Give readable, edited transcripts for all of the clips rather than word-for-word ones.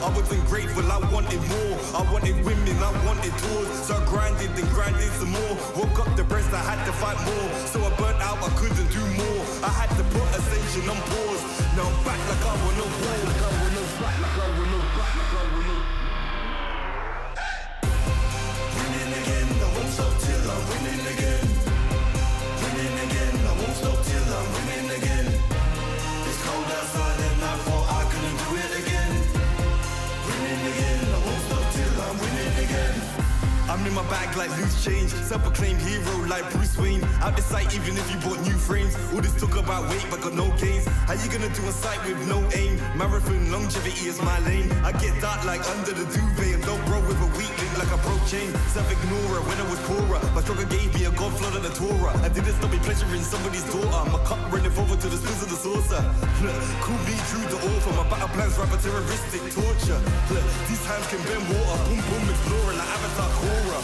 I wasn't grateful, I wanted more. I wanted women, I wanted tours. So I grinded and grinded some more. Woke up depressed, I had to fight more. So I burnt out, I couldn't do more. I had to put ascension on pause. Now I'm back like I want no war. Winning again, I won't stop till I'm winning again. Winning again, I won't stop till I'm winning again. It's cold outside and I thought I couldn't do it again. Winning again, I won't stop till I'm winning again. I'm in my bag like loose change, self-proclaimed hero like Bruce Wayne. Out the sight even if you bought new frames. All this talk about weight but got no gains. How you gonna do a sight with no aim? Marathon longevity is my lane. I get dark like under the duvet and don't roll with a weak link like a broke chain. Self-ignorer when I was poorer. My struggle gave me a God flood of the Torah. I didn't stop me pleasuring somebody's daughter. My cup running over to the spills of the saucer. Call me true the author. My battle plans rapper terroristic torture. These hands can bend water. Boom boom exploring like Avatar Korra.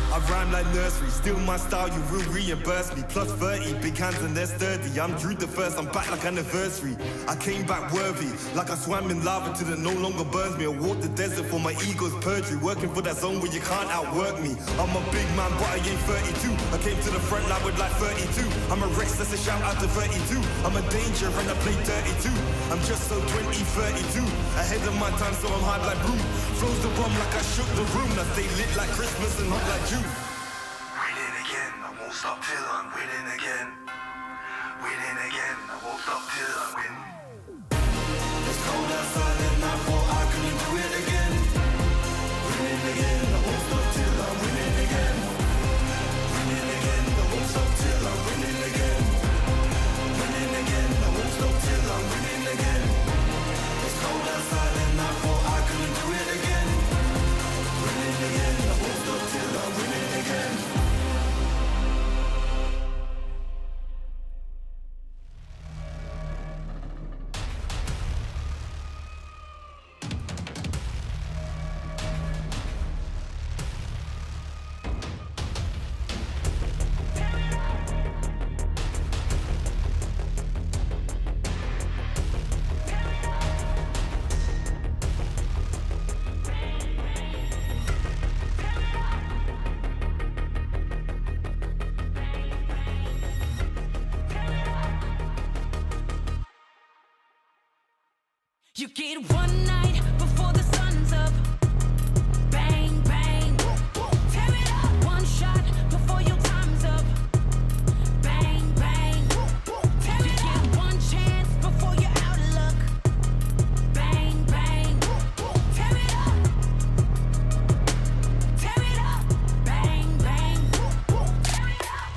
I rhyme like nursery, still my style, you will reimburse me. Plus 30, big hands and they're sturdy. I'm Drew the first, I'm back like anniversary. I came back worthy, like I swam in lava till it no longer burns me. I walked the desert for my ego's perjury, working for that zone where you can't outwork me. I'm a big man, but I ain't 32. I came to the front line with like 32. I'm a Rex, that's a shout out to 32. I'm a danger and I play 32. I'm just so 2032. Ahead of my time, so I'm hard like broom. Flows the bomb like I shook the room. I stay lit like Christmas and hot like June. Winning again, I won't stop till I'm winning again. Winning again, I won't stop till I win. It's cold outside and I thought I couldn't do it again. Winning again, I won't stop till I'm winning again. Winning again, I won't stop till I'm winning again. Winning again, I won't stop till I'm winning again. It's cold outside and I thought I couldn't do it again. Winning again, I won't stop till I'm winning again. You get one night before the sun's up. Bang, bang, tear it up. One shot before your time's up. Bang, bang, tear it up. You get one chance before you're out of luck. Bang, bang, tear it up. Tear it up. Bang, bang, tear it up.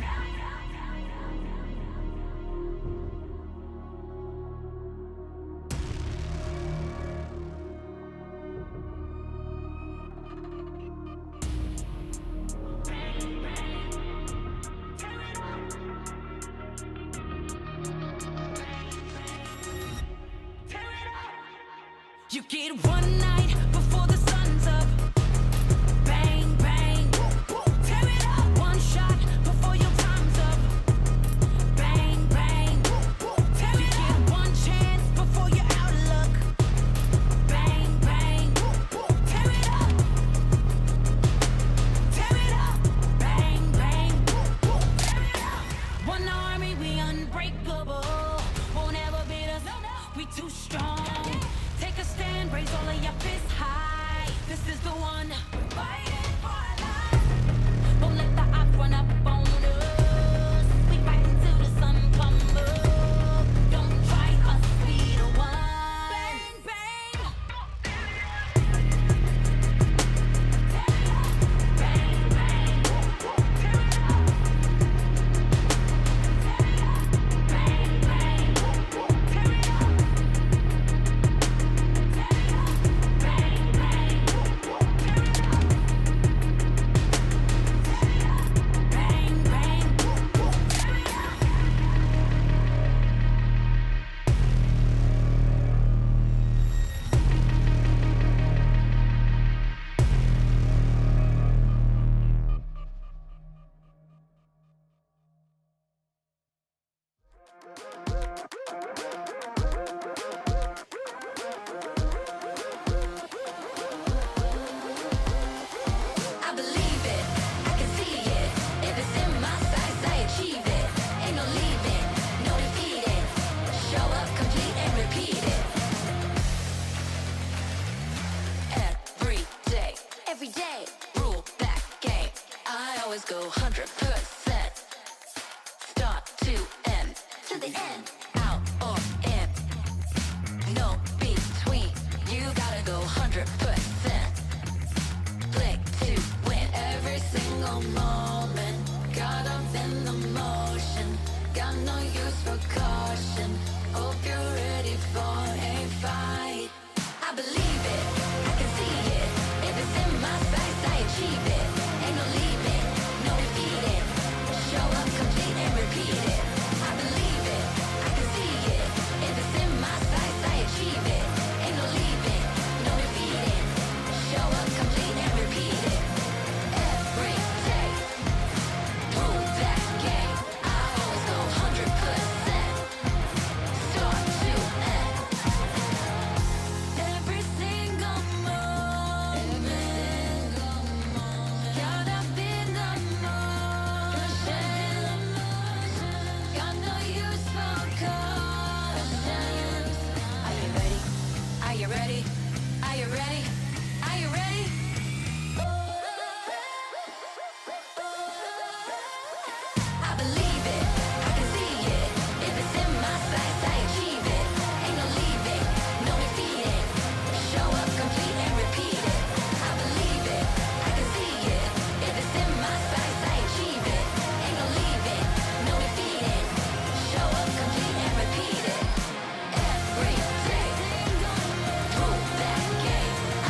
You get one night before the sun's up. Bang, bang, tear it up. One shot before your time's up. Bang, bang, tear it up. You get one chance before you're out of luck. Bang, bang, tear it up. Tear it up. Bang, bang, tear it up. One army, we unbreakable. Won't ever beat us, we too strong. Take a stand, raise all of your fists single moment. Caught up in the motion, got no use for caution. Hope you're ready for a fight. I believe it, I can see it. If it's in my sights, I achieve it. Ain't no leaving, no defeating. Show up complete and repeat it. I believe it, I can see it. If it's in my sights, I achieve it. Ain't no leaving, no defeating. Show up complete and repeat it. Every day, prove that game. I always go 100%. Start to end. Every single moment, caught up in the motion. Got no use for caution. Are you ready? Are you ready? Are you ready? Are you ready? I believe it, I can see it. If it's in my sights, I achieve it. Ain't no leaving, no defeating. Show up complete and repeat it. I believe it, I can see it. If it's in my sights, I achieve it. Ain't no leaving, no defeating. Show up complete and repeat it. Every day, prove that game. I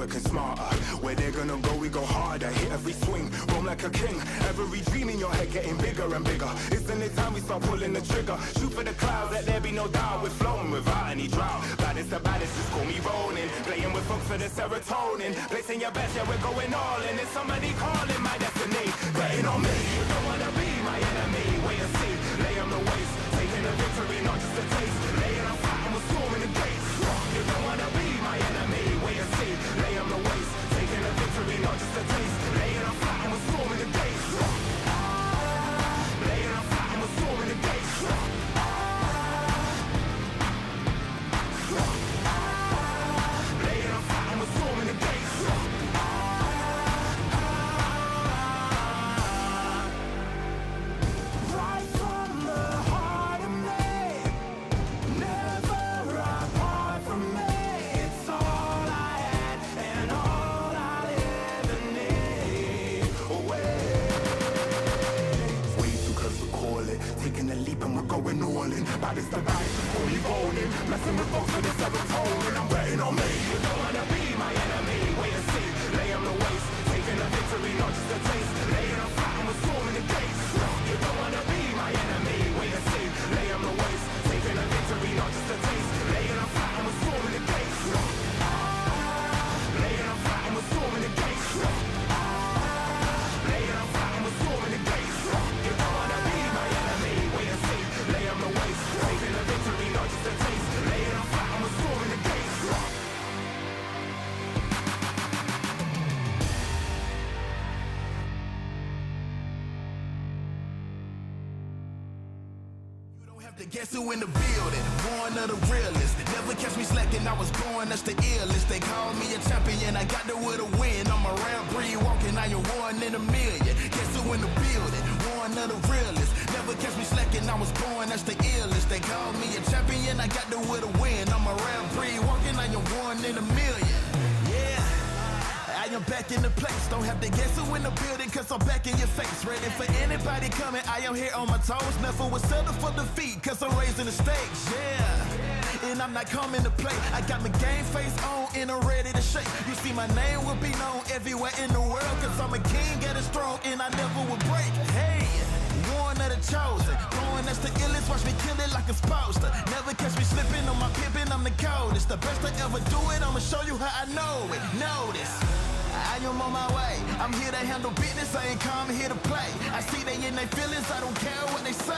working smarter. Where they're gonna go, we go harder. Hit every swing, roam like a king. Every dream in your head getting bigger and bigger. Isn't it time we start pulling the trigger? Shoot for the clouds, let there be no doubt. We're flowing without any drought. Baddest the baddest, just call me rolling. Playing with folks for the serotonin. Placing your bets, yeah, we're going all in. It's somebody calling my destiny. Betting on me, you don't wanna be my enemy. Wait and see, lay on the waist. Taking a victory, not just a taste. Laying on fire and we're storming the gates. You don't wanna be my enemy. Wait and see, lay on the waist. Taking a victory, not just a taste. Laying on fire and we're storming the gates. Laying on fire and we're storming the gates. Laying on fire and we're storming the gates. Right from the heart of me, never apart from me. It's all I had and all I'll ever need. Way too close to call it. Taking a leap and we're going all in. Baddest the baddest, just call me rolling. Messing with folks for the serotonin. I'm betting on me. You don't wanna be my enemy. Wait and see, lay on the waist. Taking a victory, not just a taste. Laying on fire and we're storming the gates. You don't wanna be my enemy. Wait and see, lay on the waist. Taking a victory, not just a taste. Laying on fire and we're storming the gates. Laying on fire and we're storming the gates. Laying on fire and we're storming the gates. You don't wanna be my enemy. Wait and see, lay on the waist. Taking a victory, not just a taste. Laying on fire and we're storming the gates. You don't have to guess who in the building. One of the realest. Never catch me slacking. I was born, that's the illest. They call me a champion. I got there with a win. I'm a rare breed walking. I am one in a million. Guess who in the building? One of the realest. Never catch me slacking. I was born, that's the illest. They call me a champion. I got there with a win. I'm a rare breed walking. I am one in a million. Yeah. I am back in the place. Don't have to guess who in the building, cause I'm back in your face. Ready for anybody coming. I am here on my toes. Never will settle for defeat, cause I'm raising the stakes. Yeah. And I'm not coming to play. I got my game face on and I'm ready to shake. You see my name will be known everywhere in the world, cause I'm a king at a throne and I never will break. Hey, one of the chosen. Going that's the illest, watch me kill it like a sposter. Never catch me slipping on my pippin', I'm the coldest. The best I ever do it, I'ma show you how I know it. Notice, I am on my way. I'm here to handle business, I ain't come here to play. I see they in their feelings, I don't care what they say.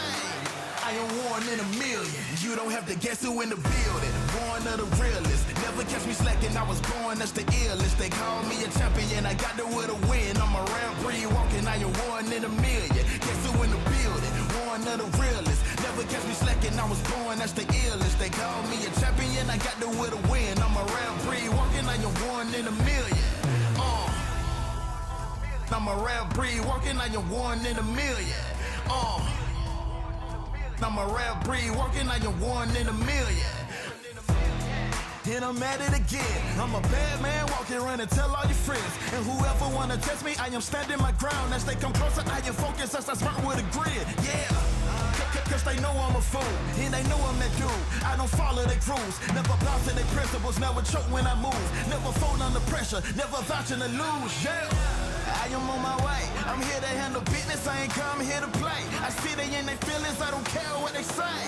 I am one in a million. You don't have to guess who in the building. One of the realest. Never catch me slacking. I was born, that's the illest. They call me a champion. I got there with a win. I'm a rare breed walking. I am one in a million. Guess who in the building? One of the realest. Never catch me slacking. I was born, that's the illest. They call me a champion. I got there with a win. I'm a rare breed walking. I am one in a million. I'm a rare breed walking. I am one in a million. I'm a rare breed walking, I am one in a million. And I'm at it again. I'm a bad man walking around and tell all your friends. And whoever wanna test me, I am standing my ground. As they come closer, I am focused as I smart with a grin. Yeah. Cause they know I'm a fool, and they know I'm that dude. I don't follow their rules, never bow to their principles, never choke when I move, never fold under pressure, never vouching to lose. Yeah, I am on my way. I'm here to handle business, I ain't come here to play. I see they in their feelings, I don't care what they say.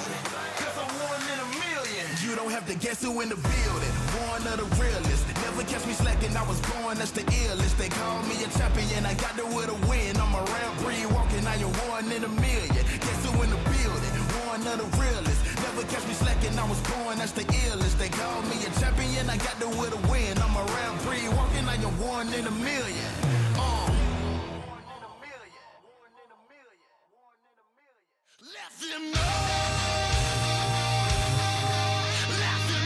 Cause I'm one in a million. You don't have to guess who in the building. One of the realest. Never catch me slacking, I was born, that's the illest. They call me a champion, I got there with a win. I'm a rare breed walking, I am one in a million. Guess who in the building? One of the realest. Never catch me slacking, I was born, that's the illest. They call me a champion, I got there with a win. I'm a rare breed walking, I am one in a million. Let them know. Let them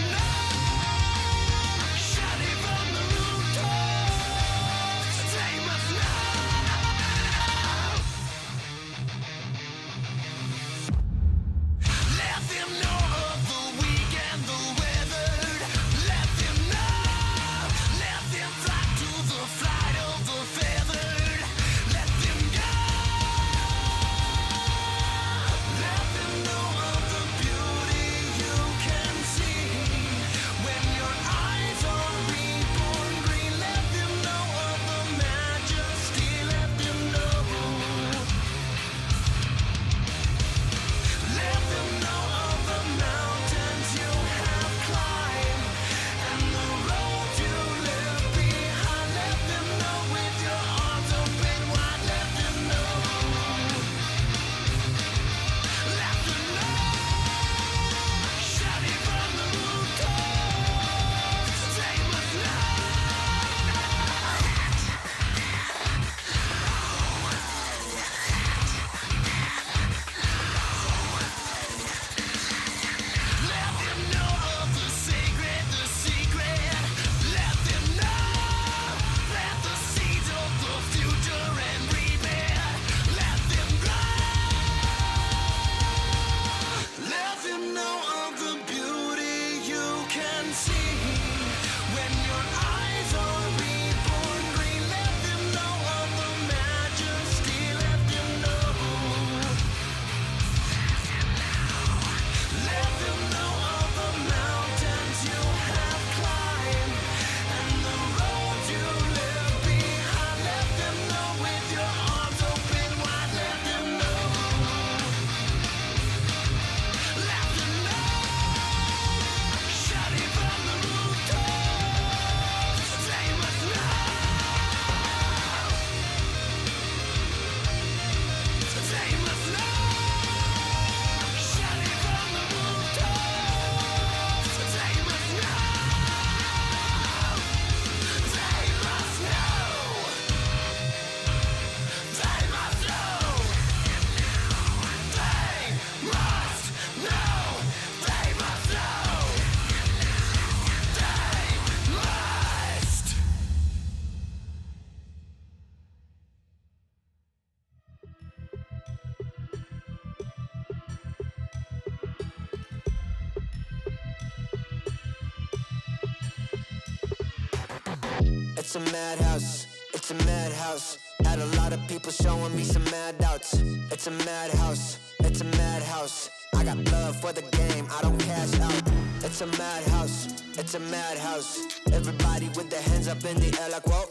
It's a madhouse, it's a madhouse. Had a lot of people showing me some mad doubts. It's a madhouse, it's a madhouse. I got love for the game, I don't cash out. It's a madhouse, it's a madhouse. Everybody with their hands up in the air like whoa.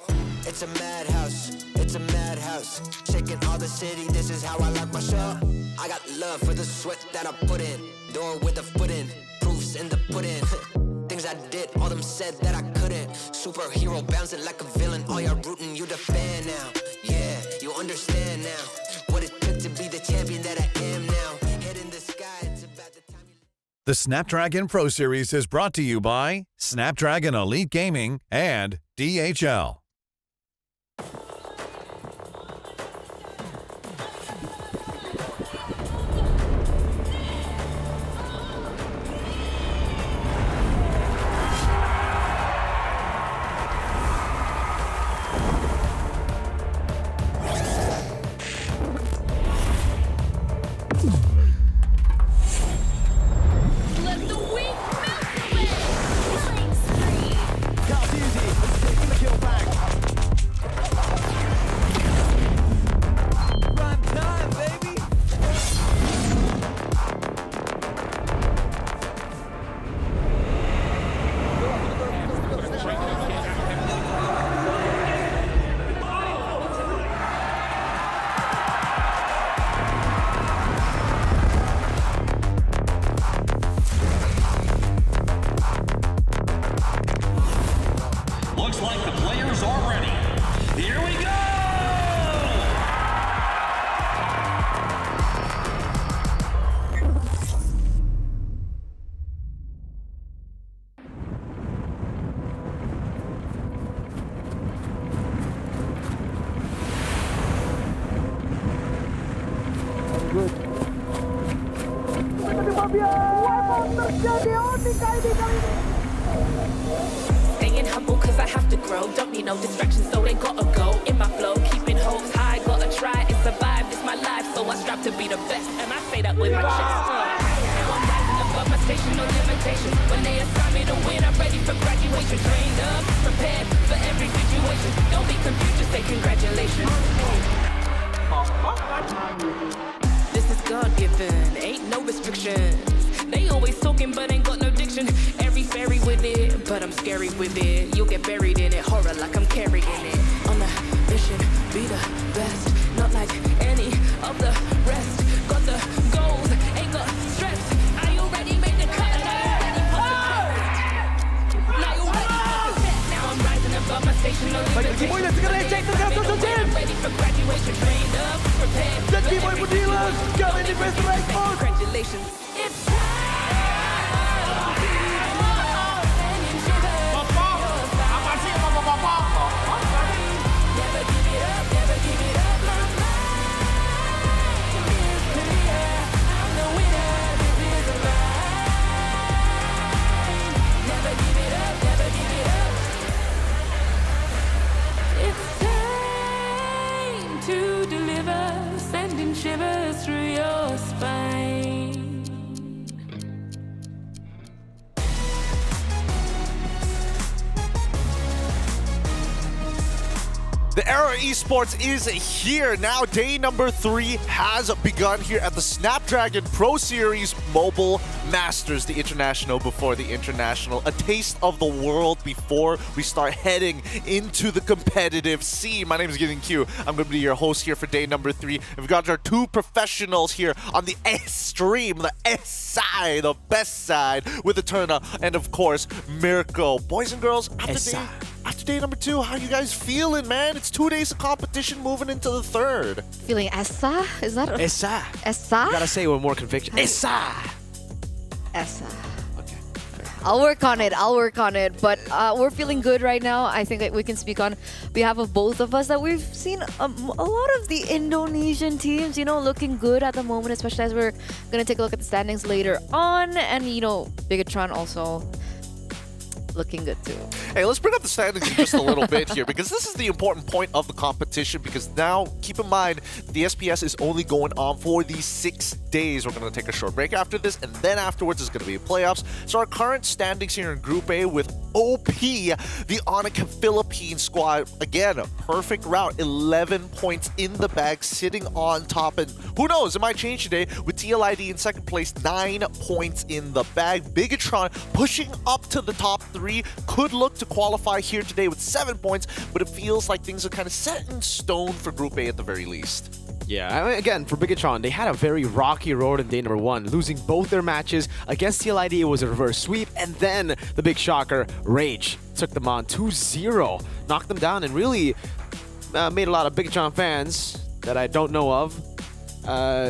It's a madhouse, it's a madhouse. Shaking all the city, this is how I like my show. I got love for the sweat that I put in. Door with a foot in, proofs in the pudding. Things I did, all them said that I couldn't. Superhero bouncing like a villain. All y'all rooting, you the fan now. Yeah, you understand now what it took to be the champion that I am now. Head in the sky, it's about the time. The Snapdragon Pro Series is brought to you by Snapdragon Elite Gaming and DHL. Let the weak melt away. Killing spree. Car's easy, taking the kill back. Prime time, baby. Looks like the players are ready. Here we go! Staying humble cause I have to grow. Don't need no distractions, so they gotta go. In my flow, keeping hopes high. Gotta try and survive, it's my life. So I strive to be the best, and I say that with my chest. Now I'm rising above my station, no limitations. When they assign me to win, I'm ready for graduation. Trained up, prepared for every situation. Don't be confused, just say congratulations. This is God-given, ain't no restrictions. They always talking but ain't got no diction. Every fairy with it, but I'm scary with it. You'll get buried in it, horror like I'm carrying it. On the mission, be the best, not like any of the rest. Got the goals, ain't got stress. Are you ready? Make the cut. Are you ready for the Now you ready for the set. Now I'm rising above my station, no limitations. I'm ready for graduation, trained up, prepared. Congratulations. It's time. Never give it up, never give it up. My mind is clear. I'm the winner, this is mine. Never give it up, never give it up. It's time to deliver, sending shivers through your spine. The era of esports is here. Now day number 3 has begun here at the Snapdragon Pro Series Mobile Masters, the international before the international. A taste of the world before we start heading into the competitive scene. My name is Gideon Q. I'm going to be your host here for day number 3. We've got our 2 professionals here on the S stream, the S side, the best side, with Eterna and of course Mirko. Boys and girls, after day number 2, how you guys feeling, man? It's 2 days of competition moving into the 3rd. Feeling Essa? Is that Essa. Essa? You gotta say it with more conviction. Essa. Essa. Okay. I'll work on it. But we're feeling good right now. I think that we can speak on behalf of both of us that we've seen a lot of the Indonesian teams, looking good at the moment, especially as we're going to take a look at the standings later on. And, Bigatron also looking good too. Hey, let's bring up the standings in just a little bit here, because this is the important point of the competition, because now, keep in mind, the SPS is only going on for these 6 days. We're going to take a short break after this, and then afterwards is going to be playoffs. So our current standings here in Group A with OP, the Onyx Philippine squad. Again, a perfect route, 11 points in the bag, sitting on top. And who knows, it might change today with TLID in second place, 9 points in the bag. Bigatron pushing up to the top 3, could look to qualify here today with 7 points, but it feels like things are kind of set in stone for Group A at the very least. Yeah, I mean, again, for Bigatron, they had a very rocky road in day number 1, losing both their matches. Against TLID, it was a reverse sweep, and then the big shocker, Rage, took them on 2-0, knocked them down, and really made a lot of Bigatron fans that I don't know of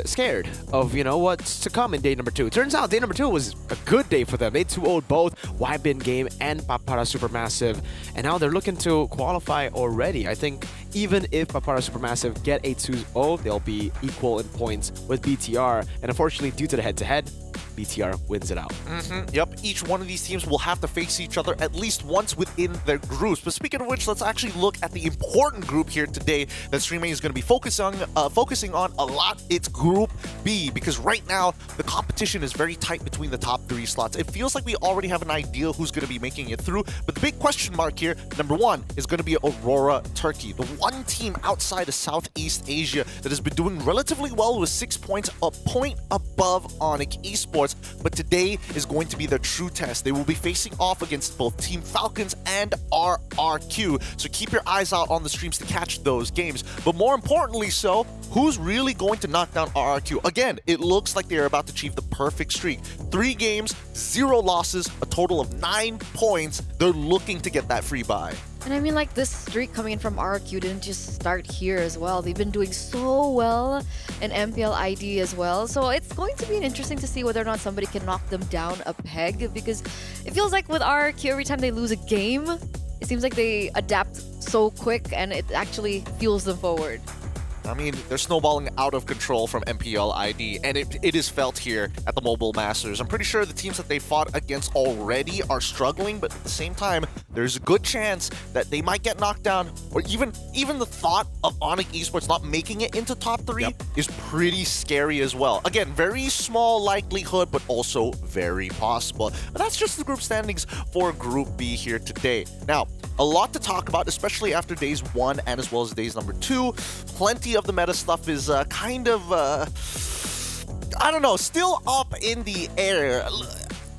scared of, what's to come in day number 2. It turns out day number 2 was a good day for them. They 2-0'd both Wybin Game and Papara Supermassive, and now they're looking to qualify already. I think even if Papara Supermassive get a 2-0, they'll be equal in points with BTR, and unfortunately, due to the head-to-head, BTR wins it out. Yep, each one of these teams will have to face each other at least once within their groups. But speaking of which, let's actually look at the important group here today that Streaming is going to be focusing on a lot. It's Group B, because right now the competition is very tight between the top 3 slots. It feels like we already have an idea who's going to be making it through, but the big question mark here, number 1, is going to be Aurora Turkey, the one team outside of Southeast Asia that has been doing relatively well with 6 points, a point above Onyx Esports. But today is going to be their true test. They will be facing off against both Team Falcons and RRQ. So keep your eyes out on the streams to catch those games. But more importantly so, who's really going to knock down RRQ? Again, it looks like they're about to achieve the perfect streak. 3 games, 0 losses, a total of 9 points. They're looking to get that free bye. And I mean, like, this streak coming in from RQ didn't just start here as well. They've been doing so well in MPL ID as well. So it's going to be interesting to see whether or not somebody can knock them down a peg, because it feels like with RQ, every time they lose a game, it seems like they adapt so quick and it actually fuels them forward. I mean, they're snowballing out of control from MPL ID, and it is felt here at the Mobile Masters. I'm pretty sure the teams that they fought against already are struggling, but at the same time, there's a good chance that they might get knocked down, or even the thought of Onyx Esports not making it into top 3 is pretty scary as well. Again, very small likelihood, but also very possible. But that's just the group standings for Group B here today. Now, a lot to talk about, especially after days 1 and as well as days number 2. Plenty of the meta stuff is kind of, I don't know, still up in the air.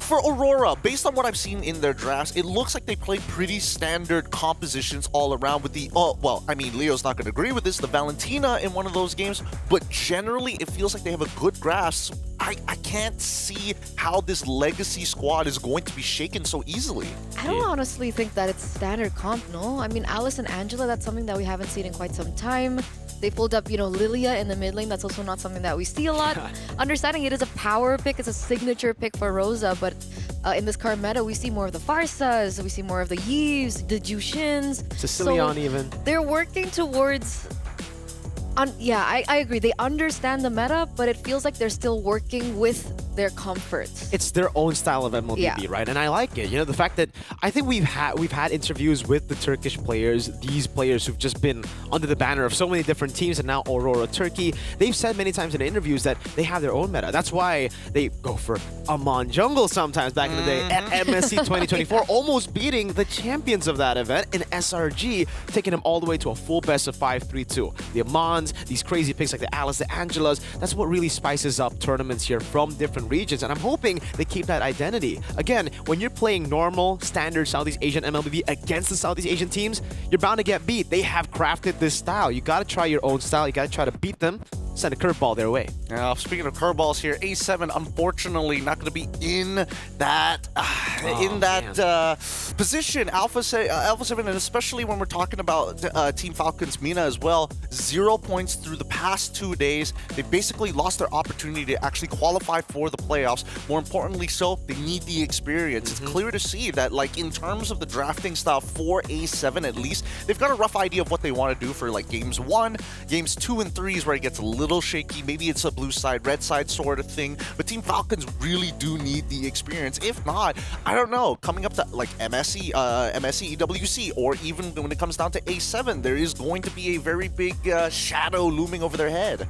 For Aurora, based on what I've seen in their drafts, it looks like they play pretty standard compositions all around with the, well, I mean, Leo's not going to agree with this, the Valentina in one of those games, but generally it feels like they have a good grasp. I can't see how this legacy squad is going to be shaken so easily. I don't honestly think that it's standard comp, no? I mean, Alice and Angela, that's something that we haven't seen in quite some time. They pulled up, Lilia in the mid lane. That's also not something that we see a lot. Understanding it is a power pick, it's a signature pick for Rosa, but in this current meta, we see more of the Farsas, we see more of the Yves, the Jushins. Sicilian so even. They're working towards... yeah, I agree. They understand the meta, but it feels like they're still working with their comforts. It's their own style of MLBB, right? And I like it. The fact that I think we've had interviews with the Turkish players, these players who've just been under the banner of so many different teams, and now Aurora Turkey. They've said many times in interviews that they have their own meta. That's why they go for Amon Jungle sometimes back in the day at MSC 2024, almost beating the champions of that event in SRG, taking them all the way to a full best of 5-3-2. The Amons, these crazy picks like the Alice, the Angelas, that's what really spices up tournaments here from different regions, and I'm hoping they keep that identity. Again, when you're playing normal, standard Southeast Asian MLBB against the Southeast Asian teams, you're bound to get beat. They have crafted this style. You gotta try your own style. You gotta try to beat them. Send a curveball their way. Now, speaking of curveballs here, A7 unfortunately not going to be in that position. Alpha 7, and especially when we're talking about Team Falcons Mina as well, 0 points through the past 2 days. They basically lost their opportunity to actually qualify for the playoffs. More importantly, so they need the experience. It's clear to see that, like, in terms of the drafting style for A7, at least they've got a rough idea of what they want to do for like games 1, games 2, and 3 is where it gets a little shaky. Maybe it's a blue side, red side sort of thing, but Team Falcons really do need the experience. If not, I don't know, coming up to like MSC, EWC, or even when it comes down to A7, there is going to be a very big shadow looming over their head.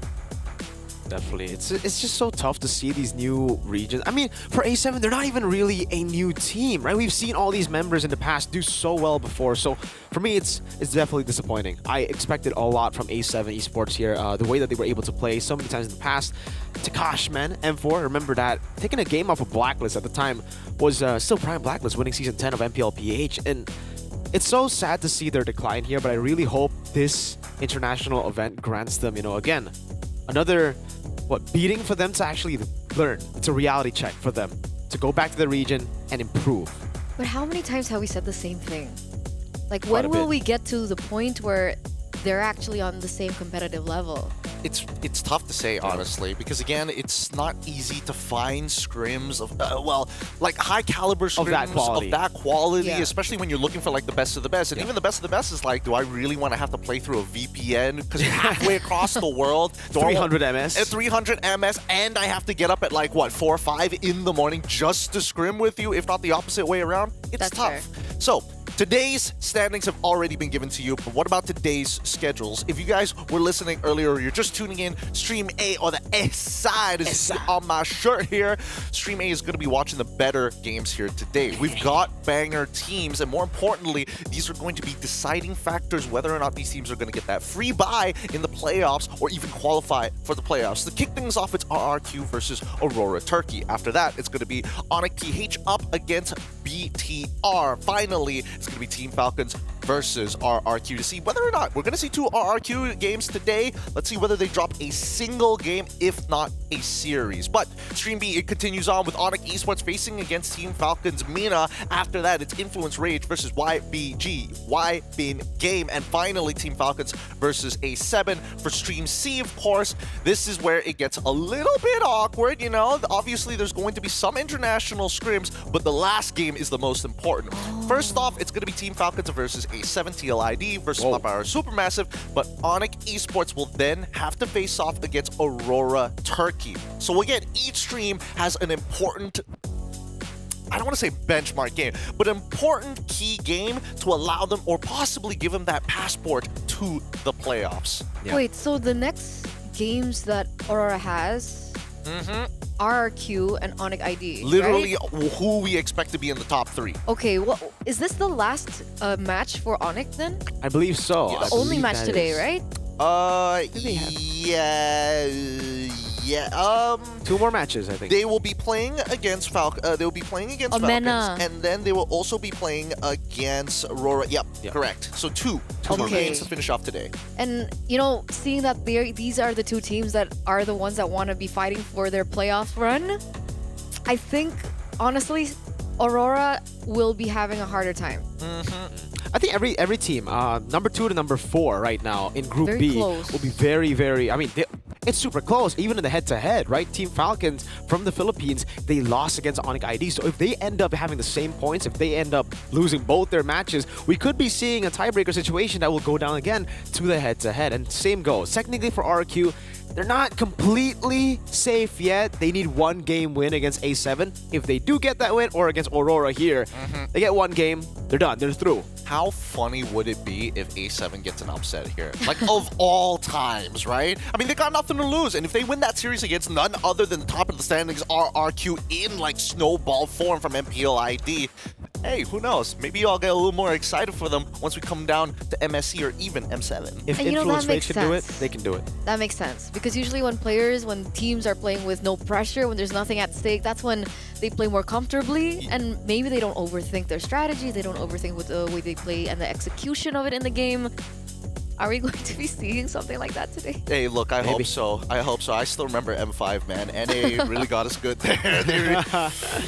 Definitely. It's just so tough to see these new regions. I mean, for A7, they're not even really a new team, right? We've seen all these members in the past do so well before. So for me, it's definitely disappointing. I expected a lot from A7 esports here. The way that they were able to play so many times in the past. Takash, man, M4, remember that. Taking a game off of Blacklist at the time was still prime Blacklist, winning Season 10 of MPLPH. And it's so sad to see their decline here, but I really hope this international event grants them, again, another beating for them to actually learn. It's a reality check for them to go back to the region and improve. But how many times have we said the same thing? Like, when will we get to the point where they're actually on the same competitive level? It's tough to say, honestly, because again, it's not easy to find scrims of like high caliber scrims of that quality, especially when you're looking for like the best of the best. And even the best of the best is like, do I really want to have to play through a VPN because you're halfway across the world, 300 MS, at 300 MS, and I have to get up at like what 4 or 5 in the morning just to scrim with you, if not the opposite way around. It's tough. Fair. So today's standings have already been given to you, but what about today's schedules? If you guys were listening earlier or you're just tuning in, Stream A, or the S side is on my shirt here. Stream A is going to be watching the better games here today. We've got banger teams, and more importantly, these are going to be deciding factors whether or not these teams are going to get that free bye in the playoffs or even qualify for the playoffs. To kick things off, it's RRQ versus Aurora Turkey. After that, it's going to be Onyx TH up against BTR. Finally, it's going to be Team Falcons versus RRQ to see whether or not we're going to see 2 RRQ games today. Let's see whether they drop a single game, if not a series. But Stream B, it continues on with Onyx Esports facing against Team Falcons Mina. After that, it's Influence Rage versus YBG, YBin Game. And finally, Team Falcons versus A7 for Stream C, of course. This is where it gets a little bit awkward, Obviously, there's going to be some international scrims, but the last game is the most important. First off, it's going to be Team Falcons versus A7 TLID versus Papara Supermassive, but Onyx Esports will then have to face off against Aurora Turkey. So again, each stream has an important, I don't want to say benchmark game, but an important key game to allow them or possibly give them that passport to the playoffs. Yeah. Wait, so the next games that Aurora has RRQ and Onyx ID. Literally right? Who we expect to be in the top 3. Okay, well, is this the last match for Onyx then? I believe so. The only match today, right? Yeah. 2 more matches, I think. They will be playing against They will be playing against Falcons, and then they will also be playing against Aurora. Yep. Correct. So two more games to finish off today. And seeing that these are the 2 teams that are the ones that want to be fighting for their playoff run, I think honestly, Aurora will be having a harder time. I think every team, number 2 to number 4 right now in Group Very B close. will be very, very. I mean, it's super close, even in the head-to-head, right? Team Falcons from the Philippines, they lost against Onyx ID. So if they end up having the same points, if they end up losing both their matches, we could be seeing a tiebreaker situation that will go down again to the head-to-head. And same goes. Technically for RQ, they're not completely safe yet. They need 1 game win against A7. If they do get that win, or against Aurora here, they get 1 game, they're done, they're through. How funny would it be if A7 gets an upset here? Like, of all times, right? I mean, they got nothing to lose. And if they win that series against none other than the top of the standings RRQ in, like, snowball form from MPLID, hey, who knows? Maybe I'll get a little more excited for them once we come down to MSC or even M7. If Influence Rage can do it, they can do it. That makes sense. Because usually when teams are playing with no pressure, when there's nothing at stake, that's when they play more comfortably, and maybe they don't overthink their strategy, they don't overthink with the way they play and the execution of it in the game. Are we going to be seeing something like that today? Hey, look, I hope so. I still remember M5, man. NA really got us good there.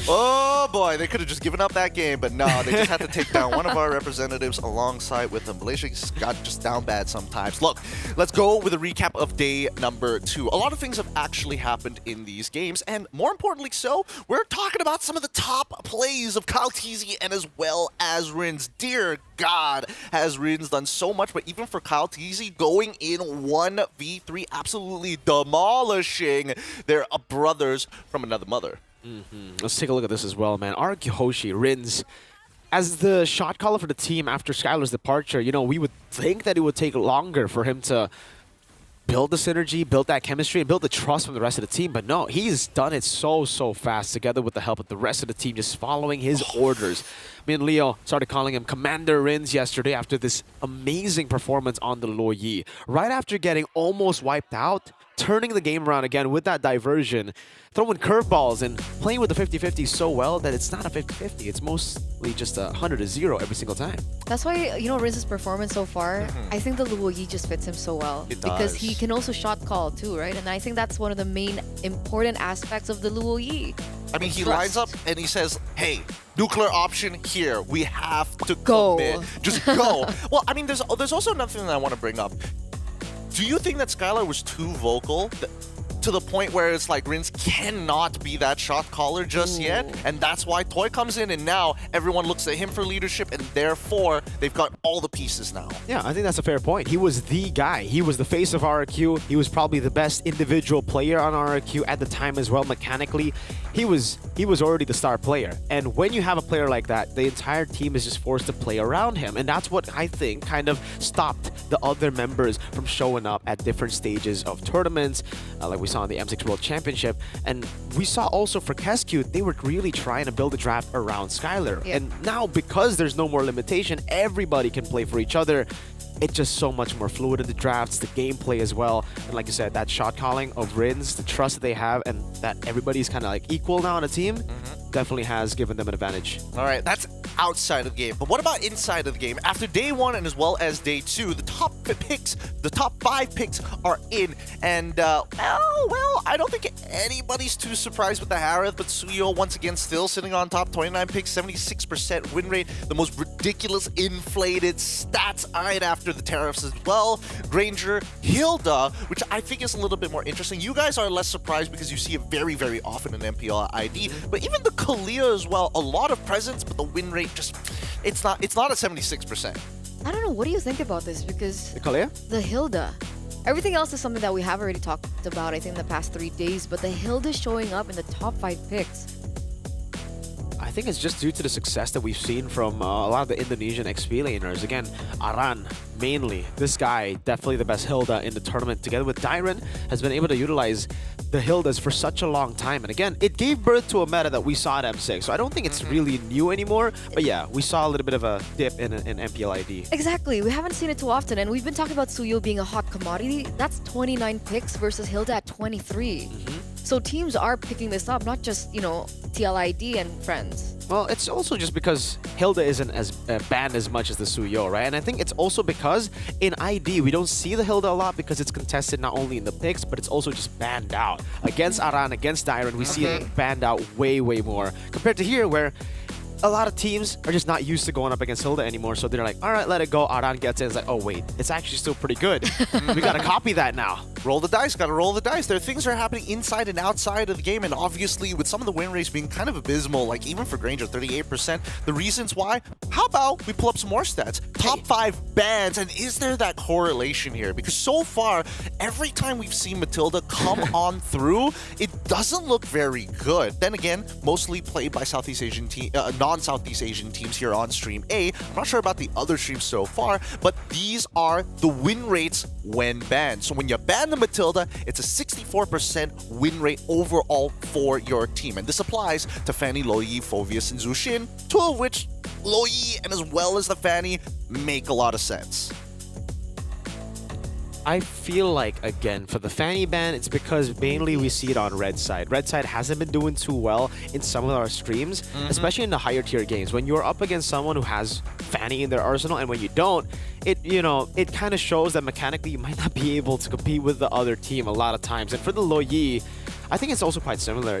Oh, boy, they could have just given up that game, but no, they just had to take down one of our representatives alongside with them. Malaysia got just down bad sometimes. Look, let's go with a recap of day number 2. A lot of things have actually happened in these games, and more importantly so, we're talking about some of the top plays of Kyle Teasy and as well as Rins. Dear God, has Rins done so much, but even for Kyle Teasy going in 1v3, absolutely demolishing their brothers from another mother. Let's take a look at this as well, man. Hoshi, Rins, as the shot caller for the team after Skylar's departure, we would think that it would take longer for him to build the synergy, build that chemistry, and build the trust from the rest of the team. But no, he's done it so fast together with the help of the rest of the team, just following his orders. Me and Leo started calling him Commander Rins yesterday after this amazing performance on the Luoyi. Right after getting almost wiped out, turning the game around again with that diversion, throwing curveballs and playing with the 50-50 so well that it's not a 50-50. It's mostly just a 100-0 every single time. That's why, you know, Riz's performance so far, I think the Luoyi just fits him so well. It because does. he can also shot call too, right? And I think that's one of the main important aspects of the Luoyi. I mean, he Trust. lines up and he says, hey, nuclear option here. We have to Go. commit. Just go. Well, I mean, there's also another thing that I want to bring up. Do you think that Skylar was too vocal to the point where it's like Rins cannot be that shot caller just yet? And that's why Toy comes in and now everyone looks at him for leadership and therefore they've got all the pieces now. Yeah, I think that's a fair point. He was the guy. He was the face of RRQ. He was probably the best individual player on RRQ at the time as well. Mechanically, he was already the star player. And when you have a player like that, the entire team is just forced to play around him. And that's what I think kind of stopped the other members from showing up at different stages of tournaments, like we saw in the M6 World Championship. And we saw also for Kescu, they were really trying to build a draft around Skylar. Yeah. And now, because there's no more limitation, everybody can play for each other. It's just so much more fluid in the drafts, the gameplay as well. And like you said, that shot calling of Rins, the trust that they have, and that everybody's kind of like equal now on a team, definitely has given them an advantage. All right, that's outside of the game. But what about inside of the game? After day one and as well as day two, the top five picks are in. And, well, I don't think anybody's too surprised with the Harith, but Suyo once again still sitting on top, 29 picks, 76% win rate, the most ridiculous inflated stats eyed after the tariffs as well. Granger, Hilda, which I think is a little bit more interesting. You guys are less surprised because you see it very, very often in MPL ID, but even the Kalia as well, a lot of presence, but the win rate just, it's not at 76%. I don't know, what do you think about this? Because The Kalia? the Hilda, everything else is something that we have already talked about, I think, the past 3 days, but the Hilda showing up in the top 5 picks. I think it's just due to the success that we've seen from a lot of the Indonesian XP laners. Again, Aran, mainly. This guy, definitely the best Hilda in the tournament, together with Dyron, has been able to utilize the Hildas for such a long time. And again, it gave birth to a meta that we saw at M6. So I don't think it's really new anymore. But yeah, we saw a little bit of a dip in MPL ID. Exactly, we haven't seen it too often, and we've been talking about Suyo being a hot commodity. That's 29 picks versus Hilda at 23. So teams are picking this up, not just, you know, TLID and friends. Well, it's also just because Hilda isn't as banned as much as the Suyo, right? And I think it's also because in ID, we don't see the Hilda a lot because it's contested not only in the picks, but it's also just banned out. Against Aran, against Dyron, we see it banned out way, way more. Compared to here, where a lot of teams are just not used to going up against Hilda anymore, so they're like, all right, let it go. Aran gets it. It's like, oh, wait, it's actually still pretty good. We got to copy that now. Roll the dice, gotta roll the dice. There are things that are happening inside and outside of the game, and obviously with some of the win rates being kind of abysmal, like even for Granger, 38%. The reasons why? How about we pull up some more stats? Top 5 bans, and is there that correlation here? Because so far, every time we've seen Matilda come on through, it doesn't look very good. Then again, mostly played by Southeast Asian non-Southeast Asian teams here on Stream A. I'm not sure about the other streams so far, but these are the win rates when banned. So when you ban the Matilda, it's a 64% win rate overall for your team. And this applies to Fanny, Loyi, Fovius, and Zushin, two of which Loyi and as well as the Fanny make a lot of sense. I feel like, again, for the Fanny ban, it's because mainly we see it on Red Side. Red Side hasn't been doing too well in some of our streams, especially in the higher tier games. When you're up against someone who has Fanny in their arsenal, and when you don't, it kind of shows that mechanically you might not be able to compete with the other team a lot of times. And for the Loyi, I think it's also quite similar.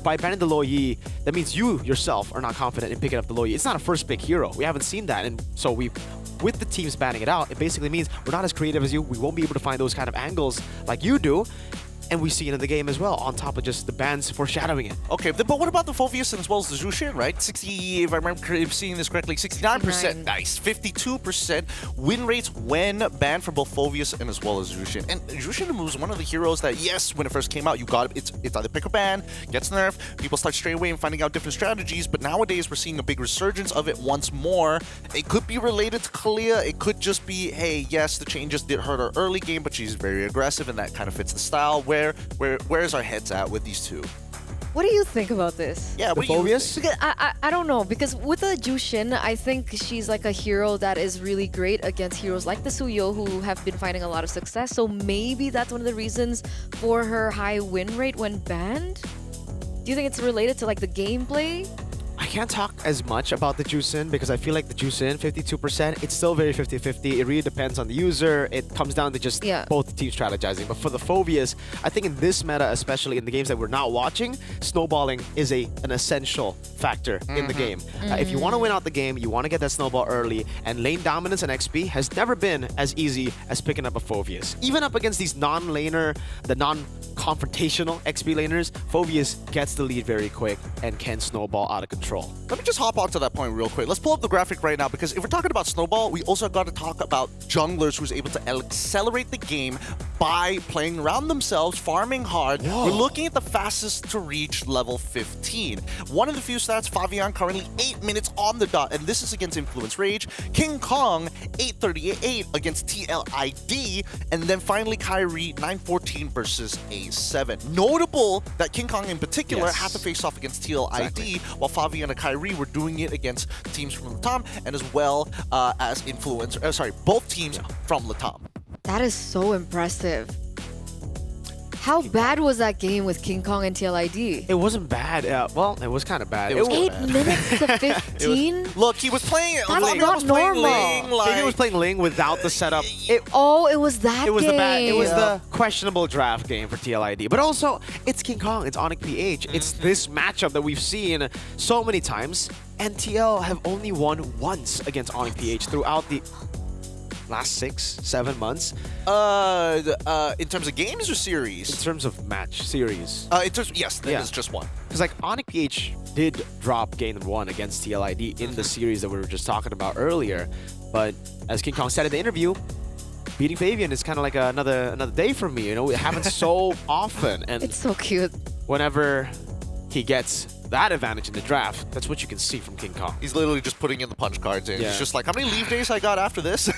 By banning the Loyi, that means you yourself are not confident in picking up the Loyi. It's not a first pick hero. We haven't seen that, and so with the teams banning it out, it basically means we're not as creative as you. We won't be able to find those kind of angles like you do. and we see it in the game as well, on top of just the bans foreshadowing it. Okay, but what about the Phoveus as well as the Zhushin, right? 60, if I remember seeing this correctly, 69%, 69. nice. 52% win rates when banned for both Phoveus and as well as Zhushin. And Zhushin was one of the heroes that, yes, when it first came out, you got it's either pick or ban, gets nerfed, people start straight away and finding out different strategies, but nowadays we're seeing a big resurgence of it once more. It could be related to Kalia, it could just be, hey, yes, the changes did hurt her early game, but she's very aggressive and that kind of fits the style. Where's our heads at with these two? What do you think about this? Yeah, The what do you Phoveus? think? Because I don't know, because with the Jushin, I think she's like a hero that is really great against heroes like the Suyo who have been finding a lot of success. So maybe that's one of the reasons for her high win rate when banned. Do you think it's related to like the gameplay? I can't talk as much about the Juicin because I feel like the Juicin, 52%, it's still very 50-50. It really depends on the user. It comes down to just both teams strategizing. But for the Phoveus, I think in this meta, especially in the games that we're not watching, snowballing is an essential factor in the game. If you want to win out the game, you want to get that snowball early, and lane dominance and XP has never been as easy as picking up a Phoveus. Even up against these non-laner, the non-confrontational XP laners, Phoveus gets the lead very quick and can snowball out of control. Let me just hop onto that point real quick. Let's pull up the graphic right now, because if we're talking about Snowball, we also got to talk about junglers who's able to accelerate the game by playing around themselves, farming hard. Whoa. We're looking at the fastest to reach level 15. One of the few stats, Favian currently 8 minutes on the dot, and this is against Influence Rage. King Kong, 8:38 against TLID, and then finally Kyrie, 9:14 versus A7. Notable that King Kong in particular had to face off against TLID, while Favian and Kyrie were doing it against teams from Latam and as well as both teams from Latam. That is so impressive. How bad was that game with King Kong and TLID? It wasn't bad. Well, it was kind of bad. It was 8 bad. minutes to 15? Look, he was playing it. That's Fabian not was playing normal. Ling, Fabian was playing Ling without the setup. It was that It was game. the bad. It was the questionable draft game for TLID. But also, it's King Kong. It's Onyx PH. It's this matchup that we've seen so many times. And TL have only won once against Onyx PH throughout the last 6-7 months. In terms of games or series? In terms of match series. Yes, that is just one. Because like Onyx PH did drop game 1 against TLID in the series that we were just talking about earlier. But as King Kong said in the interview, beating Fabian is kind of like another day for me. You know, it happens so often. And it's so cute. Whenever he gets that advantage in the draft, that's what you can see from King Kong. He's literally just putting in the punch cards in. Yeah. He's just like, how many leave days I got after this?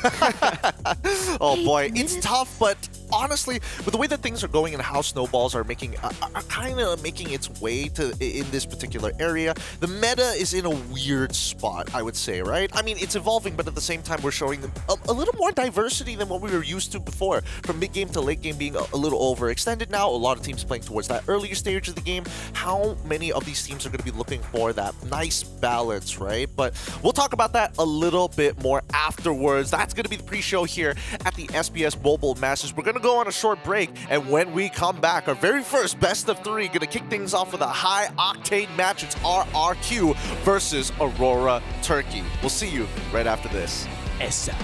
Oh boy, it's tough, but honestly, with the way that things are going and how snowballs are kind of making its way to in this particular area, the meta is in a weird spot, I would say, right? I mean, it's evolving, but at the same time, we're showing them a little more diversity than what we were used to before. From mid game to late game being a little overextended now, a lot of teams playing towards that earlier stage of the game. How many of these teams are going to be looking for that nice balance, right? But we'll talk about that a little bit more afterwards. That's going to be the pre-show here at the SBS Mobile Masters. We're going to go on a short break, and when we come back, our very first best of 3, going to kick things off with a high-octane match. It's RRQ versus Aurora Turkey. We'll see you right after this. Essa.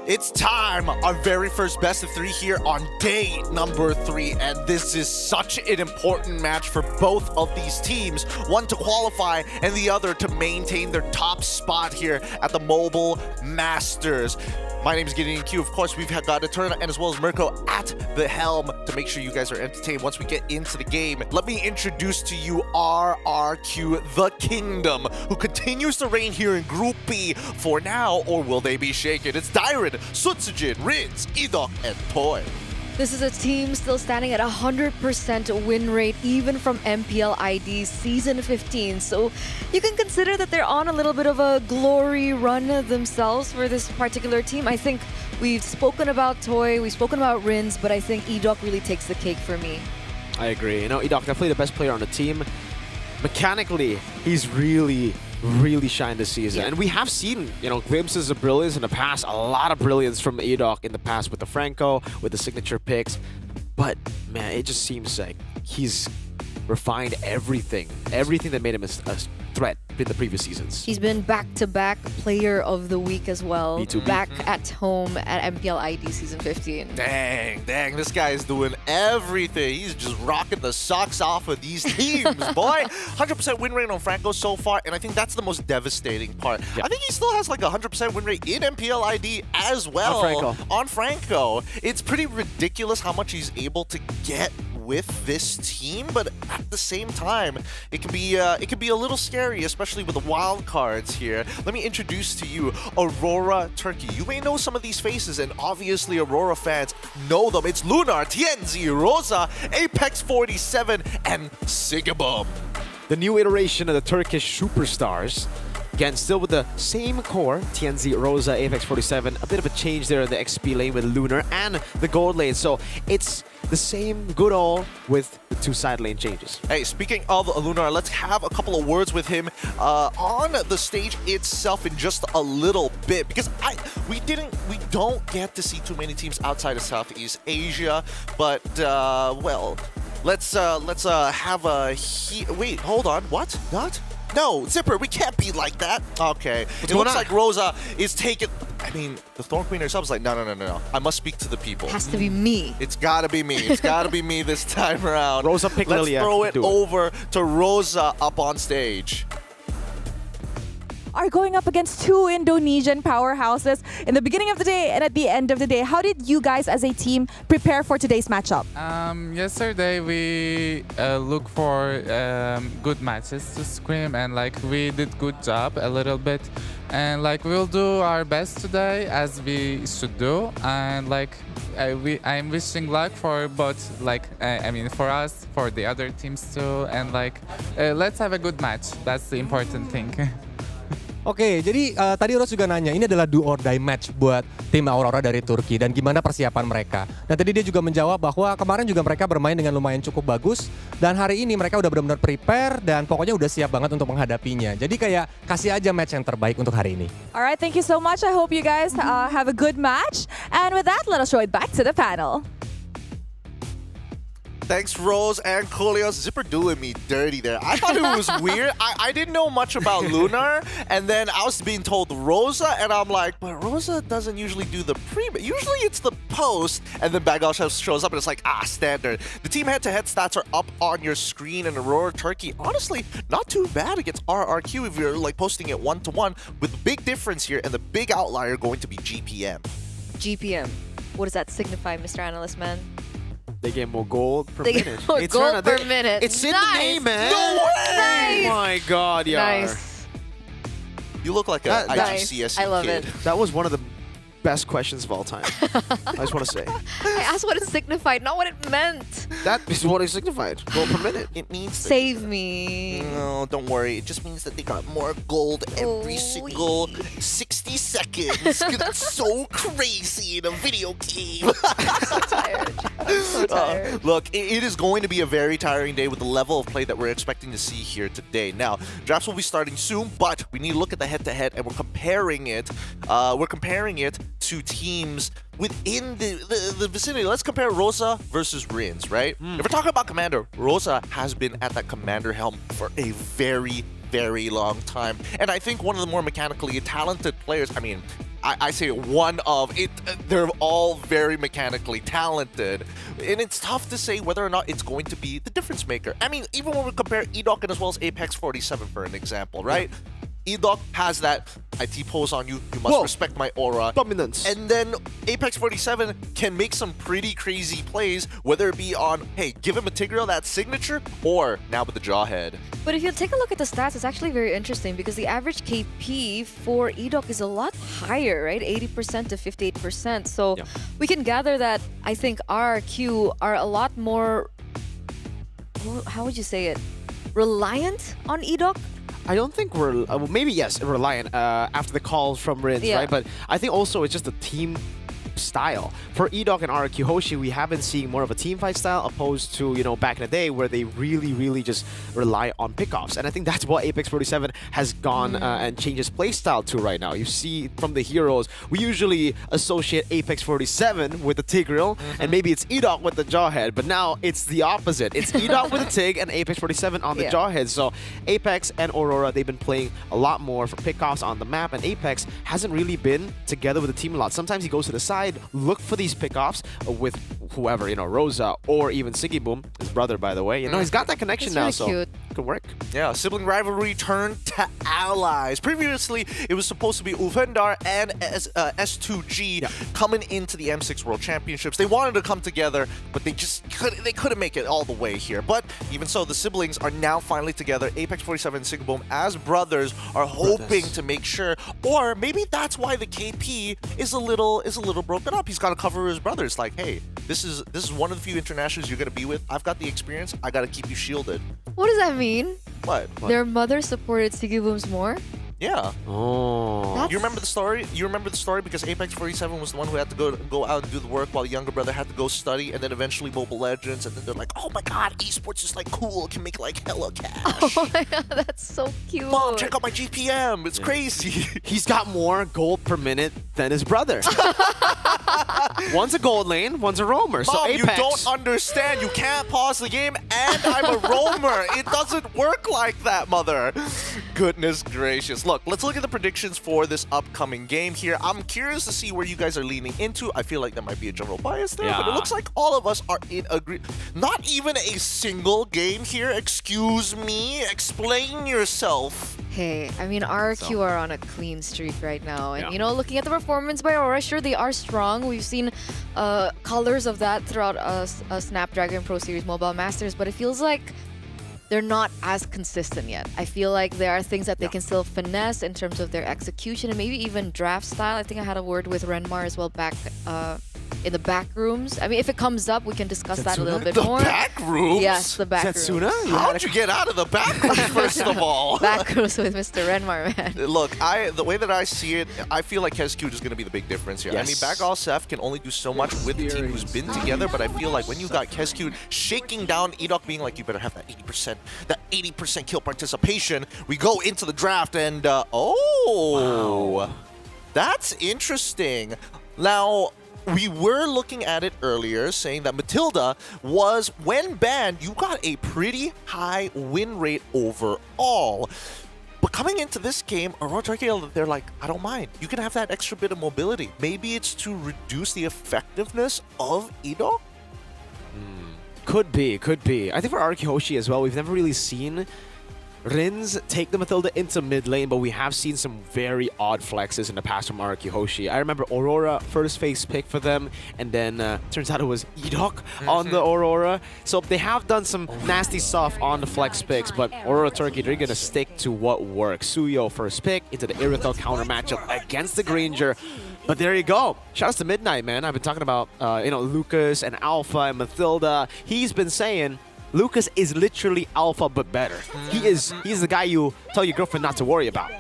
It's time, our very first best of 3 here on day number 3, and this is such an important match for both of these teams. One to qualify and the other to maintain their top spot here at the Mobile Masters. My name is Gideon Q. Of course, we've got Eterna and as well as Mirko at the helm to make sure you guys are entertained once we get into the game. Let me introduce to you RRQ, the Kingdom, who continues to reign here in Group B for now, or will they be shaken? It's Dyron, Sutsujin, Rins, Edok, and Toy. This is a team still standing at 100% win rate, even from MPL ID Season 15. So you can consider that they're on a little bit of a glory run themselves for this particular team. I think we've spoken about Toy, we've spoken about Rins, but I think Edok really takes the cake for me. I agree. You know, Edok definitely the best player on the team. Mechanically, he's really shined this season. Yeah. And we have seen, you know, glimpses of brilliance in the past. A lot of brilliance from Edok in the past with the Franco, with the signature picks. But, man, it just seems like he's refined everything that made him a threat in the previous seasons. He's been back-to-back Player of the Week as well. B2B. Back at home at MPL ID Season 15. Dang, this guy is doing everything. He's just rocking the socks off of these teams, boy. 100% win rate on Franco so far, and I think that's the most devastating part. Yeah. I think he still has like a 100% win rate in MPL ID as well. On Franco. It's pretty ridiculous how much he's able to get with this team, but at the same time, it can be a little scary, especially with the wild cards here. Let me introduce to you Aurora Turkey. You may know some of these faces, and obviously Aurora fans know them. It's Lunar, Tienzi, Rosa, Apex 47, and Sigabum. The new iteration of the Turkish superstars. Again, still with the same core, TNZ, Rosa, Apex 47. A bit of a change there in the XP lane with Lunar and the gold lane. So it's the same good all with the 2 side lane changes. Hey, speaking of Lunar, let's have a couple of words with him on the stage itself in just a little bit, because we don't get to see too many teams outside of Southeast Asia, but well, let's have a wait, hold on, what? Not? No, Zipper, we can't be like that. Okay. It looks like Rosa is taking... I mean, the Thorn Queen herself is like, no. I must speak to the people. Has to be me. It's gotta be me. It's gotta be me this time around. Rosa picked Lilia. Let's throw it over to Rosa up on stage. Are going up against 2 Indonesian powerhouses in the beginning of the day and at the end of the day. How did you guys as a team prepare for today's matchup? Yesterday we look for good matches to scrim, and like we did good job a little bit, and like we'll do our best today as we should do, and like I'm wishing luck for both, like I mean for us, for the other teams too, and like let's have a good match. That's the important thing. Oke, jadi tadi Ros juga nanya, ini adalah do or die match buat tim Aurora dari Turki dan gimana persiapan mereka. Dan tadi dia juga menjawab bahwa kemarin juga mereka bermain dengan lumayan cukup bagus dan hari ini mereka udah benar-benar prepare dan pokoknya udah siap banget untuk menghadapinya. Jadi kayak kasih aja match yang terbaik untuk hari ini. Alright, thank you so much. I hope you guys have a good match. And with that, let us throw it back to the panel. Thanks, Rose and Coolios. Zipper doing me dirty there. I thought it was weird. I didn't know much about Lunar, and then I was being told Rosa, and I'm like, but Rosa doesn't usually do the pre. Usually it's the post, and then Bagal shows up, and it's like, standard. The team head-to-head stats are up on your screen, and Aurora Turkey, honestly, not too bad against RRQ if you're like posting it 1-to-1, with the big difference here, and the big outlier going to be GPM. GPM. What does that signify, Mr. Analyst Man? They get more gold per They minute. get more gold per minute. It's in Nice. the name, man. No way! Nice. Oh my God, yeah. Nice. You look like a Nice. IGCSE I love kid. it. That was one of the best questions of all time. I just want to say. I asked what it signified, not what it meant. That is what it signified. Gold per minute. It means that Save me. No, don't worry. It just means that they got more gold every single 60 seconds. That's so crazy in a video game. I'm so tired. I'm so tired. Look, it is going to be a very tiring day with the level of play that we're expecting to see here today. Now, drafts will be starting soon, but we need to look at the head-to-head, and we're comparing it. To teams within the vicinity. Let's compare Rosa versus Rins, right? If we're talking about Commander, Rosa has been at that Commander helm for a very, very long time. And I think one of the more mechanically talented players, I mean, I say one of it. They're all very mechanically talented, and it's tough to say whether or not it's going to be the difference maker. I mean, even when we compare Edok and as well as Apex 47 for an example, right? Edok has that I T-pose on you, you must respect my aura. Dominance. And then Apex 47 can make some pretty crazy plays, whether it be on, hey, give him a Tigreal, that signature, or now with the Jawhead. But if you take a look at the stats, it's actually very interesting because the average KP for Edok is a lot higher, right? 80% to 58%. So we can gather that I think RRQ are a lot more, how would you say it, reliant on Edok? I don't think we're, well, maybe yes, reliant after the calls from Rins, right? But I think also it's just the team style. For Edok and RRQ Hoshi, we have been seeing more of a team fight style opposed to, you know, back in the day where they really just rely on pickoffs. And I think that's what Apex 47 has gone and changed its play style to right now. You see from the heroes, we usually associate Apex 47 with the Tigreal, and maybe it's Edok with the Jawhead, but now it's the opposite. It's Edok with the Tig and Apex 47 on the Jawhead. So Apex and Aurora, they've been playing a lot more for pickoffs on the map, and Apex hasn't really been together with the team a lot. Sometimes he goes to the side, look for these pickoffs with whoever, you know, Rosa or even Siggy Boom, his brother, by the way. You know, he's got that connection now, so it could work. Yeah, sibling rivalry turned to allies. Previously, it was supposed to be Uvendar and S2G coming into the M6 World Championships. They wanted to come together, but they just couldn't make it all the way here. But even so, the siblings are now finally together. Apex 47 and Siggy Boom, as brothers, are hoping to make sure, or maybe that's why the KP is a little broken up. He's got to cover his brothers. Like, hey, this is one of the few internationals you're gonna be with. I've got the experience. I gotta keep you shielded. What does that mean? What? Their mother supported Siggy Booms more? Yeah. Oh. You remember the story? You remember the story because Apex 47 was the one who had to go out and do the work while the younger brother had to go study, and then eventually Mobile Legends, and then they're like, oh my god, esports is like cool, can make like hella cash. Oh my god, that's so cute. Mom, check out my GPM. It's crazy. He's got more gold per minute than his brother. One's a gold lane, one's a roamer. Mom, so Apex, you don't understand. You can't pause the game, and I'm a roamer. It doesn't work like that, mother. Goodness gracious. Look, let's look at the predictions for this upcoming game here. I'm curious to see where you guys are leaning into. I feel like there might be a general bias there, but it looks like all of us are in agreement. Not even a single game here. Excuse me. Explain yourself. Hey, I mean, RRQ are on a clean streak right now. And, you know, looking at the performance by Aurora, sure, they are strong. We've seen colors of that throughout a Snapdragon Pro Series Mobile Masters, but it feels like they're not as consistent yet. I feel like there are things that they can still finesse in terms of their execution and maybe even draft style. I think I had a word with Renmar as well back in the back rooms. I mean, if it comes up, we can discuss that a little bit more. The back rooms? Yes, the back rooms. How'd you get out of the back rooms, first of all? Back rooms with Mr. Renmar, man. Look, the way that I see it, I feel like Kescute is going to be the big difference here. I mean, Backall Seth can only do so much with the team who's been together, but I feel like when you got Kescute shaking down Edok, being like, you better have that 80% kill participation, we go into the draft and, that's interesting. Now, we were looking at it earlier, saying that Matilda was, when banned, you got a pretty high win rate overall. But coming into this game, Aurora Turkey, they're like, I don't mind. You can have that extra bit of mobility. Maybe it's to reduce the effectiveness of Edok? Could be. I think for RRQ Hoshi as well, we've never really seen Rins take the Matilda into mid lane, but we have seen some very odd flexes in the past from RRQ Hoshi. I remember Aurora first phase pick for them, and then turns out it was Edok on the Aurora. So they have done some nasty stuff on the flex picks, but Aurora Turkey, they're going to stick to what works. Suyo first pick into the Irithel counter matchup against the Granger. But there you go. Shouts to Midnight, man. I've been talking about, you know, Lucas and Alpha and Matilda. He's been saying Lucas is literally Alpha but better. He's the guy you tell your girlfriend not to worry about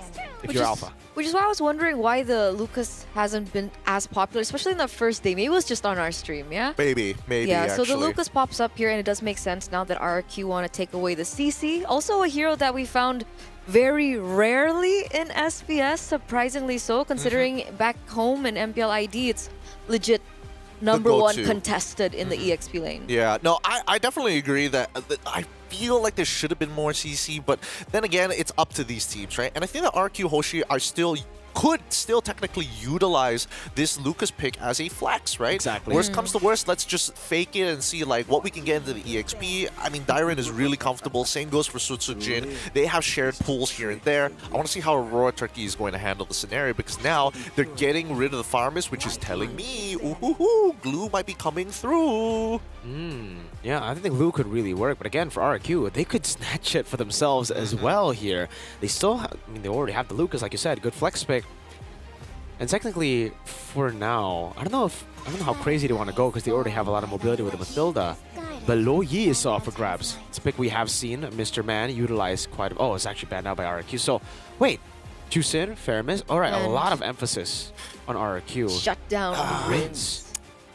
if you're Alpha. Which is why I was wondering why the Lucas hasn't been as popular, especially in the first day. Maybe it was just on our stream, yeah? Maybe, yeah, actually. so the Lucas pops up here, and it does make sense now that RRQ want to take away the CC. Also a hero that we found very rarely in SPS, surprisingly so, considering back home in MPL ID, it's legit number one contested in the EXP lane. Yeah, no, I definitely agree that I feel like there should have been more CC, but then again, it's up to these teams, right? And I think that RQ Hoshi are still could still technically utilize this Lucas pick as a flex, right? Exactly. Worst comes to worst, let's just fake it and see like what we can get into the EXP. I mean, Dairen is really comfortable. Same goes for Sutsujin. They have shared pools here and there. I want to see how Aurora Turkey is going to handle the scenario, because now they're getting rid of the farmers, which is telling me, ooh, glue might be coming through. Yeah, I think Lu could really work, but again, for RQ, they could snatch it for themselves as well here. They still have, I mean, they already have the Lucas, like you said, good flex pick. And technically, for now, I don't know how crazy they want to go, because they already have a lot of mobility with the Mathilda. But Lo Yi is up for grabs. It's a pick we have seen Mr. Man utilize quite a... Oh, it's actually banned out by RQ. So, wait. Jusin, Fairmiss. All right, a lot of emphasis on RQ. Shut down Rins.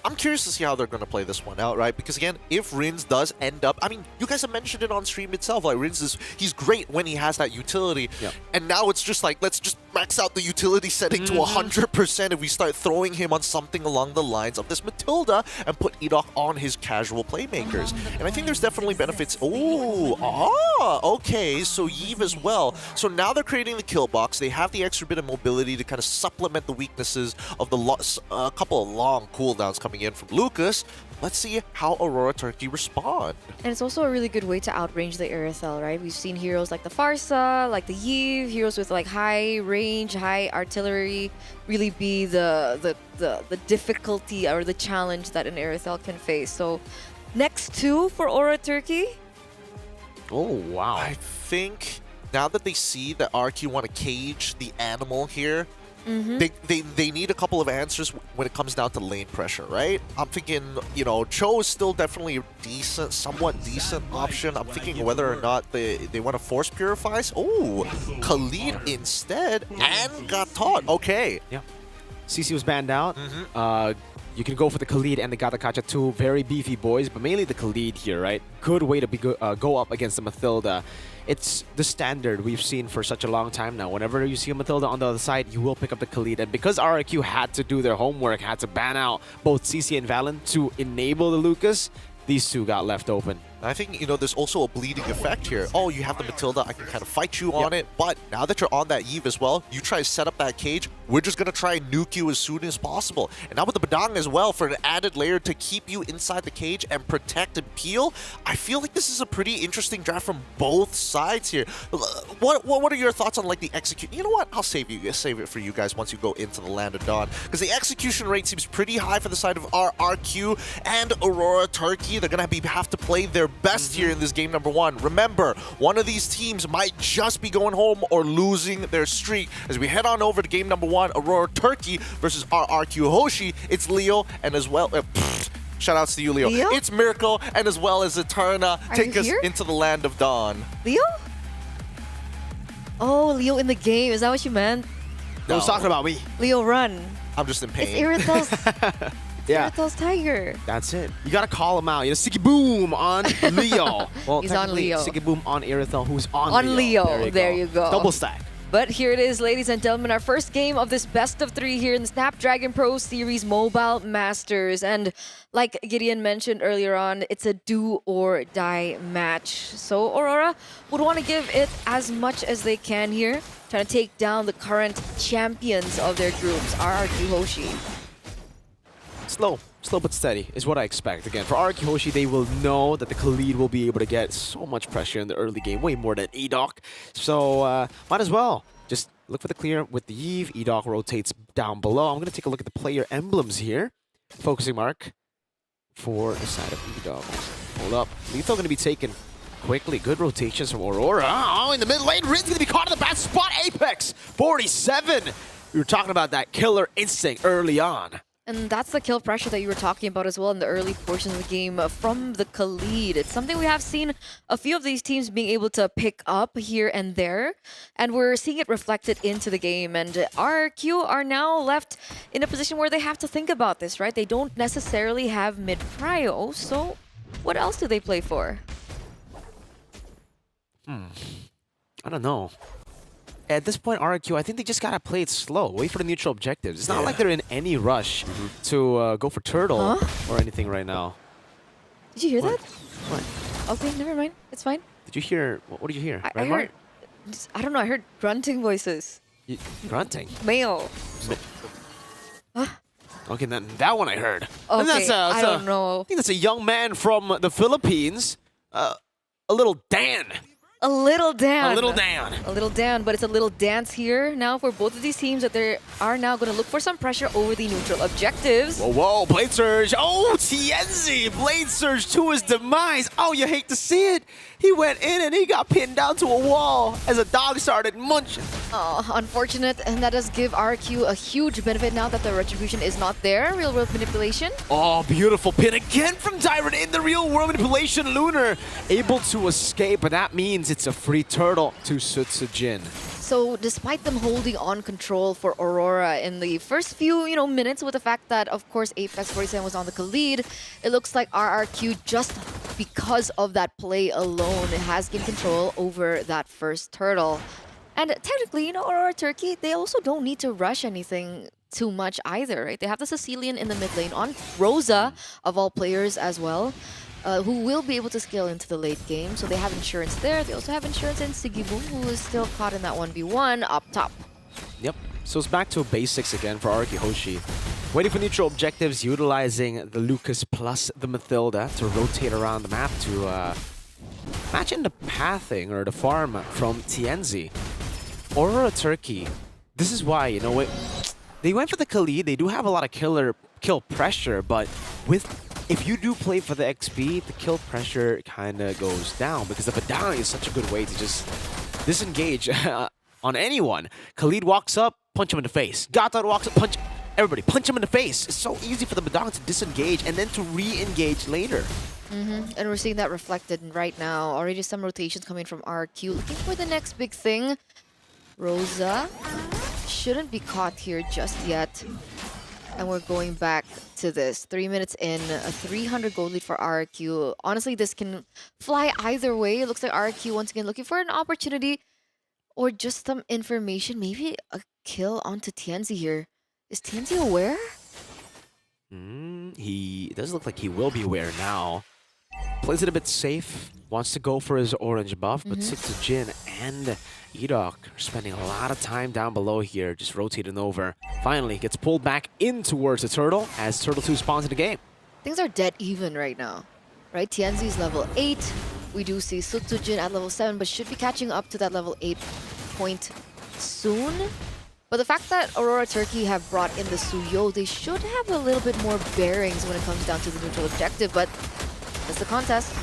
I'm curious to see how they're going to play this one out, right? Because again, if Rins does end up... I mean, you guys have mentioned it on stream itself. Like, Rins he's great when he has that utility. Yep. And now it's just like, let's just max out the utility setting to 100% if we start throwing him on something along the lines of this Matilda and put Edok on his casual playmakers. And I think there's definitely benefits. Okay, so Yves as well. So now they're creating the kill box. They have the extra bit of mobility to kind of supplement the weaknesses of the couple of long cooldowns coming in from Lucas. Let's see how Aurora Turkey respond. And it's also a really good way to outrange the Aerithel, right? We've seen heroes like the Farsa, like the Yves, heroes with like high range, high artillery, really be the difficulty or the challenge that an Aerithel can face. So next two for Aurora Turkey. Oh, wow. I think now that they see that RQ want to cage the animal here, they need a couple of answers when it comes down to lane pressure, right? I'm thinking, you know, Cho is still definitely a decent, somewhat decent option. I'm thinking whether or not they want to force purifies. Oh, Khalid instead and got taught. Okay. Yeah. CC was banned out. You can go for the Khalid and the Gatakacha, two very beefy boys, but mainly the Khalid here, right? Good way to go up against the Mathilda. It's the standard we've seen for such a long time now. Whenever you see a Mathilda on the other side, you will pick up the Khalid. And because RRQ had to do their homework, had to ban out both CC and Valen to enable the Lucas, these two got left open. I think, you know, there's also a bleeding effect here. Oh, you have the Matilda, I can kind of fight you on it, but now that you're on that Yves as well, you try to set up that cage, we're just going to try and nuke you as soon as possible. And now with the Badang as well, for an added layer to keep you inside the cage and protect and peel, I feel like this is a pretty interesting draft from both sides here. What are your thoughts on, like, the execute? You know what? I'll save it for you guys once you go into the Land of Dawn, because the execution rate seems pretty high for the side of RRQ and Aurora Turkey. They're going to have to play their best here in this game number one. Remember, one of these teams might just be going home or losing their streak. As we head on over to game number one, Aurora Turkey versus RRQ Hoshi. It's Leo and as well... shout outs to you, Leo. It's Miracle and as well as Eterna. Take us into the Land of Dawn. Leo? Oh, Leo in the game. Is that what you meant? No, I was talking about me. Leo, run. I'm just in pain. It's Irithel's... Yeah, Irithel's Tiger. That's it. You gotta call him out. You know, Sticky Boom on Leo. Well, he's on Leo. Sticky Boom on Irithel, who's on Leo. There you go. Double stack. But here it is, ladies and gentlemen, our first game of this best of 3 here in the Snapdragon Pro Series Mobile Masters. And like Gideon mentioned earlier on, it's a do or die match. So Aurora would want to give it as much as they can here, trying to take down the current champions of their groups, RRQ Hoshi. Slow but steady is what I expect. Again, for RRQ Hoshi, they will know that the Khalid will be able to get so much pressure in the early game, way more than Edok. So might as well just look for the clear with the Yves. Edok rotates down below. I'm going to take a look at the player emblems here. Focusing mark for the side of Edok. Hold up. Lethal going to be taken quickly. Good rotations from Aurora. Oh, in the mid lane, Rin's going to be caught in the bad spot. Apex 47. We were talking about that killer instinct early on. And that's the kill pressure that you were talking about as well in the early portions of the game from the Khalid. It's something we have seen a few of these teams being able to pick up here and there. And we're seeing it reflected into the game. And RQ are now left in a position where they have to think about this, right? They don't necessarily have mid-prio. So what else do they play for? I don't know. At this point, RQ, I think they just gotta play it slow. Wait for the neutral objectives. It's not like they're in any rush to go for turtle or anything right now. Did you hear that? What? Okay, never mind. It's fine. Did you hear? What did you hear? I heard. I don't know. I heard grunting voices. Grunting. Male. Okay, that one I heard. Okay, And that's I don't know. I think that's a young man from the Philippines. A little Dan. A little Dan. A little Dan. A little Dan, but it's a little dance here now for both of these teams that they are now going to look for some pressure over the neutral objectives. Whoa, Blade Surge. Oh, Tienzi. Blade Surge to his demise. Oh, you hate to see it. He went in and he got pinned down to a wall as a dog started munching. Oh, unfortunate, and that does give RQ a huge benefit now that the retribution is not there. Real world manipulation. Oh, beautiful pin again from Tyrant in the real world manipulation. Lunar able to escape, but that means it's a free turtle to Sutsujin. So despite them holding on control for Aurora in the first few, minutes, with the fact that, of course, Apex 47 was on the lead, it looks like RRQ, just because of that play alone, has gained control over that first turtle. And technically, Aurora Turkey, they also don't need to rush anything too much either, right? They have the Sicilian in the mid lane on Rosa, of all players as well, who will be able to scale into the late game. So they have insurance there. They also have insurance in Sigiboom, who is still caught in that 1v1 up top. Yep. So it's back to basics again for Araki Hoshi. Waiting for neutral objectives, utilizing the Lucas plus the Mathilda to rotate around the map to match in the pathing or the farm from Tienzi. Aurora Turkey, this is why, they went for the Khalid. They do have a lot of kill pressure, but if you do play for the XP, the kill pressure kind of goes down because the Badang is such a good way to just disengage on anyone. Khalid walks up, punch him in the face. Gata walks up, punch everybody, punch him in the face. It's so easy for the Badang to disengage and then to re-engage later. And we're seeing that reflected right now. Already some rotations coming from RQ, looking for the next big thing. Rosa shouldn't be caught here just yet. And we're going back to this. 3 minutes in, a 300 gold lead for RQ. Honestly, this can fly either way. It looks like RQ once again looking for an opportunity or just some information. Maybe a kill onto Tienzi here. Is Tienzi aware? He does look like he will be aware now. Plays it a bit safe. Wants to go for his orange buff, but Sutsujin and Edok are spending a lot of time down below here, just rotating over. Finally, gets pulled back in towards the Turtle as Turtle 2 spawns in the game. Things are dead even right now, right? Tienzi's level 8. We do see Sutsujin at level 7, but should be catching up to that level 8 point soon. But the fact that Aurora Turkey have brought in the Suyo, they should have a little bit more bearings when it comes down to the neutral objective, but that's the contest.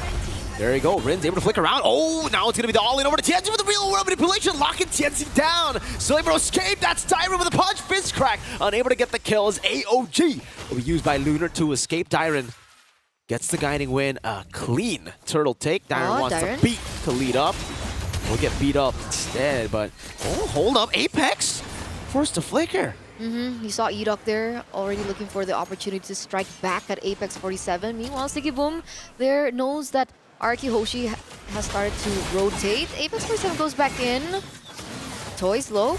There you go. Rin's able to flick around. Oh, now it's going to be the all-in over to Tienzi with the real world manipulation, locking Tienzi down. Still able to escape. That's Dyron with a punch. Fist crack. Unable to get the kill as AOG will be used by Lunar to escape. Dyron gets the guiding win. A clean turtle take. Dyron wants to beat Khalid up. Will get beat up instead, but hold up. Apex forced to flicker. You saw Edok there, already looking for the opportunity to strike back at Apex 47. Meanwhile, Sigiboom there knows that Araki Hoshi has started to rotate. Apex 47 goes back in. Toys low.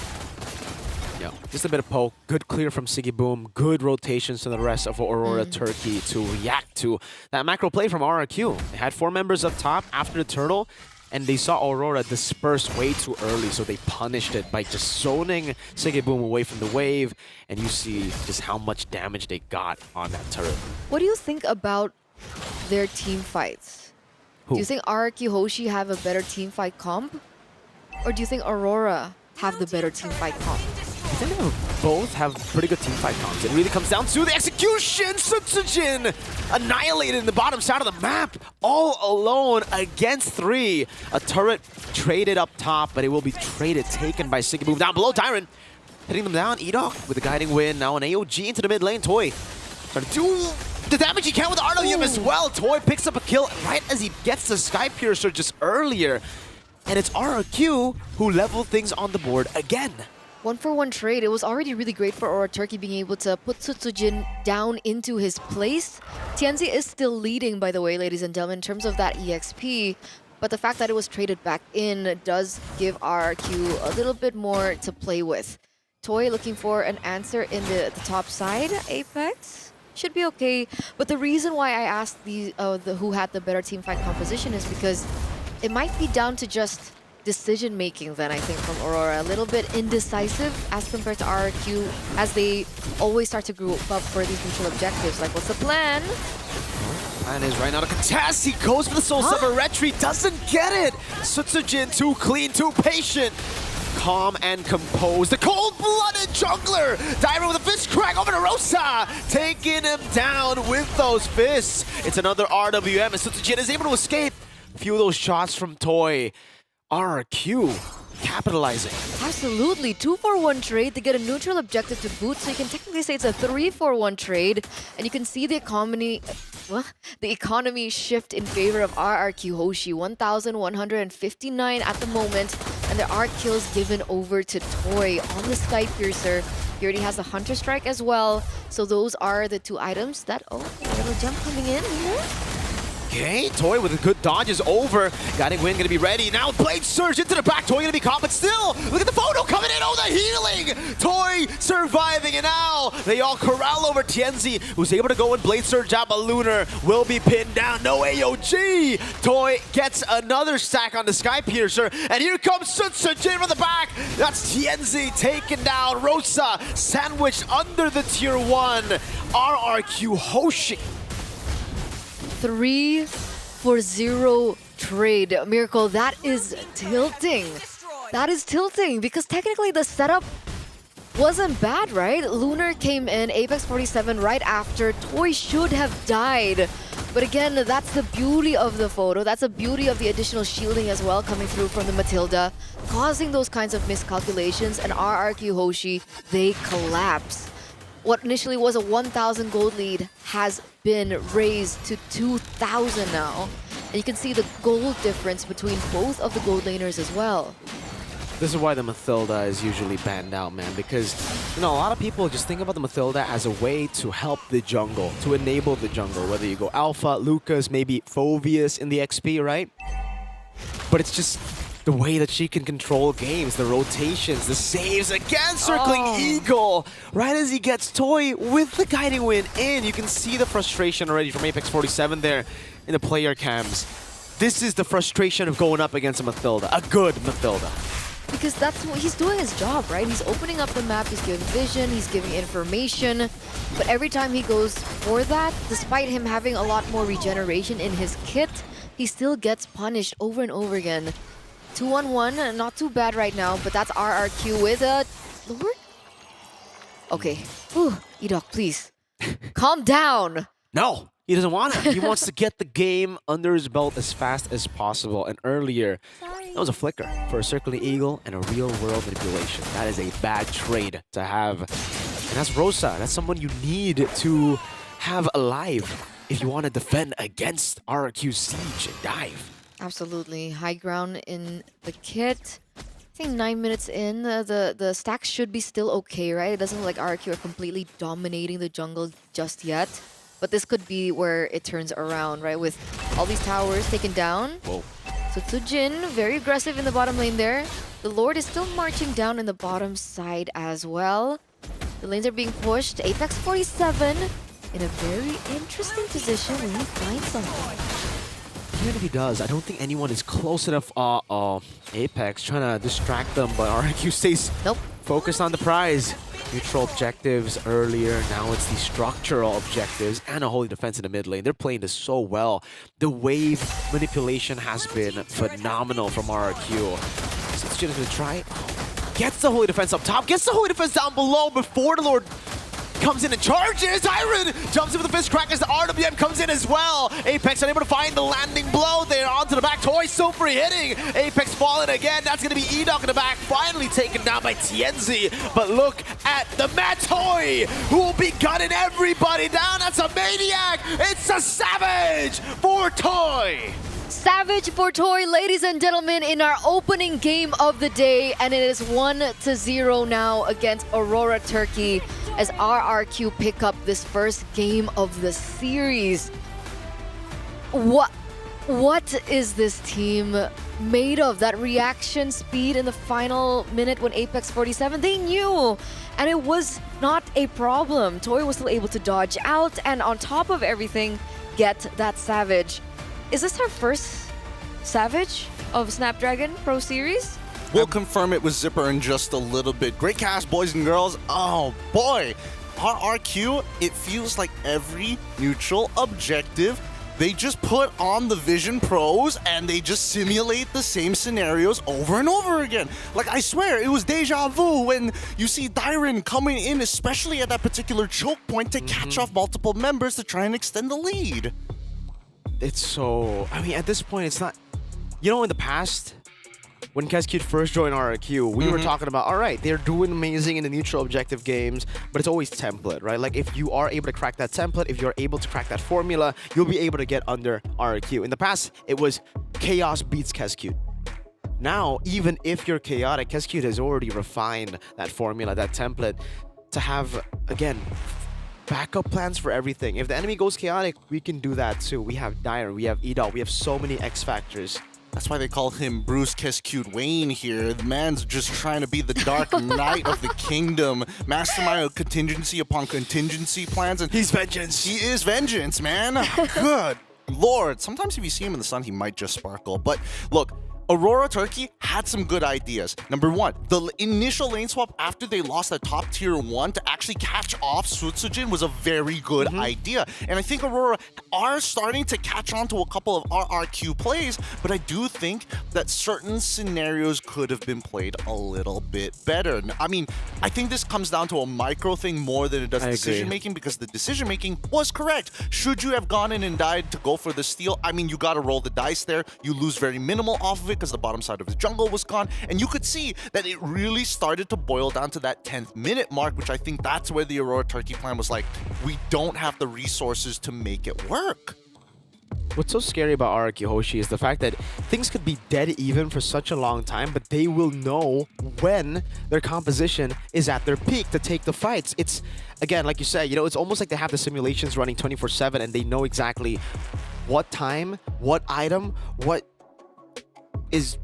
Yeah, just a bit of poke. Good clear from Sigiboom. Good rotations to the rest of Aurora Turkey to react to that macro play from RRQ. They had 4 members up top after the turtle, and they saw Aurora disperse way too early, so they punished it by just zoning Sigiboom away from the wave, and you see just how much damage they got on that turret. What do you think about their team fights? Who? Do you think RRQ Hoshi have a better team fight comp? Or do you think Aurora have the better team fight comp? I think they both have pretty good team fight comps. It really comes down to the execution. Sutsujin annihilated in the bottom side of the map, all alone against 3. A turret traded up top, but it will be traded, taken by Sigiboom. Down below, Tyron hitting them down. Edok with a guiding win. Now an AOG into the mid lane. Toy trying to do the damage he can with the RWM as well. Toy picks up a kill right as he gets the Sky Piercer just earlier. And it's RRQ who leveled things on the board again. 1-for-1 trade. It was already really great for Aurora Turkey being able to put Sutsujin down into his place. Tienzi is still leading, by the way, ladies and gentlemen, in terms of that EXP. But the fact that it was traded back in does give RRQ a little bit more to play with. Toy looking for an answer in the top side. Apex should be okay. But the reason why I asked the who had the better team fight composition is because it might be down to just decision making then, I think, from Aurora. A little bit indecisive as compared to RRQ as they always start to group up for these neutral objectives. Like, what's the plan? Plan is right now to contest. He goes for the Soul Sever retreat, doesn't get it. Sutsujin too clean, too patient. Calm and composed. The cold-blooded jungler diving with a fist crack over to Rosa, taking him down with those fists. It's another RWM, and Sutsujin is able to escape. A few of those shots from Toy. RRQ capitalizing. Absolutely. 2-for-1 trade to get a neutral objective to boot, so you can technically say it's a 3-for-1 trade, and you can see the economy shift in favor of RRQ Hoshi. 1,159 at the moment, and there are kills given over to Toy on the Sky Piercer. He already has the Hunter Strike as well, so those are the two items that... Oh, little jump coming in here. Okay, Toy with a good dodge is over. Guiding Wind gonna be ready. Now Blade Surge into the back. Toy gonna be caught, but still, look at the photo coming in. Oh, the healing! Toy surviving, and now they all corral over Tienzi, who's able to go and Blade Surge out, but Lunar will be pinned down. No AOG! Toy gets another stack on the Sky Piercer, and here comes Sutsujin from the back. That's Tienzi taken down. Rosa sandwiched under the tier 1. RRQ Hoshi. 3-for-0 trade. Miracle, that is tilting. That is tilting because technically the setup wasn't bad, right? Lunar came in, Apex 47 right after. Toy should have died. But again, that's the beauty of the photo. That's the beauty of the additional shielding as well coming through from the Matilda, causing those kinds of miscalculations. And RRQ Hoshi, they collapse. What initially was a 1,000 gold lead has been raised to 2,000 now. And you can see the gold difference between both of the gold laners as well. This is why the Matilda is usually banned out, man, because, you know, a lot of people just think about the Matilda as a way to help the jungle, to enable the jungle, whether you go Alpha, Lucas, maybe Phoveus in the XP, right? But it's just the way that she can control games, the rotations, the saves, again circling Eagle. Right as he gets Toy with the Guiding Wind in, you can see the frustration already from Apex 47 there in the player cams. This is the frustration of going up against a Matilda, a good Matilda. Because that's what he's doing his job, right? He's opening up the map, he's giving vision, he's giving information. But every time he goes for that, despite him having a lot more regeneration in his kit, he still gets punished over and over again. 2-on-1, not too bad right now, but that's RRQ with a Lord? Okay. Whew. Edok, please. Calm down. No, he doesn't want to. He wants to get the game under his belt as fast as possible. And earlier, that was a flicker for a circling Eagle and a real-world manipulation. That is a bad trade to have. And that's Rosa. That's someone you need to have alive if you want to defend against RRQ's siege and dive. Absolutely. High ground in the kit. I think 9 minutes in, the stacks should be still okay, right? It doesn't look like RRQ are completely dominating the jungle just yet. But this could be where it turns around, right? With all these towers taken down. Whoa. So Tsujin, very aggressive in the bottom lane there. The Lord is still marching down in the bottom side as well. The lanes are being pushed. Apex 47 in a very interesting position when he finds something. Even if he does, I don't think anyone is close enough. Apex trying to distract them, but RRQ stays focused on the prize. Neutral objectives earlier, now it's the structural objectives and a holy defense in the mid lane. They're playing this so well. The wave manipulation has been phenomenal from RRQ. So it's just gonna try. Gets the holy defense up top, gets the holy defense down below before the Lord comes in and charges. Iron jumps in with the fist crack as the RWM comes in as well. Apex unable to find the landing blow there onto the back. Toy still free hitting. Apex falling again. That's going to be Edok in the back. Finally taken down by Tienzi. But look at the Mad Toy, who will be gunning everybody down. That's a maniac. It's a savage for Toy. Savage for Toy, ladies and gentlemen, in our opening game of the day. And it is 1-0 now against Aurora Turkey as RRQ pick up this first game of the series. What is this team made of? That reaction speed in the final minute when Apex 47, they knew. And it was not a problem. Toy was still able to dodge out and on top of everything, get that Savage. Is this our first Savage of Snapdragon Pro Series. We'll confirm it with Zipper in just a little bit. Great cast, boys and girls. Oh boy, RRQ, it feels like every neutral objective, they just put on the Vision Pros and they just simulate the same scenarios over and over again. Like, I swear, it was deja vu when you see Dyron coming in, especially at that particular choke point, to catch off multiple members to try and extend the lead. It's so... I mean, at this point, it's not... You know, in the past, when Kescute first joined RRQ, we were talking about, all right, they're doing amazing in the neutral objective games, but it's always template, right? Like, if you are able to crack that template, if you're able to crack that formula, you'll be able to get under RRQ. In the past, it was chaos beats Kescute. Now, even if you're chaotic, Kescute has already refined that formula, that template, to have, again, backup plans for everything. If the enemy goes chaotic, we can do that too. We have Dyron, we have Edol, we have so many X factors. That's why they call him Bruce Kescute Wayne here. The man's just trying to be the Dark Knight of the Kingdom, mastermind of contingency upon contingency plans, and he's vengeance. He is vengeance, man. Good Lord. Sometimes if you see him in the sun, he might just sparkle. But look, Aurora Turkey had some good ideas. Number one, the initial lane swap after they lost that top tier 1 to actually catch off Sutsujin was a very good idea. And I think Aurora are starting to catch on to a couple of RRQ plays, but I do think that certain scenarios could have been played a little bit better. I mean, I think this comes down to a micro thing more than it does decision making, because the decision making was correct. Should you have gone in and died to go for the steal? I mean, you got to roll the dice there. You lose very minimal off of it because the bottom side of the jungle was gone, and you could see that it really started to boil down to that 10th minute mark, which I think that's where the Aurora Turkey plan was like, we don't have the resources to make it work. What's so scary about RRQ Hoshi is the fact that things could be dead even for such a long time, but they will know when their composition is at their peak to take the fights. It's, again, like you said, you know, it's almost like they have the simulations running 24/7 and they know exactly what time, what item, what is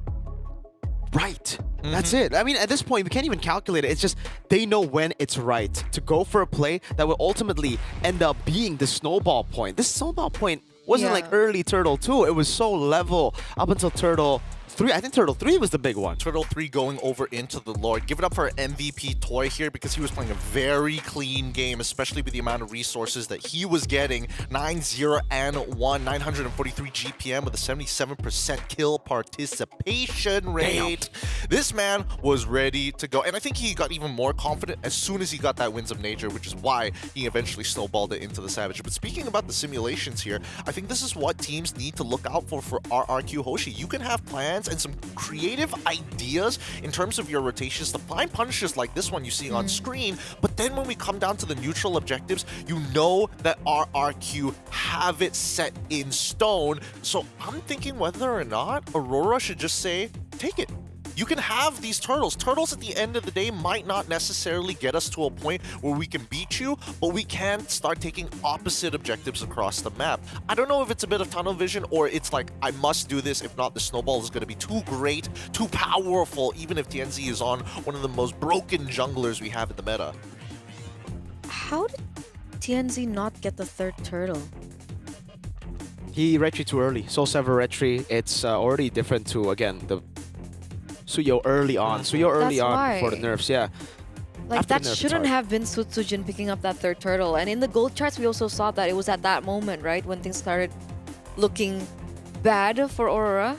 right. That's it. I mean, at this point, we can't even calculate it. It's just they know when it's right to go for a play that will ultimately end up being the snowball point. This snowball point wasn't like early Turtle 2. It was so level up until Turtle 3. I think Turtle 3 was the big one. Turtle 3 going over into the Lord. Give it up for MVP Toy here, because he was playing a very clean game, especially with the amount of resources that he was getting. 9-0 and 1, 943 GPM with a 77% kill participation rate. Damn. This man was ready to go, and I think he got even more confident as soon as he got that Winds of Nature, which is why he eventually snowballed it into the Savage. But speaking about the simulations here, I think this is what teams need to look out for RRQ Hoshi. You can have plans and some creative ideas in terms of your rotations to find punishes like this one you see on screen, but then when we come down to the neutral objectives, you know that RRQ have it set in stone. So I'm thinking whether or not Aurora should just say, take it. You can have these turtles. Turtles at the end of the day might not necessarily get us to a point where we can beat you, but we can start taking opposite objectives across the map. I don't know if it's a bit of tunnel vision or it's like, I must do this. If not, the snowball is going to be too great, too powerful, even if TNZ is on one of the most broken junglers we have in the meta. How did TNZ not get the third turtle? He retry too early. Soul Sever retry. It's already different to, again, the Suyo early on. Suyo early on for the nerfs, yeah. Like, After that shouldn't have been Sutsujin picking up that third turtle. And in the gold charts, we also saw that it was at that moment, right, when things started looking bad for Aurora.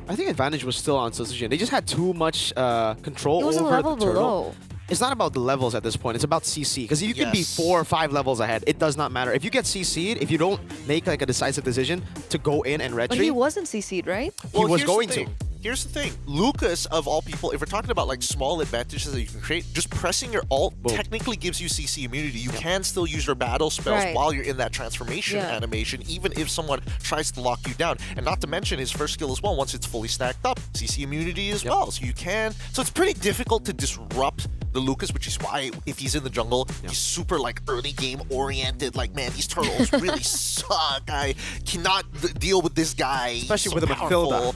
I think advantage was still on Sutsujin. They just had too much control It was over a level the turtle. below. It's not about the levels at this point. It's about CC. Because you can be 4 or 5 levels ahead. It does not matter. If you get CC'd, if you don't make like a decisive decision to go in and retry... But he wasn't CC'd, right? He was going to. Here's the thing, Lucas, of all people, if we're talking about like small advantages that you can create, just pressing your ult technically gives you CC immunity. You can still use your battle spells while you're in that transformation animation, even if someone tries to lock you down. And not to mention his first skill as well, once it's fully stacked up, CC immunity as well. So you can, so it's pretty difficult to disrupt the Lucas, which is why if he's in the jungle, he's super like early game oriented. Like, man, these turtles really suck. I cannot deal with this guy. Especially so with a Matilda.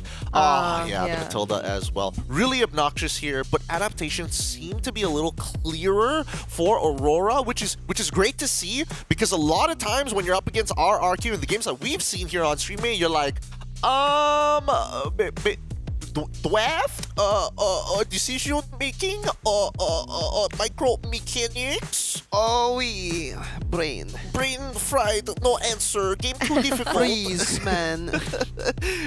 Yeah, the Matilda as well. Really obnoxious here, but adaptations seem to be a little clearer for Aurora, which is great to see, because a lot of times when you're up against RRQ in the games that we've seen here on stream, you're like, Draft, decision making, micro mechanics. Oh, we brain Fried, no answer. Game too difficult. freeze, man.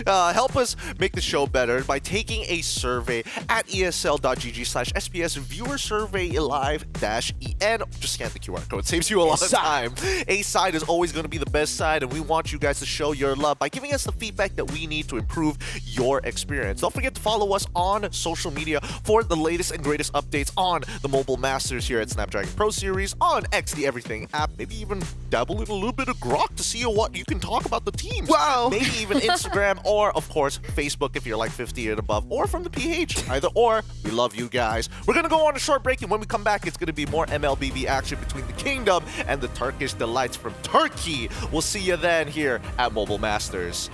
Help us make the show better by taking a survey at esl.gg/SPS viewer survey live-en. Just scan the QR code. Saves you a lot of time. A side is always going to be the best side, and we want you guys to show your love by giving us the feedback that we need to improve your experience. Don't forget to follow us on social media for the latest and greatest updates on the Mobile Masters here at Snapdragon Pro Series, on X, the Everything app, maybe even dabble in a little bit of Grok to see what you can talk about the teams. Wow. Maybe even Instagram, or of course Facebook if you're like 50 and above, or from the PH. Either or, we love you guys. We're gonna go on a short break, and when we come back, it's gonna be more MLBB action between the Kingdom and the Turkish delights from Turkey. We'll see you then here at Mobile Masters.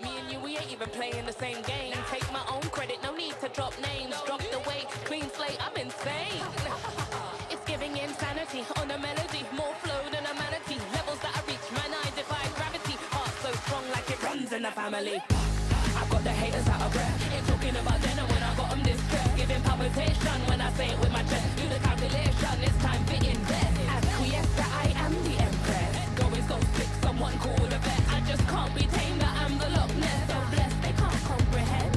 Me and you, we ain't even playing the same game. Take my own credit, no need to drop names. Drop the weight, clean slate, I'm insane. It's giving insanity on a melody. More flow than a manatee. Levels that I reach, man, I defy gravity. Heart so strong like it runs in the family. I've got the haters out of breath. Ain't talking about dinner when I got them distressed. Giving palpitation when I say it with my chest. Do the calculation, it's time to invest. Acquiesce that I am the empress. Go is go stick, someone call the vet. I just can't be tamed, that I'm the Loch Ness. So blessed, they can't comprehend.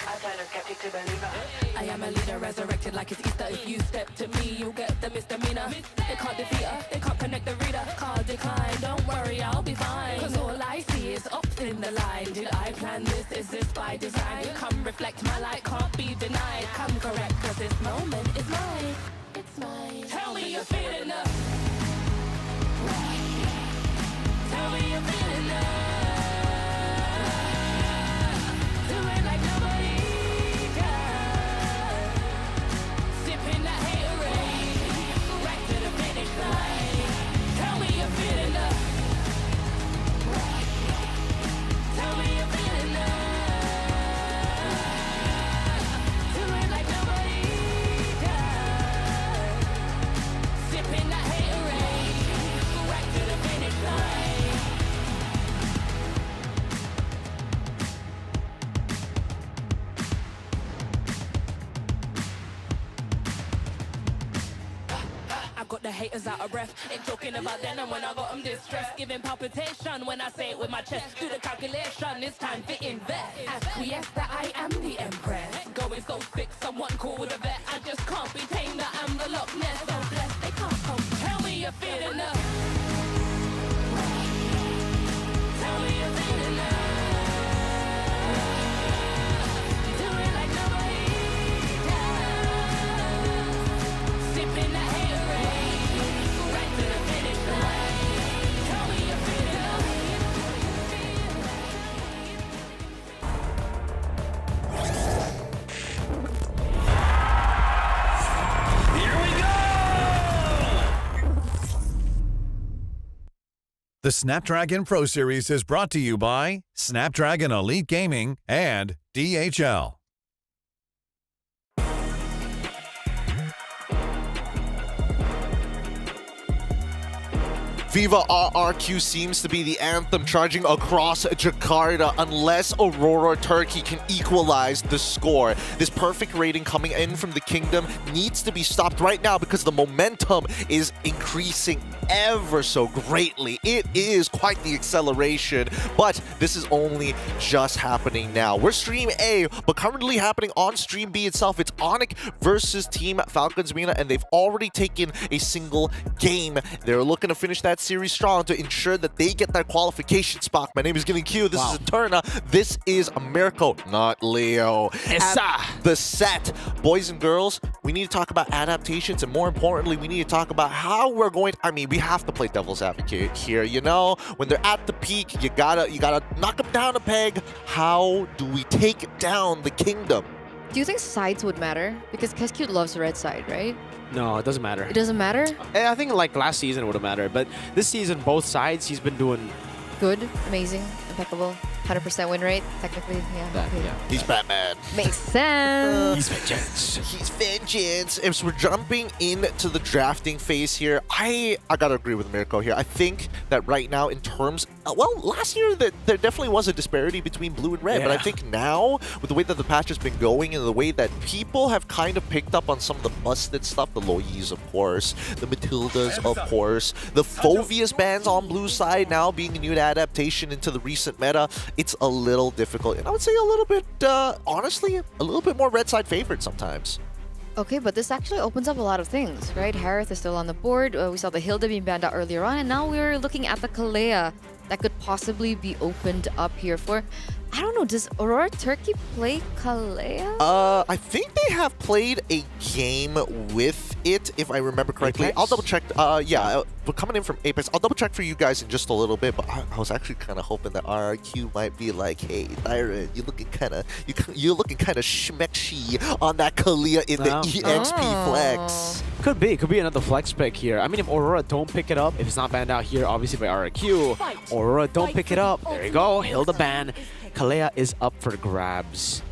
I turn a skeptic to believer. I am a leader, resurrected like it's Easter. If you step to me, you'll get the misdemeanor. They can't defeat her, they can't connect the reader. Card decline, don't worry, I'll be fine. Cause all I see is ups in the line. Did I plan this? Is this by design? Come reflect, my light can't be denied. Come correct, cause this moment is mine. It's mine. Tell me you're feeling up. Tell me you're feeling up. Do it like nobody does. Sipping that haterade, right to the finish line. Tell me you're feeling up. Tell me you're feeling up. Do it like nobody does. Sipping that haterade, right to the finish line. I got the haters out of breath. Ain't talking about then and when I got them distressed. Giving palpitation when I say it with my chest. Do the calculation, it's time to invest. Acquiesce that I am the empress. Go is go fix, someone call the vet. I just can't be tamed, that I'm the Loch Ness. So blessed, they can't come. Tell me you're feeling up. Tell me you're feeling up. Do it like nobody does. Sipping that haterade, right to the finish line. Tell me you're feeling up. Here we go! The Snapdragon Pro Series is brought to you by Snapdragon Elite Gaming and DHL. Viva RRQ seems to be the anthem charging across Jakarta unless Aurora Turkey can equalize the score. This perfect rating coming in from the Kingdom needs to be stopped right now because the momentum is increasing ever so greatly. It is quite the acceleration, but this is only just happening now. We're Stream A, but currently happening on Stream B itself. It's Onyx versus Team Falcons Mina, and they've already taken a single game. They're looking to finish that series strong to ensure that they get that qualification spot. My name is Getting Q. This is Eterna. This is Mirko, not Leo. At the set. Boys and girls, we need to talk about adaptations, and more importantly, we need to talk about how we're going to, I mean, we have to play devil's advocate here. You know, when they're at the peak, you gotta knock them down a peg. How do we take down the Kingdom? Do you think sides would matter? Because Keskute loves red side, right? No, it doesn't matter. It doesn't matter? I think like last season it would have mattered, but this season both sides he's been doing good, amazing, impeccable, 100% win rate. Technically, yeah. that. Okay. Yeah. He's Batman. Makes sense. He's vengeance. He's vengeance. As we're jumping into the drafting phase here, I gotta agree with Mirko here. I think that right now, in terms, well, last year there definitely was a disparity between blue and red, but I think now with the way that the patch has been going and the way that people have kind of picked up on some of the busted stuff, the Loyes, of course, the Matildas, of course, the Fovius bans on blue side now being a new adaptation into the recent meta. It's a little difficult, and I would say a little bit, honestly, a little bit more red side favored sometimes. Okay, but this actually opens up a lot of things, right? Harith is still on the board. We saw the Hilda being banned out earlier on, and now we're looking at the Kalea that could possibly be opened up here for... I don't know, does Aurora Turkey play Kalea? I think they have played a game with it, if I remember correctly. Apex? I'll double check. But coming in from Apex, I'll double check for you guys in just a little bit. But I was actually kind of hoping that RRQ might be like, "Hey, Thyron, you're looking kind of schmeckshy on that Kalea in the EXP flex." Could be another flex pick here. I mean, if Aurora don't pick it up, if it's not banned out here, obviously by RRQ, Aurora don't pick it up. There you go, Hilda ban. Kalea is up for grabs.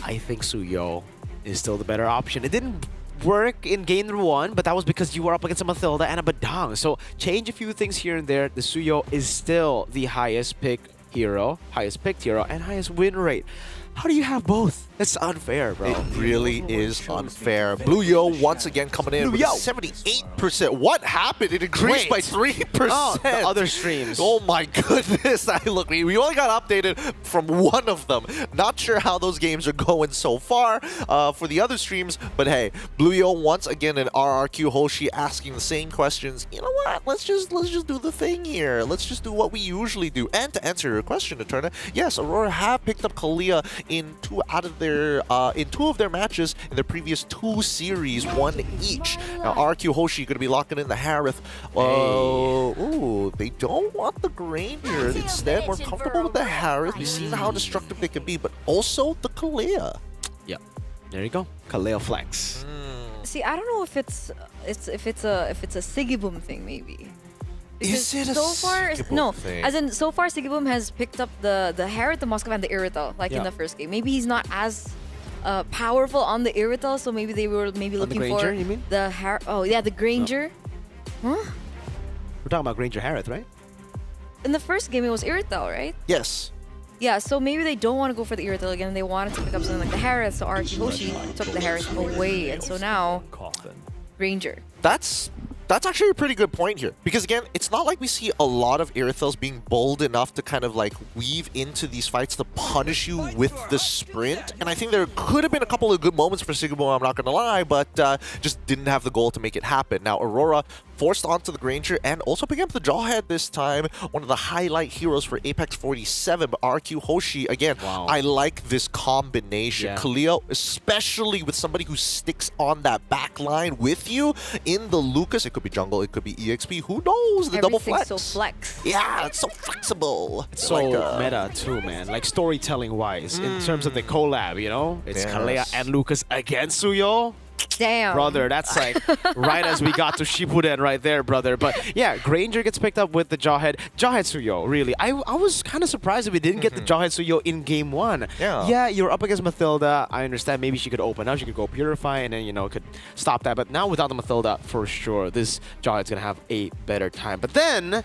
I think Suyo is still the better option. It didn't work in game 1, but that was because you were up against a Mathilda and a Badang. So change a few things here and there. The Suyo is still the highest picked hero, and highest win rate. How do you have both? That's unfair, bro. It really is unfair. Blue Yo once again coming in with 78%. What happened? It increased by 3%. Oh, the other streams. Oh my goodness. Look, we only got updated from one of them. Not sure how those games are going so far for the other streams, but hey, Blue Yo once again and RRQ Hoshi asking the same questions. You know what? Let's just do the thing here. Let's just do what we usually do. And to answer your question, Eterna, yes, Aurora have picked up Kalea in two of their matches in their previous 2 series, 1 each. Now RQ Hoshi going to be locking in the Harith. Ooh, they don't want the Granger. Instead, we're comfortable with the Harith. We've seen how destructive they can be, but also the Kalea. Yep. There you go. Kalea flex. See, I don't know if it's a Sigiboom thing, maybe. Is it a Sigiboom thing? As in, so far Sigiboom has picked up the Harith, the Moskov, and the Irrital, like in the first game. Maybe he's not as powerful on the Irrital, so maybe they were looking Granger, for you mean? the Oh yeah, the Granger. Huh? We're talking about Granger Harith, right? In the first game, it was Irrital, right? Yes. Yeah, so maybe they don't want to go for the Irrital again. They wanted to pick up something like the Harith, so RQ Hoshi took the Harith away, and so now Granger. That's actually a pretty good point here. Because again, it's not like we see a lot of Irithels being bold enough to kind of like weave into these fights to punish you with the sprint. And I think there could have been a couple of good moments for Sigiboom, I'm not going to lie, but just didn't have the goal to make it happen. Now, Aurora forced onto the Granger and also picking up the Jawhead this time. One of the highlight heroes for Apex 47, but RQ Hoshi, again, I like this combination. Kalea, especially with somebody who sticks on that back line with you in the Lucas. It could be jungle, it could be EXP, who knows? The double flex. So flex. Yeah, it's so flexible. It's so meta too, man. Like storytelling wise, in terms of the collab, you know? It's Kalea and Lucas against Suyo. Damn. Brother, that's like right as we got to Shippuden right there, brother. But yeah, Granger gets picked up with the Jawhead. Jawhead Suyo, really. I was kind of surprised that we didn't get the Jawhead Suyo in game 1. Yeah, you're up against Mathilda. I understand maybe she could open up, she could go Purify, and then, you know, could stop that. But now without the Mathilda, for sure, this Jawhead's going to have a better time. But then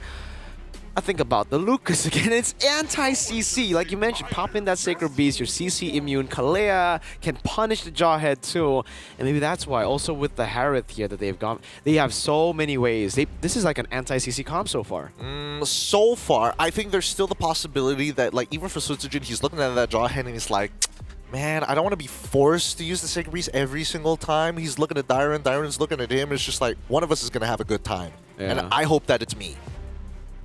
I think about the Lucas again. It's anti-CC. Like you mentioned, pop in that Sacred Beast, your CC immune. Kalea can punish the Jawhead too. And maybe that's why, also with the Harith here that they've gone, they have so many ways. This is like an anti-CC comp so far. So far, I think there's still the possibility that, like, even for Sutsujin, he's looking at that Jawhead and he's like, man, I don't want to be forced to use the Sacred Beast every single time. He's looking at Dyron, Dyron's looking at him. It's just like, one of us is going to have a good time. And I hope that it's me.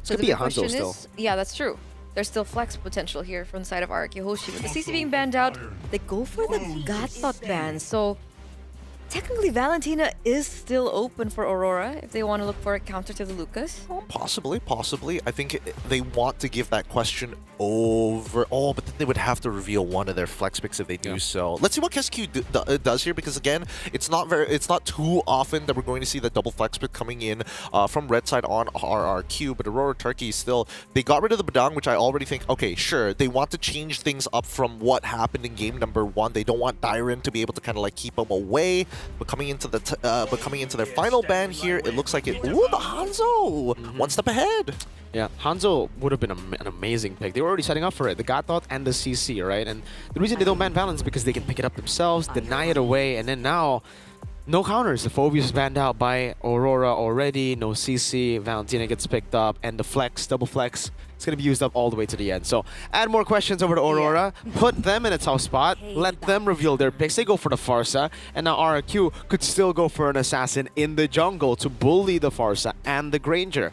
So could the be a big question Hanzo still. is, yeah, that's true. There's still flex potential here from the side of RRQ Hoshi. With the CC being banned out, they go for the Gatot ban. So technically, Valentina is still open for Aurora if they want to look for a counter to the Lucas. Possibly. I think they want to give that question over. Oh, but then they would have to reveal one of their flex picks if they do so. Let's see what KSQ does here, because again, it's not too often that we're going to see the double flex pick coming in from red side on RRQ. But Aurora Turkey still, they got rid of the Badang, which I already think, okay, sure, they want to change things up from what happened in game number 1. They don't want Dyron to be able to kind of like keep them away. But coming into their final ban here, it looks like it. Ooh, the Hanzo! One step ahead. Yeah, Hanzo would have been an amazing pick. They were already setting up for it, the Gatot and the CC, right? And the reason they don't ban Valence is because they can pick it up themselves, deny it away, and then now, no counters. The Phobius is banned out by Aurora already, no CC, Valentina gets picked up, and the flex, double flex, it's going to be used up all the way to the end. So add more questions over to Aurora, put them in a tough spot, let them reveal their picks. They go for the Farsa, and now RRQ could still go for an Assassin in the jungle to bully the Farsa and the Granger.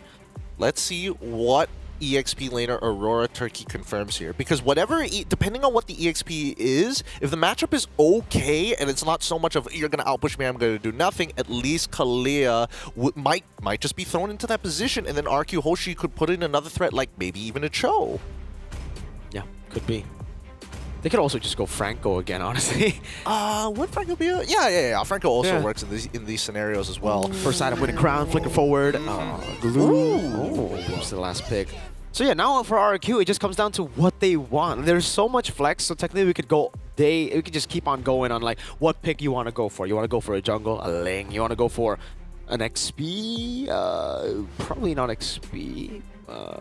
Let's see what EXP laner Aurora Turkey confirms here, because whatever, depending on what the EXP is, if the matchup is okay and it's not so much of you're gonna outpush me, I'm gonna do nothing, at least Kalea might just be thrown into that position, and then RQ Hoshi could put in another threat, like maybe even a Cho. Yeah, could be. They could also just go Franco again, honestly. Would Franco be a... Yeah. Franco also works in these scenarios as well. First side up with a crown, flicker forward. Glue. Oops, the last pick. So yeah, now for RRQ, it just comes down to what they want. There's so much flex, so technically we could just keep on going on like what pick you want to go for. You want to go for a jungle, a Ling. You want to go for an XP? Probably not XP.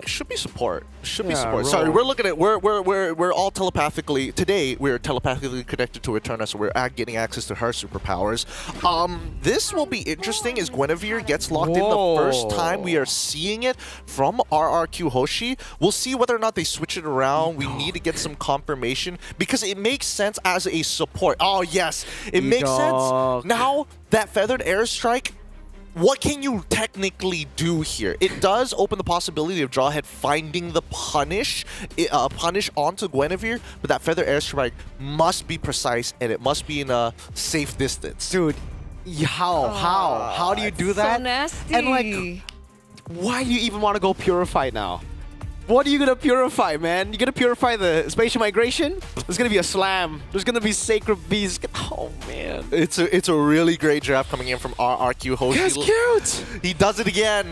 Should be support. Sorry, we're all telepathically today. We're telepathically connected to Eterna, so we're getting access to her superpowers. This will be interesting as Guinevere gets locked in the first time we are seeing it from RRQ Hoshi. We'll see whether or not they switch it around. We need to get some confirmation because it makes sense as a support. Oh yes, it makes sense. Now that feathered airstrike. What can you technically do here? It does open the possibility of Jawhead finding the punish onto Guinevere, but that feather airstrike must be precise and it must be in a safe distance. Dude, how do you do that? So nasty. And like, why do you even want to go Purify now? What are you gonna purify, man? You gonna purify the spatial migration? There's gonna be a slam. There's gonna be Sacred Beast. Oh man, it's a really great draft coming in from RRQ Hoshi. That's cute. He does it again.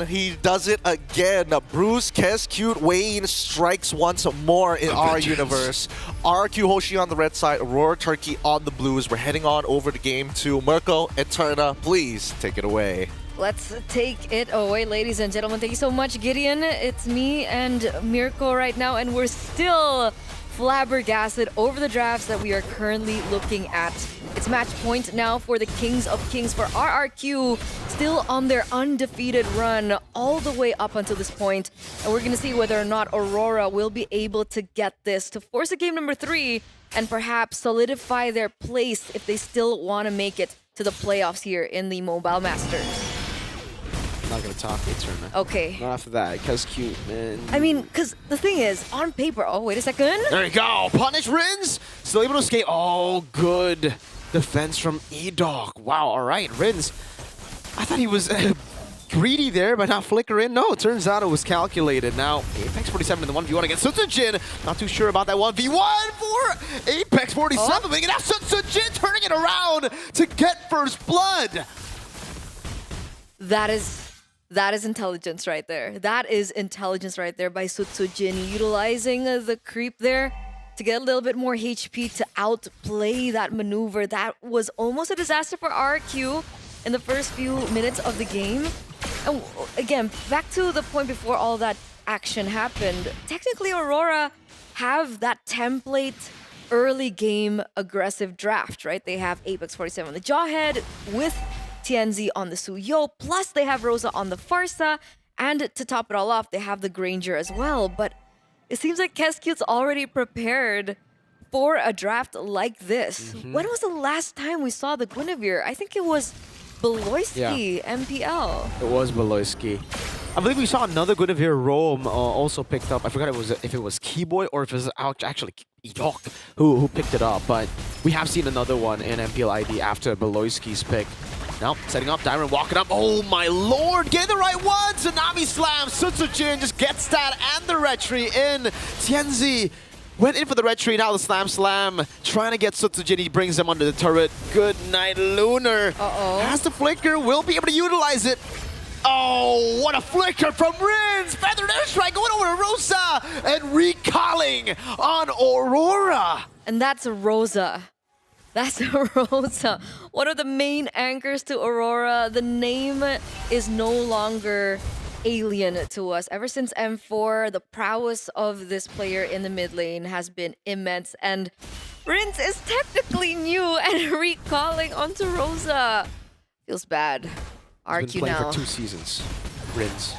Bruce Kes Wayne strikes once more in our universe. RRQ Hoshi on the red side, Aurora Turkey on the blues. We're heading on over to game 2. Mirko, Eterna, please take it away. Let's take it away, ladies and gentlemen. Thank you so much, Gideon. It's me and Mirko right now, and we're still flabbergasted over the drafts that we are currently looking at. It's match point now for the Kings of Kings for RRQ, still on their undefeated run all the way up until this point. And we're going to see whether or not Aurora will be able to get this to force a game number 3 and perhaps solidify their place if they still want to make it to the playoffs here in the Mobile Masters. Not gonna talk Eterna. Okay. Not after that, because cute, man. I mean, because the thing is, on paper... Oh, wait a second. There you go. Punish Rins. Still able to escape. Oh, good defense from E-Dog. Wow, all right. Rins. I thought he was greedy there by not flickering. No, it turns out it was calculated. Now, Apex 47 in the 1v1 against Sutsujin. Not too sure about that 1v1 for Apex 47. But now Sutsujin turning it around to get first blood. That is intelligence right there. That is intelligence right there by Sutsujin, utilizing the creep there to get a little bit more HP to outplay that maneuver. That was almost a disaster for RQ in the first few minutes of the game. And again, back to the point before all that action happened, technically Aurora have that template early game aggressive draft, right? They have Apex 47 on the Jawhead with TNZ on the Suyo, plus they have Rosa on the Farsa, and to top it all off, they have the Granger as well. But it seems like Kescute's already prepared for a draft like this. When was the last time we saw the Guinevere? I think it was Beloyski MPL. It was Beloyski. I believe we saw another Guinevere roam also picked up. I forgot if it was Keyboy or if it was actually Idok who picked it up. But we have seen another one in MPL ID after Beloyski's pick. Now, setting up, Dyron walking up. Oh my lord, get the right one! Tsunami Slam, Sutsujin just gets that and the retry in. Tianzi went in for the retry, now the Slam, trying to get Sutsujin. He brings him under the turret. Good night, Lunar. Has the flicker, will be able to utilize it. Oh, what a flicker from Rins! Feathered airstrike going over to Rosa and recalling on Aurora. And that's Rosa. That's Rosa, one of the main anchors to Aurora. The name is no longer alien to us. Ever since M4, the prowess of this player in the mid lane has been immense. And Rins is technically new and recalling onto Rosa. Feels bad. RQ He's been playing now. for 2 seasons. Rins.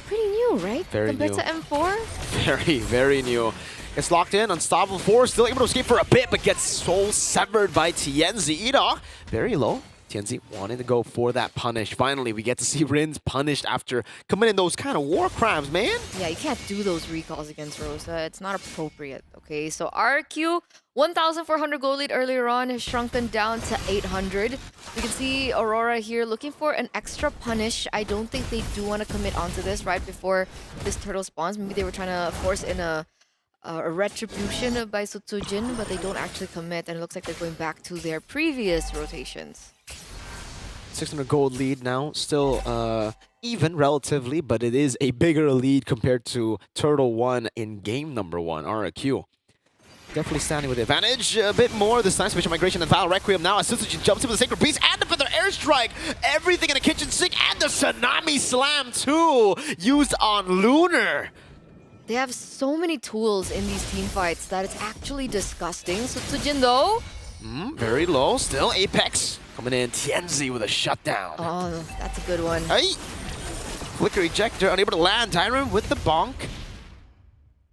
Pretty new, right? Very Compared new. to M4? Very, very new. Gets locked in, unstoppable force, still able to escape for a bit, but gets soul severed by Tienzi. Ida, very low. Tienzi wanting to go for that punish. Finally, we get to see Rins punished after committing those kind of war crimes, man. Yeah, you can't do those recalls against Rosa. It's not appropriate, okay? So RQ, 1,400 gold lead earlier on has shrunken down to 800. We can see Aurora here looking for an extra punish. I don't think they do want to commit onto this right before this turtle spawns. Maybe they were trying to force in a retribution by Sutsujin, but they don't actually commit, and it looks like they're going back to their previous rotations. 600 gold lead now, still even relatively, but it is a bigger lead compared to Turtle 1 in game number 1, RQ. Definitely standing with the advantage a bit more this time. Special migration and Val Requiem now as Sutsujin jumps in with the Sacred Beast and the Feather Airstrike. Everything in the kitchen sink and the Tsunami Slam too, used on Lunar. They have so many tools in these team fights that it's actually disgusting. Sutsujin though, Very low, still Apex coming in. Tienzi with a shutdown. oh, that's a good one. Hey! Flicker ejector, unable to land. Tyron with the bonk.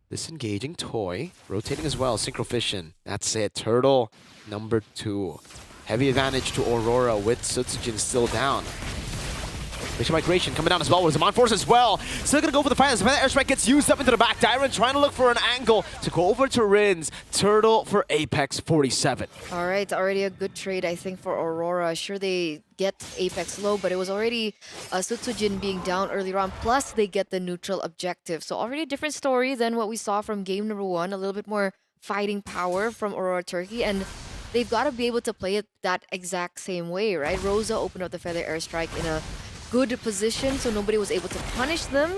Disengaging Toy, rotating as well. Synchrovision, that's it. Turtle number 2. Heavy advantage to Aurora with Sutsujin still down. Mission Migration coming down as well with Zaman Force as well. Still gonna go for the finals. The airstrike gets used up into the back. Dyron trying to look for an angle to go over to Rins. Turtle for Apex 47. All right, already a good trade, I think, for Aurora. Sure, they get Apex low, but it was already Sutsujin being down earlier on. Plus, they get the neutral objective. So already a different story than what we saw from game number 1. A little bit more fighting power from Aurora Turkey. And they've got to be able to play it that exact same way, right? Rosa opened up the Feather Airstrike in a good position, so nobody was able to punish them.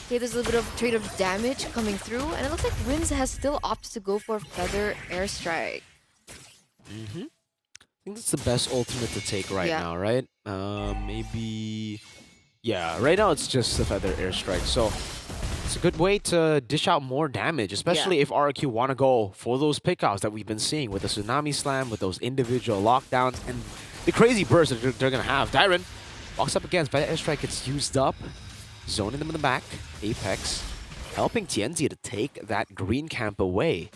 Okay, there's a little bit of trade of damage coming through, and it looks like Rins has still opted to go for Feather Airstrike. I think that's the best ultimate to take right now, right? Maybe... Yeah, right now it's just the Feather Airstrike, so it's a good way to dish out more damage, especially if RQ want to go for those pickouts that we've been seeing with the Tsunami Slam, with those individual lockdowns, and the crazy bursts that they're going to have. Dyron walks up against Feather Airstrike, gets used up, zoning them in the back. Apex helping Tienzi to take that green camp away.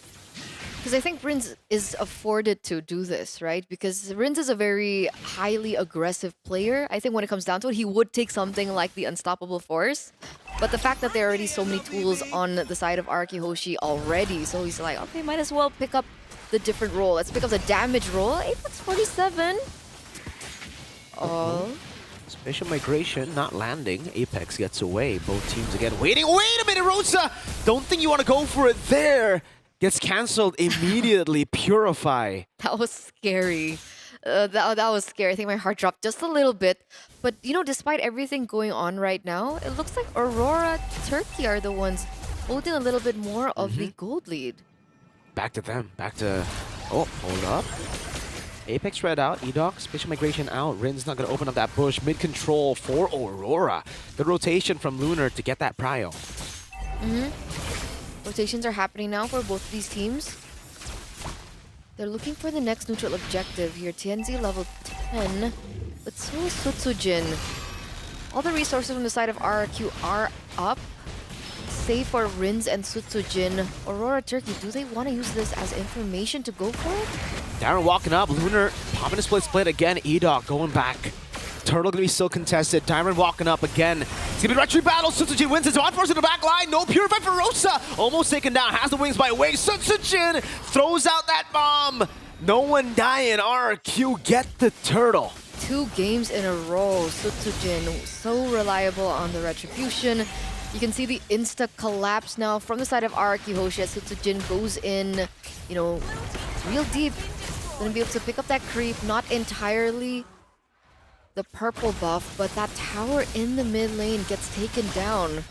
Because I think Rins is afforded to do this, right? Because Rins is a very highly aggressive player. I think when it comes down to it, he would take something like the Unstoppable Force. But the fact that there are already so many tools on the side of Arki Hoshi already, so he's like, okay, might as well pick up the different role. Let's pick up the damage role. Apex 47. Oh. Spatial migration not landing. Apex gets away. Both teams again waiting. Wait a minute, Rosa! Don't think you want to go for it there. Gets cancelled immediately. Purify. That was scary. That was scary. I think my heart dropped just a little bit. But, you know, despite everything going on right now, it looks like Aurora Turkey are the ones holding a little bit more of the gold lead. Back to them. Back to... Oh, hold up. Apex red out. Edoc, spatial migration out. Rin's not going to open up that bush. Mid-control for Aurora. Good rotation from Lunar to get that prio. Rotations are happening now for both of these teams. They're looking for the next neutral objective here. TNZ level 10, but so is Sutsujin. All the resources from the side of RRQ are up, save for Rins and Sutsujin. Aurora Turkey, do they want to use this as information to go for it? Darren walking up. Lunar popping a split again. Edoc going back. Turtle gonna be still contested. Diamond walking up again. It's gonna be retreat battle. Sutsujin wins. It's on force in the back line. No purify for Rosa. Almost taken down. Has the wings by Wing. Sutsujin throws out that bomb. No one dying. RRQ get the turtle. 2 games in a row. Sutsujin so reliable on the retribution. You can see the insta collapse now from the side of RRQ Hoshi as Sutsujin goes in, you know, real deep. Gonna be able to pick up that creep. Not entirely the purple buff, but that tower in the mid lane gets taken down.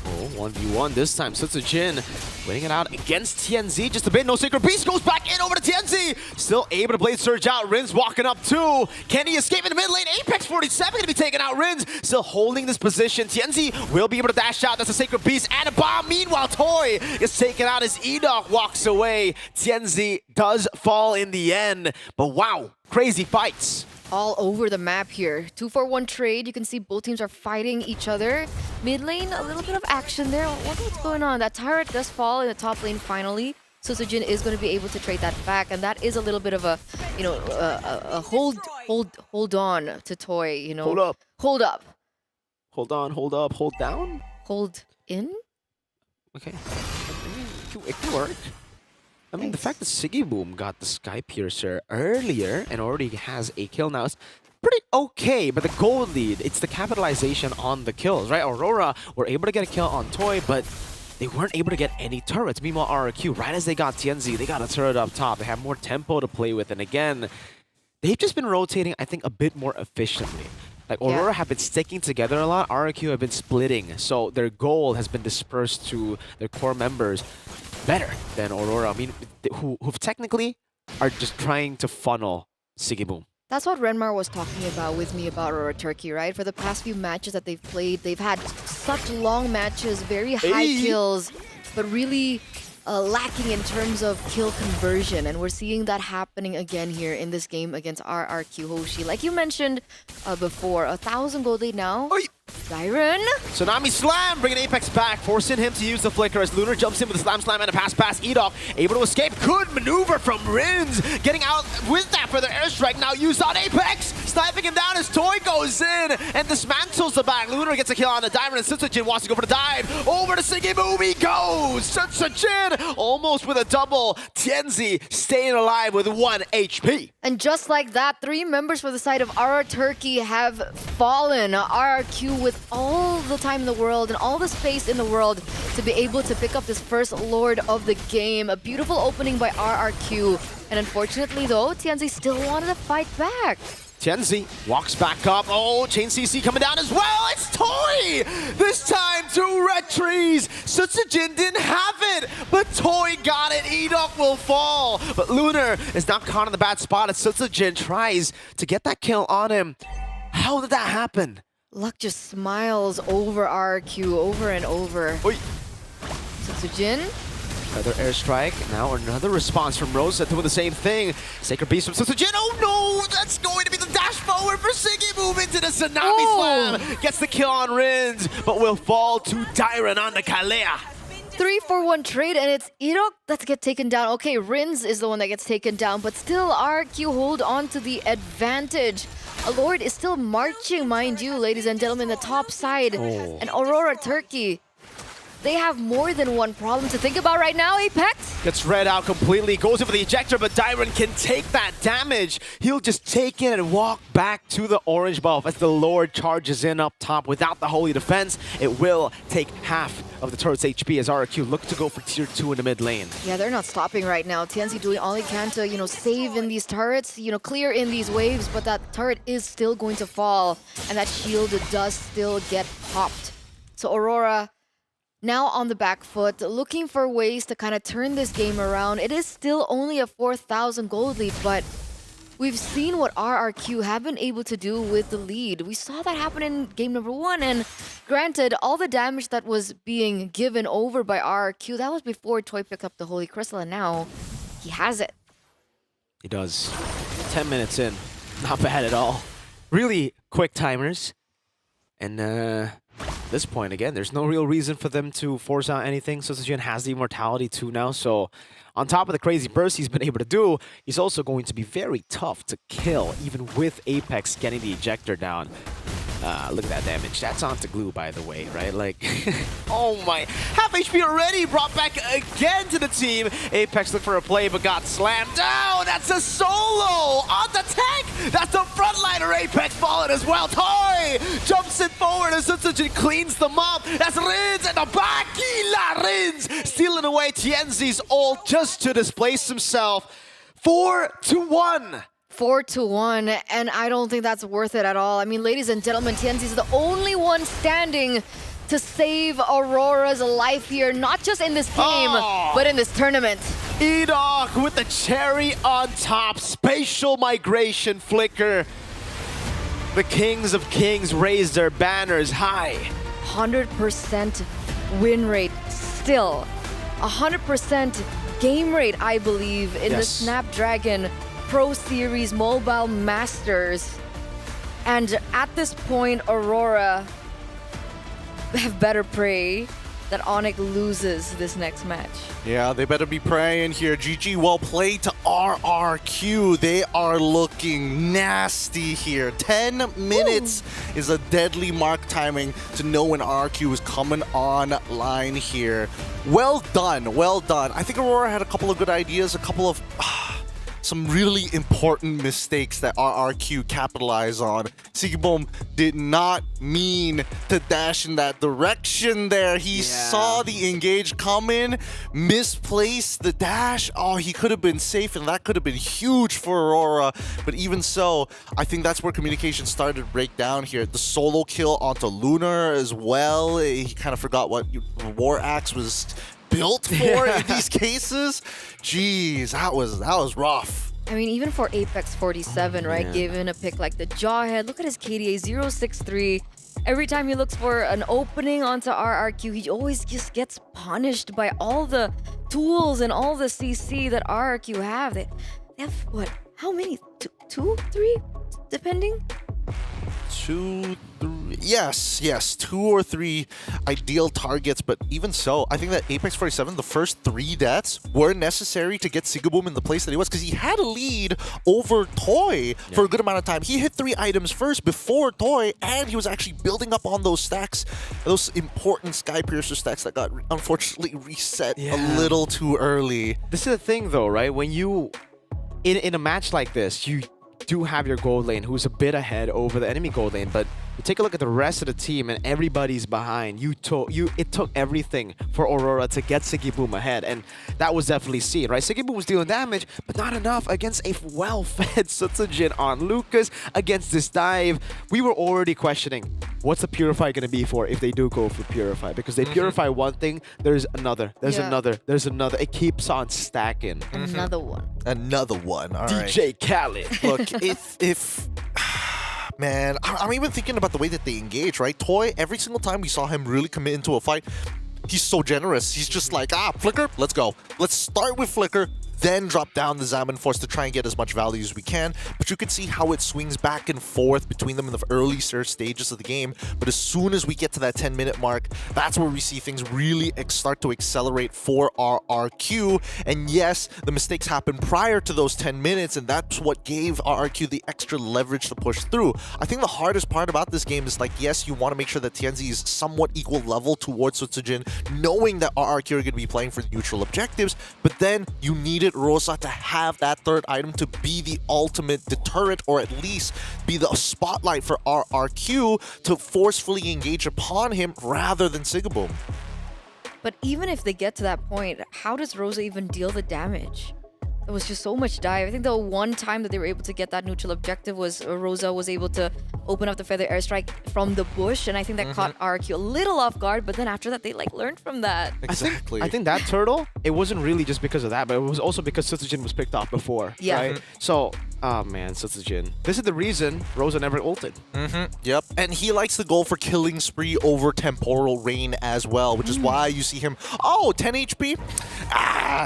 Oh, 1v1 this time. Sutsujin winning it out against TNZ just a bit. No Sacred Beast goes back in over to TNZ. Still able to blade surge out. Rins walking up too. Can he escape in the mid lane? Apex 47 going to be taking out Rins. Still holding this position. TNZ will be able to dash out. That's a Sacred Beast and a bomb. Meanwhile, Toy is taken out as Edoc walks away. TNZ does fall in the end. But wow, crazy fights. All over the map here. 2-for-1 trade. You can see both teams are fighting each other. Mid lane, a little bit of action there. I wonder what's going on. That turret does fall in the top lane finally. Sutsujin is going to be able to trade that back, and that is a little bit of a, you know, a hold on to Toy. You know, Hold up. Hold up. Hold on, hold up, hold down. Hold in. Okay. I mean, it can work. I mean, the fact that Siggy Boom got the Sky Piercer earlier and already has a kill now is pretty okay, but the gold lead, it's the capitalization on the kills, right? Aurora were able to get a kill on Toy, but they weren't able to get any turrets. Meanwhile, RRQ, right as they got TNZ, they got a turret up top. They have more tempo to play with, and again, they've just been rotating, I think, a bit more efficiently. Like, Aurora have been sticking together a lot. RRQ have been splitting, so their goal has been dispersed to their core members better than Aurora. I mean, who technically are just trying to funnel Siggy Boom. That's what Renmar was talking about with me about Aurora Turkey, right? For the past few matches that they've played, they've had such long matches, very high kills, but really lacking in terms of kill conversion. And we're seeing that happening again here in this game against RRQ Hoshi. Like you mentioned before, 1,000 gold lead now. Siren. Tsunami Slam, bringing Apex back, forcing him to use the flicker as Lunar jumps in with a Slam and a pass. Edoc able to escape. Good maneuver from Rins, getting out with that for the airstrike. Now used on Apex, sniping him down as Toy goes in and dismantles the back. Lunar gets a kill on the Diamond, and Sutsujin wants to go for the dive. Over to Siggy Boom he goes. Sutsujin almost with a double. TNZ staying alive with 1 HP. And just like that, 3 members for the side of Aurora Turkey have fallen. RRQ with all the time in the world and all the space in the world to be able to pick up this first Lord of the game. A beautiful opening by RRQ. And unfortunately though, TNZ still wanted to fight back. TNZ walks back up. Oh, Chain CC coming down as well. It's Toy! This time 2 red trees. Sutsujin didn't have it, but Toy got it. Edoc will fall. But Lunar is not caught in the bad spot as Sutsujin tries to get that kill on him. How did that happen? Luck just smiles over RRQ over and over. Oi. Sutsujin. Another airstrike. Now another response from Rosa doing the same thing. Sacred Beast from Sutsujin. Oh no! That's going to be the dash forward for Siggy Boom into the Tsunami Slam. Gets the kill on Rins, but will fall to Dyron on the Kalea. 3-for-1 trade, and it's Edoc that gets taken down. Okay, Rins is the one that gets taken down, but still RRQ hold on to the advantage. Lord is still marching, mind you, ladies and gentlemen, the top side. And Aurora Turkey they have more than one problem to think about right now, Apex. Gets read out completely, goes in for the ejector, but Dyron can take that damage. He'll just take it and walk back to the orange buff as the Lord charges in up top. Without the Holy Defense, it will take half of the turret's HP as RRQ look to go for tier 2 in the mid lane. Yeah, they're not stopping right now. TNC doing all he can to, save in these turrets, clear in these waves, but that turret is still going to fall, and that shield does still get popped. So Aurora now on the back foot, looking for ways to kind of turn this game around. It is still only a 4,000 gold lead, but we've seen what RRQ have been able to do with the lead. We saw that happen in game number 1, and granted, all the damage that was being given over by RRQ, that was before Toy picked up the Holy Crystal, and now he has it. He does. 10 minutes in. Not bad at all. Really quick timers. And at this point, again, there's no real reason for them to force out anything. Sosajin has the immortality too now, so on top of the crazy burst he's been able to do, he's also going to be very tough to kill, even with Apex getting the ejector down. Look at that damage. That's onto glue, by the way, right? Like, oh my. Half HP already brought back again to the team. Apex looked for a play, but got slammed down. That's a solo on the tank. That's the frontliner. Apex falling as well. Toy jumps it forward as Sutsujin cleans them up. That's Rins at the back. Gila Rins stealing away Tienzi's ult just to displace himself. 4-1. 4-1, and I don't think that's worth it at all. I mean, ladies and gentlemen, TNC is the only one standing to save Aurora's life here, not just in this game, but in this tournament. Edok with the cherry on top, spatial migration flicker. The Kings of Kings raise their banners high. 100% win rate still. 100% game rate, I believe, in the Snapdragon Pro Series Mobile Masters. And at this point, Aurora have better pray that Onyx loses this next match. Yeah, they better be praying here. GG, well played to RRQ. They are looking nasty here. 10 minutes is a deadly mark timing to know when RRQ is coming online here. Well done, well done. I think Aurora had a couple of good ideas, a couple of some really important mistakes that RRQ capitalized on. Sigibom did not mean to dash in that direction there. He saw the engage come in, misplaced the dash. Oh, he could have been safe, and that could have been huge for Aurora. But even so, I think that's where communication started to break down here. The solo kill onto Lunar as well. He kind of forgot what War Axe was built for in these cases. Jeez, that was rough. I mean, even for Apex 47, right? Given a pick like the Jawhead, look at his KDA 063. Every time he looks for an opening onto RRQ, he always just gets punished by all the tools and all the CC that RRQ have. They have what? How many? Two, three, depending? 2, 3. Yes, 2 or 3 ideal targets, but even so, I think that Apex 47, the first 3 deaths were necessary to get Sigaboom in the place that he was, because he had a lead over Toy for a good amount of time. He hit 3 items first before Toy, and he was actually building up on those stacks, those important Skypiercer stacks that got unfortunately reset a little too early. This is the thing though, right? When you, in a match like this, you do have your gold lane who's a bit ahead over the enemy gold lane, but you take a look at the rest of the team and everybody's behind. It took everything for Aurora to get Sigiboom ahead, and that was definitely seen, right? Sigiboom was dealing damage, but not enough against a well-fed Sutsujin on Lucas against this dive. We were already questioning, what's the Purify going to be for if they do go for Purify? Because they Purify one thing, there's another, there's another. It keeps on stacking. Another one. Another one, all right. DJ Khaled. Look, if man, I'm even thinking about the way that they engage, right? Toy, every single time we saw him really commit into a fight, he's so generous. He's just like, Flicker, let's go. Let's start with Flicker, then drop down the Zaman Force to try and get as much value as we can. But you can see how it swings back and forth between them in the early stages of the game. But as soon as we get to that 10-minute mark, that's where we see things really start to accelerate for RRQ. And yes, the mistakes happened prior to those 10 minutes, and that's what gave RRQ the extra leverage to push through. I think the hardest part about this game is, like, yes, you want to make sure that Tianzi is somewhat equal level towards Sutsujin, knowing that RRQ are going to be playing for neutral objectives, but then you needed Rosa to have that third item to be the ultimate deterrent, or at least be the spotlight for RRQ to forcefully engage upon him rather than Sigaboom. But even if they get to that point, how does Rosa even deal the damage? It was just so much dive. I think the one time that they were able to get that neutral objective was Rosa was able to open up the feather airstrike from the bush, and I think that caught RQ a little off guard, but then after that they like learned from that. Exactly. I think that turtle, it wasn't really just because of that, but it was also because Sutsujin was picked off before. Yeah. Right? So, oh man, Sutsujin. This is the reason Rosa never ulted. Yep. And he likes to go for killing spree over temporal rain as well, which is why you see him, 10 HP?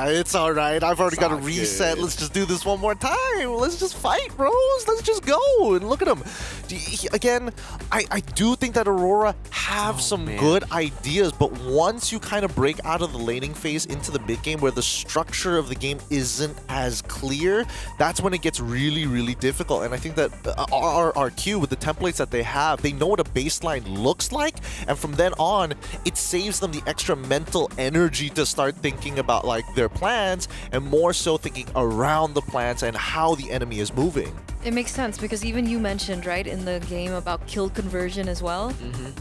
It's alright. I've already got a reset. Let's just do this one more time. Let's just fight, bros. Let's just go. And look at him. Again, I do think that Aurora have some good ideas, but once you kind of break out of the laning phase into the mid game where the structure of the game isn't as clear, that's when it gets really, really difficult. And I think that RRQ, with the templates that they have, they know what a baseline looks like, and from then on, it saves them the extra mental energy to start thinking about like their plans, and more so thinking around the plans and how the enemy is moving. It makes sense because even you mentioned, right, in the game about kill conversion as well.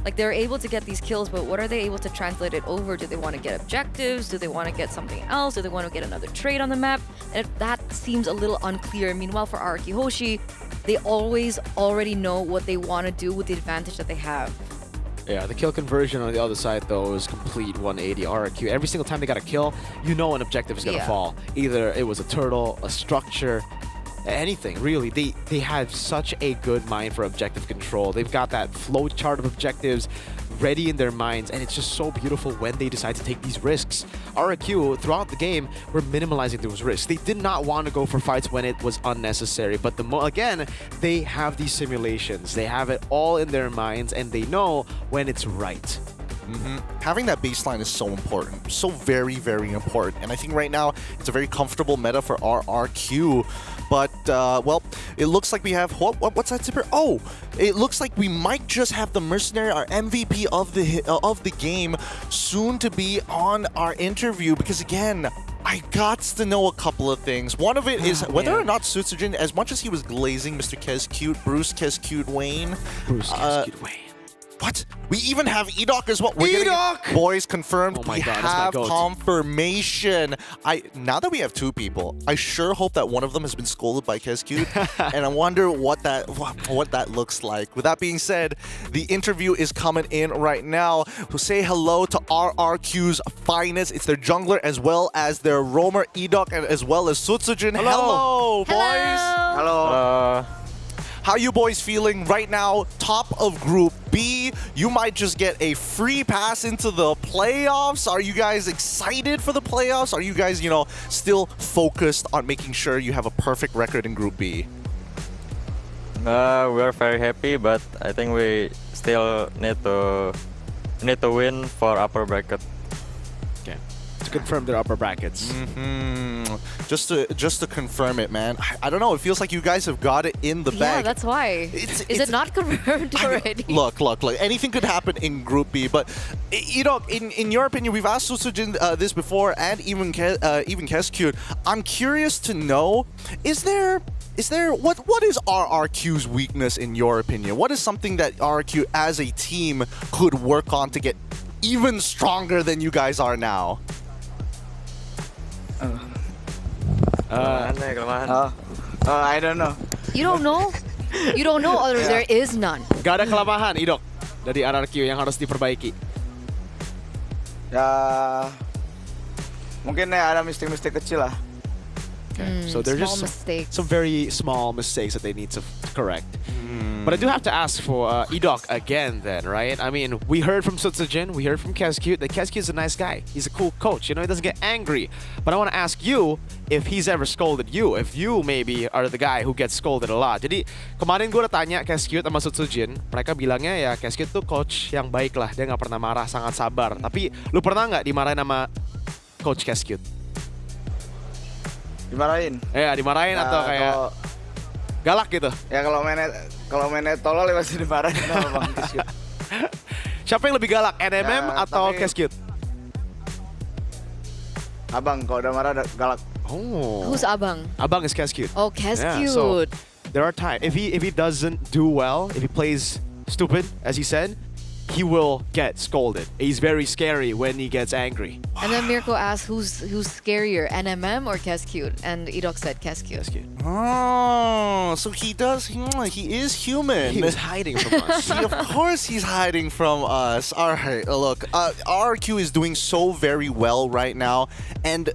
Like they're able to get these kills, but what are they able to translate it over? Do they want to get objectives? Do they want to get something else? Do they want to get another trade on the map? And that seems a little unclear. Meanwhile, for Araki Hoshi, they always already know what they want to do with the advantage that they have. Yeah, the kill conversion on the other side, though, is complete 180 RRQ. Every single time they got a kill, you know an objective is going to fall. Either it was a turtle, a structure, anything, really. They have such a good mind for objective control. They've got that flow chart of objectives ready in their minds, and it's just so beautiful when they decide to take these risks. RRQ, throughout the game, were minimalizing those risks. They did not want to go for fights when it was unnecessary, but again, they have these simulations. They have it all in their minds, and they know when it's right. Having that baseline is so important, so very, very important. And I think right now it's a very comfortable meta for RRQ. But well, it looks like we have what's that zipper? Oh, it looks like we might just have the Mercenary, our MVP of the game, soon to be on our interview. Because again, I got to know a couple of things. One of it is whether or not Sutsujin, as much as he was glazing Mr. Kescute, Bruce Kescute Wayne. What? We even have Edok as well. Edok! Boys, confirmed. Oh my we God, have confirmation. Now that we have two people, I sure hope that one of them has been scolded by Kescute, and I wonder what that looks like. With that being said, the interview is coming in right now. To say hello to RRQ's finest. It's their jungler as well as their roamer Edok, and as well as Sutsujin. Hello, boys. Hello. How you boys feeling right now? Top of Group B. You might just get a free pass into the playoffs. Are you guys excited for the playoffs? Are you guys, still focused on making sure you have a perfect record in Group B? We are very happy, but I think we still need to win for upper bracket. Okay. To confirm their upper brackets. Just to confirm it, man. I don't know. It feels like you guys have got it in the bag. Yeah, that's why. Is it not confirmed already? Look. Anything could happen in Group B, but in your opinion, we've asked Sutsujin this before, and even Kescute. I'm curious to know: is there what is RRQ's weakness in your opinion? What is something that RRQ as a team could work on to get even stronger than you guys are now? I don't know. You don't know? You don't know, or there is none. Gak ada kelemahan, Idok, dari RRQ yang harus diperbaiki. Ya, mungkin ya ada mistik-mistik kecil lah. Okay. So there's small just mistakes. some very small mistakes that they need to correct. But I do have to ask for Edok again then, right? I mean, we heard from Sutsujin, we heard from Kescute that Kescute is a nice guy. He's a cool coach, you know, he doesn't get angry. But I want to ask you if he's ever scolded you, if you maybe are the guy who gets scolded a lot. Jadi kemarin gue udah tanya Kescute sama Sutsujin, mereka bilangnya ya Kescute tuh coach yang baik lah, dia nggak pernah marah, sangat sabar. Tapi lu pernah nggak dimarahin sama Coach Kescute? Dimarahin? Ya, dimarahin atau kayak galak gitu? Ya kalau mainnya tolol ya pasti dimarahin sama Bang Kescute. Siapa yang lebih galak, NMM atau Kescute? Abang, kalau udah marah galak. Oh. Who's Abang? Abang is Kescute. Oh, Kescute. Yeah, so there are times if he doesn't do well, if he plays stupid, as he said, he will get scolded. He's very scary when he gets angry. And then Mirko asked, who's scarier, NMM or Kescute? And Edok said Kescute. Oh, so he is human. He was hiding from us. Of course he's hiding from us. All right, look, RRQ is doing so very well right now. And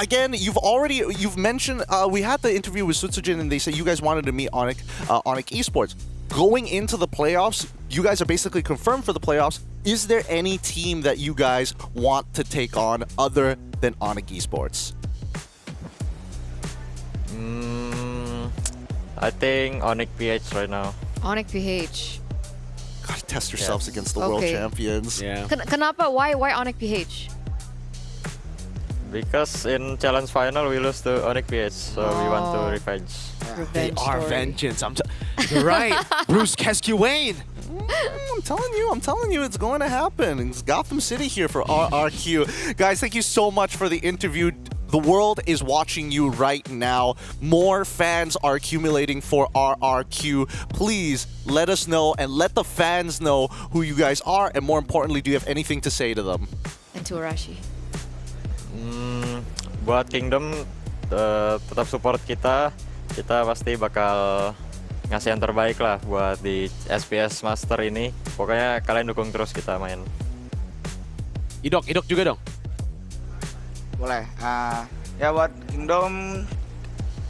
again, you've mentioned, we had the interview with Sutsujin and they said you guys wanted to meet Onyx Esports. Going into the playoffs, you guys are basically confirmed for the playoffs. Is there any team that you guys want to take on other than Onyx Esports? I think Onyx PH right now. Onyx PH. Gotta test yourselves against the world champions. Yeah. Kenapa? Why Onyx PH? Because in challenge final we lose to Onyx PH, so we want to revenge. They are vengeance. You're right. Bruce Kescute. I'm telling you, it's going to happen. It's Gotham City here for RRQ. Guys, thank you so much for the interview. The world is watching you right now. More fans are accumulating for RRQ. Please let us know and let the fans know who you guys are. And more importantly, do you have anything to say to them? And to Arashi. Buat Kingdom, tetap support kita. Kita pasti bakal ngasih yang terbaik lah buat di SPS Master ini. Pokoknya kalian dukung terus kita main. Edok juga dong. Boleh. Ya buat Kingdom,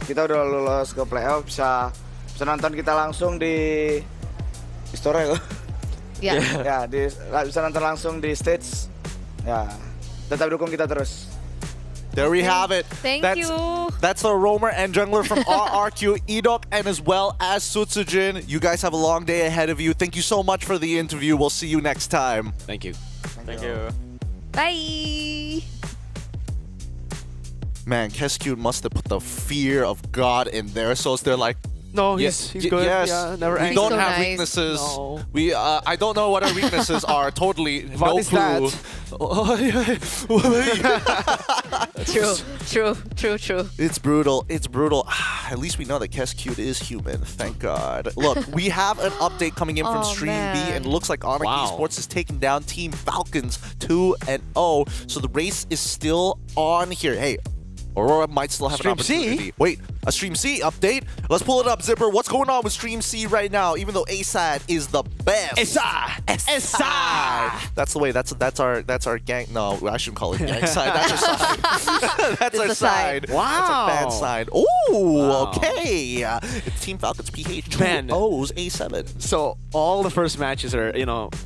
kita udah lolos ke playoff, bisa nonton kita langsung di store ya. Yeah. Ya, bisa nonton langsung di stage. Ya, tetap dukung kita terus. There we have it. Thank you. That's the roamer and jungler from RRQ, Edok, and as well as Sutsujin. You guys have a long day ahead of you. Thank you so much for the interview. We'll see you next time. Thank you. Thank you. Bye. Man, Kescute must have put the fear of God in there, so they're like, no, he's good. Yes, yeah, never we angry. don't so have nice. weaknesses. No. I don't know what our weaknesses are. Totally, What no is clue. True. It's brutal. At least we know that Kescute is human. Thank God. Look, we have an update coming in from Stream B, and it looks like Onyx Esports is taking down Team Falcons 2-0. So the race is still on here. Hey, Aurora might still have an opportunity. Wait, a Stream C update? Let's pull it up, Zipper. What's going on with Stream C right now? Even though A-Side is the best. S-Side. That's the way. That's our gang. No, I shouldn't call it gang side. That's our side. That's our side. Wow. That's a bad side. Ooh, okay. It's Team Falcons PH 2 O's A7. So all the first matches are, Group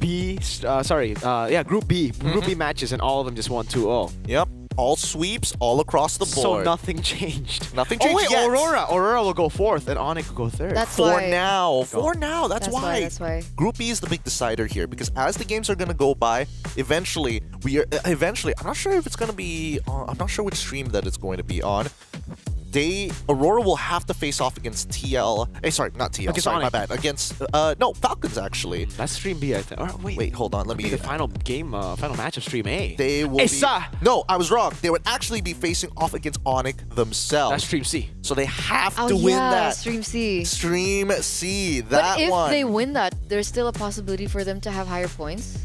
B. Group B matches, and all of them just won 2-0. Yep. All sweeps, all across the board. So nothing changed. Nothing changed wait, yet. Aurora will go fourth, and Onyx will go third. That's For why. now. That's why. That's why. Group B is the big decider here because as the games are going to go by, eventually, I'm not sure if it's going to be on, I'm not sure which stream that it's going to be on. Aurora will have to face off against TL. Sorry, not TL. Against sorry, Onyx. my bad. Against Falcons actually. That's Stream B, I think. Wait, hold on. Let me. The final match of Stream A. They will. No, I was wrong. They would actually be facing off against Onyx themselves. That's Stream C. So they have to win that. Stream C. Stream C. But if they win that, there's still a possibility for them to have higher points.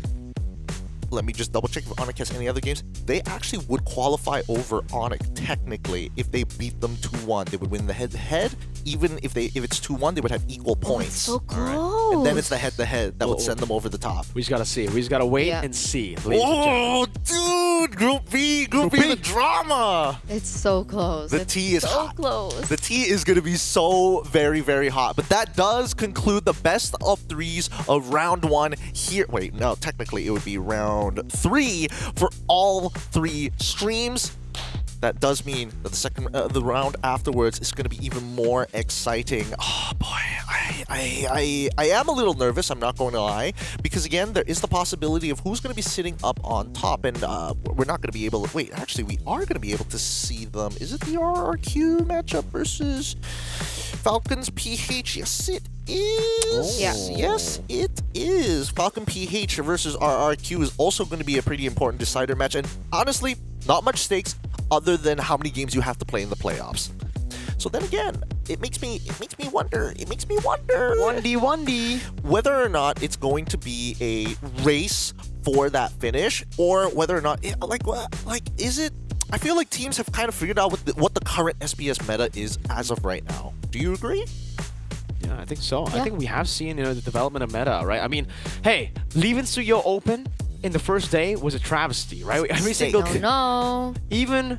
Let me just double check if Onyx has any other games. They actually would qualify over Onyx technically if they beat them 2-1. They would win the head-to-head even if it's 2-1, they would have equal points. So close. And then it's the head-to-head that would send them over the top. We just gotta see. We just gotta wait and see. Oh, dude! Group B, the drama. It's so close. The tea is so hot. close. The tea is going to be so very, very hot. But that does conclude the best of threes of round 1 here. Wait, no, technically it would be round 3 for all 3 streams. That does mean that the round afterwards is going to be even more exciting. Oh boy, I am a little nervous, I'm not going to lie, because again, there is the possibility of who's going to be sitting up on top, and we're not going to be able to, wait, actually we are going to be able to see them. Is it the RRQ matchup versus Falcons PH? Yes, it is. Yes, it is. Falcon PH versus RRQ is also going to be a pretty important decider match, and honestly, not much stakes other than how many games you have to play in the playoffs. So then again, it makes me wonder. Wondy. Whether or not it's going to be a race for that finish, or whether or not is it? I feel like teams have kind of figured out what the current SBS meta is as of right now. Do you agree? Yeah, I think so. I think we have seen the development of meta, right? I mean, hey, leaving Suyo open in the first day was a travesty, right? Every single even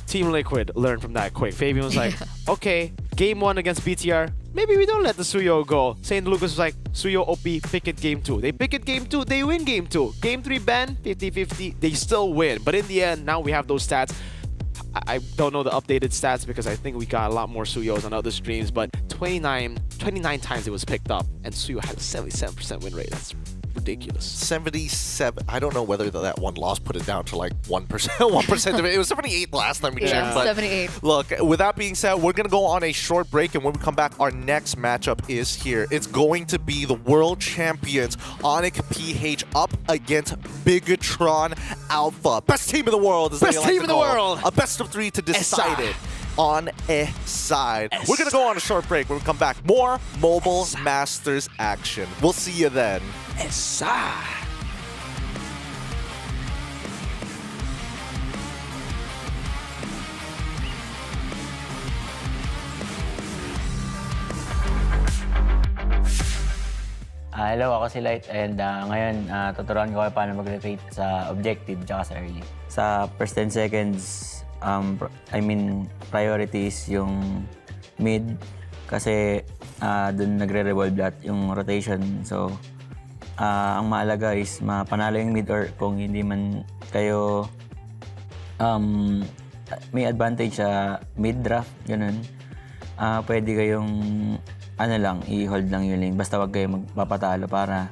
Team Liquid learned from that quick. Fabian was like, okay, game 1 against BTR, maybe we don't let the Suyo go. St. Lucas was like, Suyo OP, pick it game 2. They pick it game 2, they win game 2. Game 3 ban, 50-50, they still win. But in the end, now we have those stats. I don't know the updated stats because I think we got a lot more Suyos on other streams, but 29 times it was picked up, and Suyo had a 77% win rate. That's ridiculous. 77. I don't know whether that one loss put it down to like 1%. 1% of it. It was 78 last time we checked. But 78. Look, with that being said, we're going to go on a short break, and when we come back, our next matchup is here. It's going to be the world champions, Onyx PH, up against Bigatron Alpha. Best team in the world, as they like to call it. A best of 3 to decide it on a side. We're going to go on a short break. When we come back, more Mobile Masters action. We'll see you then. Hello, ako si Light, and ngayon tuturuan ko kayo paano mag-rotate sa objective at sa early. Sa first 10 seconds, priority is yung mid kasi dun nagre-revolve lahat yung rotation. So, ang mahalaga is mapanalo yung mid, or kung hindi man kayo may advantage sa mid draft, ganun. Pwede kayong i-hold lang yung lane. Basta wag kayo magpapatalo para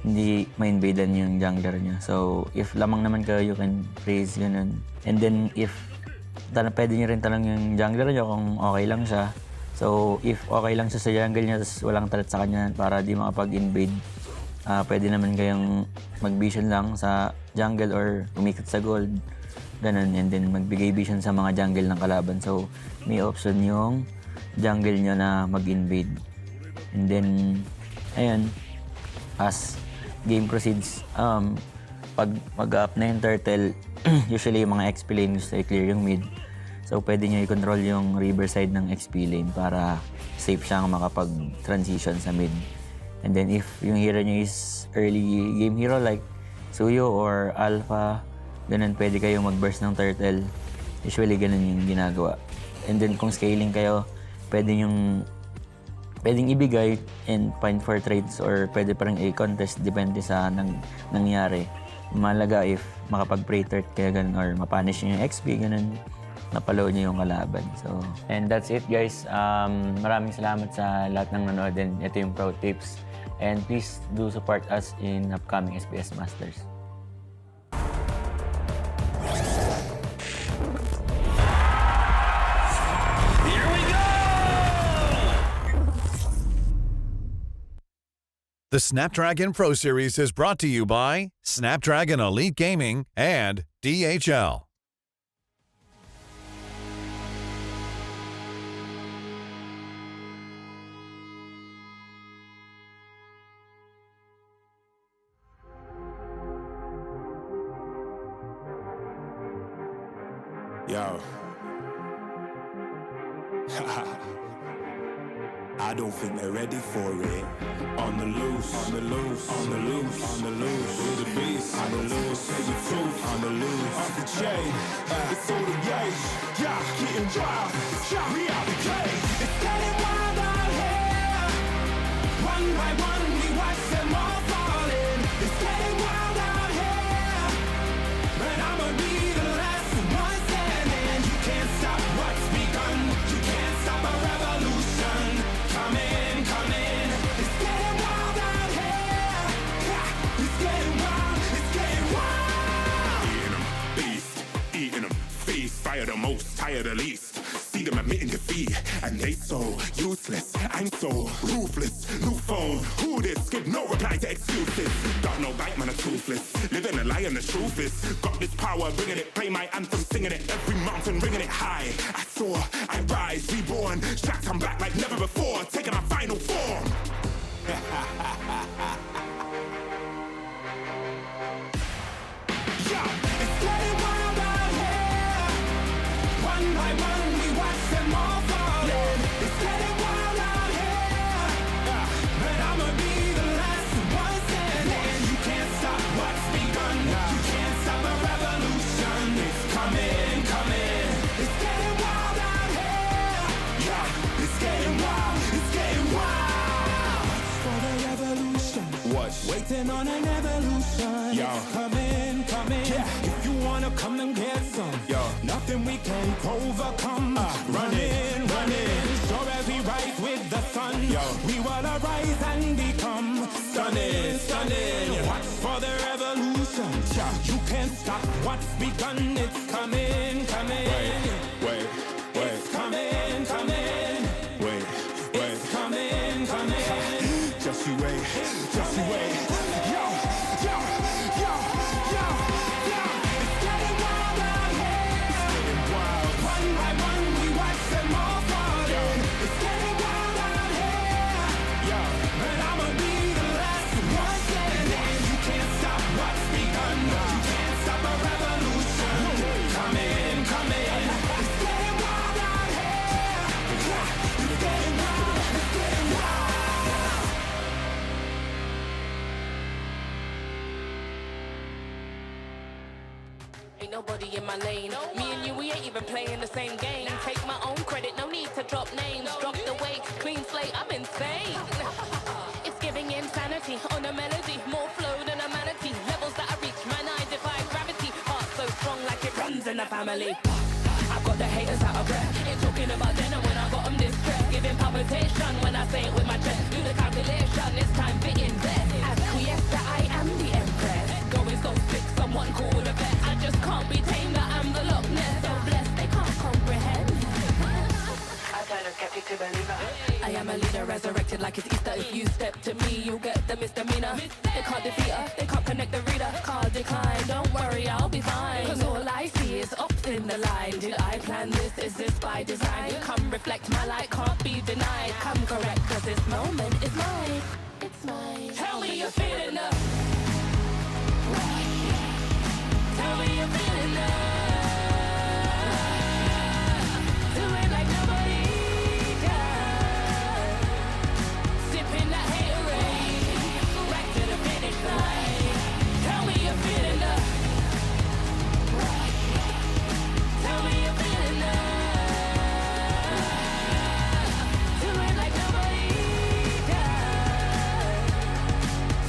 hindi ma-invadean yung jungler nyo. So, if lamang naman kayo, you can freeze, ganun. And then, if pwede nyo rin talang yung jungler nyo kung okay lang siya. So, if okay lang siya sa jungle niya, tapos walang threat sa kanya para di makapag-invade, pwede naman kayong mag-vision lang sa jungle or umikot sa gold. Ganun. And then, magbigay vision sa mga jungle ng kalaban. So, may option yung jungle nyo na mag-invade. And then, ayun, as game proceeds, pag mag-up na yung turtle, usually yung mga XP lane gusto i-clear yung mid. So, pwede nyo i-control yung river side ng XP lane para safe siyang makapag-transition sa mid. And then, if yung hero nyo is early game hero like Suyo or Alpha, ganun, pwede kayong mag-burst ng turtle. Usually, ganun yung ginagawa. And then, kung scaling kayo, pwedeng ibigay and find for trades, or pwede parang i-contest, depende sa nangyari. Mahalaga if makapag-pray threat kayo ganun, or mapunish nyo yung XP, ganun, mapaload nyo yung kalaban. So, and that's it, guys. Maraming salamat sa lahat ng nanood, and ito yung pro tips. And please do support us in upcoming SBS Masters. The Snapdragon Pro Series is brought to you by Snapdragon Elite Gaming and DHL. Yo. I don't think they're ready for it. On the loose, on the loose, on the loose, on the loose. With the beast, on the loose, say the truth, on the loose. Off the chain, it's all the gauge. Yeah, getting wild, yeah, we out the cage. It's getting wild out here. One by one, we watch them all falling. It's getting wild out here. But I'ma be the last one standing. You can't stop what's begun. You can't stop a revolution. Coming, coming. It's getting wild out here. Yeah, it's getting wild. It's getting wild. Eating them, beast. Eating them, feast. Fire the most, tire the least. See them admitting defeat, and they so useless. I'm so ruthless. New phone, who this? Give no reply to excuses. Got no bite, man, I'm toothless. Living a lie and the truth is, got this power, bringing it. Play my anthem, singing it. Every mountain, ringing it high. I soar, I rise, reborn. Strapped, I'm back like never before. Taking my final form. Yeah, it's getting wild out here. One by one, we watch them all falling. It's getting wild out here. But I'ma be the last one standing. You can't stop what's begun. You can't stop a revolution. It's coming, coming. It's getting wild out here. Yeah, it's getting wild. It's getting wild. For the revolution. What? Waiting on an evolution. Yo. It's coming, coming. Yeah. If you wanna come and get some. Yo. Nothing we can't overcome. Running, running. Sure as we rise with the sun. Yo. We will arise and become stunning, stunning. Watch for the revolution. You can't stop what's begun. It's coming, coming. Wait. It's coming, coming. Wait. It's coming, coming. Just you wait, just you wait. Yo, yo, yo, yo, yo. It's getting wild out here. It's getting wild. One by one, we watch them all falling. It's getting wild out here. Yo, but I'ma be the last one standing. You can't stop what's begun. You can't stop a revolution. Coming, coming. It's getting wild out here. Yeah, it's getting wild. It's getting wild. Ain't nobody in my lane. Me and you, we ain't even playing the same game. Take my own credit, no need to drop names. Drop the weight, clean slate, I'm insane. It's giving insanity on a melody. More flow than a manatee. Levels that I reach, man, I defy gravity. Heart so strong like it runs in the family. I've got the haters out of breath. Ain't talking about dinner when I got them distressed. Giving palpitation when I say it with my chest. Do the calculation, it's time to invest. As quiescent, I am the empress. Going so sick, someone call the vet. I just can't be tamed, I'm the Loch Ness. So blessed, they can't comprehend. I turn a skeptic to believer. I am a leader, resurrected like it's Easter. If you step to me, you'll get the misdemeanor. They can't defeat her, they can't connect the reader. Can't decline, don't worry, I'll be fine. Cause all I see is ups in the line. Did I plan this? Is this by design? Come reflect, my light can't be denied. Come correct, cause this moment is mine. It's mine. Tell me you're feeling up. Tell me you're feeling up. Do it like nobody does. Sipping that haterade, right to the finish line. Tell me you're feeling up. Tell me you're feeling up. Do it like nobody does.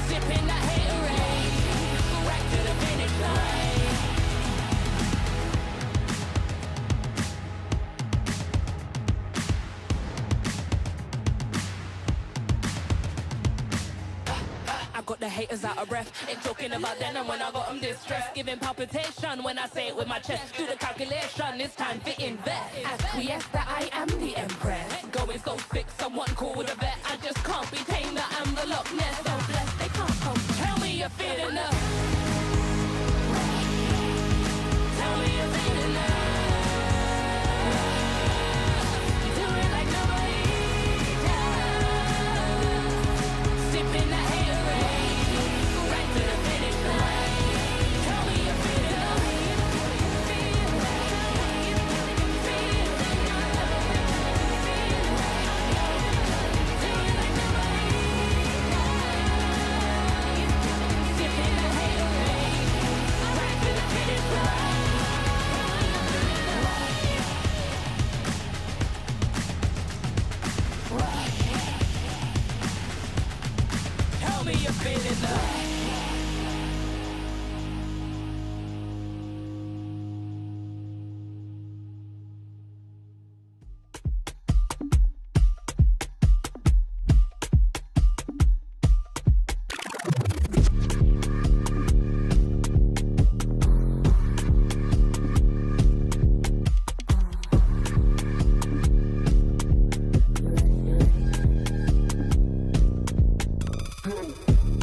Sipping that haterade, right to the finish line. I got the haters out of breath. Ain't talking about then and when I got them distressed. Giving palpitation when I say it with my chest. Do the calculation, it's time to invest. As quiescent, I am the empress. Going so sick, someone call the vet. I just can't be tamed, I'm the Loch Ness. So blessed, they can't come. Tell me you're feeling up. Tell me you're feeling up. Do it like nobody does. Sipping that haterade, right to the finish line. Tell me you're feeling up. Tell me you're feeling love.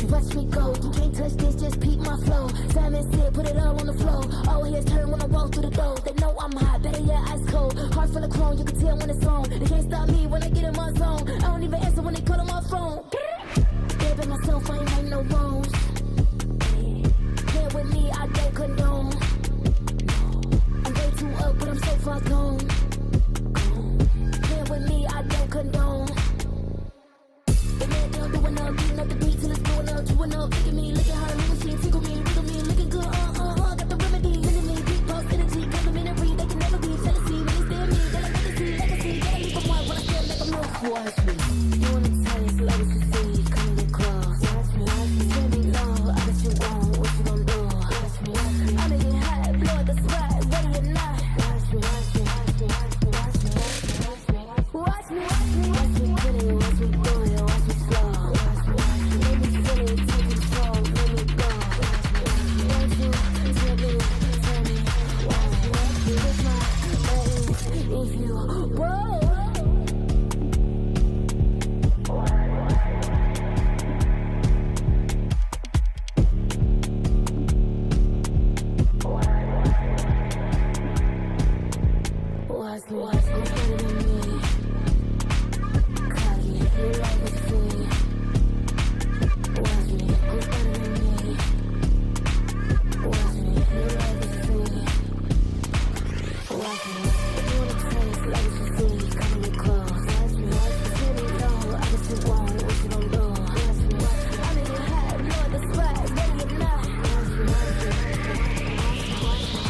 Watch me go, you can't touch this, just peep my flow. Simon said, put it all on the floor. All heads turn when I walk through the door. They know I'm hot, better yet ice cold. Heart full of chrome, you can tell when it's on. They can't stop me when I get in my zone. I don't even answer when they call on my phone. Baby, myself, I ain't make no wrongs. Here with me, I don't condone. I'm way too up, but I'm so far gone. Here with me, I don't condone. The man down doing up, beating up the beat till it's blowing up, chewing up. Look at me, look at her, little shit, tickle me, riddle me, looking good, got the remedy, into me, big boss energy, complimentary, they can never be jealousy, when they stare me, they like legacy, gotta leave them white, when I feel like I'm lost. Watch me, you wanna taste, like what you see, come get close. Watch me, tell me love, I bet you want, what you gon' do. Watch me, I'm in your high, blow the spot, ready or not. Watch me, watch me, watch me, watch me, watch me, watch me, watch me, watch me, watch me, get it, watch me do it, watch me slow. Watch me, let me feel it, take control, let me go. Watch me, tell me, watch me, with my legs, if you, whoa. Watch me, better than me. Cocky, you like it free. Watch me, who's better than me? Watch me, you like it free. Watch me, you wanna taste like what you see, come get close. Watch me, tell me no, I bet you want, what you gon' do. Watch me, I'm in your high, blow the spot, ready or not. Watch me, watch me, watch me.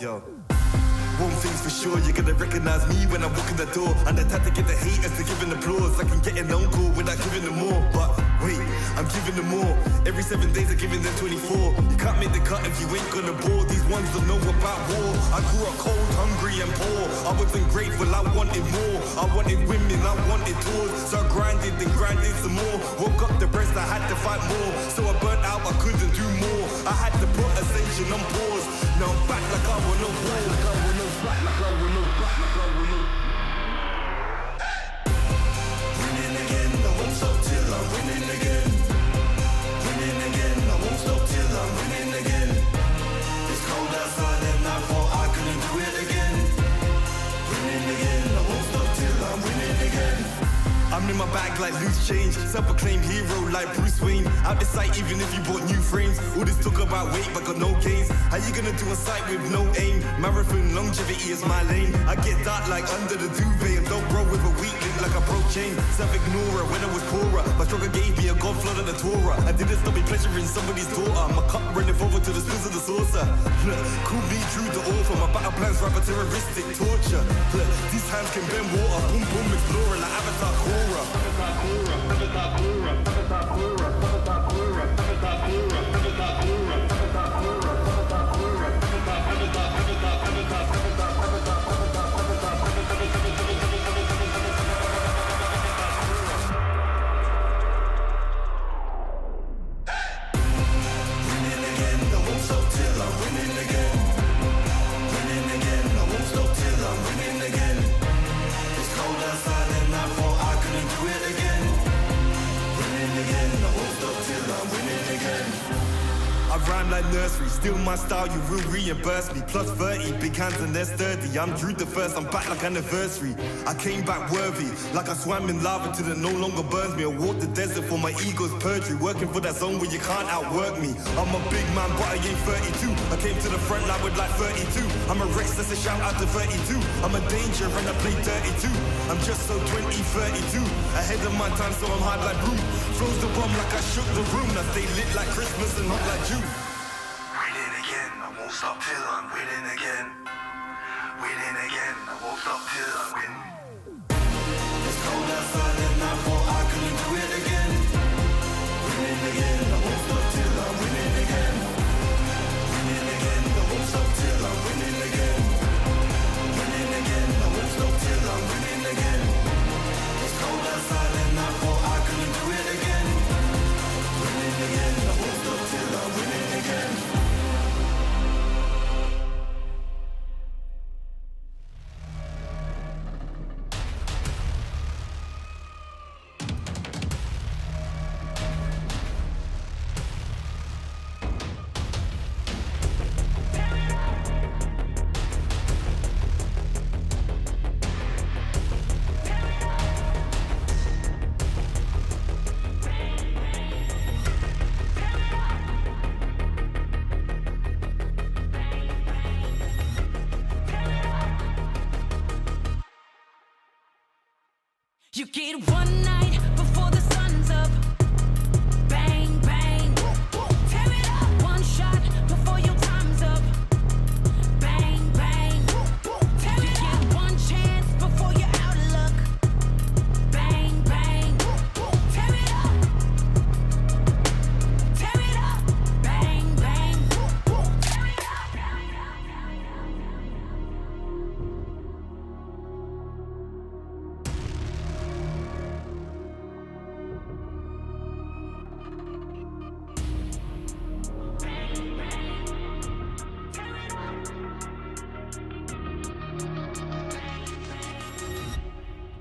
Yo. One thing's for sure, you're gonna recognize me when I walk in the door. And the type to get the haters to giving applause. I can get an uncle without giving them more. But wait, I'm giving them more. Every 7 days I'm giving them 24. You can't make the cut if you ain't gonna bore. These ones don't know about war. I grew up cold, hungry and poor. I wasn't grateful, I wanted more. I wanted women, I wanted tours. So I grinded and grinded some more. Woke up depressed, I had to fight more. So I burnt out, I couldn't do more. I had to put ascension on pause. Now I'm back like I want no war. Winning again, I won't stop till I'm winning again. Winning again, I won't stop till I'm winning again. It's cold outside and I thought I couldn't do it again. Winning again, I won't stop till I'm winning again. I'm in my bag like loose change. Self-proclaimed hero like Bruce Wayne. Out the sight even if you bought new frames. All this talk about weight but got no gains. How you gonna do a sight with no aim? Marathon longevity is my lane. I get dark like under the duvet. And don't grow with a weak link like a broke chain. Self-ignorer when I was poorer. My struggle gave me a God flood of the Torah. I didn't stop me pleasuring somebody's daughter. My cup running over to the spills of the saucer. Look, call me true to author. My battle plans rather terroristic torture. Look, these hands can bend water. Boom boom explorer like Avatar Korra. I rhyme like nursery, still my style, you will reimburse me. Plus 30, big hands and they're sturdy. I'm Drew the first, I'm back like anniversary. I came back worthy, like I swam in lava till it no longer burns me. I walked the desert for my ego's perjury, working for that zone where you can't outwork me. I'm a big man, but I ain't 32. I came to the front line with like 32. I'm a Rex, that's a shout out to 32. I'm a danger and I play 32. I'm just so 20, 32. Ahead of my time, so I'm hard like room. Flows the bomb like I shook the room. I stay lit like Christmas and hot like June. Winning again, I won't stop till I'm winning again. Winning again, I won't stop till I win. It's cold outside and I thought I couldn't do it again. Winning again, I won't stop till I'm winning again. Winning again, I won't stop till I'm winning again. Winning again, I won't stop till I'm winning again. It's cold outside and I thought I couldn't do it again. Winning again, I won't stop till I'm winning again. You get one night before the sun's up. Bang, bang. Tear it up. One shot before your time's up. Bang, bang. Tear it up. You get one chance before you're out of luck. Bang, bang. Tear it up. Tear it up. Bang, bang.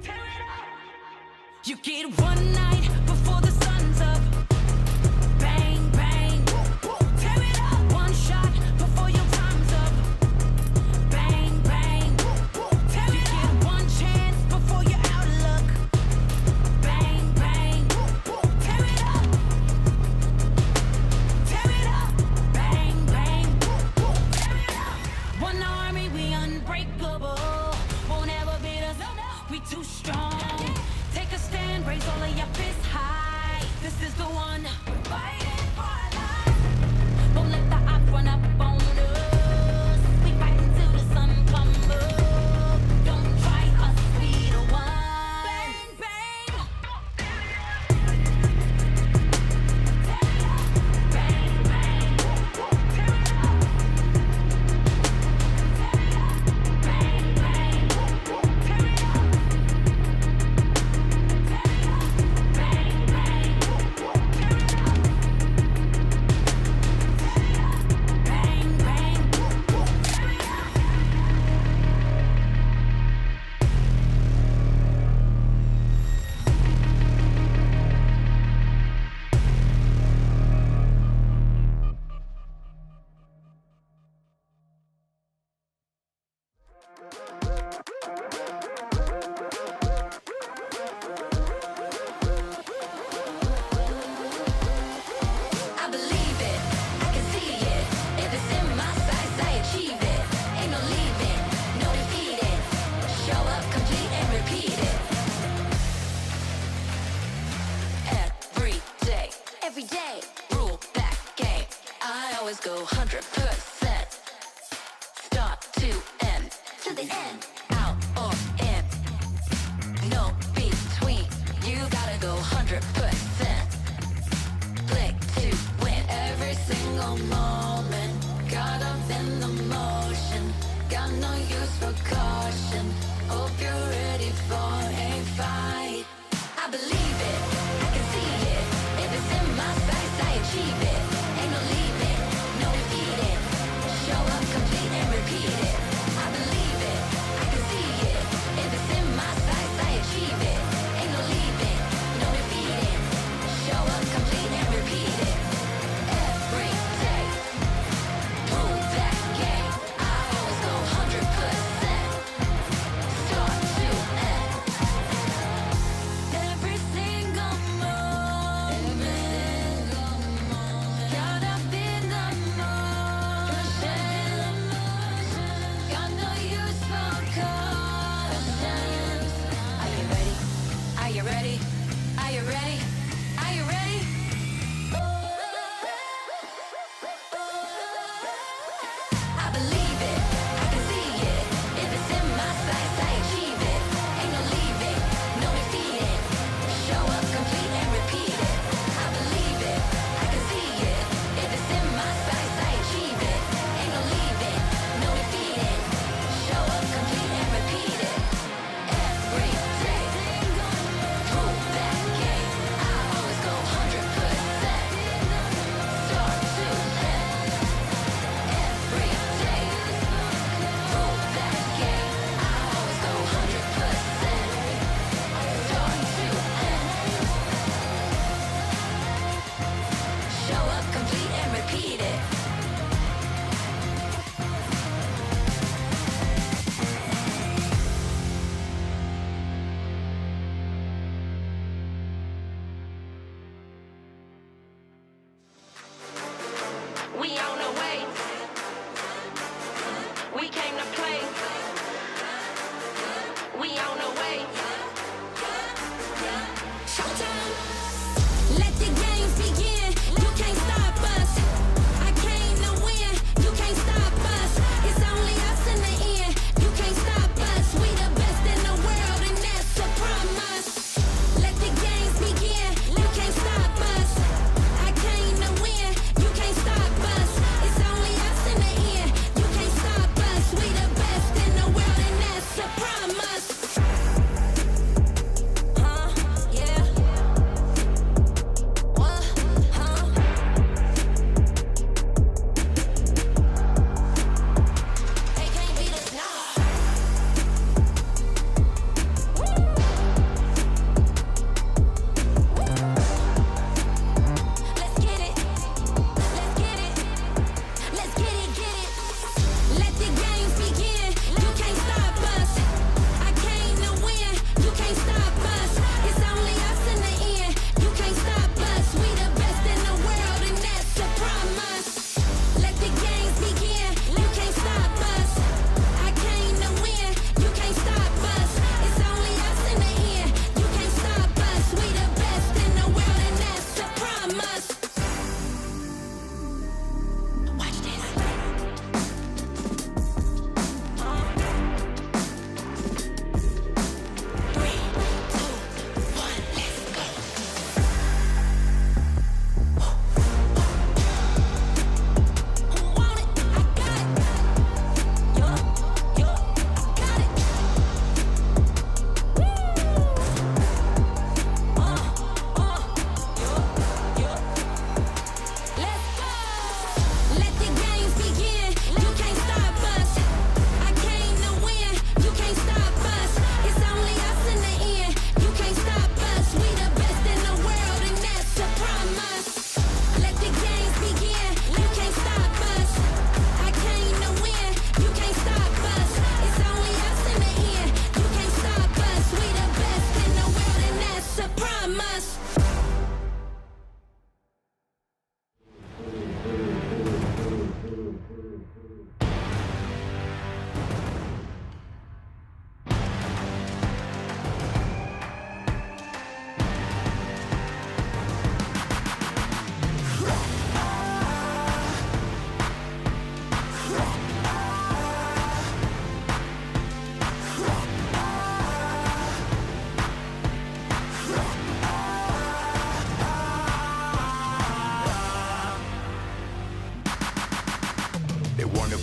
Tear it up. You get one night before the sun's up. Bang, bang. Tear it up. One shot before your time's up. Bang, bang. Tear it up. You get one chance before you're out of luck. Bang, bang. Tear it up. Tear it up. Bang, bang. Tear it up. One army, we unbreakable. Won't ever beat us. We too strong. Take a stand, raise all of your fists high. This is the one. We're fighting for our lives. Don't let the odds run up on us. We fighting every day. Rule that game. I always go 100%. Start to end, to the end, out or in. No between. You gotta go 100%. Click to win every single moment. Caught up in the motion. Got no use for caution. Hope you're ready for a fight. I believe it, I can see it. If it's in my sights, I achieve it. Ain't no leaving, no defeating. Show up complete and repeat it. I believe it, I can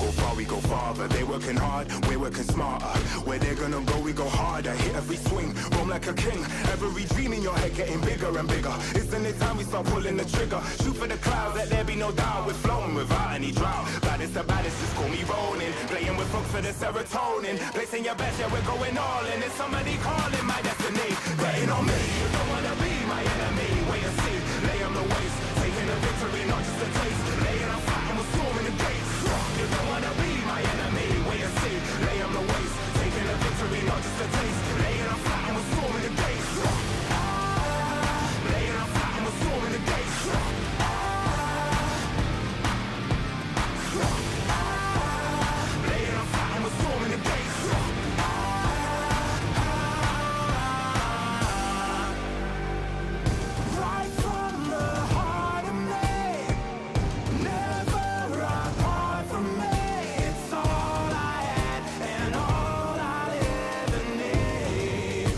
go far, we go farther. They working hard, we're working smarter. Where they're gonna go, we go harder. Hit every swing, roam like a king. Every dream in your head getting bigger and bigger. Isn't it time we start pulling the trigger? Shoot for the clouds, let there be no doubt. We're floating without any drought. Baddest the baddest, just call me rolling. Playing with folks for the serotonin. Placing your best, yeah, we're going all in. It's somebody calling my destiny. Betting on me, you don't wanna be my enemy. Wait and see, lay on the waist. Taking a victory, not just a taste. Laying on flat and we're storming the gates. You don't wanna be my enemy. Wait and see, lay on the waist. Taking a victory, not just a taste. Laying on flat and we're storming the gates. Laying on flat and we're storming the gates. Laying on flat and we're storming the gates. Right from the heart of me, never apart from me. It's all I had and all I'll ever need.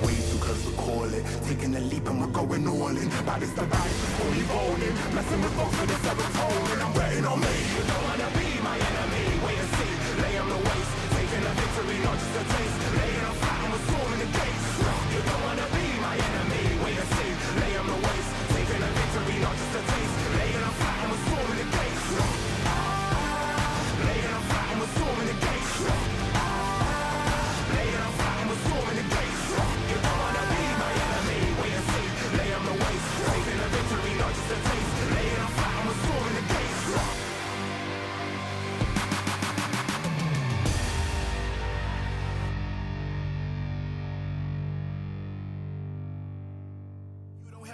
Way too close to call it. Taking a leap and we're going all in. Baddest the baddest, fully rolling. Messing with folks for the serotonin. I'm betting on me. You don't wanna be my enemy. Wait and see, lay on the waist. Taking a victory, not just a taste. Laying on flat and we're storming the gates. You don't wanna be my enemy. Wait and see, lay on the waist. Taking a victory, not just a taste. Laying on flat and we're storming the gates. Laying on flat and we're storming the gates. Laying on flat and we're storming the gates. You don't wanna be my enemy. Wait and see, lay on the waist. Taking a victory, not just a taste. Laying on flat and we're storming the gates.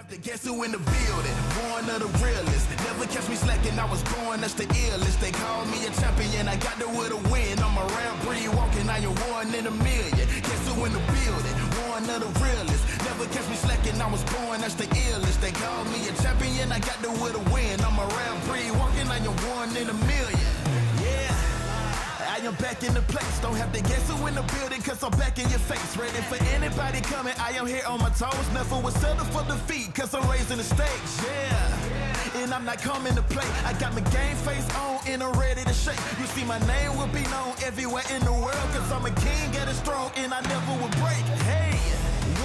To guess who in the building, born of the realest. Never catch me slacking, I was born, that's the illest. They call me a champion, I got there with a win. I'm a rare breed, walking, I am one in a million. Guess who in the building, born of the realest. Never catch me slacking, I was born, that's the illest. They call me a champion, I got there with a win. I'm a rare breed, walking, I am one in a million. Yeah. I am back in the place, don't have to guess who in the building, cause I'm back in your face. Ready for anybody coming, I am here on my toes. Never was settled for defeat, cause I'm raising the stakes, yeah. And I'm not coming to play, I got my game face on and I'm ready to shake. You see my name will be known everywhere in the world, cause I'm a king, get it strong and I never will break. Hey,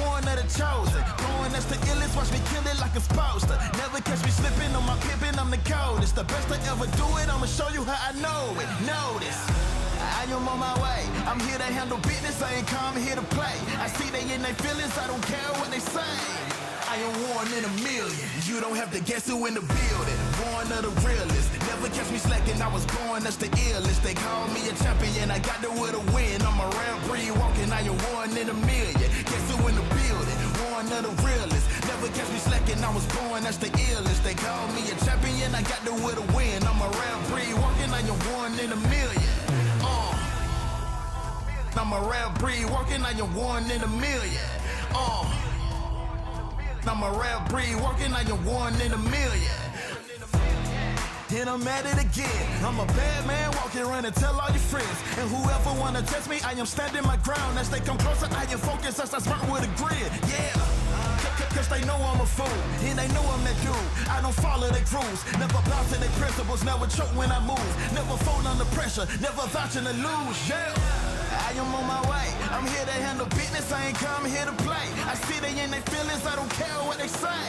one of the chosen, going that's the illest, watch me kill it like a supposed to. Never catch me slipping on my pippin', I'm the coldest. The best I ever do it, I'ma show you how I know it. Notice, I am on my way, I'm here to handle business, I ain't come here to play. I see they in their feelings, I don't care what they say. I am one in a million, you don't have to guess who in the building. Born of the realest, never catch me slacking, I was born, that's the illest. They call me a champion, I got there with a win. I'm a rare breed, walking, I am one in a million. Guess who in the building, born of the realest. Never catch me slacking, I was born, that's the illest. They call me a champion, I got there with a win. I'm a rare breed, walking, I am one in a million. I'm a rare breed, walking, I am one in a million. I'm a rare breed, walking, I am one in a million. And I'm at it again. I'm a bad man, walking around and tell all your friends. And whoever wanna test me, I am standing my ground. As they come closer, I am focused as I smart with a grin. Yeah. Cause they know I'm a fool, and they know I'm that dude. I don't follow their rules, never bow to their principles, never choke when I move, never fold under pressure, never vouching to lose, yeah. I am on my way, I'm here to handle business, I ain't come here to play. I see they in their feelings, I don't care what they say.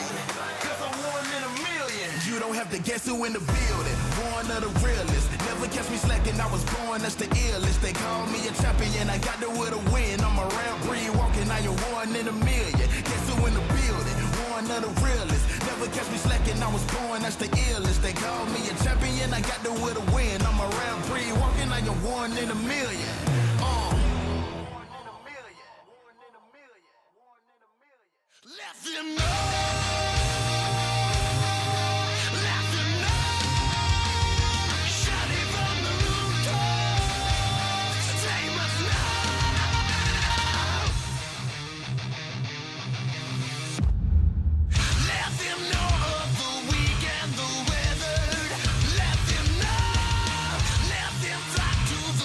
Cause I'm one in a million. You don't have to guess who in the building, born of the realest. Never catch me slacking, I was born, that's the illest. They call me a champion, I got there with a win. I'm a rare breed, walking, I am one in a million. Guess who in the building, born of the realest. Never catch me slacking, I was born, that's the illest. They call me a champion, I got there with a win. I'm a rare breed, walking, I am one in a million. Let them know.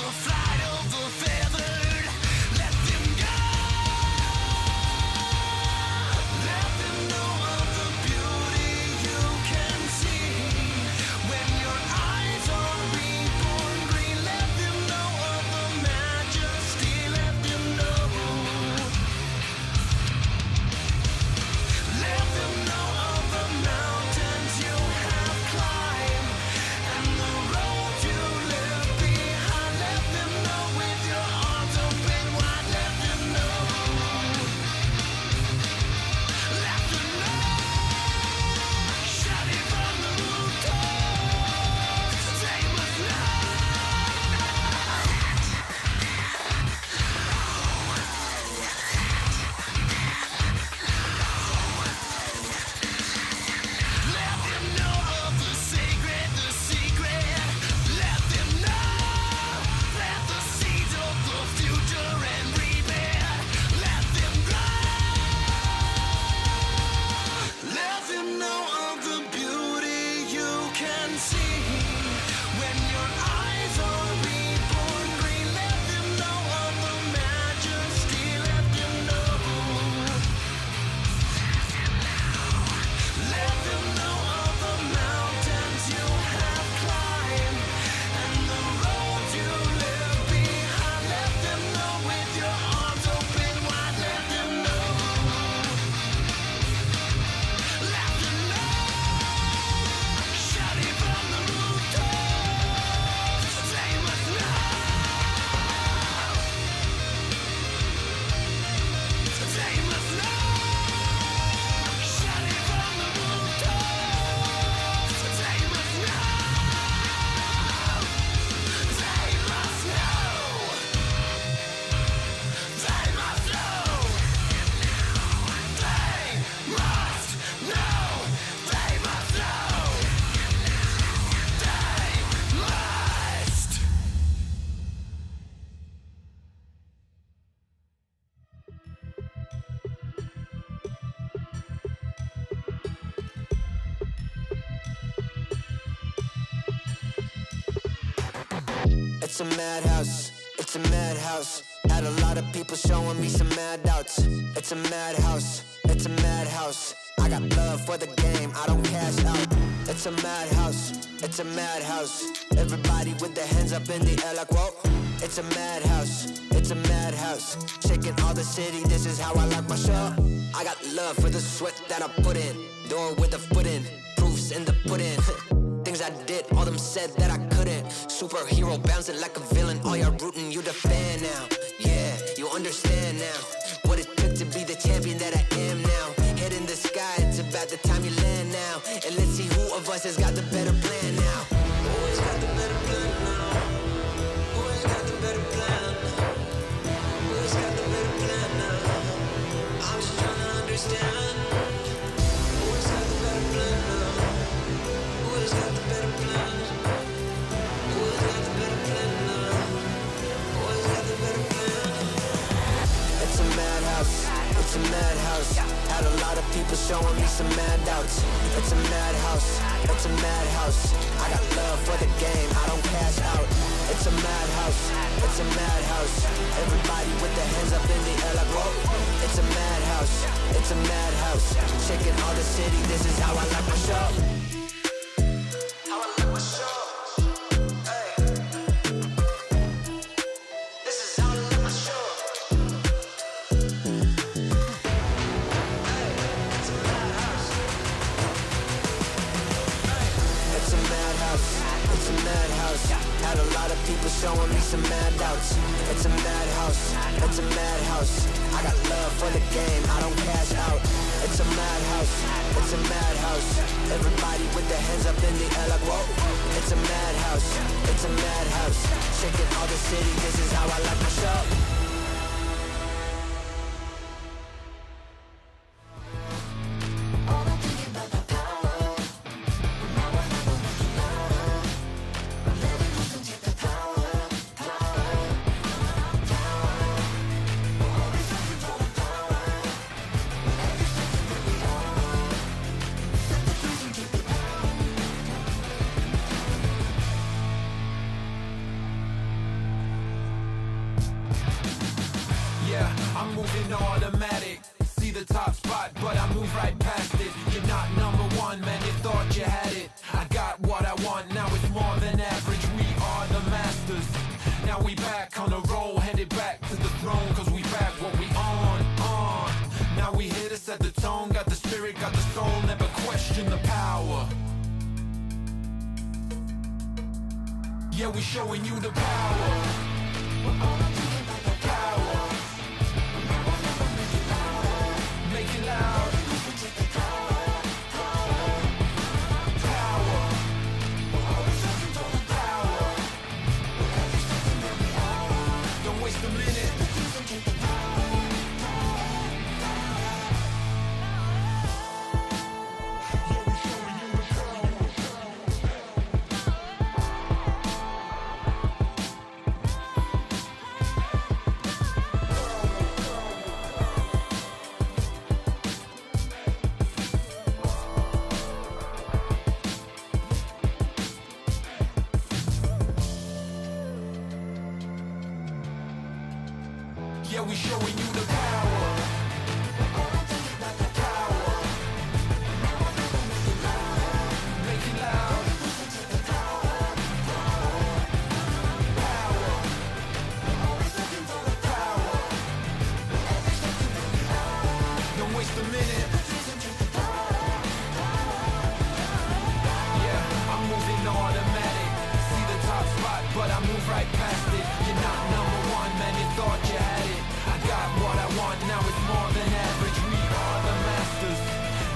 Flight of the It's a madhouse, it's a madhouse. Had a lot of people showing me some mad doubts. It's a madhouse, it's a madhouse. I got love for the game, I don't cash out. It's a madhouse, it's a madhouse. Everybody with their hands up in the air like whoa. It's a madhouse, it's a madhouse. Shaking all the city, this is how I like my show. I got love for the sweat that I put in. Door with a foot in, proofs in the pudding. Things I did, all them said that I couldn't. Superhero bouncing like a villain, all y'all rooting, you the fan now. Yeah, you understand now what it took to be the champion that I am now. Head in the sky, it's about the time you land now. And let's see who of us has got the better plan now. Who has got the better plan now? Who has got the better plan? Who has got the better plan now? I'm just trying to understand. Who has got the better plan now? Who has got the better plan? Who has got the better plan now? Who has got the better plan? It's a madhouse, it's a madhouse. Had a lot of people showing me some mad doubts. It's a madhouse, it's a madhouse. I got love for the game, I don't cash out. It's a madhouse, it's a madhouse. Everybody with their hands up in the air like whoa. It's a madhouse, it's a madhouse. Shaking all the city, this is how I like my show. How I like my show. Hey. This is how I like my show. It's a madhouse. Had a lot of people showing me some mad doubts. It's a madhouse, it's a madhouse. I got love for the game, I don't cash out. It's a madhouse, it's a madhouse. Everybody with their hands up in the air like whoa. It's a madhouse, it's a madhouse. Shaking all the city, this is how I like my show. I'm moving automatic. See the top spot, but I move right past it. You're not number one, man, you thought you had it. I got what I want, now it's more than average. We are the masters. Now we back on the roll, headed back to the throne, cause we back what we on. Now we here to set the tone, got the spirit, got the soul, never question the power. Yeah, we showing you the power. Make it loud. Don't waste a minute. Yeah, we showing you the power. Make it loud. Don't waste a minute. Yeah, I'm moving automatic. See the top spot, but I move right past it. You're not number one, man, you thought you had it. I got what I want, now it's more than average. We are the masters.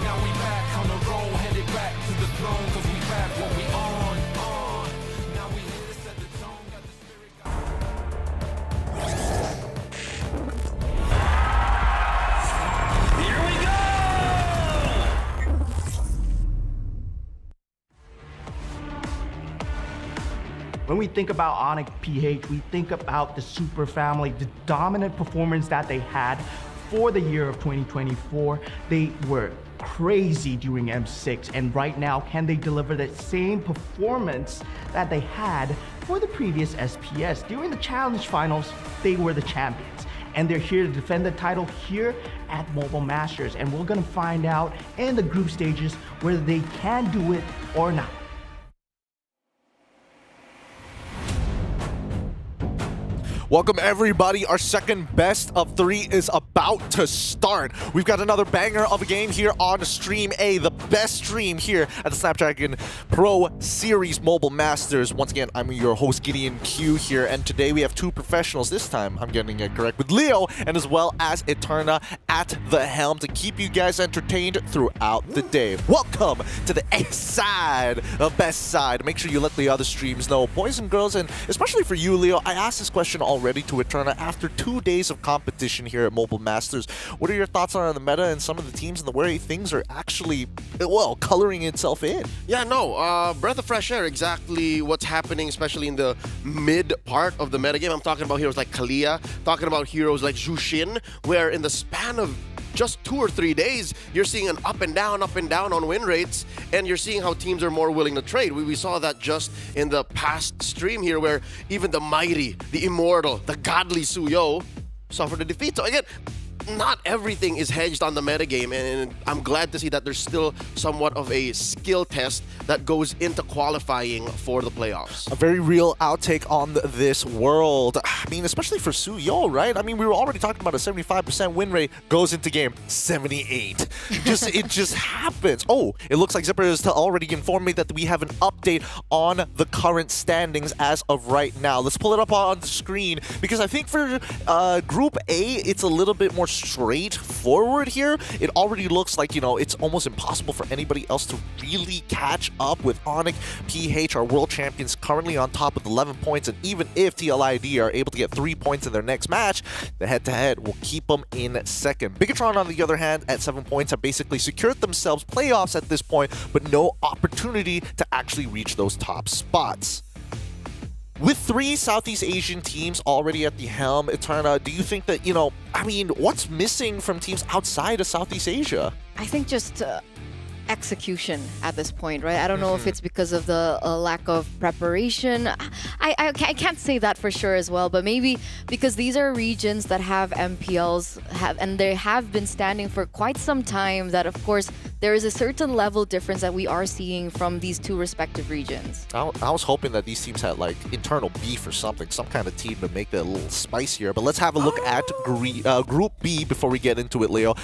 Now we back on the roll, headed back to the throne, cause we back what we on. Now we here to set the tone, got the spirit. Here we go! When we think about Onyx PH, we think about the super family, the dominant performance that they had for the year of 2024. They were crazy during M6, and right now, can they deliver the same performance that they had for the previous SPS. During the Challenge Finals, they were the champions. And they're here to defend the title here at Mobile Masters. And we're gonna find out in the group stages whether they can do it or not. Welcome everybody, our second best of 3 is about to start. We've got another banger of a game here on Stream A, the best stream here at the Snapdragon Pro Series Mobile Masters. Once again, I'm your host Gideon Q here, and today we have 2 professionals. This time, I'm getting it correct, with Leo and as well as Eterna at the helm to keep you guys entertained throughout the day. Welcome to the A side, the best side. Make sure you let the other streams know. Boys and girls, and especially for you, Leo, I asked this question already to Eterna after 2 days of competition here at Mobile Masters. What are your thoughts on the meta and some of the teams and the way things are actually, well, coloring itself in? Yeah, no, breath of fresh air, exactly what's happening, especially in the mid part of the metagame. I'm talking about heroes like Kalia, talking about heroes like Jushin, where in the span of just 2 or 3 days, you're seeing an up and down on win rates, and you're seeing how teams are more willing to trade. We saw that just in the past stream here, where even the mighty, the immortal, the godly Suyo suffered a defeat. So again, not everything is hedged on the metagame, and I'm glad to see that there's still somewhat of a skill test that goes into qualifying for the playoffs. A very real outtake on this world. I mean, especially for Suyo, right? I mean, we were already talking about a 75% win rate, goes into game 78. It just happens. Oh, it looks like Zipper has already informed me that we have an update on the current standings as of right now. Let's pull it up on the screen, because I think for Group A, it's a little bit more straightforward here. It already looks like, you know, it's almost impossible for anybody else to really catch up with Onyx PH, our world champions, currently on top with 11 points, and even if TLID are able to get 3 points in their next match, the head-to-head will keep them in second. Bigatron, on the other hand, at 7 points, have basically secured themselves playoffs at this point, but no opportunity to actually reach those top spots. With 3 Southeast Asian teams already at the helm, Eterna, do you think that, you know, I mean, what's missing from teams outside of Southeast Asia? I think just execution at this point, right? I don't know if it's because of the lack of preparation. I can't say that for sure as well, but maybe because these are regions that have MPLs, and they have been standing for quite some time, that of course there is a certain level difference that we are seeing from these 2 respective regions. I was hoping that these teams had like internal beef or something, some kind of team to make it a little spicier. But let's have a look at Group B before we get into it, Leo.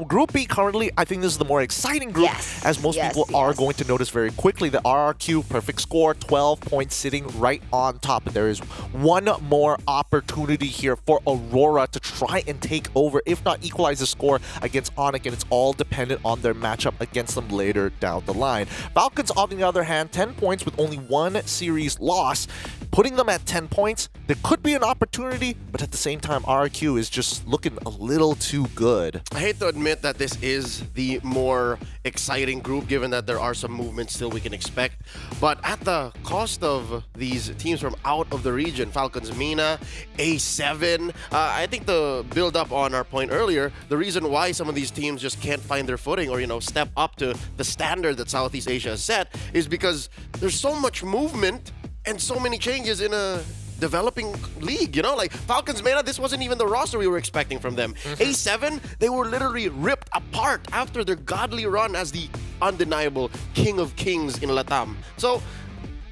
Group B currently, I think this is the more exciting group, as most people are going to notice very quickly. The RRQ perfect score, 12 points, sitting right on top. And there is one more opportunity here for Aurora to try and take over, if not equalize the score against Onyx, and it's all dependent on their matchup against them later down the line. Falcons, on the other hand, 10 points with only 1 series loss. Putting them at 10 points, there could be an opportunity, but at the same time, RRQ is just looking a little too good. I hate to admit that this is the more exciting group, given that there are some movements still we can expect. But at the cost of these teams from out of the region, Falcons, Mina, A7, I think the build up on our point earlier, the reason why some of these teams just can't find their footing or, you know, step up to the standard that Southeast Asia has set is because there's so much movement and so many changes in a developing league, you know? Like Falcons, Mena, this wasn't even the roster we were expecting from them. A7, they were literally ripped apart after their godly run as the undeniable king of kings in Latam. So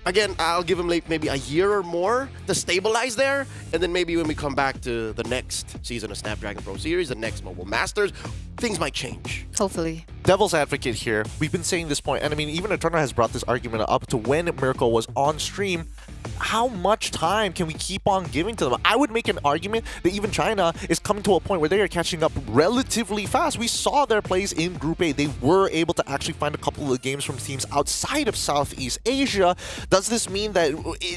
again, I'll give them like maybe a year or more to stabilize there, and then maybe when we come back to the next season of Snapdragon Pro Series, the next Mobile Masters, things might change. Hopefully. Devil's advocate here. We've been saying this point, and I mean, even Eterna has brought this argument up to when Miracle was on stream. How much time can we keep on giving to them? I would make an argument that even China is coming to a point where they are catching up relatively fast. We saw their plays in Group A. They were able to actually find a couple of games from teams outside of Southeast Asia. Does this mean that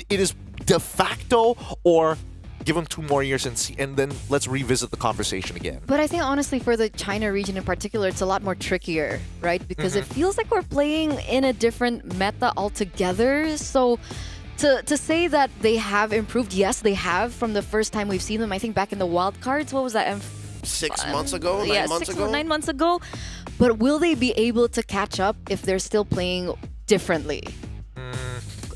it is de facto, or give them 2 more years and then let's revisit the conversation again? But I think honestly for the China region in particular, it's a lot more trickier, right? Because it feels like we're playing in a different meta altogether. So to say that they have improved, yes, they have from the first time we've seen them. I think back in the wild cards, what was that? 6 months ago, 9 months ago? 9 months ago. But will they be able to catch up if they're still playing differently?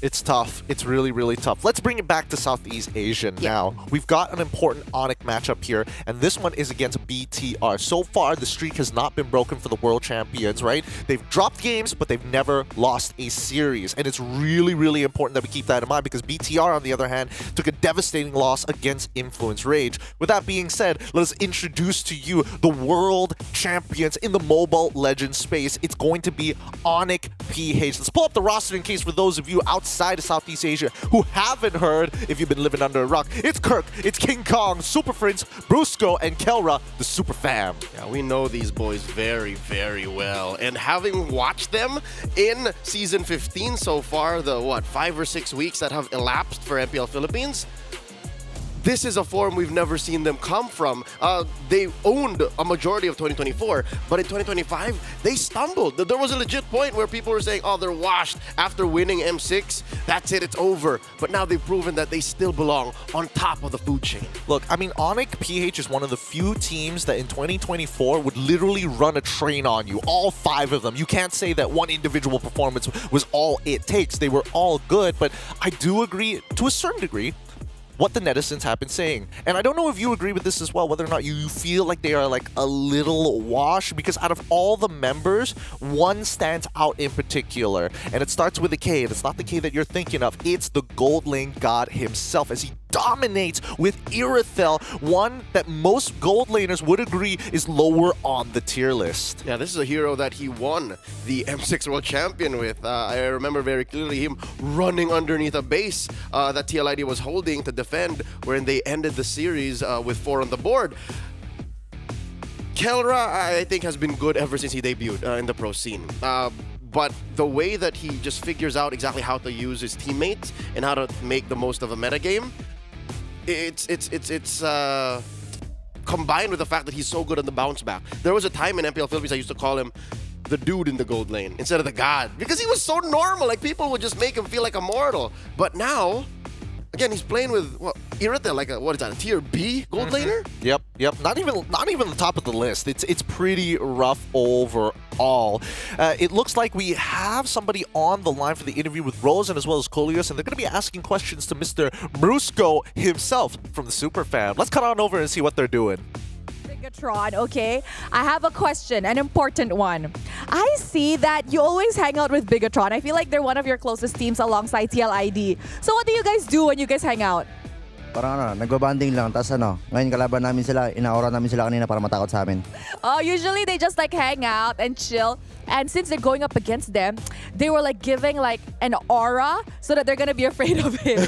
It's tough. It's really, really tough. Let's bring it back to Southeast Asia now. We've got an important Onyx matchup here, and this one is against BTR. So far, the streak has not been broken for the world champions, right? They've dropped games, but they've never lost a series, and it's really, really important that we keep that in mind because BTR, on the other hand, took a devastating loss against Influence Rage. With that being said, let us introduce to you the world champions in the Mobile Legends space. It's going to be Onyx PH. Let's pull up the roster in case for those of you outside of Southeast Asia who haven't heard, if you've been living under a rock. It's Kirk, it's King Kong, Super Prince, Brusco, and Kelra, the Super Fam. Yeah, we know these boys very, very well. And having watched them in Season 15 so far, the 5 or 6 weeks that have elapsed for MPL Philippines, this is a form we've never seen them come from. They owned a majority of 2024, but in 2025, they stumbled. There was a legit point where people were saying, oh, they're washed after winning M6. That's it, it's over. But now they've proven that they still belong on top of the food chain. Look, I mean, Onyx PH is one of the few teams that in 2024 would literally run a train on you. All 5 of them. You can't say that one individual performance was all it takes. They were all good, but I do agree to a certain degree what the netizens have been saying. And I don't know if you agree with this as well, whether or not you feel like they are like a little washed, because out of all the members, one stands out in particular. And it starts with a K, and it's not the K that you're thinking of. It's the Gold Lane God himself, as he dominates with Irithel, one that most gold laners would agree is lower on the tier list. Yeah, this is a hero that he won the M6 World Champion with. I remember very clearly him running underneath a base that TLID was holding to defend, wherein they ended the series with 4 on the board. Kelra, I think, has been good ever since he debuted in the pro scene. But the way that he just figures out exactly how to use his teammates and how to make the most of a metagame, it's combined with the fact that he's so good on the bounce back. There was a time in MPL Philippines I used to call him the dude in the gold lane instead of the god, because he was so normal. Like, people would just make him feel like a mortal. But now, again, he's playing with Irithel, like a tier B gold laner? Yep. Not even the top of the list. It's pretty rough overall. It looks like we have somebody on the line for the interview with Rose and as well as Colius, and they're going to be asking questions to Mr. Brusco himself from the Super Fam. Let's cut on over and see what they're doing. Bigatron, okay? I have a question, an important one. I see that you always hang out with Bigatron. I feel like they're one of your closest teams alongside TLID. So what do you guys do when you guys hang out? Parang nagbabanding lang, tas ngayon kalaban namin sila, inaura namin sila kanina para matakot sa amin. Oh, usually they just like hang out and chill. And since they're going up against them, they were like giving like an aura so that they're gonna be afraid of him.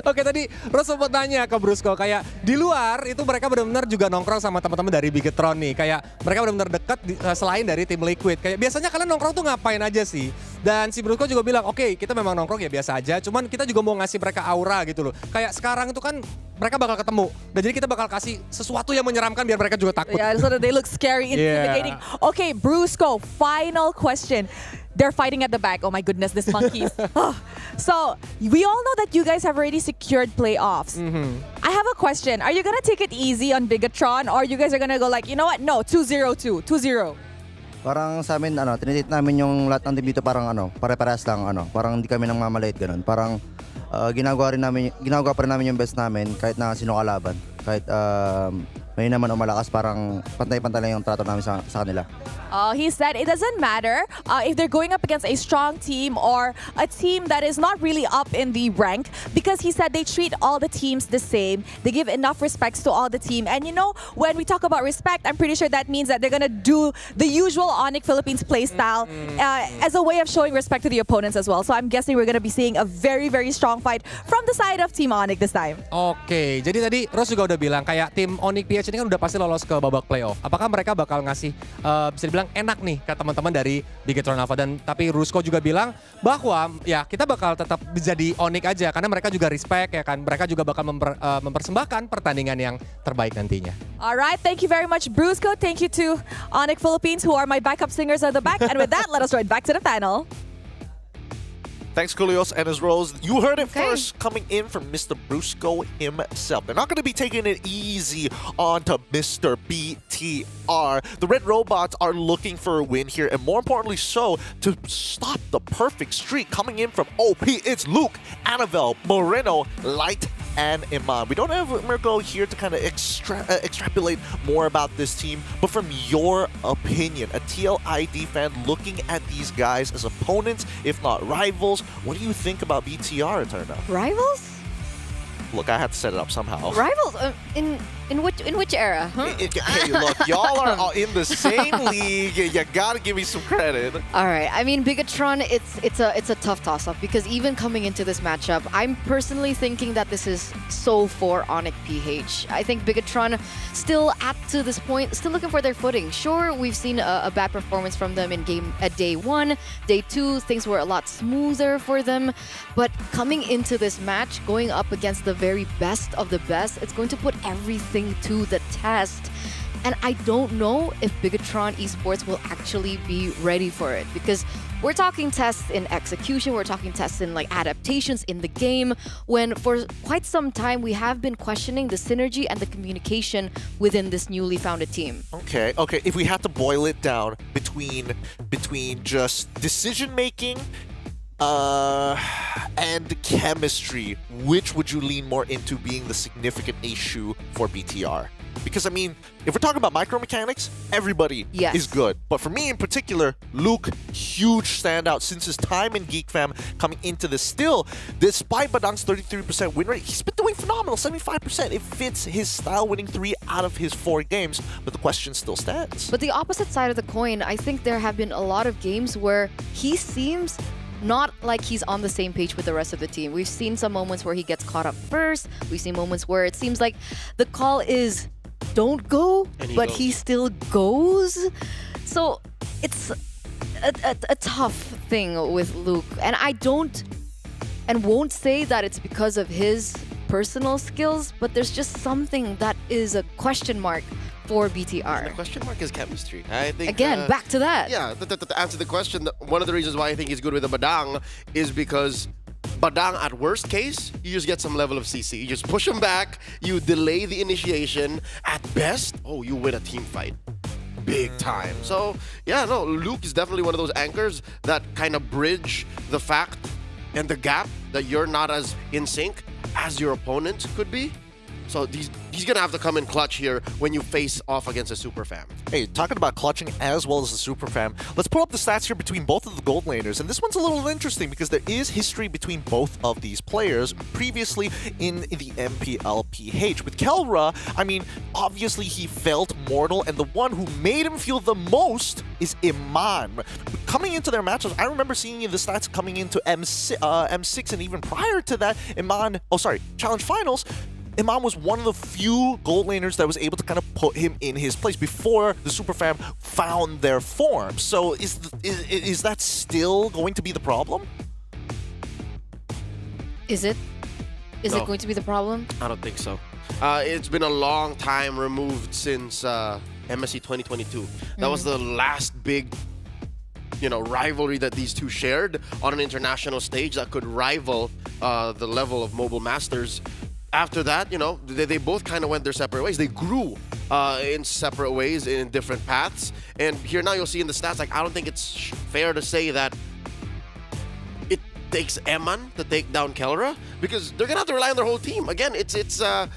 Oke, tadi Ros sempat nanya ke Brusco, kayak di luar itu mereka benar-benar juga nongkrong sama teman-teman dari Bigetron nih. Kayak mereka benar-benar dekat selain dari tim Liquid. Kayak biasanya kalian nongkrong tuh ngapain aja sih? Dan si Brusco juga bilang, oke, kita memang nongkrong ya biasa aja, cuman kita juga mau ngasih mereka aura gitu loh. Kayak sekarang itu kan mereka bakal ketemu. Dan jadi kita bakal kasih sesuatu yang menyeramkan biar mereka juga takut. Yeah, so that they look scary, intimidating. Yeah. Okay, Brusco, final question. They're fighting at the back. Oh my goodness, these monkeys. So, we all know that you guys have already secured playoffs. I have a question. Are you gonna take it easy on Bigatron, or you guys are gonna go like, you know what? No, 2-0-2. 2-0. Parang sa amin, trinit namin yung lahat ng team dito parang pare-parehas lang, parang hindi kami nang mamaliit ganun. Parang ginagawa pa rin namin yung best namin kahit na sino kalaban. Kahit may naman o malakas, parang pantay-pantay lang yung trato namin sa kanila. He said it doesn't matter if they're going up against a strong team or a team that is not really up in the rank, because he said they treat all the teams the same. They give enough respects to all the team. And you know, when we talk about respect, I'm pretty sure that means that they're going to do the usual Onyx Philippines playstyle as a way of showing respect to the opponents as well. So I'm guessing we're going to be seeing a very, very strong fight from the side of Team Onyx this time. Oke, jadi tadi Rose juga udah bilang kayak tim Onyx PH ini kan udah pasti lolos ke babak playoff. Apakah mereka bakal ngasih bisa dibilang enak nih ke teman-teman dari Bigetron Alpha, dan tapi Rusco juga bilang bahwa ya kita bakal tetap jadi Onyx aja karena mereka juga respect ya kan, mereka juga bakal mempersembahkan pertandingan yang terbaik nantinya. Alright, thank you very much Brusco. Thank you to Onyx Philippines who are my backup singers at the back. And with that, let us ride back to the panel. Thanks, Kulios and his Rose. You heard it first, coming in from Mr. Brusco himself. They're not going to be taking it easy onto Mr. BTR. The Red Robots are looking for a win here, and more importantly so, to stop the perfect streak coming in from OP. It's Luke, Annabelle, Moreno, Light, and Iman. We don't ever go here to kind of extrapolate more about this team, but from your opinion, a TLID fan looking at these guys as opponents, if not rivals, what do you think about BTR, Eterna? Rivals? Look, I had to set it up somehow. Rivals? In which era? Huh? Hey, look, y'all are all in the same league. You gotta give me some credit. All right. I mean, Bigatron, it's a tough toss-up because even coming into this matchup, I'm personally thinking that this is so for Onyx PH. I think Bigatron still at to this point, still looking for their footing. Sure, we've seen a bad performance from them in game at day 1, day 2, things were a lot smoother for them. But coming into this match, going up against the very best of the best, it's going to put everything to the test. And I don't know if Bigatron Esports will actually be ready for it, because we're talking tests in execution, we're talking tests in like adaptations in the game, when for quite some time we have been questioning the synergy and the communication within this newly founded team. Okay. If we had to boil it down between just decision making and chemistry, which would you lean more into being the significant issue for BTR? Because, I mean, if we're talking about micromechanics, everybody is good. But for me in particular, Luke, huge standout since his time in Geek Fam coming into this. Still, despite Badang's 33% win rate, he's been doing phenomenal, 75%. It fits his style, winning 3 out of his 4 games. But the question still stands. But the opposite side of the coin, I think there have been a lot of games where he seems not like he's on the same page with the rest of the team. We've seen some moments where he gets caught up first. We've seen moments where it seems like the call is don't go, but he still goes. So it's a tough thing with Luke. And I don't and won't say that it's because of his personal skills, but there's just something that is a question mark for BTR. The question mark is chemistry. I think again, back to that. Yeah, to answer the question, one of the reasons why I think he's good with the Badang is because Badang, at worst case, you just get some level of CC. You just push him back, you delay the initiation. At best, you win a team fight. Big time. So, yeah, no, Luke is definitely one of those anchors that kind of bridge the fact and the gap that you're not as in sync as your opponent could be. So he's going to have to come in clutch here when you face off against a super fam. Hey, talking about clutching as well as the super fam, let's pull up the stats here between both of the gold laners. And this one's a little interesting because there is history between both of these players previously in the MPLPH. With Kelra, I mean, obviously he felt mortal, and the one who made him feel the most is Iman. Coming into their matchups, I remember seeing the stats coming into M6 and even prior to that, Challenge Finals, Iman was one of the few gold laners that was able to kind of put him in his place before the Super Fam found their form. So is that still going to be the problem? Is it? Is No. it going to be the problem? I don't think so. It's been a long time removed since MSC 2022. That was the last big rivalry that these two shared on an international stage that could rival the level of Mobile Masters. After that, they both kind of went their separate ways. They grew in separate ways in different paths. And here now you'll see in the stats, I don't think it's fair to say that it takes Eman to take down Kelra, because they're going to have to rely on their whole team. Again, it's that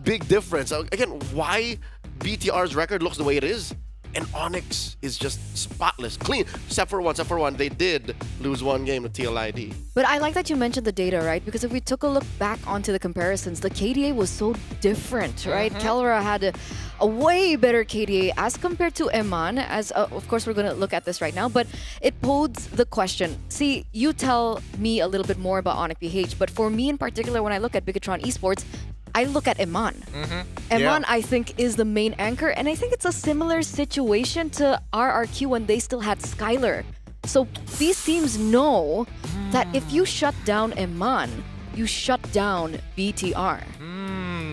big difference. Again, why BTR's record looks the way it is, and Onyx is just spotless, clean. Except for one. They did lose one game to TLID. But I like that you mentioned the data, right? Because if we took a look back onto the comparisons, the KDA was so different, right? Kelra had a way better KDA as compared to Eman, as of course we're going to look at this right now, but it posed the question. See, you tell me a little bit more about Onyx PH, but for me in particular, when I look at Bigatron Esports, I look at Eman. Eman, I think, is the main anchor, and I think it's a similar situation to RRQ when they still had Skylar. So these teams know that if you shut down Eman, you shut down BTR.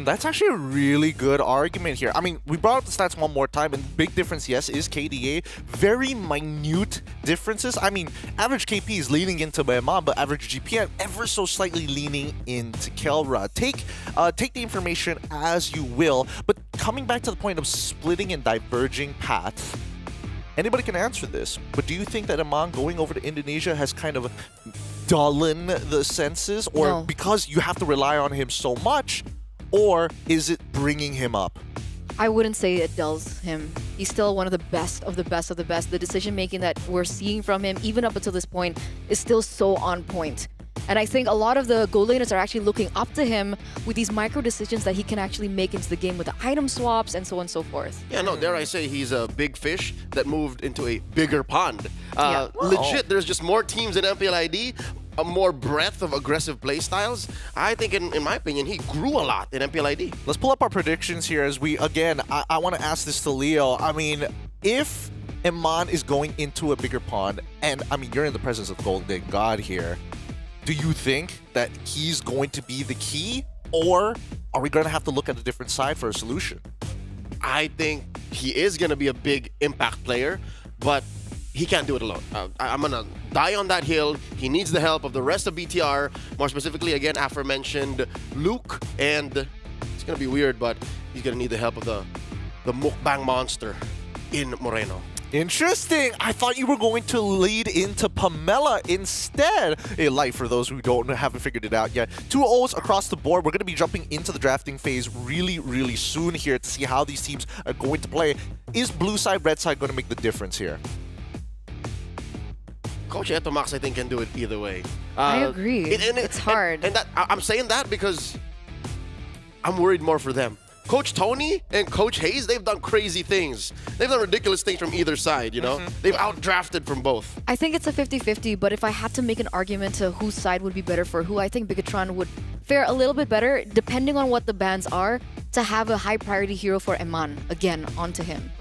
That's actually a really good argument here. I mean, we brought up the stats one more time, and big difference, yes, is KDA. Very minute differences. I mean, average KP is leaning into Eman, but average GPM ever so slightly leaning into Kelra. Take the information as you will, but coming back to the point of splitting and diverging paths, anybody can answer this, but do you think that Eman going over to Indonesia has kind of dullen the senses, or No. because you have to rely on him so much, or is it bringing him up? I wouldn't say it dulls him. He's still one of the best of the best of the best. The decision making that we're seeing from him, even up until this point, is still so on point. And I think a lot of the goal laners are actually looking up to him with these micro decisions that he can actually make into the game with the item swaps and so on and so forth. Yeah, no, dare I say he's a big fish that moved into a bigger pond. Yeah. Legit, there's just more teams in MPLID, a more breadth of aggressive play styles. I think, in my opinion, he grew a lot in MPLID. Let's pull up our predictions here as we, again, I want to ask this to Leo. I mean, if Eman is going into a bigger pond, and I mean, you're in the presence of Golden God here, do you think that he's going to be the key, or are we going to have to look at a different side for a solution? I think he is going to be a big impact player, but he can't do it alone. I'm going to die on that hill. He needs the help of the rest of BTR, more specifically, again, aforementioned Luke, and it's going to be weird, but he's going to need the help of the mukbang monster in Moreno. Interesting. I thought you were going to lead into Pamela instead. A light for those who haven't figured it out yet. 2 O's across the board. We're going to be jumping into the drafting phase really, really soon here to see how these teams are going to play. Is blue side, red side going to make the difference here? Coach Etomax, I think, can do it either way. I agree. It's hard. And that I'm saying that because I'm worried more for them. Coach Tony and Coach Hayes, they've done crazy things. They've done ridiculous things from either side, you know? They've outdrafted from both. I think it's a 50-50, but if I had to make an argument to whose side would be better for who, I think Bigatron would fare a little bit better, depending on what the bans are, to have a high priority hero for Eman, again, onto him.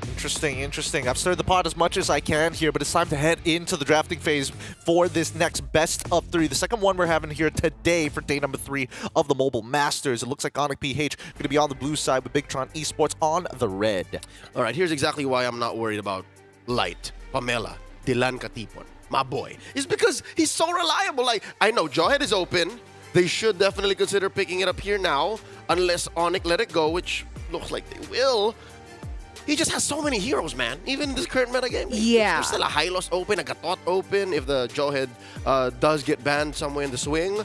Interesting, interesting. I've stirred the pot as much as I can here, but it's time to head into the drafting phase for this next best of 3. The second one we're having here today for day number 3 of the Mobile Masters. It looks like Onyx PH going to be on the blue side with Bigtron Esports on the red. All right, here's exactly why I'm not worried about Light, Pamela, Dylan Katipon, my boy. It's because he's so reliable. Like, I know Jawhead is open. They should definitely consider picking it up here now, unless Onyx let it go, which looks like they will. He just has so many heroes, man. Even in this current meta game. Yeah. There's still a Hylos open, a Gatot open. If the Jawhead does get banned somewhere in the swing,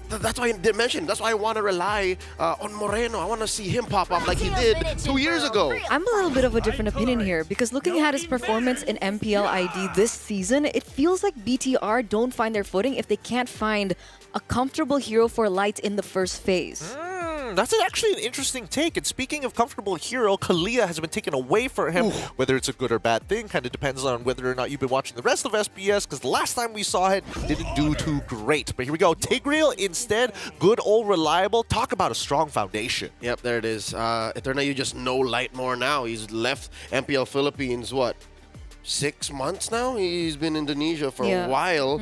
that's why I did mention. That's why I want to rely on Moreno. I want to see him pop up like he did 2 years ago. I'm a little bit of a different opinion here because looking at his performance in MPL ID this season, it feels like BTR don't find their footing if they can't find a comfortable hero for Light in the first phase. That's actually an interesting take. And speaking of comfortable hero, Kalia has been taken away from him. Whether it's a good or bad thing kind of depends on whether or not you've been watching the rest of SBS, because the last time we saw it, didn't do too great. But here we go. Tigreal instead. Good old reliable. Talk about a strong foundation. Yep, there it is. Eterna, you just know Light more now. He's left MPL Philippines, what? 6 months now? He's been in Indonesia for a while.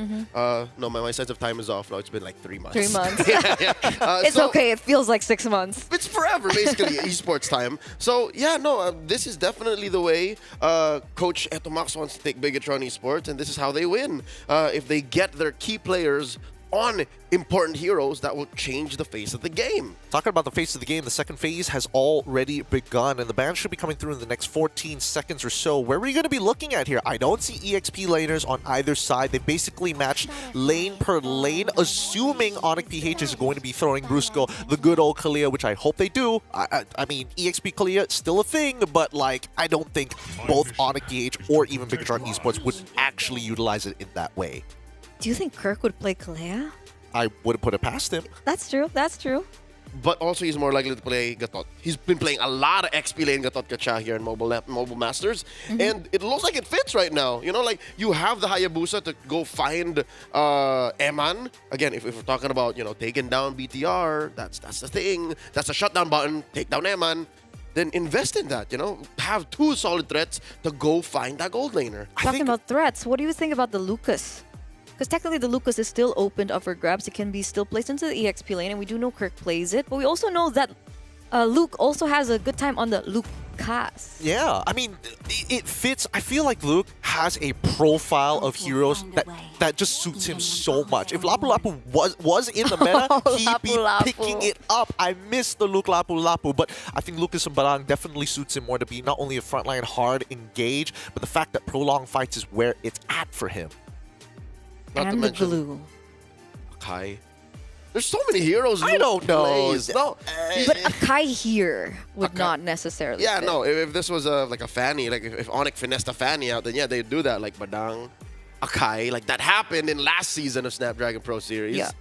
No, my sense of time is off now. It's been like 3 months. 3 months. It's okay. It feels like 6 months. It's forever, basically, esports time. So, yeah, no, this is definitely the way Coach Etomax wants to take Bigatron Esports, and this is how they win. If they get their key players on important heroes that will change the face of the game. Talking about the face of the game, the second phase has already begun, and the ban should be coming through in the next 14 seconds or so. Where are you going to be looking at here? I don't see EXP laners on either side. They basically matched lane per lane, assuming Onyx PH is going to be throwing Brusco, the good old Kalia, which I hope they do. I mean, EXP Kalia, still a thing, but like, I don't think both Onyx PH or even Bigatron Esports would actually utilize it in that way. Do you think Kirk would play Kalea? I wouldn't put it past him. That's true. That's true. But also, he's more likely to play Gatot. He's been playing a lot of XP lane Gatot Gacha here in Mobile Masters. And it looks like it fits right now. You know, like, you have the Hayabusa to go find Eman. Again, if we're talking about, you know, taking down BTR, that's the thing. That's a shutdown button. Take down Eman. Then invest in that, you know? Have 2 solid threats to go find that gold laner. Talking about threats, what do you think about the Lucas? because technically the Lucas is still opened up for grabs. It can be still placed into the EXP lane, and we do know Kirk plays it. But we also know that Luke also has a good time on the Lucas. Yeah, I mean, it fits. I feel like Luke has a profile of heroes that just suits him so much. If Lapu Lapu was in the meta, he'd be picking it up. I miss the Luke Lapu Lapu, but I think Lucas Sembarang definitely suits him more to be not only a frontline hard engage, but the fact that prolonged fights is where it's at for him. Not to And the mention glue. Akai. There's so many heroes. I don't know. No, But Akai here would not necessarily yeah, fit. no. If this was like a Fanny, like if Onyx finessed a Fanny out, then yeah, they'd do that. Like Badang, Akai, like that happened in last season of Snapdragon Pro Series. Yeah.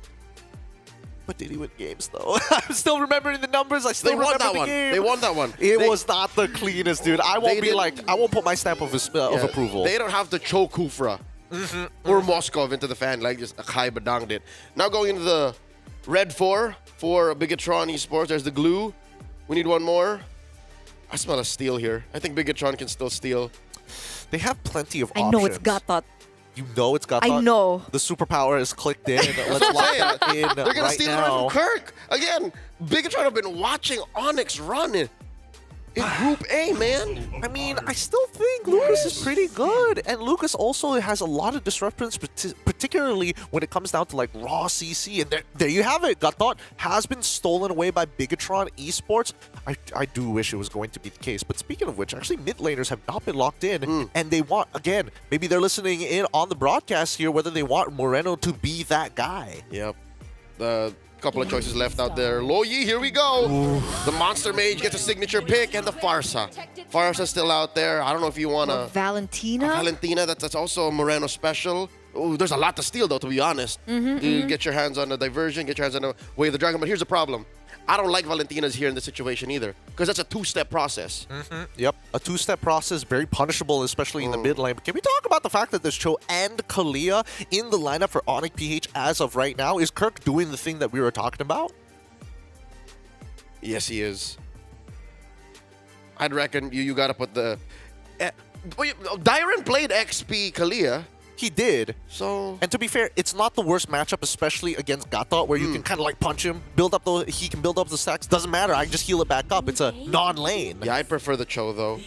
But did he win games though? I'm still remembering the numbers. I still remember that the one. game. They won that one. It was not the cleanest, dude. I won't be like, I won't put my stamp of approval. They don't have to choke Kufra or Moskov into the fan like just Akai Badang did. Now going into the Red 4 for Bigatron Esports. There's the glue. We need one more. I smell a steal here. I think Bigatron can still steal. They have plenty of I options. know it's Gatot. You know it's got. I know. The superpower is clicked in. Let's lock that in They're gonna right steal now. it from Kirk again. Bigatron have been watching Onyx run in Group A, man. I mean, I still think Lucas is pretty good. And Lucas also has a lot of disruptors, particularly when it comes down to like raw CC. And there you have it. Gatot has been stolen away by Bigatron Esports. I do wish it was going to be the case. But speaking of which, actually mid laners have not been locked in. And they want, again, maybe they're listening in on the broadcast here, whether they want Moreno to be that guy. Yep. The couple of choices left out there. Loyi, here we go. The Monster Mage gets a signature pick, and the Farsa. Farsa's still out there. I don't know if you want to... Valentina? Valentina, that's also a Moreno special. Ooh, there's a lot to steal, though, to be honest. You get your hands on the Diversion, get your hands on the Way of the Dragon. But here's the problem. I don't like Valentina's here in this situation either, because that's a two-step process. Yep, a two-step process, very punishable, especially in the mid lane. But can we talk about the fact that there's Cho and Kalia in the lineup for Onyx PH as of right now? Is Kirk doing the thing that we were talking about? Yes, he is. I'd reckon you got to put the... Dyron played XP Kalia. He did. So, and to be fair, it's not the worst matchup, especially against Gatot, where you can kind of like punch him, build up the. He can build up the stacks. Doesn't matter. I can just heal it back up. It's a non-lane. Yeah, I prefer the Cho though.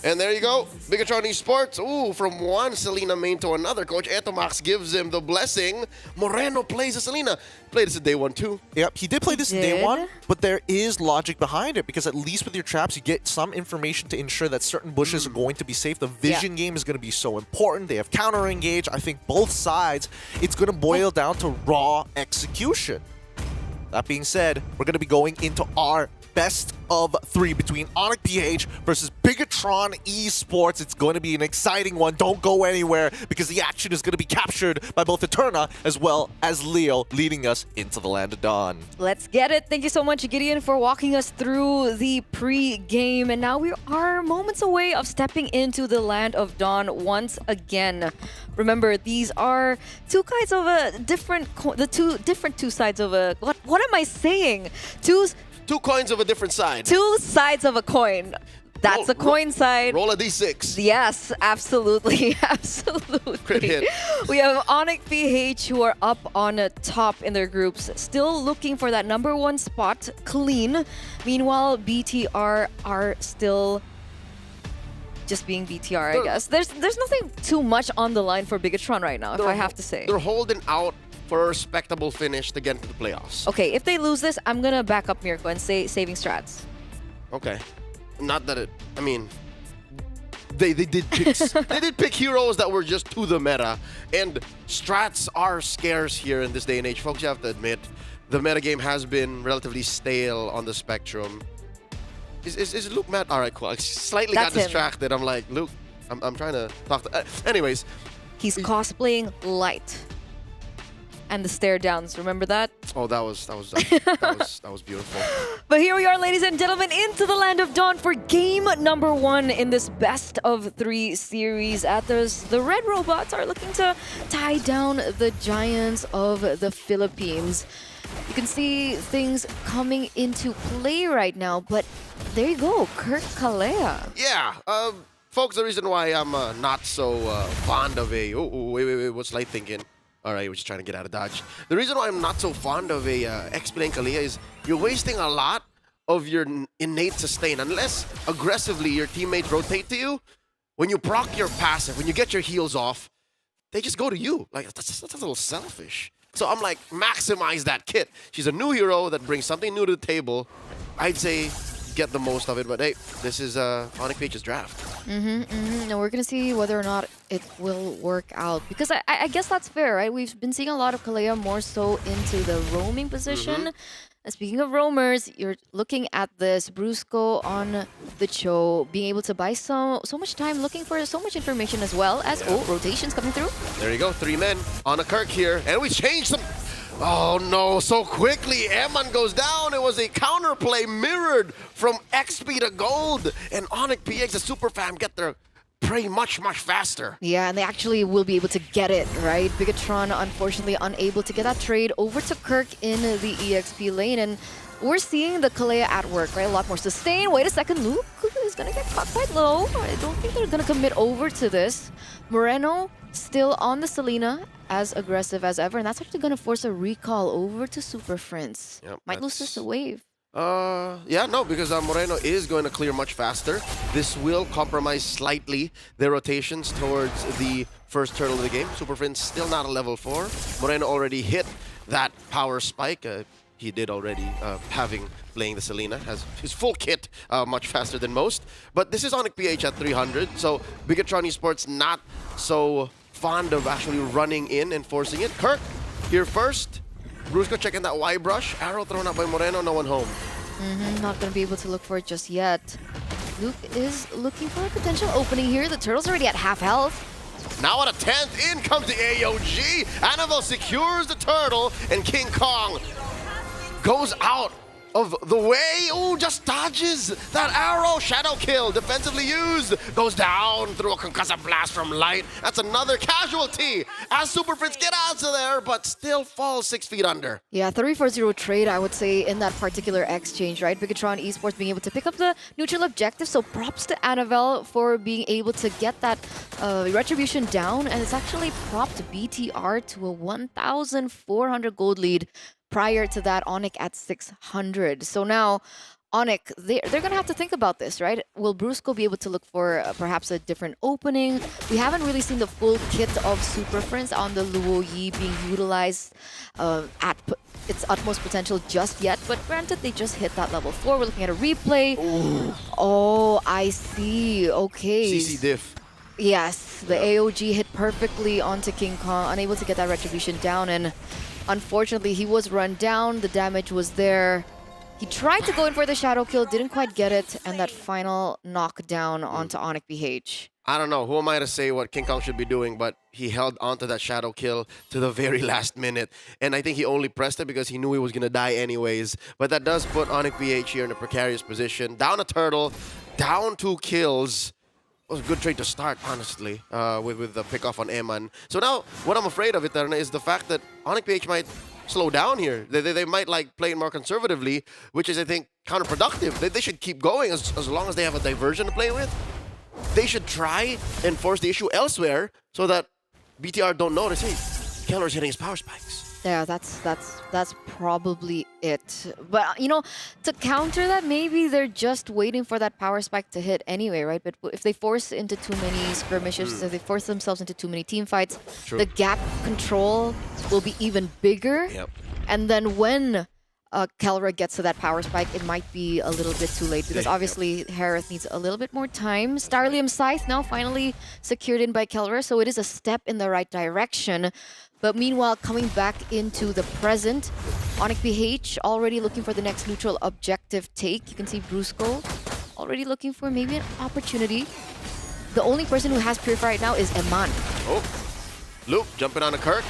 And there you go, Bigatron Esports. Ooh, from one Selena main to another. Coach Etomax gives him the blessing. Moreno plays a Selena. Played this at day one too. Yep, he did play this in day one, but there is logic behind it because at least with your traps, you get some information to ensure that certain bushes are going to be safe. The vision game is going to be so important. They have counter engage. I think both sides, it's going to boil down to raw execution. That being said, we're going to be going into our best of 3 between Onyx PH versus Bigatron Esports. It's going to be an exciting one. Don't go anywhere because the action is going to be captured by both Eterna as well as Leo, leading us into the Land of Dawn. Let's get it. Thank you so much, Gideon, for walking us through the pre-game. And now we are moments away of stepping into the Land of Dawn once again. Remember, these are two sides of a different, two sides of a, what am I saying? Two coins of a different side. Two sides of a coin. That's a coin side. Roll a d6. Yes, absolutely. Absolutely. Crit hit. We have Onyx PH who are up on top in their groups, still looking for that #1 spot, clean. Meanwhile, BTR are still just being BTR, I guess. There's nothing too much on the line for Bigatron right now, if I have to say. They're holding out for a respectable finish to get into the playoffs. Okay, if they lose this, I'm gonna back up Mirko and say saving strats. Okay. Not that it... I mean... They did pick, they did pick heroes that were just to the meta. And strats are scarce here in this day and age. Folks, you have to admit, the metagame has been relatively stale on the spectrum. Is Luke mad? Alright, cool. I slightly got distracted. I'm like, Luke, I'm trying to talk to... anyways. He's cosplaying Light. And the stare downs, remember that? Oh, that was beautiful. But here we are, ladies and gentlemen, into the Land of Dawn for game #1 in this best of 3 series. The Red Robots are looking to tie down the Giants of the Philippines. You can see things coming into play right now, but there you go, Kirk Kalea. Yeah, folks, the reason why I'm not so fond of a... wait, what's Light thinking? All right, we're just trying to get out of dodge. The reason why I'm not so fond of a XP lane Kalia is you're wasting a lot of your innate sustain. Unless aggressively your teammates rotate to you, when you proc your passive, when you get your heals off, they just go to you. Like, that's a little selfish. So I'm like, maximize that kit. She's a new hero that brings something new to the table. I'd say get the most of it, but hey, this is Onyx Page's draft. And we're going to see whether or not it will work out. Because I guess that's fair, right? We've been seeing a lot of Kalea more so into the roaming position. And speaking of roamers, you're looking at this Brusco on the Cho, being able to buy so much time, looking for so much information as well as, rotations coming through. There you go, 3 men on a Kirk here, and we changed them. Oh no, so quickly, Eman goes down. It was a counterplay mirrored from XP to gold, and Onyx PX, the super fam, get their prey much faster. Yeah, and they actually will be able to get it, right? Bigatron, unfortunately, unable to get that trade over to Kirk in the EXP lane, and we're seeing the Kalea at work, right? A lot more sustain. Wait a second, Luke is going to get caught quite low. I don't think they're going to commit over to this. Moreno still on the Selena, as aggressive as ever, and that's actually going to force a recall over to Super Friends. Yep, Might lose this to wave. Yeah, no, because Moreno is going to clear much faster. This will compromise slightly their rotations towards the first turtle of the game. Super Friends still not a level 4. Moreno already hit that power spike. He did already, playing the Selena, has his full kit much faster than most. But this is Onyx PH at 300, so Bigatron Esports not so fond of actually running in and forcing it. Kirk, here first. Brusco checking that Y brush. Arrow thrown out by Moreno, no one home. Not going to be able to look for it just yet. Luke is looking for a potential opening here. The turtle's already at half health. Now at a 10th, in comes the AOG. Annabelle secures the turtle, and King Kong goes out of the way. Oh, just dodges that arrow. Shadow kill, defensively used. Goes down through a concussive blast from Light. That's another casualty as Super Friends get out of there, but still falls 6 feet under. Yeah, 3-4-0 trade, I would say, in that particular exchange, right? Bigatron Esports being able to pick up the neutral objective, so props to Annabelle for being able to get that retribution down, and it's actually propped BTR to a 1,400 gold lead. Prior to that, Onyx at 600. So now, Onyx, they're going to have to think about this, right? Will Brusco be able to look for perhaps a different opening? We haven't really seen the full kit of Super Friends on the Luo Yi being utilized at its utmost potential just yet. But granted, they just hit that level 4. We're looking at a replay. Ooh. Oh, I see. Okay. CC diff. Yes, the AOG hit perfectly onto King Kong, unable to get that retribution down, and unfortunately, he was run down. The damage was there. He tried to go in for the shadow kill, didn't quite get it, and that final knockdown onto Onyx BH. I don't know. Who am I to say what King Kong should be doing, but he held onto that shadow kill to the very last minute. And I think he only pressed it because he knew he was going to die anyways. But that does put Onyx BH here in a precarious position. Down a turtle, down 2 kills. It was a good trade to start, honestly, with the pick off on Eman. So now, what I'm afraid of, Eterna, is the fact that Onyx PH might slow down here. They might like play it more conservatively, which is, I think, counterproductive. They should keep going as long as they have a diversion to play with. They should try and force the issue elsewhere so that BTR don't notice, hey, Keller's hitting his power spikes. Yeah, that's probably it. But, you know, to counter that, maybe they're just waiting for that power spike to hit anyway, right? But if they force into too many skirmishes, if they force themselves into too many team fights, the gap control will be even bigger. Yep. And then when Kelra gets to that power spike, it might be a little bit too late because obviously Harith needs a little bit more time. Starlium Scythe now finally secured in by Kelra, so it is a step in the right direction. But meanwhile, coming back into the present, Onyx BH already looking for the next neutral objective take. You can see Brusco already looking for maybe an opportunity. The only person who has Purify right now is Eman. Oh, Luke jumping on a Kirk.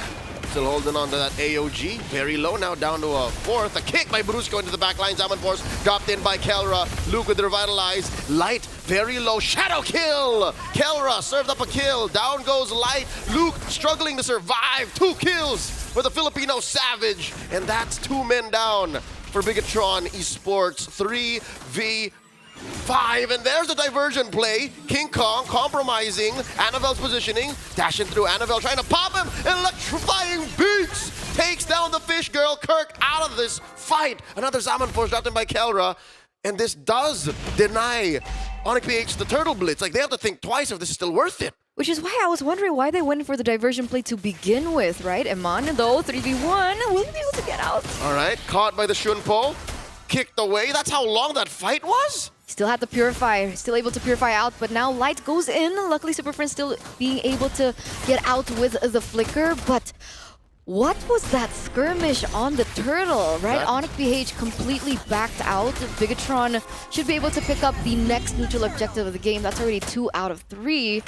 Still holding on to that AOG. Very low now, down to a 4th. A kick by Brusco into the back line. Zaman Force dropped in by Kelra. Luke with the Revitalize. Light, very low. Shadow kill! Kelra served up a kill. Down goes Light. Luke struggling to survive. 2 kills for the Filipino Savage. And that's 2 men down for Bigatron Esports. 3v5. 5, and there's the diversion play. King Kong compromising Annavel's positioning, dashing through Annavel, trying to pop him. Electrifying beats takes down the fish girl. Kirk out of this fight. Another Salmon Force dropped in by Kelra, and this does deny Onyx PH the turtle blitz. Like, they have to think twice if this is still worth it. Which is why I was wondering why they went for the diversion play to begin with, right? Eman, though, 3v1, will he be able to get out? All right, caught by the Shunpo, kicked away. That's how long that fight was? Still had the Purify, still able to Purify out, but now Light goes in. Luckily, Super Friends still being able to get out with the Flicker, but what was that skirmish on the turtle, right? Onyx PH completely backed out. Bigatron should be able to pick up the next neutral objective of the game. That's already 2 out of 3.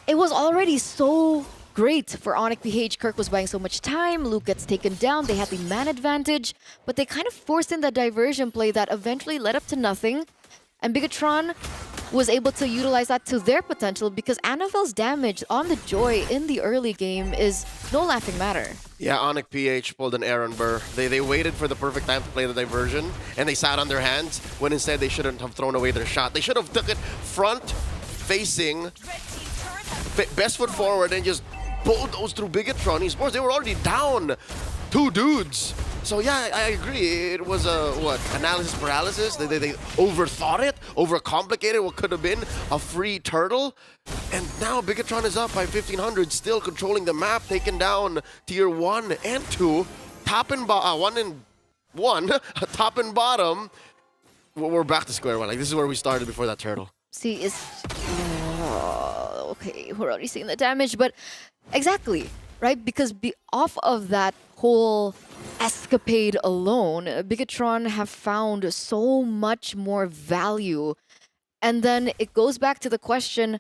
It was already so great for Onyx PH. Kirk was buying so much time. Luke gets taken down. They had the man advantage, but they kind of forced in that diversion play that eventually led up to nothing. And Bigatron was able to utilize that to their potential because Annavel's damage on the Joy in the early game is no laughing matter. Yeah, Onyx PH pulled an Aaron Burr. They waited for the perfect time to play the diversion, and they sat on their hands when instead they shouldn't have thrown away their shot. They should have took it front facing, best foot forward, and just bulldozed through Bigatron esports. They were already down 2 dudes. So yeah, I agree. It was a, analysis paralysis. They overthought it, overcomplicated what could have been a free turtle. And now Bigatron is up by 1,500, still controlling the map, taking down tier 1 and 2. Top and 1 and 1, top and bottom. We're back to square one. Like, this is where we started before that turtle. See, it's... okay, we're already seeing the damage, but exactly, right? Because off of that whole escapade alone, Bigatron have found so much more value. And then it goes back to the question,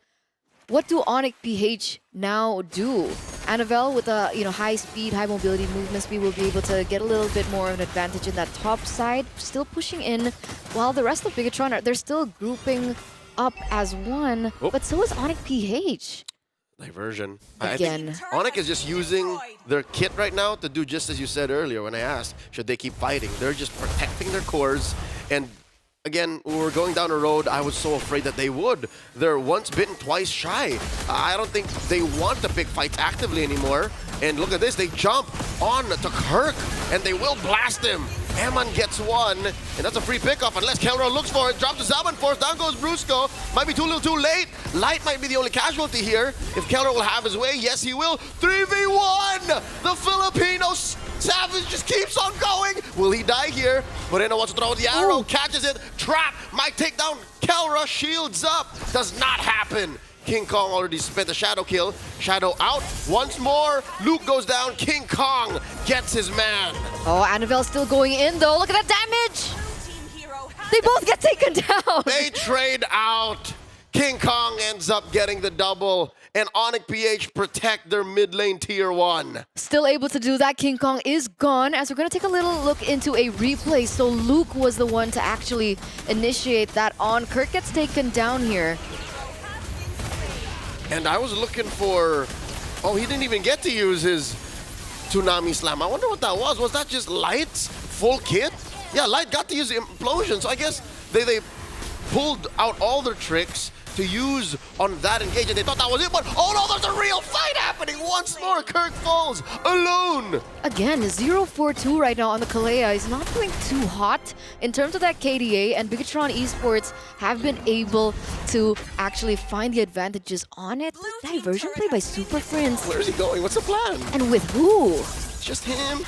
what do Onyx PH now do? Annavel with a high speed, high mobility movement speed will be able to get a little bit more of an advantage in that top side, still pushing in, while the rest of Bigatron they're still grouping up as one, but so is Onyx PH. Diversion. Again. I think Onyx is just using their kit right now to do just as you said earlier when I asked, should they keep fighting? They're just protecting their cores. And again, when we're going down a road, I was so afraid that they would. They're once bitten, twice shy. I don't think they want to pick fights actively anymore. And look at this, they jump on to Kirk, and they will blast him. Eman gets one, and that's a free pickoff unless Kelra looks for it. Drops the Salmon Force, down goes Brusco. Might be too little too late. Light might be the only casualty here. If Kelra will have his way, yes he will. 3v1! The Filipino Savage just keeps on going. Will he die here? Moreno wants to throw the arrow, catches it, trap, might take down Kelra, shields up. Does not happen. King Kong already spent the Shadow kill. Shadow out once more. Luke goes down. King Kong gets his man. Oh, Annavel's still going in though. Look at that damage. They both get taken down. They trade out. King Kong ends up getting the double. And Onyx PH protect their mid lane tier 1. Still able to do that. King Kong is gone as we're going to take a little look into a replay. So Luke was the one to actually initiate that on. Kirk gets taken down here. And I was looking for... Oh, he didn't even get to use his Tsunami Slam. I wonder what that was. Was that just Light's full kit? Yeah, Light got to use the Implosion. So I guess they pulled out all their tricks to use on that engage, and they thought that was it, but oh no, there's a real fight happening once more. Kirk falls alone. Again, 0-4-2 right now on the Kalea. He's not doing too hot in terms of that KDA, and Bigatron Esports have been able to actually find the advantages on it. Diversion play by Super Friends. Where's he going? What's the plan? And with who? It's just him.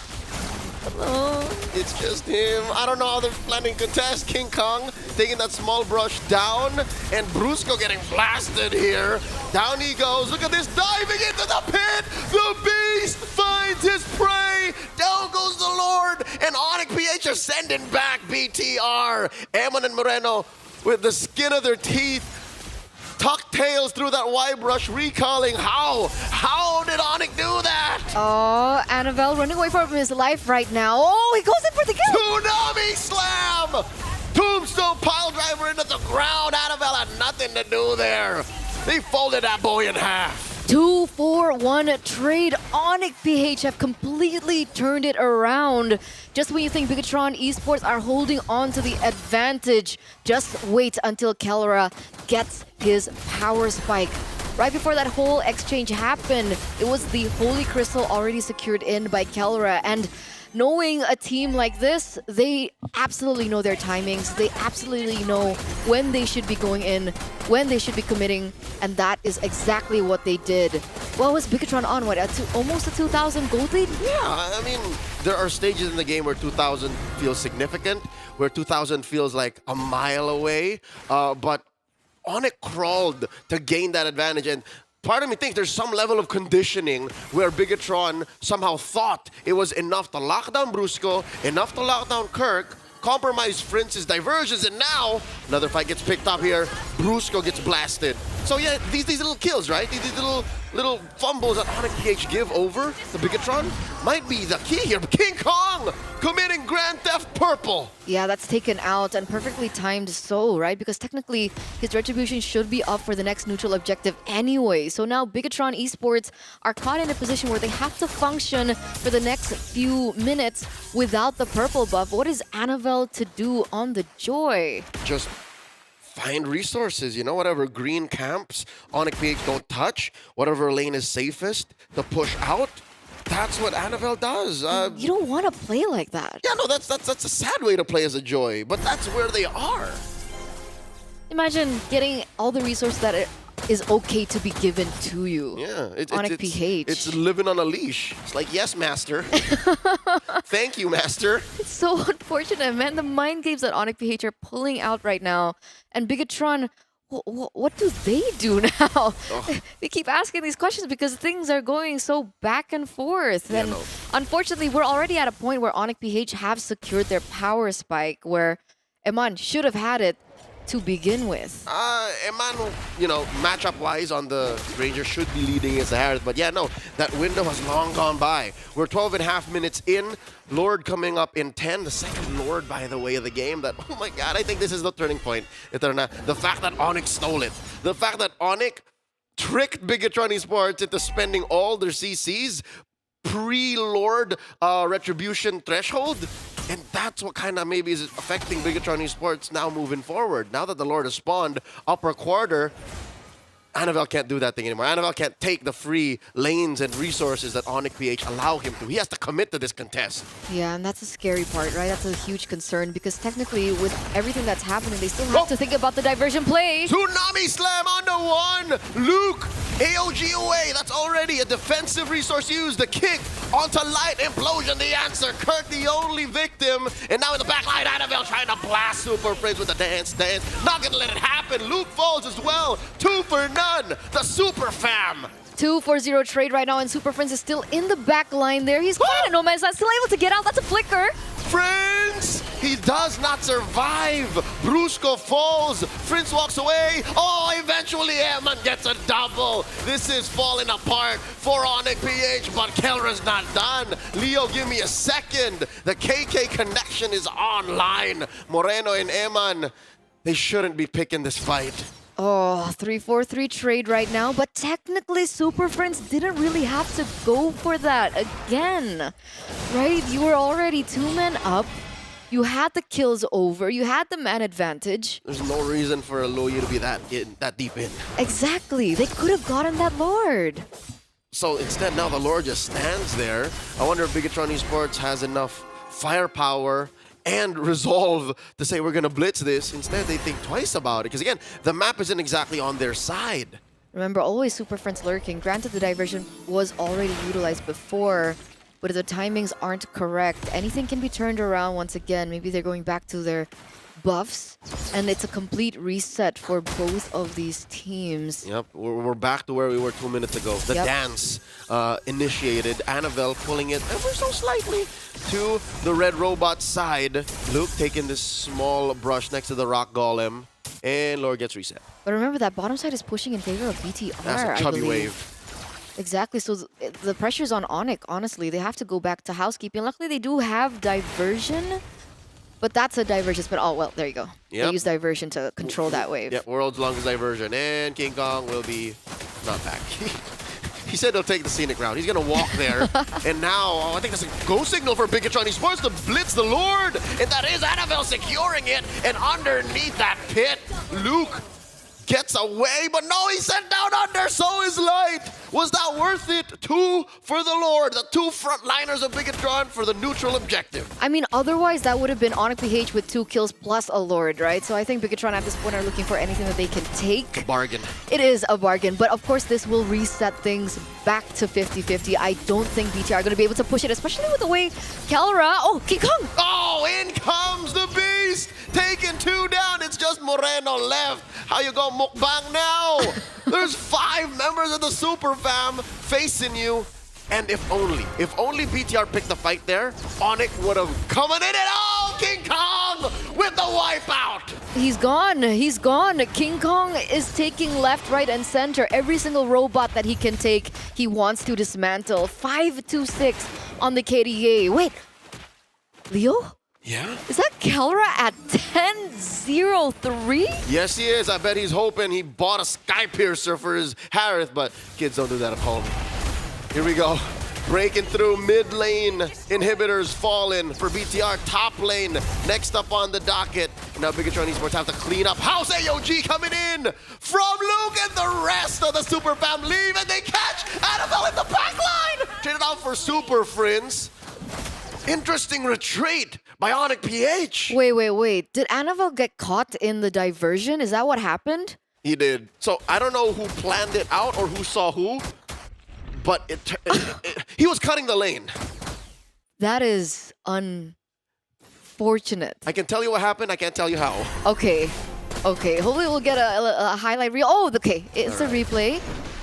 Hello. It's just him. I don't know how they're planning to contest. King Kong taking that small brush down, and Brusco getting blasted here. Down he goes. Look at this, diving into the pit. The beast finds his prey. Down goes the Lord, and Onyx PH are sending back BTR. Eman and Moreno with the skin of their teeth tuck tails through that Y-brush, recalling how did Onyx do that? Oh, Annavel running away from his life right now. Oh, he goes in for the kill. Tsunami Slam! Tombstone pile driver into the ground. Annavel had nothing to do there. They folded that boy in half. 2-4-1 trade. Onyx PH have completely turned it around. Just when you think Bigatron Esports are holding on to the advantage, just wait until Kelra gets his power spike. Right before that whole exchange happened, it was the Holy Crystal already secured in by Kelra. And knowing a team like this, they absolutely know their timings. They absolutely know when they should be going in, when they should be committing, and that is exactly what they did. What was Bigatron on? What, almost a 2,000 gold lead? Yeah, I mean, there are stages in the game where 2,000 feels significant, where 2,000 feels like a mile away, but Onyx crawled to gain that advantage, and part of me thinks there's some level of conditioning where Bigatron somehow thought it was enough to lock down Brusco, enough to lock down Kirk, compromise Prince's diversions, and now another fight gets picked up here. Brusco gets blasted. So yeah, these little kills, right? These little fumbles that Onyx PH give over the Bigatron might be the key here. King Kong committing Grand Theft Purple. Yeah, that's taken out and perfectly timed so, right? Because technically his retribution should be up for the next neutral objective anyway. So now Bigatron Esports are caught in a position where they have to function for the next few minutes without the purple buff. What is Anavel to do on the Joy? Just find resources, you know, whatever green camps Onyx PH don't touch, whatever lane is safest to push out. That's what Anavel does. You don't want to play like that. Yeah, no, that's a sad way to play as a Joy, but that's where they are. Imagine getting all the resources that it is okay to be given to you. Yeah, Onyx PH. It's living on a leash. It's like, yes, master. Thank you, master. It's so unfortunate, man. The mind games that Onyx PH are pulling out right now. And Bigatron, what do they do now? They keep asking these questions because things are going so back and forth. Yeah, and unfortunately, we're already at a point where Onyx PH have secured their power spike, where Eman should have had it to begin with. Eman, you know, matchup-wise on the Ranger should be leading against the Harris, but yeah, no, that window has long gone by. We're 12 and a half minutes in. Lord coming up in 10, the second Lord, by the way, of the game. That, oh my God, I think this is the turning point. The fact that Onyx stole it. The fact that Onyx tricked Bigatron Esports into spending all their CCs pre-Lord retribution threshold. And that's what kind of maybe is affecting Bigatron Esports now moving forward. Now that the Lord has spawned upper quarter, Anavel can't do that thing anymore. Anavel can't take the free lanes and resources that Onyx PH allow him to. He has to commit to this contest. Yeah, and that's a scary part, right? That's a huge concern because technically with everything that's happening, they still have to think about the diversion play. Tsunami Slam on the one! Luke, AOG away. That's already a defensive resource used. The kick onto Light Implosion, the answer. Kirk the only victim. And now in the backline, Anavel trying to blast Super Prince with the dance. Not gonna let it happen. Luke falls as well. 2 for none. The Super Fam. 2-4-0 trade right now, and Super Prince is still in the back line there. He's caught in no man's land, still able to get out. That's a flicker. Prince! He does not survive. Brusco falls. Prince walks away. Oh, eventually Eman gets a double. This is falling apart for Onyx PH, but Kelra's not done. Leo, give me a second. The KK connection is online. Moreno and Eman, they shouldn't be picking this fight. Oh, 3-4-3 trade right now, but technically Super Prince didn't really have to go for that again, right? You were already 2 men up. You had the kills over. You had the man advantage. There's no reason for Aloy to be that deep in. Exactly. They could have gotten that Lord. So instead, now the Lord just stands there. I wonder if Bigatron Esports has enough firepower and resolve to say we're going to blitz this. Instead, they think twice about it. Because again, the map isn't exactly on their side. Remember, always Super Friends lurking. Granted, the diversion was already utilized before, but if the timings aren't correct, anything can be turned around once again. Maybe they're going back to their buffs, and it's a complete reset for both of these teams. Yep, we're back to where we were 2 minutes ago. The dance initiated. Anavel pulling it ever so slightly to the red robot side. Luke taking this small brush next to the rock golem, and Lord gets reset. But remember, that bottom side is pushing in favor of BTR, That's a chubby wave. Exactly, so the pressure's on Onyx, honestly. They have to go back to housekeeping. Luckily, they do have diversion, but that's a diversion spin. Oh, well, there you go. Yep. They use diversion to control that wave. Yeah, world's longest diversion, and King Kong will be not back. He said he'll take the scenic route. He's going to walk there. And now, I think that's a go signal for Bigatron Esports to blitz the Lord. And that is Annabelle securing it. And underneath that pit, Luke gets away, but no, he sent down under, so is Light. Was that worth it? 2 for the Lord, the 2 frontliners of Bigatron for the neutral objective. I mean, otherwise that would have been Onyx PH with 2 kills plus a Lord, right? So I think Bigatron at this point are looking for anything that they can take. Bargain. It is a bargain, but of course this will reset things back to 50-50. I don't think BTR are going to be able to push it, especially with the way Kelra... Oh, King Kong! Oh, in comes the beast! Taking 2 down, it's just Moreno left. How you go mukbang now? There's 5 members of the Super Fam facing you. And if only BTR picked the fight there, Onyx would have come in it. Oh, King Kong with the wipeout. He's gone. He's gone. King Kong is taking left, right, and center. Every single robot that he can take, he wants to dismantle. 5-2-6 on the KDA. Wait, Leo? Yeah? Is that Kelra at 10-0-3? Yes, he is. I bet he's hoping he bought a Sky Piercer for his Harith, but kids don't do that at home. Here we go. Breaking through mid lane. Inhibitors falling for BTR top lane. Next up on the docket. Now Bigatron Esports have to clean up house. AOG coming in from Luke, and the rest of the Super Fam leave, and they catch Annabelle in the back line. Traded out for Super Friends. Interesting retreat by Onyx PH. Wait. Did Annabelle get caught in the diversion? Is that what happened? He did. So I don't know who planned it out or who saw who, but he was cutting the lane. That is unfortunate. I can tell you what happened. I can't tell you how. Okay. Hopefully we'll get a highlight reel. Oh, okay. It's a replay.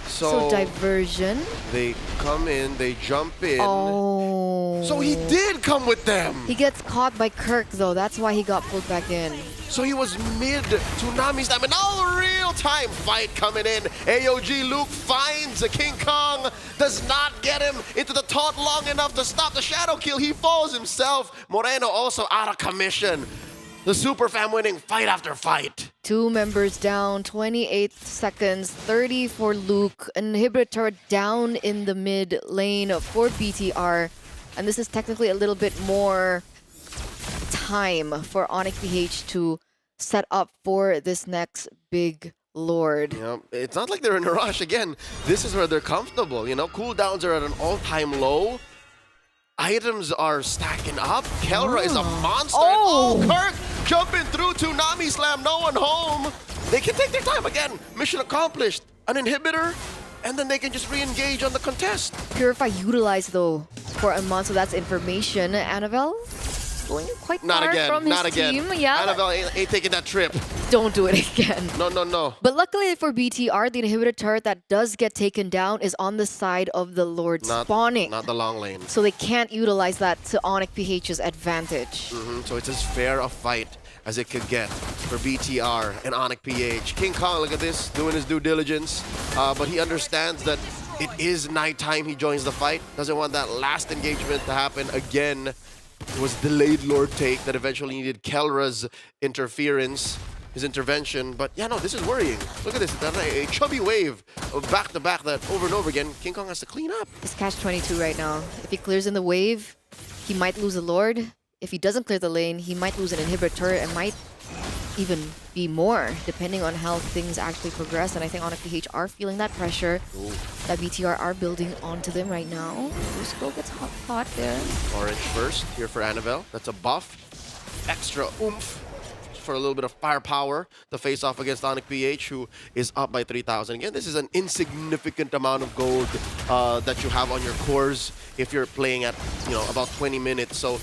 So diversion. They come in, they jump in. Oh. So he did come with them. He gets caught by Kirk though. That's why he got pulled back in. So he was mid Tsunami Slam, and now a real-time fight coming in. AOG Luke finds a King Kong, does not get him into the taunt long enough to stop the shadow kill. He falls himself. Moreno also out of commission. The Super Fam winning fight after fight. 2 members down, 28 seconds, 30 for Luke. Inhibitor down in the mid lane for BTR. And this is technically a little bit more time for Onyx PH to set up for this next big Lord. Yeah, it's not like they're in a rush. Again, this is where they're comfortable. You know, cooldowns are at an all-time low. Items are stacking up. Kelra is a monster. Oh, Kirk jumping through Tsunami Slam. No one home. They can take their time. Again, mission accomplished. An inhibitor, and then they can just re-engage on the contest. Purify utilized though for a month, so that's information. Annabelle going quite far from his team. Yeah. Annabelle ain't taking that trip. Don't do it again. No. But luckily for BTR, the inhibitor turret that does get taken down is on the side of the Lord spawning. Not the long lane. So they can't utilize that to Onyx PH's advantage. So it's as fair a fight as it could get for BTR and Onyx PH. King Kong, look at this, doing his due diligence. But he understands that it is nighttime. He joins the fight. Doesn't want that last engagement to happen again. It was delayed Lord take that eventually needed Kelra's interference, his intervention. But yeah, no, this is worrying. Look at this, a chubby wave of back-to-back that over and over again, King Kong has to clean up. It's catch-22 right now. If he clears in the wave, he might lose a Lord. If he doesn't clear the lane, he might lose an inhibitor turret and might even be more, depending on how things actually progress. And I think Onyx PH are feeling that pressure that BTR are building onto them right now. Rusco gets hot there. Orange first, here for Annabelle. That's a buff. Extra oomph for a little bit of firepower to face off against Onyx PH, who is up by 3,000. Again, this is an insignificant amount of gold that you have on your cores if you're playing at, about 20 minutes. So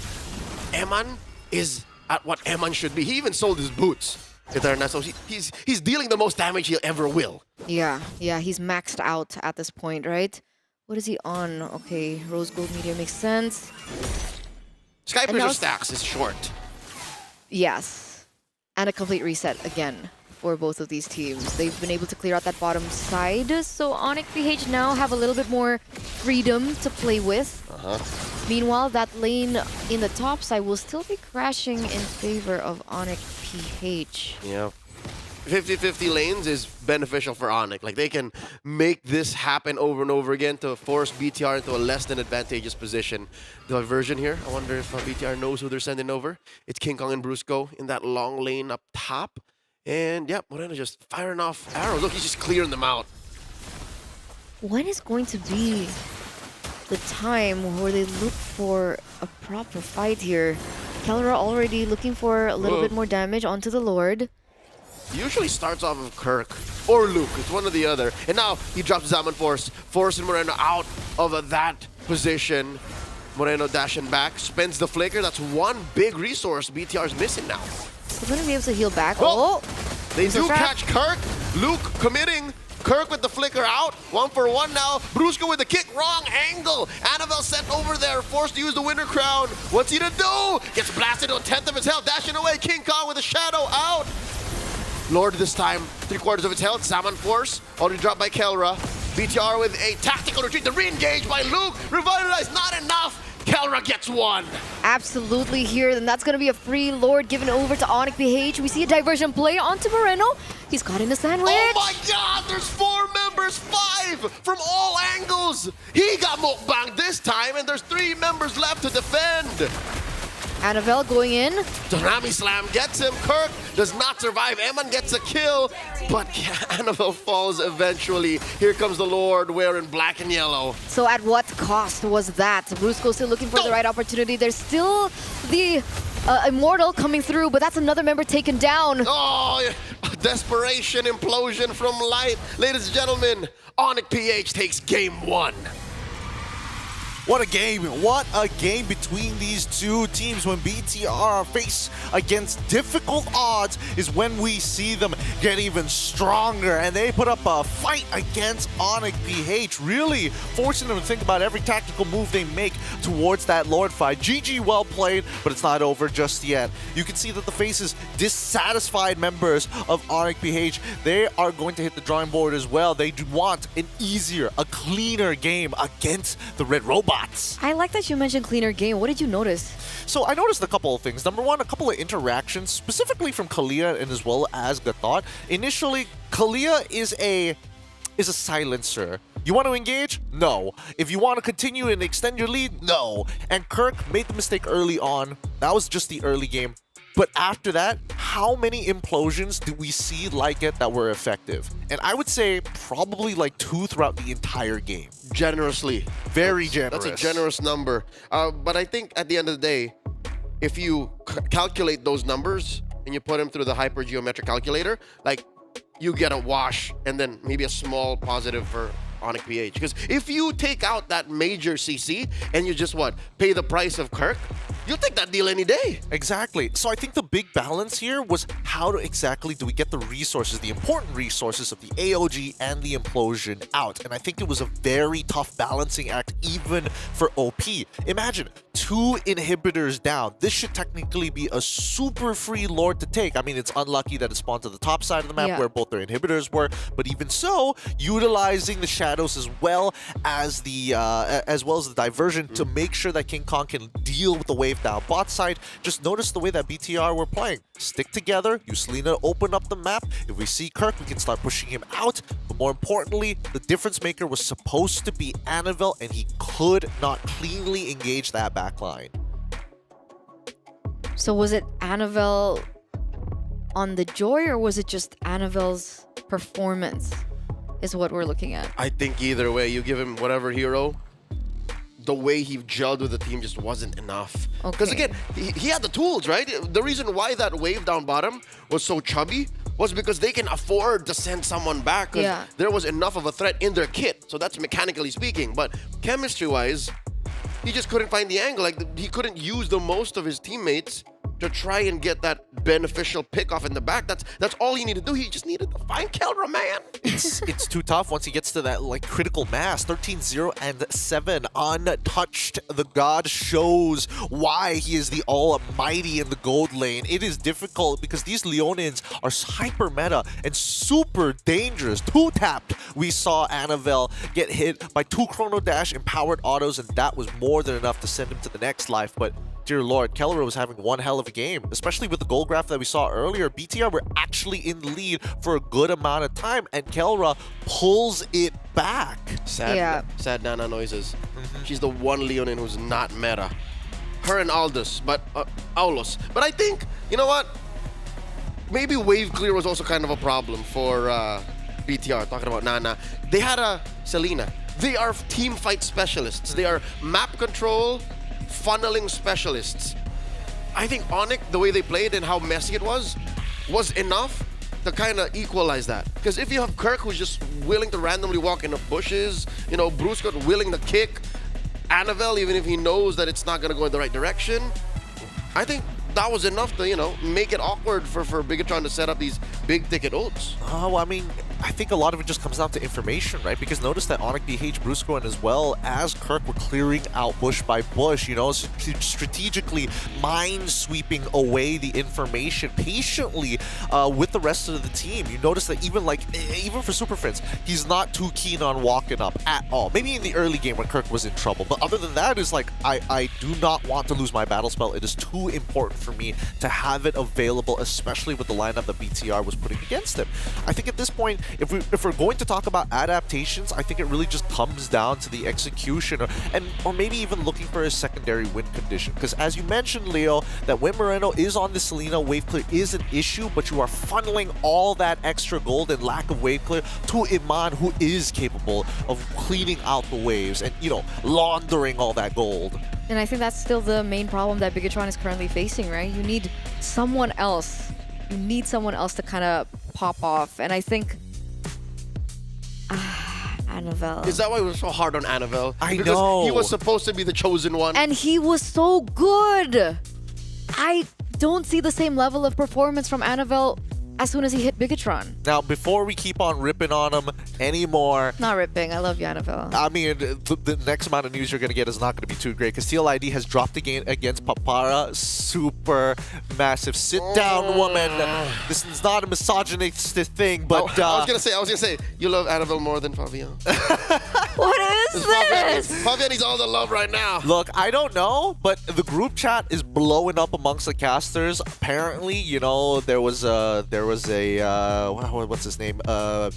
Eman is at what Eman should be. He even sold his boots. So he's dealing the most damage he ever will. Yeah, he's maxed out at this point, right? What is he on? Okay, Rose Gold Meteor makes sense. Sky Piercer stacks is short. Yes. And a complete reset again for both of these teams. They've been able to clear out that bottom side, so Onyx PH now have a little bit more freedom to play with. Meanwhile, that lane in the top side will still be crashing in favor of Onyx PH. Yeah. 50-50 lanes is beneficial for Onyx. Like, they can make this happen over and over again to force BTR into a less than advantageous position. The diversion here, I wonder if BTR knows who they're sending over. It's King Kong and Brusco in that long lane up top. And, yep, Moreno just firing off arrows. Look, he's just clearing them out. When is going to be the time where they look for a proper fight here? Kelra already looking for a little bit more damage onto the Lord. Usually starts off of Kirk or Luke. It's one or the other. And now he drops Zaman Force, forcing Moreno out of that position. Moreno dashing back, spends the flicker. That's one big resource BTR's missing now. They're going to be able to heal back. Oh! They do catch Kirk. Luke committing. Kirk with the flicker out. 1-for-1 now. Brusco with the kick. Wrong angle. Annabelle sent over there. Forced to use the Winter Crown. What's he to do? Gets blasted to a 10th of his health. Dashing away. King Kong with a shadow out. Lord this time. 3/4 of its health. Zaman Force. Already dropped by Kelra. BTR with a tactical retreat. The re-engage by Luke. Revitalize. Not enough. Kelra gets one. Absolutely here, and that's going to be a free Lord given over to Onyx PH. We see a diversion play onto Moreno. He's caught in a sandwich. Oh my god, there's 4 members, 5 from all angles. He got mukbanged this time, and there's 3 members left to defend. Annabelle going in. Donami Slam gets him. Kirk does not survive. Eman gets a kill, but Annabelle falls eventually. Here comes the Lord wearing black and yellow. So at what cost was that? Brusco still looking for the right opportunity. There's still the Immortal coming through, but that's another member taken down. Oh, desperation implosion from Light. Ladies and gentlemen, Onyx PH takes game 1. What a game. What a game between these two teams. When BTR face against difficult odds is when we see them get even stronger. And they put up a fight against Onyx PH, really forcing them to think about every tactical move they make towards that Lord fight. GG, well played, but it's not over just yet. You can see that the faces, dissatisfied members of Onyx PH, they are going to hit the drawing board as well. They do want an easier, a cleaner game against the Red Robot. I like that you mentioned cleaner game. What did you notice? So I noticed a couple of things. Number one, a couple of interactions, specifically from Kalia and as well as Gatot. Initially, Kalia is a silencer. You want to engage? No. If you want to continue and extend your lead? No. And Kirk made the mistake early on. That was just the early game. But after that, how many implosions did we see like it that were effective? And I would say probably like 2 throughout the entire game. Generously. Very generous. That's a generous number. But I think at the end of the day, if you calculate those numbers and you put them through the hypergeometric calculator, like, you get a wash and then maybe a small positive for Onyx PH. Because if you take out that major CC and you just, pay the price of Kirk, you'll take that deal any day. Exactly. So I think the big balance here was how exactly do we get the resources, the important resources of the AOG and the implosion out. And I think it was a very tough balancing act even for OP. Imagine 2 inhibitors down. This should technically be a super free Lord to take. I mean, it's unlucky that it spawned to the top side of the map where both their inhibitors were, but even so, utilizing the shadows as well as the diversion to make sure that King Kong can deal with the wave down bot side. Just notice the way that BTR were playing. Stick together, use Selena, open up the map. If we see Kirk, we can start pushing him out. But more importantly, the difference maker was supposed to be Annabelle, and he could not cleanly engage that backline. So was it Annabelle on the joy, or was it just Annabelle's performance is what we're looking at? I think either way, you give him whatever hero, the way he gelled with the team just wasn't enough. Because again, he had the tools, right? The reason why that wave down bottom was so chubby was because they can afford to send someone back because there was enough of a threat in their kit. So that's mechanically speaking. But chemistry-wise, he just couldn't find the angle. Like, he couldn't use the most of his teammates to try and get that beneficial pick off in the back. That's all he needed to do. He just needed to find Kelra, man. It's too tough once he gets to that critical mass. 13-0-7 untouched. The god shows why he is the almighty in the gold lane. It is difficult because these Leonins are hyper meta and super dangerous. 2-tapped. We saw Annabelle get hit by 2 Chrono Dash empowered autos, and that was more than enough to send him to the next life. But dear Lord, Kellera was having one hell of a game, especially with the goal graph that we saw earlier. BTR were actually in the lead for a good amount of time, and Kellera pulls it back. Sad Nana noises. She's the one Leonin who's not meta. Her and Aldous, but Aulos. But I think, you know what? Maybe wave clear was also kind of a problem for BTR, talking about Nana. They had a Selena. They are team fight specialists. They are map control, funneling specialists. I think Onyx, the way they played and how messy it was enough to kind of equalize that. Because if you have Kirk who's just willing to randomly walk in the bushes, you know, Bruce got willing to kick, Annabelle, even if he knows that it's not going to go in the right direction, I think that was enough to, you know, make it awkward for Bigatron to set up these big ticket ults. Oh, I mean, I think a lot of it just comes down to information, right? Because notice that Onyx, BH, Brusco, and as well as Kirk were clearing out bush by bush, you know, strategically mind-sweeping away the information patiently with the rest of the team. You notice that even for Super Friends, he's not too keen on walking up at all. Maybe in the early game when Kirk was in trouble. But other than that, it's like, I do not want to lose my battle spell. It is too important for me to have it available, especially with the lineup that BTR was putting against him. I think at this point, if we're going to talk about adaptations, I think it really just comes down to the execution or maybe even looking for a secondary win condition. Because as you mentioned, Leo, that when Moreno is on the Selena, wave clear is an issue, but you are funneling all that extra gold and lack of wave clear to Iman, who is capable of cleaning out the waves and, you know, laundering all that gold. And I think that's still the main problem that Bigatron is currently facing, right? You need someone else. You need someone else to kind of pop off. And I think Annabelle. Is that why we were so hard on Annabelle? I because know. He was supposed to be the chosen one. And he was so good. I don't see the same level of performance from Annabelle as soon as he hit Bigatron. Now, before we keep on ripping on him anymore... Not ripping. I love you, Annabelle. I mean, the next amount of news you're going to get is not going to be too great because TLID has dropped again against Papara. Super massive. Sit down, woman. This is not a misogynistic thing, but... I was going to say, you love Annabelle more than Fabian. What is this? Fabian needs all the love right now. Look, I don't know, but the group chat is blowing up amongst the casters. Apparently, you know, there was a what's his name? Not a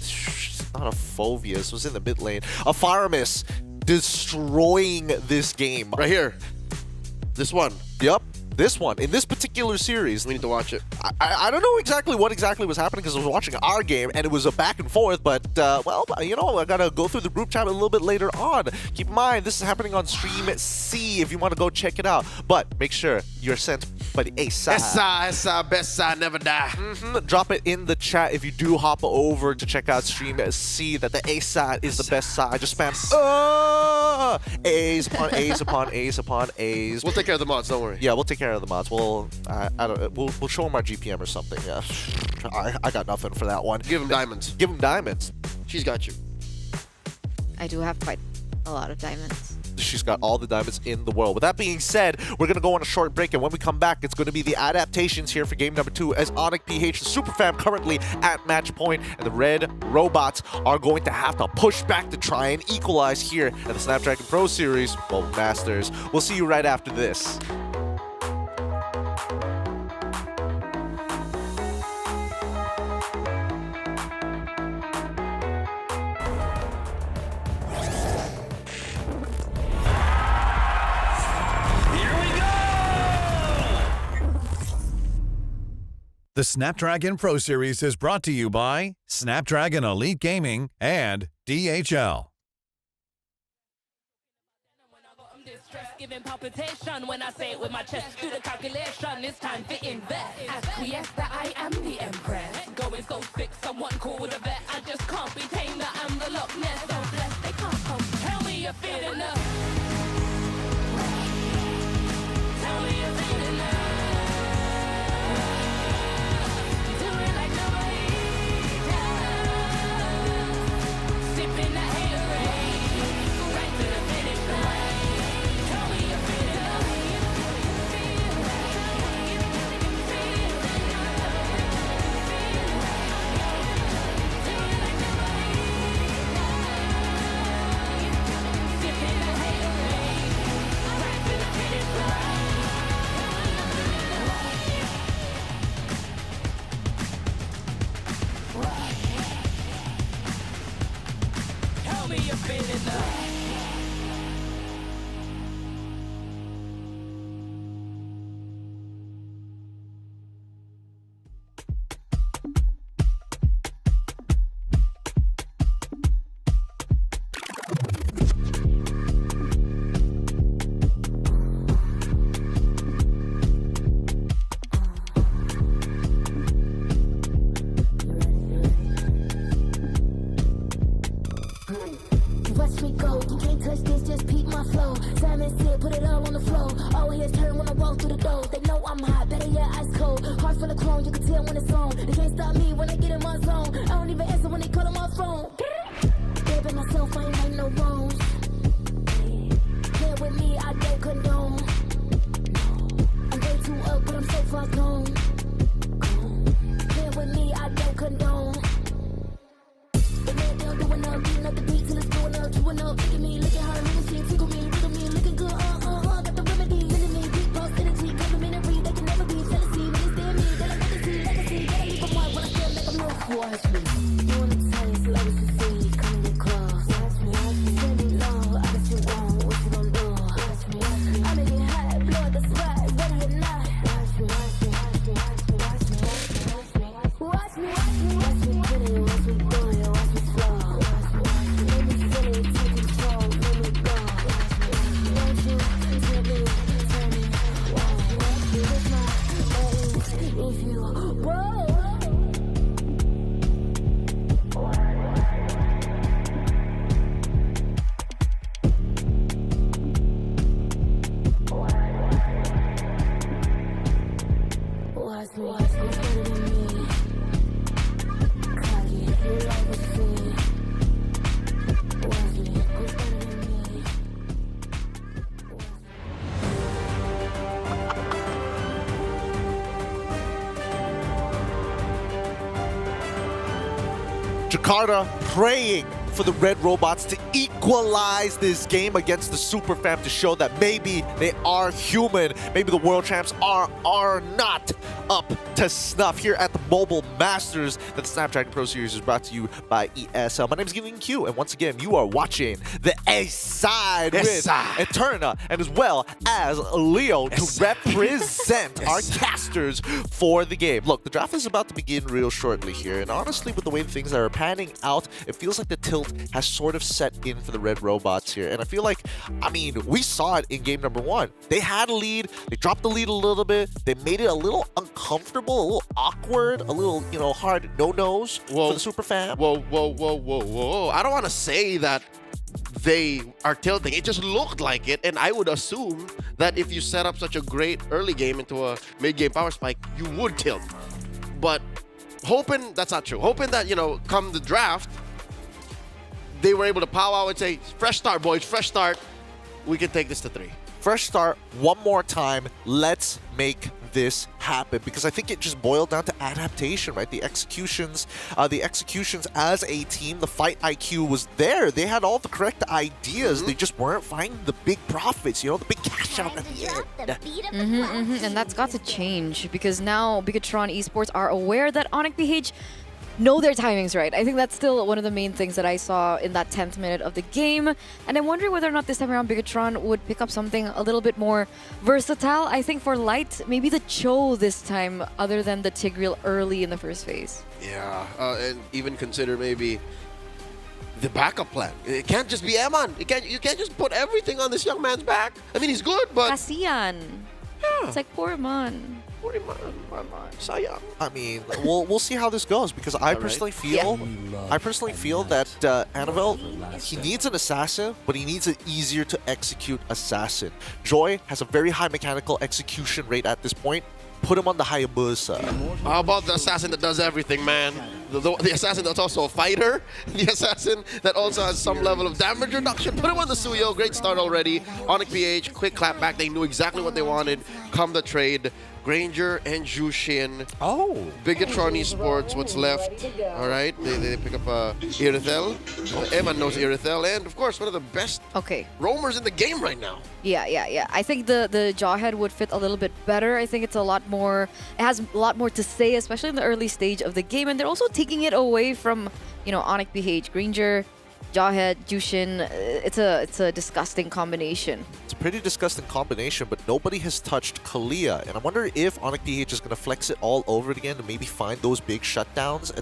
Phovius. Was in the mid lane. A Faramis destroying this game right here. This one. Yep. This one, in this particular series. We need to watch it. I don't know exactly what was happening because I was watching our game and it was a back and forth, but, well, you know, I gotta go through the group chat a little bit later on. Keep in mind, this is happening on Stream C if you want to go check it out. But make sure you're sent by the A-side. S-side, best side, never die. Drop it in the chat if you do hop over to check out Stream C that the A-side is the best side. Just spam A's upon A's upon A's upon A's. We'll take care of the mods, don't worry. Yeah, we'll take care of the mods. We'll show them our GPM or something. Yeah, I got nothing for that one. Give them diamonds. Give them diamonds. She's got you. I do have quite a lot of diamonds. She's got all the diamonds in the world. With that being said, we're going to go on a short break, and when we come back, it's going to be the adaptations here for game number 2 as Onyx PH, the super fam, currently at match point, and the red robots are going to have to push back to try and equalize here at the Snapdragon Pro Series Mobile Masters. We'll see you right after this. The Snapdragon Pro Series is brought to you by Snapdragon Elite Gaming and DHL. Giving palpitation when I say it with my chest. Do the calculation, it's time to invest. Acquiesce that I am the empress. Going so thick, someone called a vet. I just can't be tamed, that I'm the Loch Ness. So blessed, they can't come. Tell me you're feeling up. Tell me you're feeling up. Do it like nobody does. Sipping that haterade. Right to the finish line. Watch me go, you can't touch this, just peep my flow. Simon said, put it all on the floor. All heads turn when I walk through the door. They know I'm hot, better yet, ice cold. Heart full of chrome, you can tell when it's on. They can't stop me when I get in my zone. I don't even answer when they call on my phone. Baby, myself, I ain't right no wrongs. Play with me, I don't condone. I'm way too up, but I'm so far gone. Play with me, I don't condone. The man down doing up, beating up the beat till it's blowing up, chewing up. Look at me, look at her, let me see, tickle me, wiggle me, looking good, got the remedy, sending me deep pulse energy, complimentary, they can never be jealousy. When they stare at me, they like legacy, legacy, gotta leave a mark when I feel like I'm low. Watch me, you wanna taste, love what you see, come and get close. Watch me, send me low, I got you on, what you gon' do? Watch me, I make it hot, blow up the spot, ready or not. Watch me, watch me, watch me, watch me, watch me, watch me, watch me, watch me, get it, watch me do it, watch me flow. Watch me, let me feel it, take control, let me go. Watch me, won't you tell me, watch me with my legs, if you, whoa. Watch me, better than me. Cocky, you like what you see. Watch me, who's better than me? Jakarta praying for the Red Robots to equalize this game against the Super Fam to show that maybe they are human. Maybe the World Champs are not up to snuff here at the Mobile Masters that the Snapdragon Pro Series is brought to you by ESL. My name is Giving Q, and once again, you are watching the A side with Eterna and as well as Leo to represent our casters for the game. Look, the draft is about to begin real shortly here, and honestly, with the way things are panning out, it feels like the tilt has sort of set in for the Red Robots here. And I feel like, I mean, we saw it in game number 1. They had a lead, they dropped the lead a little bit, they made it a little uncomfortable, a little awkward, a little, you know, hard no-nos for the Super Fam. Whoa. I don't want to say that they are tilting. It just looked like it, and I would assume that if you set up such a great early game into a mid-game power spike, you would tilt. But hoping that's not true. Hoping that, you know, come the draft, they were able to powwow and say, fresh start, boys, fresh start. We can take this to 3. Fresh start, one more time. Let's make this happen, because I think it just boiled down to adaptation, right? The executions as a team, the fight IQ was there. They had all the correct ideas. They just weren't finding the big profits, you know, the big cash out at the end. And that's got to change, because now Bigatron Esports are aware that Onyx PH know their timings right. I think that's still one of the main things that I saw in that 10th minute of the game. And I'm wondering whether or not this time around Bigatron would pick up something a little bit more versatile. I think for Light, maybe the Cho this time, other than the Tigreal early in the first phase. Yeah, and even consider maybe the backup plan. It can't just be Eman. You can't just put everything on this young man's back. I mean, he's good, but... Kasian. Yeah. It's like poor man. Sayang. I mean, we'll see how this goes, because I personally feel that Annabelle, he needs an assassin, but he needs an easier to execute assassin. Joy has a very high mechanical execution rate at this point. Put him on the Hayabusa. How about the assassin that does everything, man? The assassin that's also a fighter. The assassin that also has some level of damage reduction. Put him on the Suyo. Great start already. Onyx PH, quick clap back. They knew exactly what they wanted. Come the trade. Granger and Jushin. Oh. Bigatron Esports, what's left. All right. They pick up Irithel. Eman knows Irithel. And, of course, one of the best roamers in the game right now. Yeah. I think the Jawhead would fit a little bit better. I think it's a lot more, it has a lot more to say, especially in the early stage of the game. And they're also taking it away from, you know, Onyx PH. Granger Jawhead, Jushin. It's a disgusting combination. It's a pretty disgusting combination, but nobody has touched Kalia. And I wonder if Onyx PH is going to flex it all over again and maybe find those big shutdowns.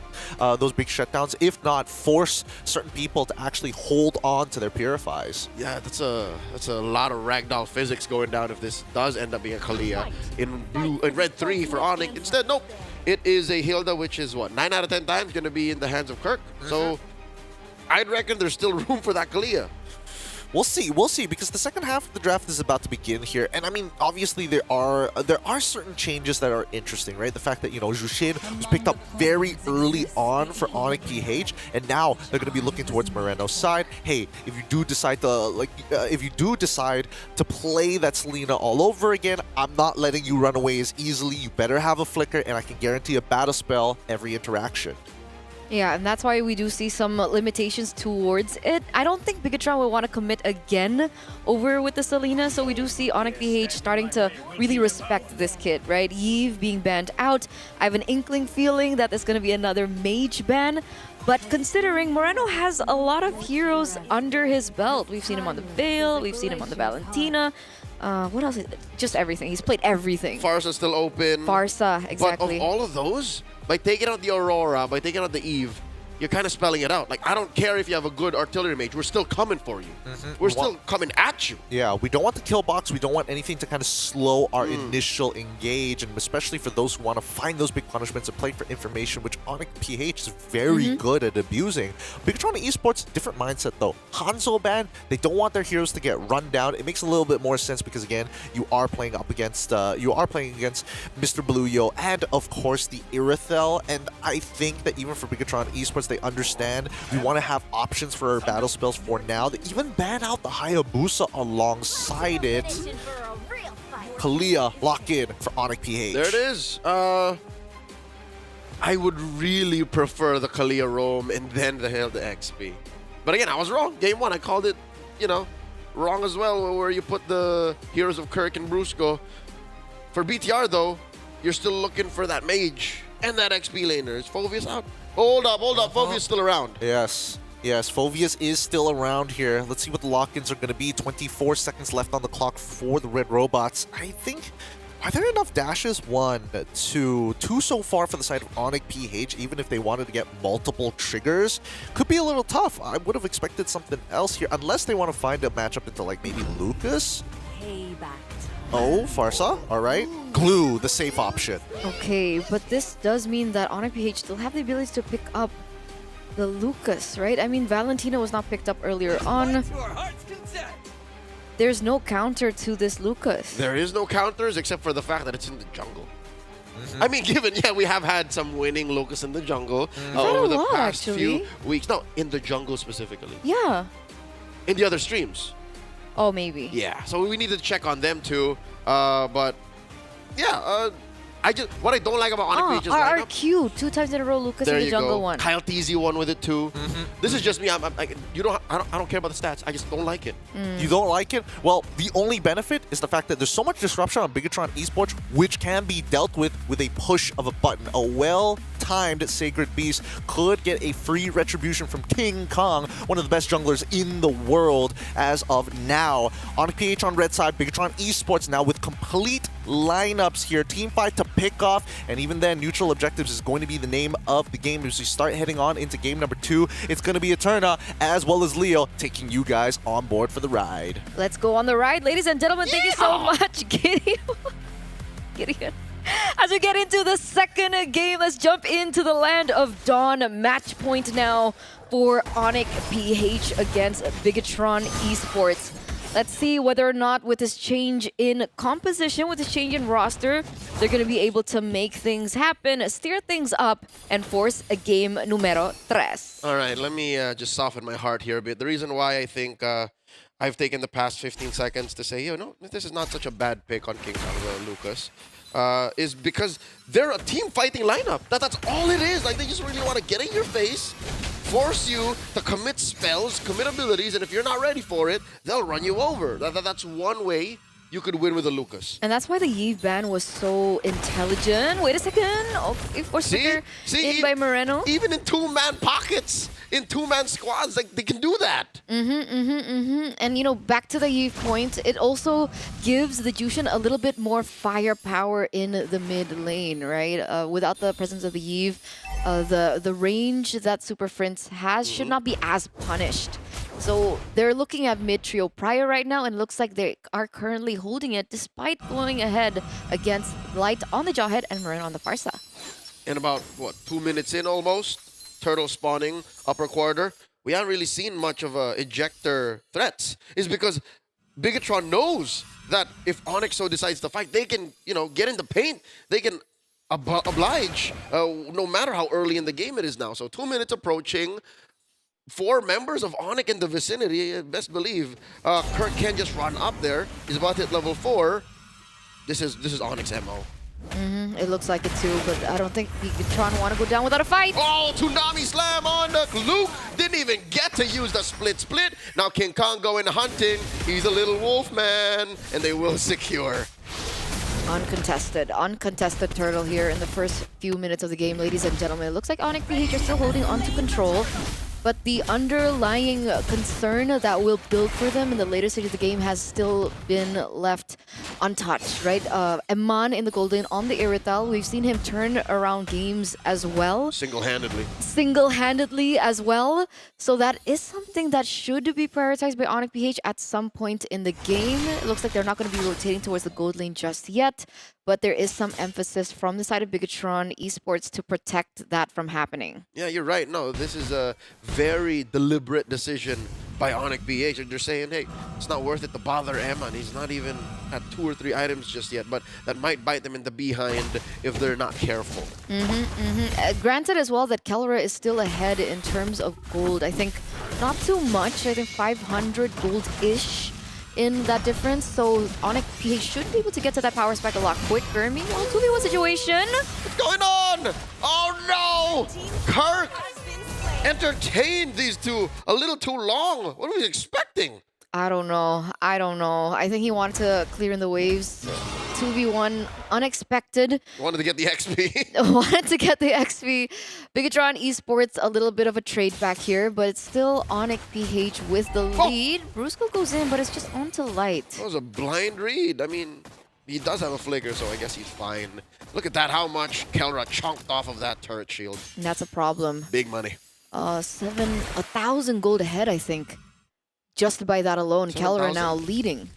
If not, force certain people to actually hold on to their Purifies. Yeah, that's a lot of ragdoll physics going down if this does end up being a Kalia in red 3 for Onyx. Instead, nope. It is a Hilda, which is what, 9 out of 10 times going to be in the hands of Kirk. So I'd reckon there's still room for that Kalia. We'll see, because the second half of the draft is about to begin here, and I mean, obviously there are certain changes that are interesting, right? The fact that Jushin was picked up very early on for Onyx PH, and now they're going to be looking towards Moreno's side. Hey, if you do decide to play that Selena all over again, I'm not letting you run away as easily. You better have a flicker, and I can guarantee a battle spell every interaction. Yeah, and that's why we do see some limitations towards it. I don't think Bigatron will want to commit again over with the Selena, so we do see Onyx PH starting to really respect this kid, right? Yves being banned out. I have an inkling feeling that there's going to be another mage ban, but considering Moreno has a lot of heroes under his belt. We've seen him on the Veil, we've seen him on the Valentina. What else? Just everything. He's played everything. Farsa's still open. Farsa, exactly. But of all of those, by taking out the Aurora, by taking out the Eve, you're kind of spelling it out. Like, I don't care if you have a good artillery mage. We're still coming for you. We're still coming at you. Yeah, we don't want the kill box. We don't want anything to kind of slow our initial engage, and especially for those who want to find those big punishments and play for information, which Onyx PH is very good at abusing. Bigatron Esports, different mindset though. Hanzo ban, they don't want their heroes to get run down. It makes a little bit more sense because again, you are playing against Mr. Bluyo and of course the Irithel, and I think that even for Bigatron Esports, they understand we want to have options for our battle spells for now. They even ban out the Hayabusa alongside it. Kalia, lock in for Onyx PH. There it is. I would really prefer the Kalia roam and then the Hilda XP. But again, I was wrong. Game 1, I called it, wrong as well, where you put the Heroes of Kirk and Brusco. For BTR, though, you're still looking for that mage and that XP laner. Is Phoveus out? Hold up. Phoveus still around. Yes, Phoveus is still around here. Let's see what the lock-ins are going to be. 24 seconds left on the clock for the Red Robots. I think, are there enough dashes? 1, 2 so far for the side of Onyx PH, even if they wanted to get multiple triggers. Could be a little tough. I would have expected something else here, unless they want to find a matchup into like maybe Lucas. Oh, Farsa, all right. Glue, the safe option. Okay, but this does mean that Onyx PH still have the ability to pick up the Lucas, right? I mean, Valentina was not picked up earlier on. There's no counter to this Lucas. There is no counters except for the fact that it's in the jungle. I mean, given, we have had some winning Lucas in the jungle over the past few weeks. No, in the jungle specifically. Yeah. In the other streams. Oh, maybe. Yeah, so we need to check on them too. But yeah, what I don't like about Onyx PH is RRQ 2 times in a row. Lucas in the jungle one. Kyle TZ won with it too. This is just me. I don't care about the stats. I just don't like it. You don't like it? Well, the only benefit is the fact that there's so much disruption on Bigatron Esports, which can be dealt with a push of a button. A well-timed Sacred Beast could get a free retribution from King Kong, one of the best junglers in the world as of now. Onyx PH on red side, Bigatron Esports now with complete lineups here. Team fight to pick off, and even then, neutral objectives is going to be the name of the game as we start heading on into game number 2. It's going to be Eterna as well as Leo taking you guys on board for the ride. Let's go on the ride, ladies and gentlemen. Thank you so much, Gideon. As we get into the second game, let's jump into the land of Dawn. Match point now for Onyx PH against Bigatron Esports. Let's see whether or not with this change in composition, with this change in roster, they're going to be able to make things happen, steer things up, and force a game numero 3. All right, let me just soften my heart here a bit. The reason why I think I've taken the past 15 seconds to say, this is not such a bad pick on King Kong, Lucas, is because they're a team fighting lineup. That's all it is. Like, they just really want to get in your face, force you to commit spells, commit abilities, and if you're not ready for it, they'll run you over. That's one way you could win with a Lucas. And that's why the Yves ban was so intelligent. Wait a second. Okay, force trigger in by Moreno. Even in two-man pockets, in two-man squads, like they can do that. And, you know, back to the Yves point, it also gives the Jushin a little bit more firepower in the mid lane, right? Without the presence of the Yves, the range that Super Prince has should not be as punished. So they're looking at mid trio prior right now, and looks like they are currently holding it despite going ahead against Light on the Jawhead and Moreno on the far side. And about, what, 2 minutes in almost, Turtle spawning upper quarter. We haven't really seen much of ejector threats. Is because Bigatron knows that if Onyx so decides to fight, they can, you know, get in the paint. They can oblige, no matter how early in the game it is now. So 2 minutes approaching. 4 members of Onyx in the vicinity, best believe. Kirk can just run up there. He's about to hit level 4. This is Onyx MO. It looks like it too, but I don't think Bigatron want to go down without a fight. Oh, Tsunami Slam on the Luke. Didn't even get to use the split. Now King Kong going hunting. He's a little wolf man, and they will secure. Uncontested turtle here in the first few minutes of the game, ladies and gentlemen. It looks like Onyx PH are still holding on to control. But the underlying concern that will build for them in the later stage of the game has still been left untouched, right? Eman in the Golden on the Irithal. We've seen him turn around games as well. Single-handedly as well. So that is something that should be prioritized by Onyx PH at some point in the game. It looks like they're not going to be rotating towards the gold lane just yet. But there is some emphasis from the side of Bigatron Esports to protect that from happening. Yeah, you're right. No, this is a very deliberate decision by Onyx BH. They're saying, hey, it's not worth it to bother Eman. He's not even at 2 or 3 items just yet, but that might bite them in the behind if they're not careful. Granted as well that Kelra is still ahead in terms of gold. I think not too much. I think 500 gold-ish in that difference, so Onyx PH should be able to get to that power spike a lot quicker. Meanwhile, 2v1 situation. What's going on? Oh no! Kirk entertained these two a little too long. What are we expecting? I don't know. I think he wanted to clear in the waves. 2v1, unexpected. Wanted to get the XP. Bigatron Esports, a little bit of a trade back here, but it's still Onyx PH with the lead. Brusco goes in, but it's just onto Light. That was a blind read. I mean, he does have a flicker, so I guess he's fine. Look at that, how much Kelra chonked off of that turret shield. And that's a problem. Big money. 1,000 gold ahead, I think. Just by that alone, Kelra now leading.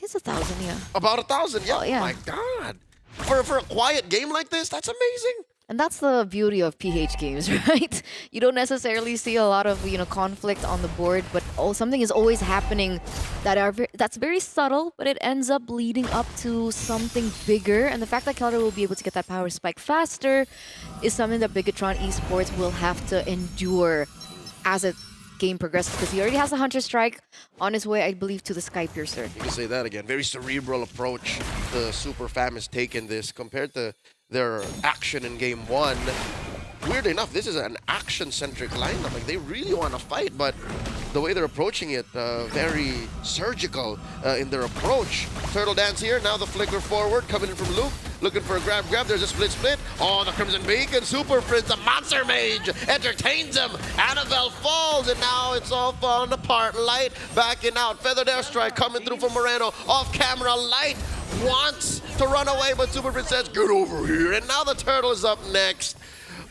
It's 1,000, yeah. About 1,000, yeah. Oh, yeah. Oh my God. For a quiet game like this, that's amazing. And that's the beauty of PH games, right? You don't necessarily see a lot of, you know, conflict on the board, but something is always happening that's very subtle, but it ends up leading up to something bigger. And the fact that Kelra will be able to get that power spike faster is something that Bigatron Esports will have to endure as it game progresses, because he already has a Hunter Strike on his way, I believe, to the Sky Piercer. You can say that again. Very cerebral approach the Super Fam has taken this compared to their action in Game 1. Weirdly enough, this is an action-centric lineup. Like, they really want to fight, but the way they're approaching it, very surgical in their approach. Turtle Dance here, now the flicker forward, coming in from Luke, looking for a grab. There's a split. Oh, the Crimson Beacon, Super Prince, the Monster Mage, entertains him. Annabelle falls, and now it's all falling apart. Light backing out. Feathered Airstrike coming through from Moreno. Off camera, Light wants to run away, but Super Prince says, get over here. And now the Turtle is up next.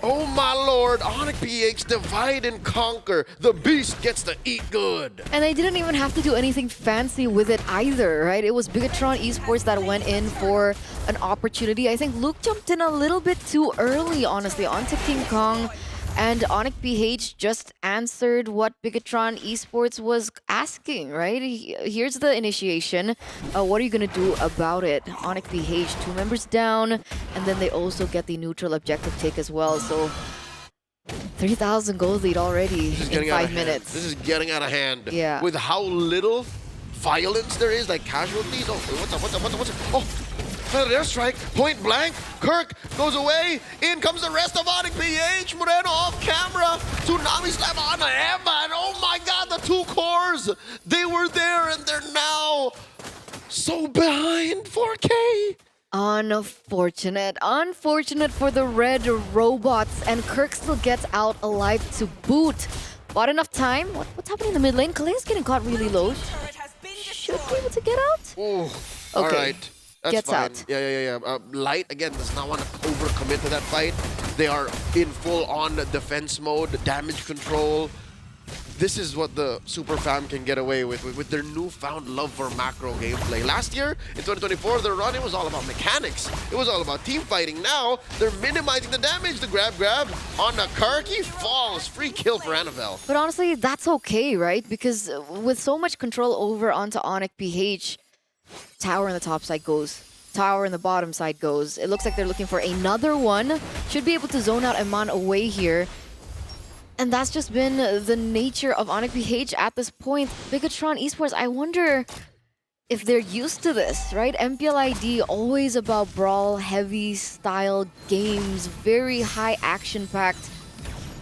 Oh my lord, Onyx PH divide and conquer. The beast gets to eat good. And they didn't even have to do anything fancy with it either, right? It was Bigatron Esports that went in for an opportunity. I think Luke jumped in a little bit too early, honestly, onto King Kong. And Onyx PH just answered what Bigatron Esports was asking, right? Here's the initiation. What are you going to do about it? Onyx PH, 2 members down, and then they also get the neutral objective take as well. So 3,000 gold lead already in 5 minutes. This is getting out of hand. Yeah. With how little violence there is, like casualties. Oh, what's up? Oh! Airstrike, point blank. Kirk goes away. In comes the rest of Onyx PH. Moreno off camera. Tsunami Slam on Emma. And oh my God, the 2 cores. They were there and they're now So behind 4K. Unfortunate for the red robots, and Kirk still gets out alive to boot. Bought enough time. What's happening in the mid lane? Kalea's getting caught really low. Should be able to get out. Ooh, Okay. all right. That's Gets fine. out. Yeah. Light, again, does not want to overcommit to that fight. They are in full-on defense mode, damage control. This is what the Super Fam can get away with their newfound love for macro gameplay. Last year, in 2024, their run, it was all about mechanics. It was all about team fighting. Now, they're minimizing the damage. The grab on the Kirk. He falls. Free kill for Annabelle. But honestly, that's okay, right? Because with so much control over onto Onyx PH, tower in the top side goes. Tower in the bottom side goes. It looks like they're looking for another one. Should be able to zone out Eman away here. And that's just been the nature of Onyx PH at this point. Bigatron Esports, I wonder if they're used to this, right? MPLID, always about brawl-heavy style games, very high action-packed.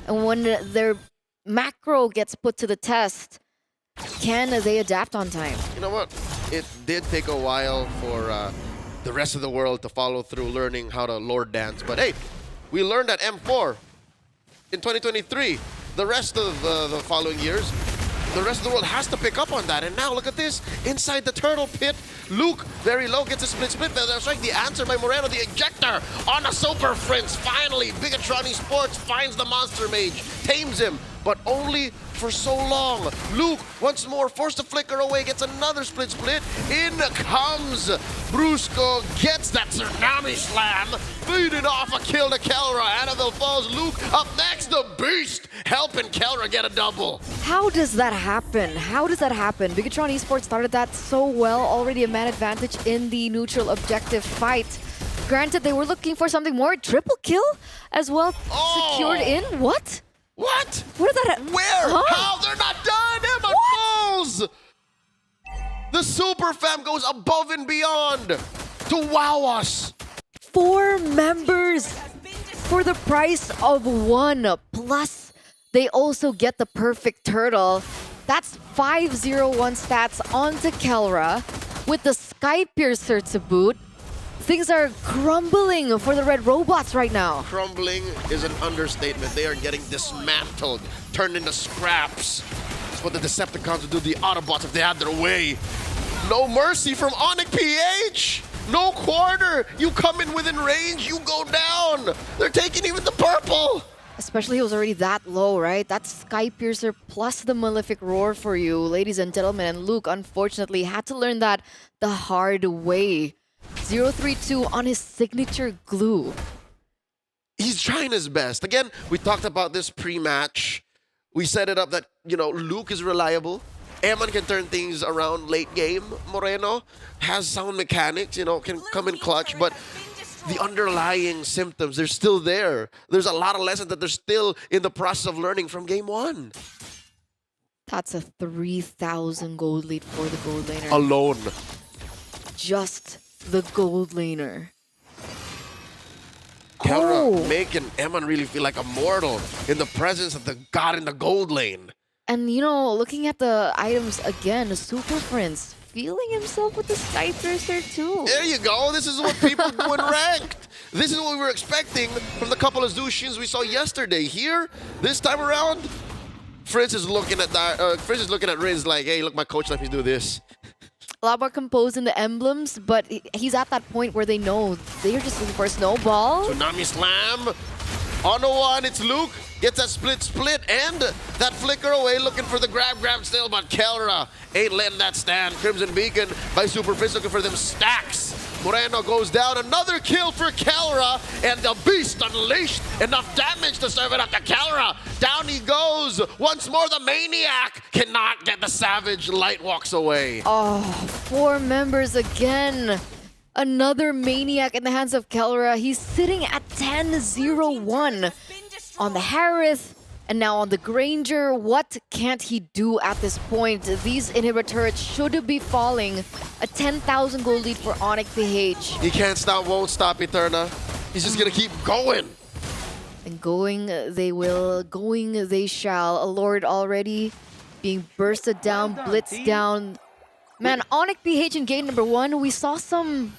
And when their macro gets put to the test, can they adapt on time? You know what? It did take a while for the rest of the world to follow through learning how to Lord dance. But hey, we learned at M4 in 2023. The rest of the following years, the rest of the world has to pick up on that. And now look at this. Inside the turtle pit, Luke, very low, gets a split. That's right, the answer by Moreno, the ejector on a Super Prince. Finally, Bigatron Esports finds the Monster Mage, tames him, but only for so long. Luke, once more, forced to flicker away, gets another split. In comes Brusco, gets that Tsunami Slam, feeding off a kill to Kelra. Annabelle falls, Luke up next, the Beast, helping Kelra get a double. How does that happen? Bigatron Esports started that so well, already a man advantage in the neutral objective fight. Granted, they were looking for something more. Triple kill as well, secured in. What? What? What did that? Where? Huh? How? They're not done! Emma falls! The Super Fam goes above and beyond to wow us. 4 members for the price of 1. Plus, they also get the perfect turtle. That's 501 stats onto Kelra with the Sky Piercer to boot. Things are crumbling for the red robots right now. Crumbling is an understatement. They are getting dismantled, turned into scraps. That's what the Decepticons would do to the Autobots if they had their way. No mercy from Onyx PH. No quarter. You come in within range, you go down. They're taking even the purple. Especially he was already that low, right? That's Sky Piercer plus the Malefic Roar for you, ladies and gentlemen. And Luke, unfortunately, had to learn that the hard way. 032 on his signature glue. He's trying his best. Again, we talked about this pre-match. We set it up that, you know, Luke is reliable. Eman can turn things around late game. Moreno has sound mechanics, you know, can come in clutch, but the underlying symptoms, they're still there. There's a lot of lessons that they're still in the process of learning from game 1. That's a 3,000 gold lead for the gold laner. Alone. Just the gold laner. Kelra making Eman really feel like a mortal in the presence of the god in the gold lane. And you know, looking at the items again, Super Prince feeling himself with the Sky Piercer too. There you go. This is what people do in ranked. This is what we were expecting from the couple of Zushins we saw yesterday. Here, this time around, Fritz is looking at Riz like, hey, look, my coach let me do this. A lot more composed in the emblems, but he's at that point where they know they're just looking for a snowball. Tsunami Slam. On the one, it's Luke. Gets that split, and that flicker away, looking for the grab still, but Kelra ain't letting that stand. Crimson Beacon by Super Fist looking for them stacks. Moreno goes down, another kill for Kelra, and the Beast unleashed enough damage to serve it up to Kelra. Down he goes. Once more, the Maniac cannot get the Savage. Light walks away. Oh, 4 members again. Another Maniac in the hands of Kelra. He's sitting at 10-0-1 on the Harith and now on the Granger. What can't he do at this point? These inhibitor turrets should be falling. A 10,000 gold lead for Onyx PH. He can't stop, won't stop, Eterna. He's just gonna keep going. And going they will, going they shall. A Lord already being bursted down, blitzed down. Man, Onyx PH in game number 1, we saw some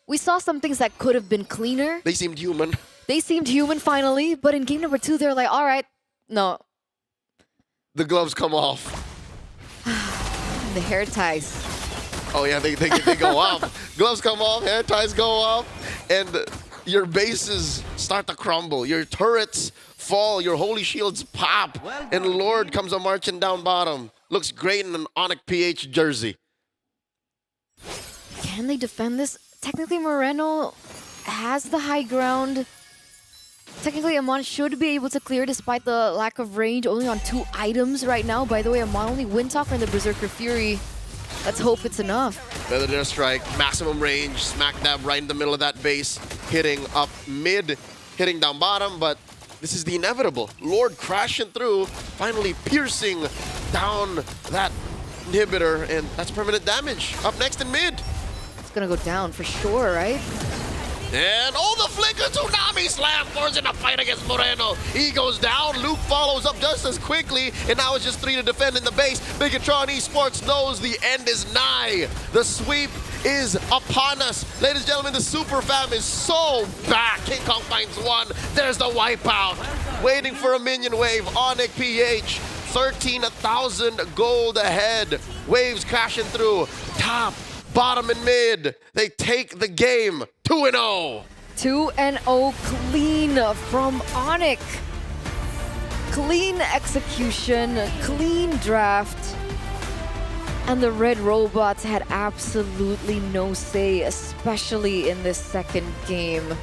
things that could have been cleaner. They seemed human. They seemed human finally, but in game number 2, they're like, all right, no. The gloves come off. The hair ties. Oh yeah, they go up. Gloves come off, hair ties go up, and your bases start to crumble. Your turrets fall, your holy shields pop, and Lord comes a marching down bottom. Looks great in an Onyx PH jersey. Can they defend this? Technically, Moreno has the high ground. Technically, Amon should be able to clear despite the lack of range. Only on 2 items right now. By the way, Amon only Windtalk from the Berserker Fury. Let's hope it's enough. Feather strike, maximum range, smack dab right in the middle of that base, hitting up mid, hitting down bottom, but this is the inevitable. Lord crashing through, finally piercing down that inhibitor, and that's permanent damage. Up next in mid. It's gonna go down for sure, right? And the flicker tsunami slam forcing a fight against Moreno. He goes down, Luke follows up just as quickly, and now it's just 3 to defend in the base. Bigatron Esports knows the end is nigh. The sweep is upon us. Ladies and gentlemen, the super fam is so back. King Kong finds one. There's the wipeout. Waiting for a minion wave. Onyx PH, 13,000 gold ahead. Waves crashing through. Top, bottom, and mid. They take the game 2-0. 2-0 clean from Onyx. Clean execution, clean draft. And the Red Robots had absolutely no say, especially in this second game.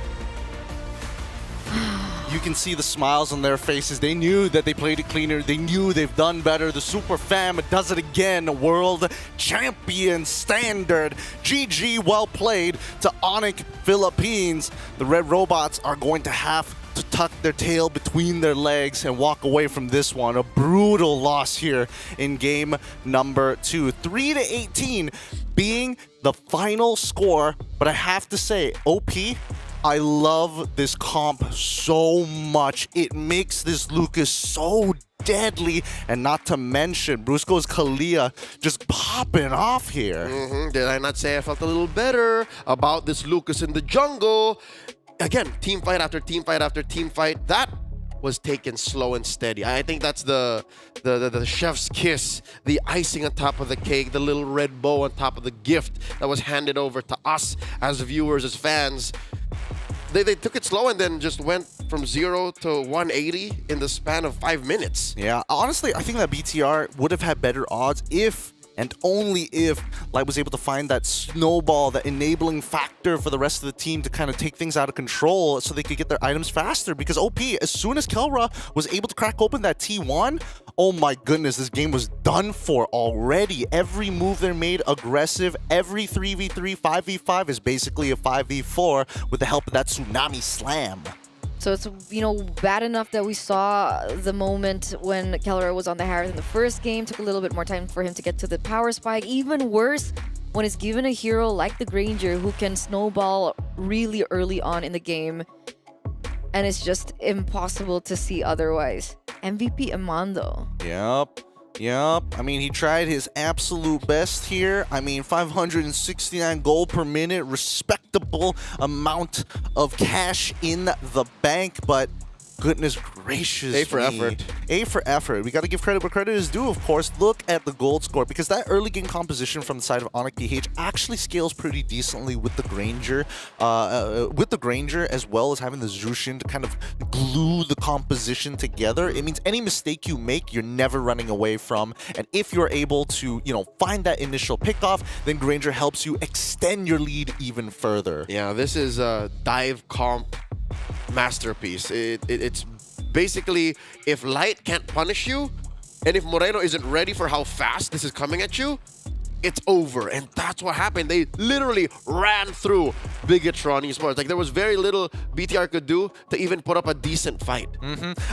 You can see the smiles on their faces. They knew that they played it cleaner. They knew they've done better. The Super Fam does it again. World champion standard. GG, well played to Onyx Philippines. The Red Robots are going to have to tuck their tail between their legs and walk away from this one. A brutal loss here in game number 2. 3-18 being the final score. But I have to say, OP, I love this comp so much. It makes this Lucas so deadly, and not to mention Brusco's Kalia just popping off here. Did I not say I felt a little better about this Lucas in the jungle? Again, team fight after team fight after team fight. That was taken slow and steady. I think that's the chef's kiss, the icing on top of the cake, the little red bow on top of the gift that was handed over to us as viewers, as fans. They took it slow and then just went from 0 to 180 in the span of 5 minutes. Yeah, honestly, I think that BTR would have had better odds if and only if Light was able to find that snowball, that enabling factor for the rest of the team to kind of take things out of control so they could get their items faster. Because OP, as soon as Kelra was able to crack open that T1, oh my goodness, this game was done for already. Every move they made aggressive. Every 3v3, 5v5 is basically a 5v4 with the help of that tsunami slam. So it's, bad enough that we saw the moment when Keller was on the Harris in the first game. Took a little bit more time for him to get to the power spike. Even worse when it's given a hero like the Granger who can snowball really early on in the game. And it's just impossible to see otherwise. MVP Amando. Yep. I mean, he tried his absolute best here. I mean, 569 gold per minute, respectable amount of cash in the bank, but goodness gracious. A for effort. A for effort. We got to give credit where credit is due, of course. Look at the gold score, because that early game composition from the side of Onyx PH actually scales pretty decently with the Granger. As well as having the Zushin to kind of glue the composition together. It means any mistake you make, you're never running away from. And if you're able to, find that initial pickoff, then Granger helps you extend your lead even further. Yeah, this is a dive comp masterpiece. It's basically, if Light can't punish you, and if Moreno isn't ready for how fast this is coming at you, it's over. And that's what happened. They literally ran through Bigatron Esports. Like, there was very little BTR could do to even put up a decent fight.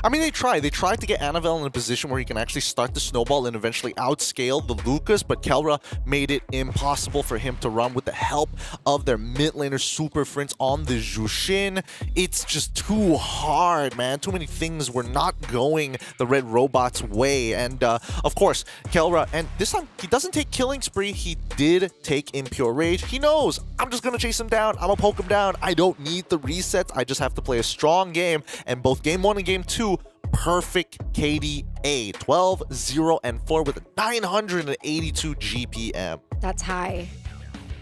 I mean, they tried to get Annabelle in a position where he can actually start the snowball and eventually outscale the Lucas, but Kelra made it impossible for him to run with the help of their mid laner Super Friends on the Jushin. It's just too hard, man. Too many things were not going the Red Robot's way. And of course, Kelra, and this time he doesn't take killing spree story, he did take Impure Rage. He knows, I'm just going to chase him down. I'm going to poke him down. I don't need the resets. I just have to play a strong game. And both Game 1 and Game 2, perfect KDA. 12, 0, and 4 with a 982 GPM. That's high.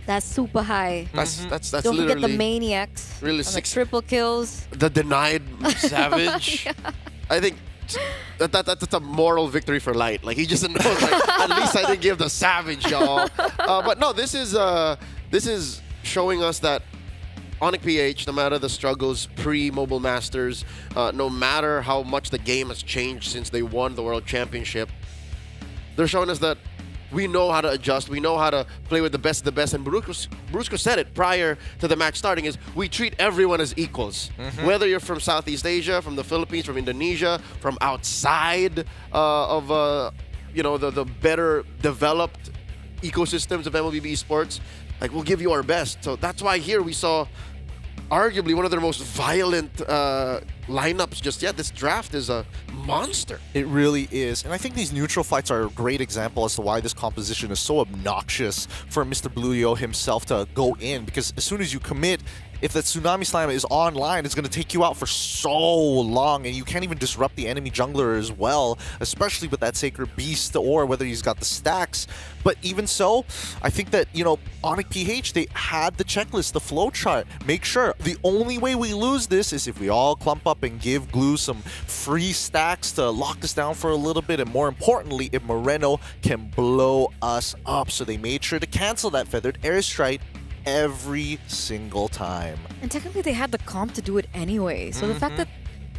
That's super high. That's Don't literally forget the maniacs. really and the six triple kills. the denied Savage. Yeah. I think that's a moral victory for Light. Like he just knows, like, at least I didn't give the Savage, y'all. But no, this is showing us that Onic PH, no matter the struggles pre-Mobile Masters, no matter how much the game has changed since they won the World Championship, they're showing us that we know how to adjust. We know how to play with the best of the best. And Brusco said it prior to the match starting, is we treat everyone as equals. Whether you're from Southeast Asia, from the Philippines, from Indonesia, from outside of the better developed ecosystems of MLBB esports, like we'll give you our best. So that's why here we saw arguably one of their most violent lineups just yet. This draft is a monster. It really is. And I think these neutral fights are a great example as to why this composition is so obnoxious for Mr. Blueo himself to go in. Because as soon as you commit, if the Tsunami Slam is online, it's going to take you out for so long, and you can't even disrupt the enemy jungler as well, especially with that Sacred Beast or whether he's got the stacks. But even so, I think that, Onic PH, they had the checklist, the flowchart. Make sure the only way we lose this is if we all clump up and give Glue some free stacks to lock us down for a little bit, and more importantly, if Moreno can blow us up. So they made sure to cancel that Feathered Airstrike every single time. And technically they had the comp to do it anyway. So the fact that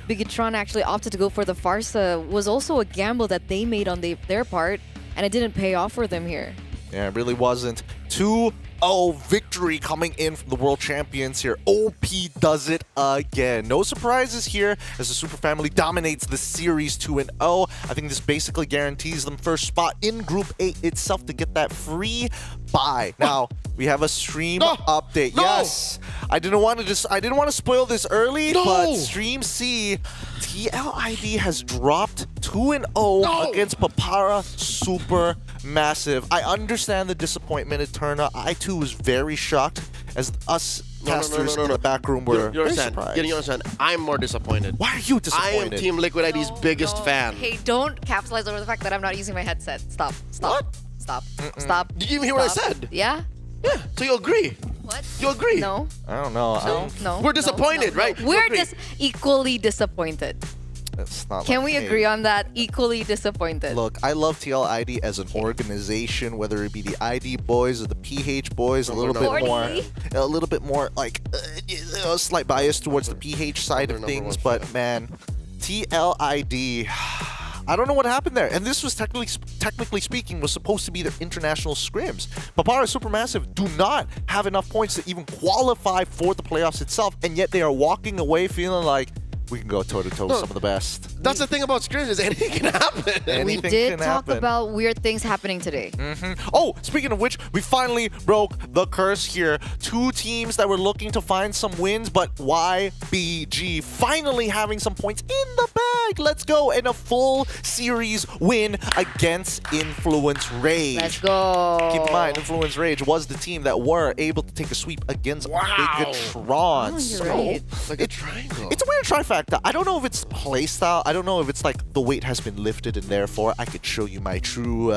Bigatron actually opted to go for the Farsa was also a gamble that they made on their part, and it didn't pay off for them here. Yeah, it really wasn't. 2-0 victory coming in from the world champions here. OP does it again. No surprises here as the Super Family dominates the series 2-0. I think this basically guarantees them first spot in Group 8 itself to get that free bye. Now, we have a stream update. Yes. I didn't want to spoil this early, but Stream C, TLID has dropped 2-0 against Papara Super Massive. I understand the disappointment, Eterna. I too was very shocked as us casters in the back room were very surprised. You understand? I'm more disappointed. Why are you disappointed? I am Team Liquid ID's biggest fan. Hey, don't capitalize over the fact that I'm not using my headset. Stop. What? Stop. Stop. Did you even hear what I said? Yeah? Yeah. So you agree? What? You agree? No. I don't know. No. We're disappointed, right? We're just equally disappointed. That's not Can like, we hey, agree on that? Equally disappointed. Look, I love TLID as an organization, whether it be the ID boys or the PH boys, a little bit more like a slight bias towards the PH side of things, but man, TLID, I don't know what happened there. And this was technically speaking was supposed to be their international scrims. Papara Supermassive do not have enough points to even qualify for the playoffs itself, and yet they are walking away feeling like we can go toe-to-toe with some of the best. That's the thing about scrims, is anything can happen. We did talk about weird things happening today. Oh, speaking of which, we finally broke the curse here. 2 teams that were looking to find some wins, but YBG finally having some points in the bag. Let's go. And a full series win against Influence Rage. Let's go. Keep in mind, Influence Rage was the team that were able to take a sweep against Bigatron. Oh, you're right. Like a triangle. It's a weird trifecta. I don't know if it's playstyle. I don't know if it's like the weight has been lifted and therefore I could show you my true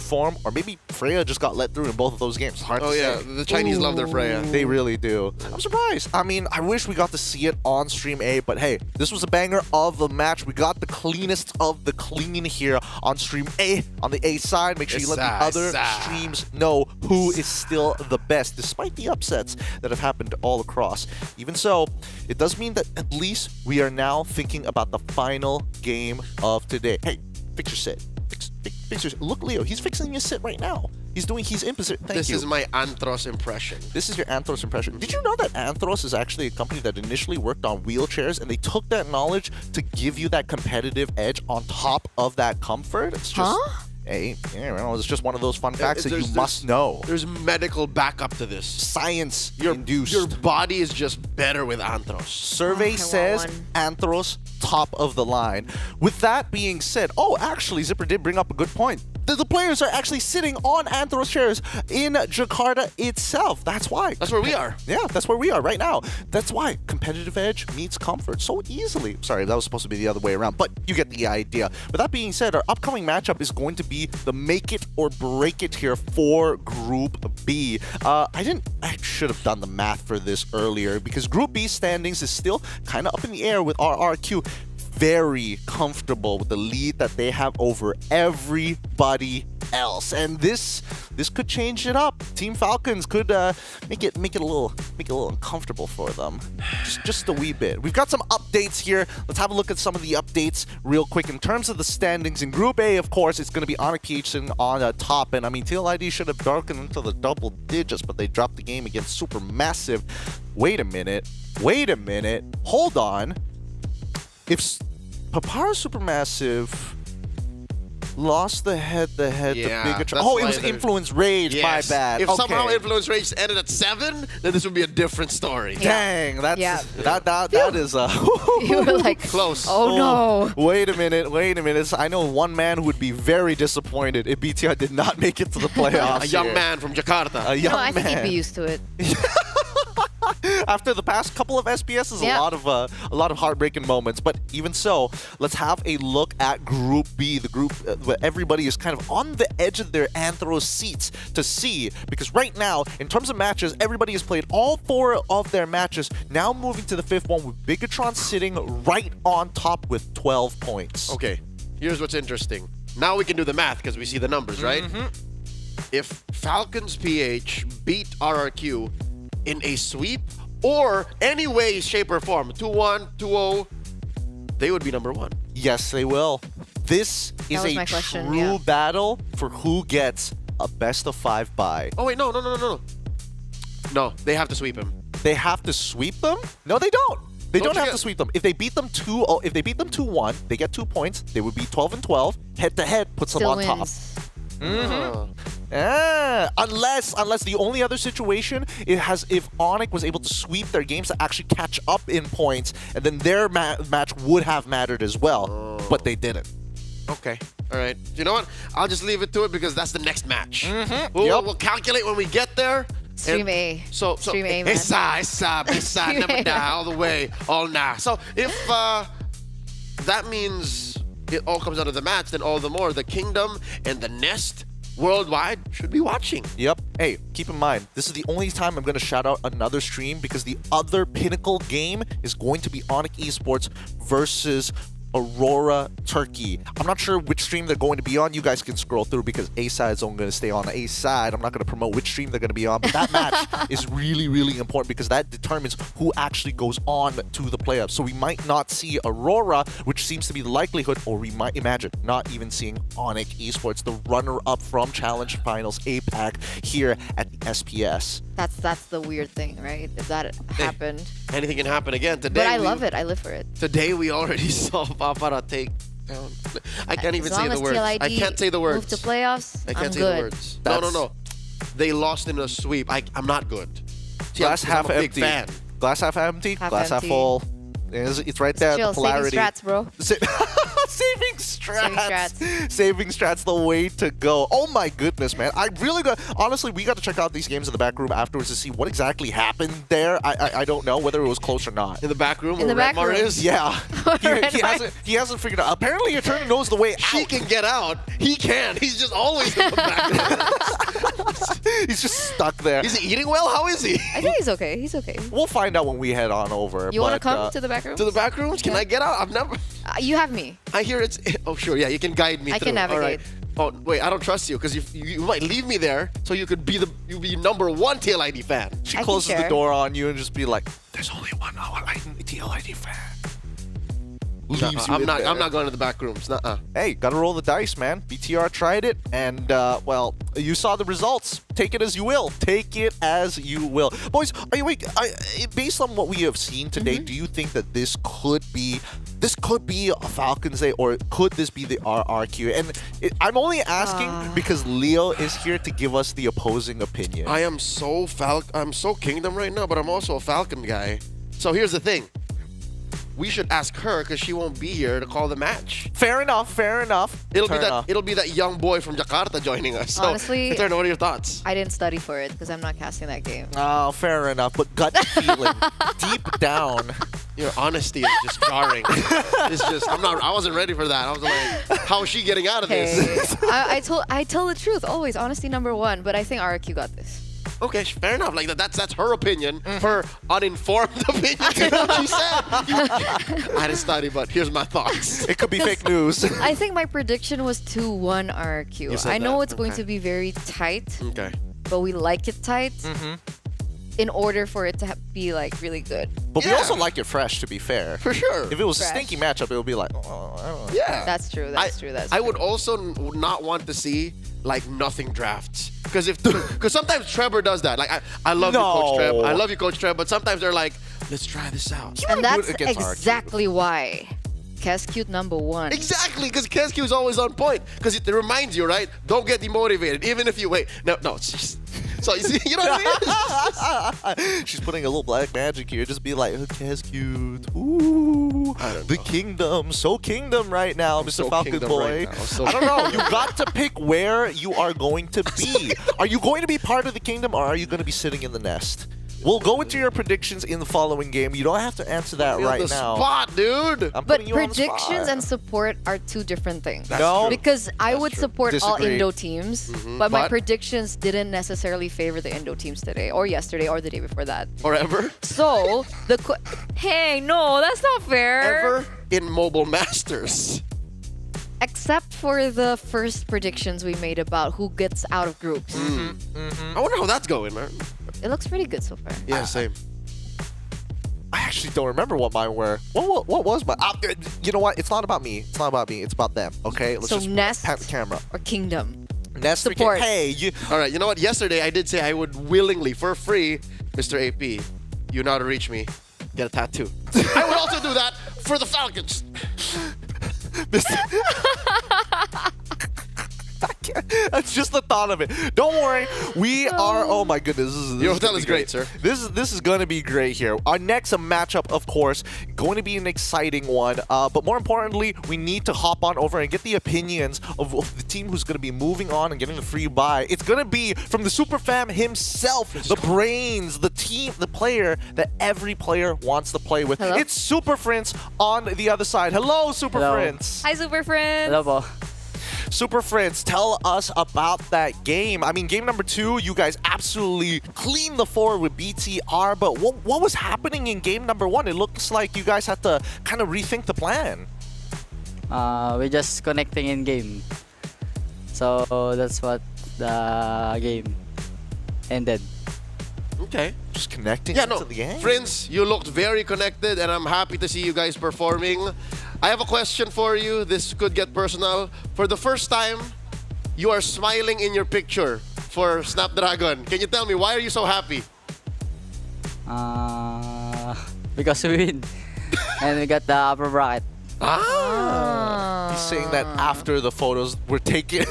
form, or maybe Freya just got let through in both of those games. Hard to say. The Chinese love their Freya. They really do. I'm surprised. I mean, I wish we got to see it on Stream A, but hey, this was a banger of the match. We got the cleanest of the clean here on Stream A, on the A side. Make sure you let the other streams know who is still the best, despite the upsets that have happened all across. Even so, it does mean that at least we are now thinking about the final game of today. Hey, fix your sit. Fix your sit. Look, Leo, he's fixing his sit right now. He's in position. This is my Anthros impression. This is your Anthros impression. Did you know that Anthros is actually a company that initially worked on wheelchairs, and they took that knowledge to give you that competitive edge on top of that comfort? It's just... Hey, it's just one of those fun facts that you must know. There's medical backup to this. Science induced. Your body is just better with Anthros. Survey says Anthros top of the line. With that being said, actually, Zipper did bring up a good point. the players are actually sitting on Anthros chairs in Jakarta itself. That's why. That's where we are. Yeah, that's where we are right now. That's why competitive edge meets comfort so easily. Sorry, that was supposed to be the other way around, but you get the idea. With that being said, our upcoming matchup is going to be the make it or break it here for Group B. I should have done the math for this earlier because Group B standings is still kind of up in the air with RRQ very comfortable with the lead that they have over everybody else, and this could change it up. Team Falcons could make it a little uncomfortable for them, just a wee bit. We've got some updates here. Let's have a look at some of the updates real quick. In terms of the standings in Group A, of course, it's going to be Onyx PH sitting on top, and I mean TLID should have darkened into the double digits, but they dropped the game against Supermassive. Wait a minute, hold on. If Papara Supermassive lost the head-to-head to Bigatron. Oh, it was Influence Rage, yes. My bad. If okay. somehow Influence Rage ended at 7, then this would be a different story. Dang, that is You were like, close. Oh no. Wait a minute. I know one man who would be very disappointed if BTR did not make it to the playoffs. A young man from Jakarta. A young I man. think he'd be used to it. After the past couple of SPSs, a lot of heartbreaking moments. But even so, let's have a look at Group B, the group where everybody is kind of on the edge of their Anthros seats to see. Because right now, in terms of matches, everybody has played all 4 of their matches. Now moving to the 5th one with Bigatron sitting right on top with 12 points. Okay, here's what's interesting. Now we can do the math because we see the numbers, right? If Falcons PH beat RRQ in a sweep or any way, shape, or form, 2-1, 2-0, they would be number 1. Yes, they will. This is a true battle for who gets a best of 5 bye. Oh wait, no. No, they have to sweep him. They have to sweep them? No, they don't. They don't have to sweep them. If they beat them 2-1, they get 2 points. They would be 12-12. Head-to-head puts them on top. Unless the only other situation if Onyx was able to sweep their games to actually catch up in points, and then their match would have mattered as well, but they didn't. Okay, all right. You know what? I'll just leave it to it because that's the next match. We'll calculate when we get there. Stream A. Stream A, man. Esa, never die, all the way, all now. So if that means it all comes out of the match, then all the more the Kingdom and the Nest worldwide should be watching. Yep. Hey, keep in mind, this is the only time I'm going to shout out another stream because the other pinnacle game is going to be Onyx Esports versus Aurora Turkey. I'm not sure which stream they're going to be on. You guys can scroll through because A side is only going to stay on A side. I'm not going to promote which stream they're going to be on, but that match is really, really important because that determines who actually goes on to the playoffs. So we might not see Aurora, which seems to be the likelihood, or we might imagine not even seeing Onyx Esports, the runner-up from Challenge Finals APAC here at the SPS. That's the weird thing, right? If that happened. Anything can happen again today. But I love it. I live for it. Today we already saw Papara take down. I can't even say the words. TLID I can't say the words. Move to playoffs. I can't say good. the words. No. They lost in a sweep. I'm not good. Glass half I'm a empty. big fan. Glass half empty. Glass half empty. full. It's right there. Chill, The polarity. saving strats, bro. Saving strats. Saving strats, the way to go. Oh my goodness, man. Honestly, we got to check out these games in the back room afterwards to see what exactly happened there. I don't know whether it was close or not. In the back room In where the back Redmar room. is? Yeah. he hasn't figured it out. Apparently, Eternal knows the way out. She can get out. He can. He's just always in the back room. He's just stuck there. Is he eating well? How is he? I think he's okay. He's okay. We'll find out when we head on over. You want to come to the back room? To the back rooms? Can I get out? I've never... You have me. I hear it's... Oh, sure. Yeah, you can guide me I through. can navigate. All right. Oh, wait. I don't trust you because you might leave me there so you could be number 1 TLID fan. She closes the door on you and just be like, there's only one TLID fan. Leaves you I'm in not. there. I'm not going to the back rooms. Nuh-uh. Hey, gotta roll the dice, man. BTR tried it, and well, you saw the results. Take it as you will. Take it as you will, boys. Based on what we have seen today, do you think that this could be a Falcons Day, or could this be the RRQ? And I'm only asking because Leo is here to give us the opposing opinion. I am so I'm so Kingdom right now, but I'm also a Falcon guy. So here's the thing. we should ask her because she won't be here to call the match. Fair enough. Fair enough. It'll be that young boy from Jakarta joining us. So, Honestly, Eterno, what are your thoughts? I didn't study for it because I'm not casting that game. Oh, fair enough. But gut feeling, deep down. Your honesty is just jarring. It's just I wasn't ready for that. I was like, how is she getting out of this? I tell the truth always. Honesty number one. But I think RQ got this. Okay, fair enough. Like that's her opinion, her uninformed opinion. She said. I didn't study, but here's my thoughts. It could be fake news. I think my prediction was 2-1 RQ. I know it's going to be very tight. Okay. But we like it tight. In order for it to be like really good. But we also like it fresh, to be fair. For sure. If it was Fresh. a stinky matchup, it would be like, oh, I don't know. Yeah. That's true. That's true. I would also not want to see like nothing drafts. Because sometimes Trevor does that. Like I love you, Coach Treb. I love you, Coach Treb. But sometimes they're like, let's try this out. And that's exactly why Kescute number one. Exactly, because Kescu is always on point. Because it reminds you, right? Don't get demotivated, even if you wait. No, it's just. So you know what I mean? She's putting a little black magic here. Just be like, okay, it's cute. Ooh, the kingdom. So kingdom right now, Mr. So Falcon kingdom Boy. right now. So I don't know. You got to pick where you are going to be. Are you going to be part of the kingdom, or are you going to be sitting in the nest? We'll go into your predictions in the following game. You don't have to answer that right now. Spot, dude. I'm But putting you on the spot. predictions and support are two different things. No. Because I would support all Disagree. Indo teams, Mm-hmm. but my predictions didn't necessarily favor the Indo teams today, or yesterday, or the day before that. Or ever. So, hey, no, that's not fair. Ever in Mobile Masters. Except for the first predictions we made about who gets out of groups. I wonder how that's going, man. It looks pretty good so far. Yeah, same. I actually don't remember what mine were. What was my? You know what? It's not about me. It's not about me. It's about them. Okay. Let's So just Nest pat the camera. or Kingdom? Nest Support. Hey, All right, you know what? Yesterday I did say I would willingly, for free, Mr. AP, you know how to reach me, get a tattoo. I would also do that for the Falcons. That's just the thought of it. Don't worry, we are. Oh my goodness, Your hotel is great, sir. This is going to be great here. Our next matchup, of course, going to be an exciting one. But more importantly, we need to hop on over and get the opinions of the team who's going to be moving on and getting the free buy. It's going to be from the super fam himself, the brains, the team, the player that every player wants to play with. Hello? It's Super Friends on the other side. Hello, Super Hello. Friends. Hi, Super Friends. Hello po. Super Friends, tell us about that game. I mean, game number 2, you guys absolutely cleaned the floor with BTR, but what was happening in game number 1? It looks like you guys had to kind of rethink the plan. We're just connecting in game. So that's what the game ended. Okay. Just connecting Yeah, into no. the game. Friends, you looked very connected, and I'm happy to see you guys performing. I have a question for you. This could get personal. For the first time, you are smiling in your picture for Snapdragon. Can you tell me, why are you so happy? Because we win. And we got the upper bracket. He's saying that after the photos were taken.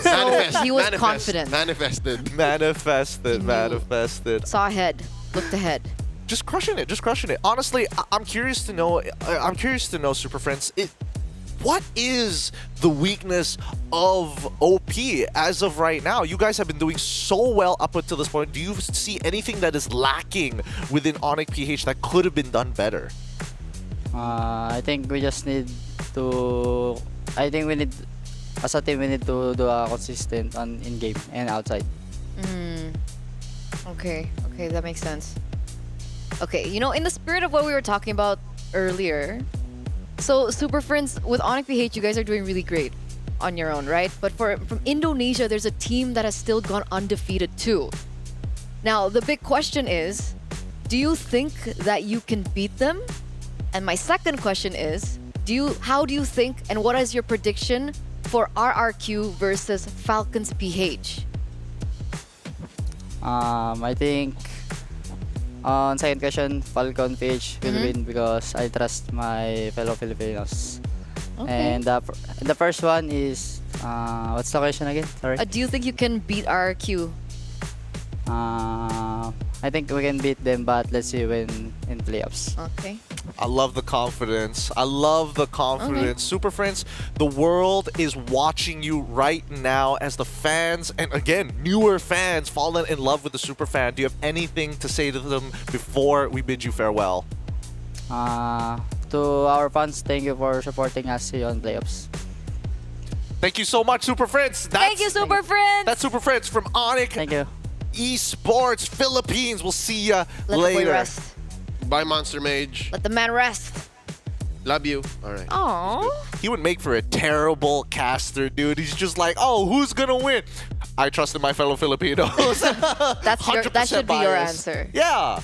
He was confident. Manifested. Manifested. Saw ahead. Looked ahead. Just crushing it. Honestly, I'm curious to know. Super Friends. What is the weakness of OP as of right now? You guys have been doing so well up until this point. Do you see anything that is lacking within Onyx PH that could have been done better? I think we just need to. I think we need, as a team, we need to do a consistent on in game and outside. Okay, that makes sense. Okay, you know, in the spirit of what we were talking about earlier, so Super Friends, with Onyx PH, you guys are doing really great on your own, right? But from Indonesia, there's a team that has still gone undefeated too. Now, the big question is, do you think that you can beat them? And my second question is, how do you think, and what is your prediction for RRQ versus Falcons PH? I think on second question, Falcon PH will win because I trust my fellow Filipinos. Okay. And the first one is, what's the question again? Sorry. Do you think you can beat RRQ? I think we can beat them, but let's see when in playoffs. Okay. I love the confidence. I love the confidence. Super Friends, the world is watching you right now as the fans, and again, newer fans, fallen in love with the Super Fan. Do you have anything to say to them before we bid you farewell? To our fans, thank you for supporting us here on playoffs. Thank you so much, Super Friends. Thank you, Super Friends. That's Super Friends from Onyx. Thank you. Esports Philippines. We'll see ya Let later. the boy rest. Bye, Monster Mage. Let the man rest. Love you. All right. Aww. He would make for a terrible caster, dude. He's just like, oh, who's gonna win? I trust in my fellow Filipinos. That should be your answer. Yeah.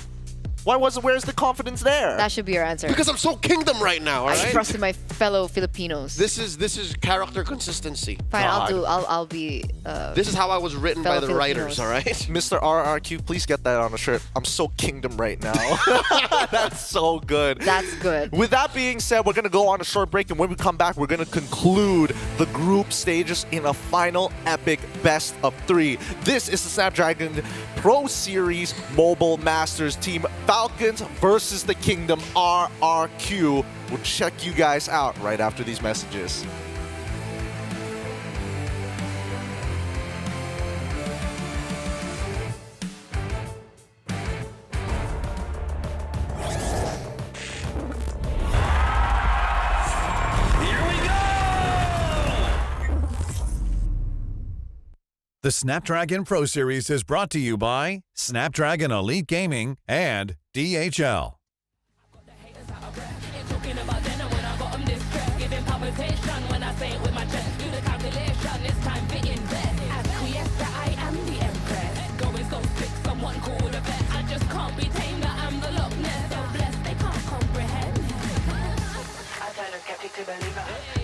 Where's the confidence there? That should be your answer. Because I'm so kingdom right now, all right? I trust in my fellow Filipinos. This is character consistency. Fine, I'll be. This is how I was written by fellow the writers, Filipinos. all right? Mr. RRQ, please get that on a shirt. I'm so kingdom right now. That's so good. That's good. With that being said, we're going to go on a short break, and when we come back, we're going to conclude the group stages in a final epic best of 3. This is the Snapdragon Pro Series Mobile Masters Team Falcons versus the Kingdom RRQ. We'll check you guys out right after these messages. The Snapdragon Pro Series is brought to you by Snapdragon Elite Gaming and DHL.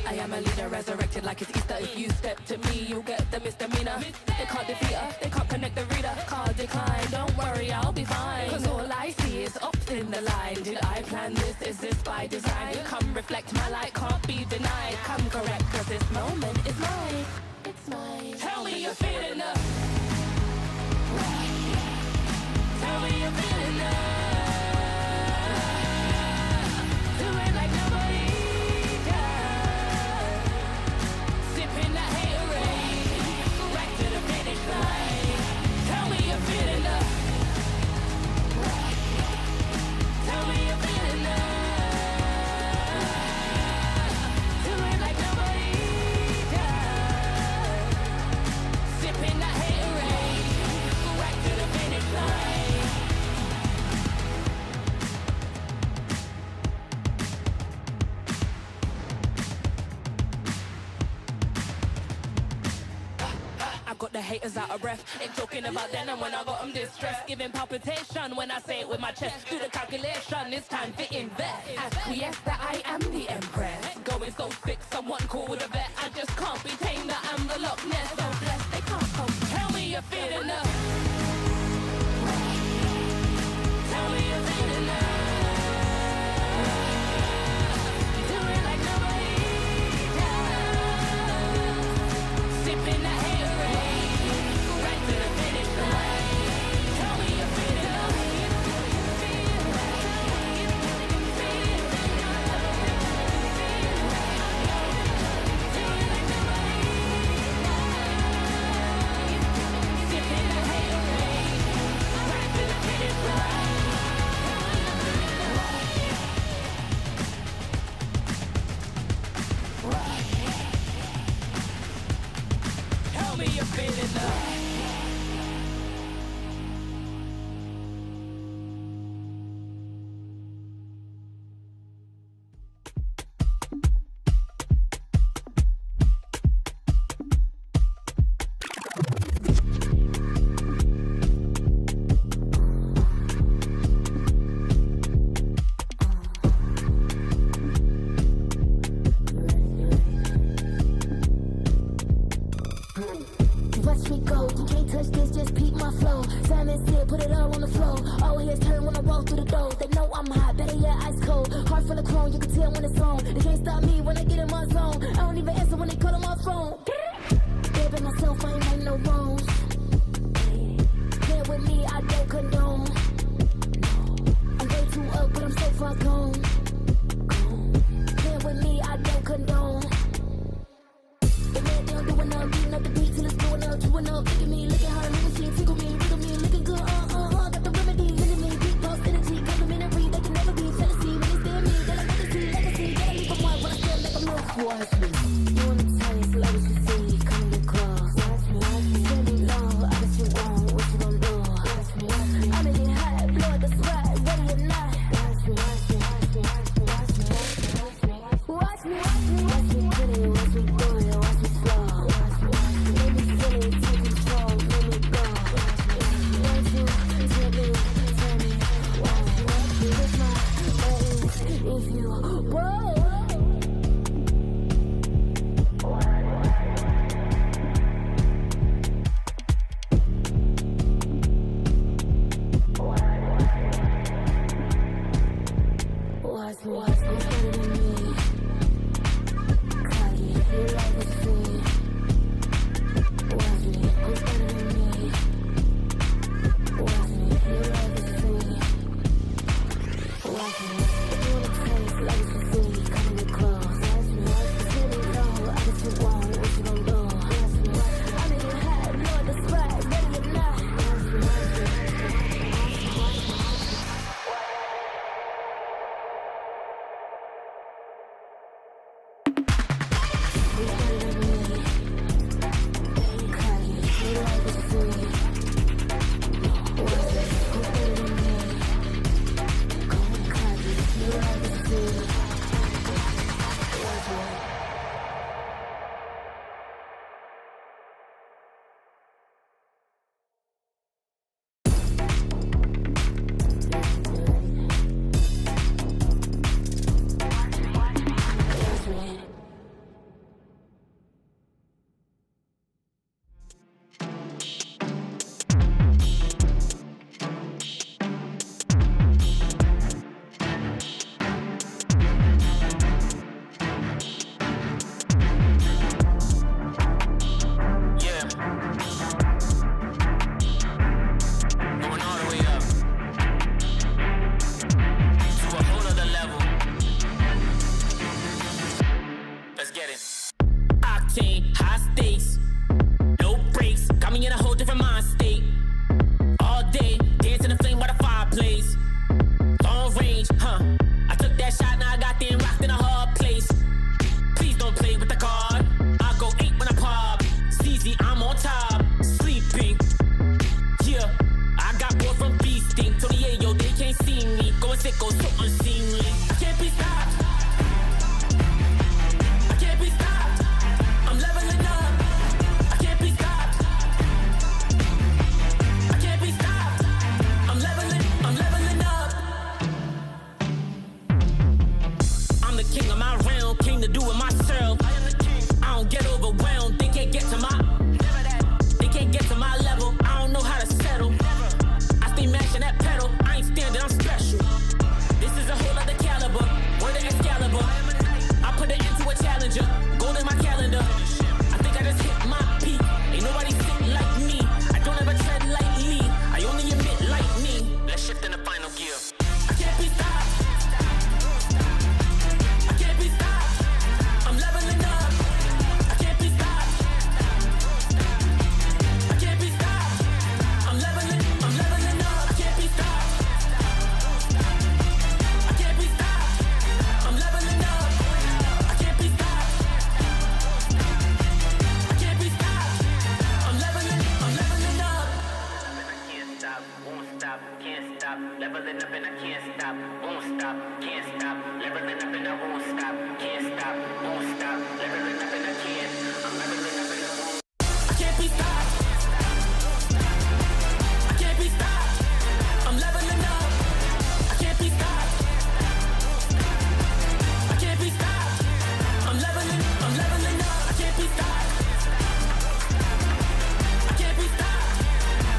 I am a leader resurrected like it's Easter. If you step to me, you'll get the misdemeanor. They can't defeat her, they can't connect the reader. Can't decline, don't worry, I'll be fine. Cause all I see is up in the line. Did I plan this? Is this by design? Come reflect my light, can't be denied. Come correct, cause this moment is mine. It's mine. Tell me you're feeling the. Tell me you're feeling the. Got the haters out of breath. Ain't talking about then and when I got them distressed. Giving palpitation when I say it with my chest. Do the calculation, it's time to invest. Acquiesce that I am the empress. Going so thick, someone called a vet. I just can't be tamed, that I'm the Loch Ness. So blessed, they can't come. Tell me you're feeling the. Tell me you're feeling the. Do it like nobody does. Sipping that haterade. Tell me you're feeling the. Watch me go, you can't touch this, just peep my flow. Simon said, put it all on the floor. All heads turn when I walk through the door. They know I'm hot, better yet ice cold. Heart full of chrome, you can tell when it's on. They can't stop me when I get in my zone. I don't even answer when they call on my phone. Baby, myself, I ain't make no wrongs. Play with me, I don't condone. I'm way too up, but I'm so far gone. stop. Leveling up and I can't stop. Won't stop, can't stop. Leveling up and I won't stop. Can't stop, won't stop. Leveling up and I can't. I'm leveling up and I won't. I can't be stopped. I can't be stopped. I'm leveling up. I can't be stopped. I can't be stopped. I'm leveling up. I can't be stopped. I can't be stopped.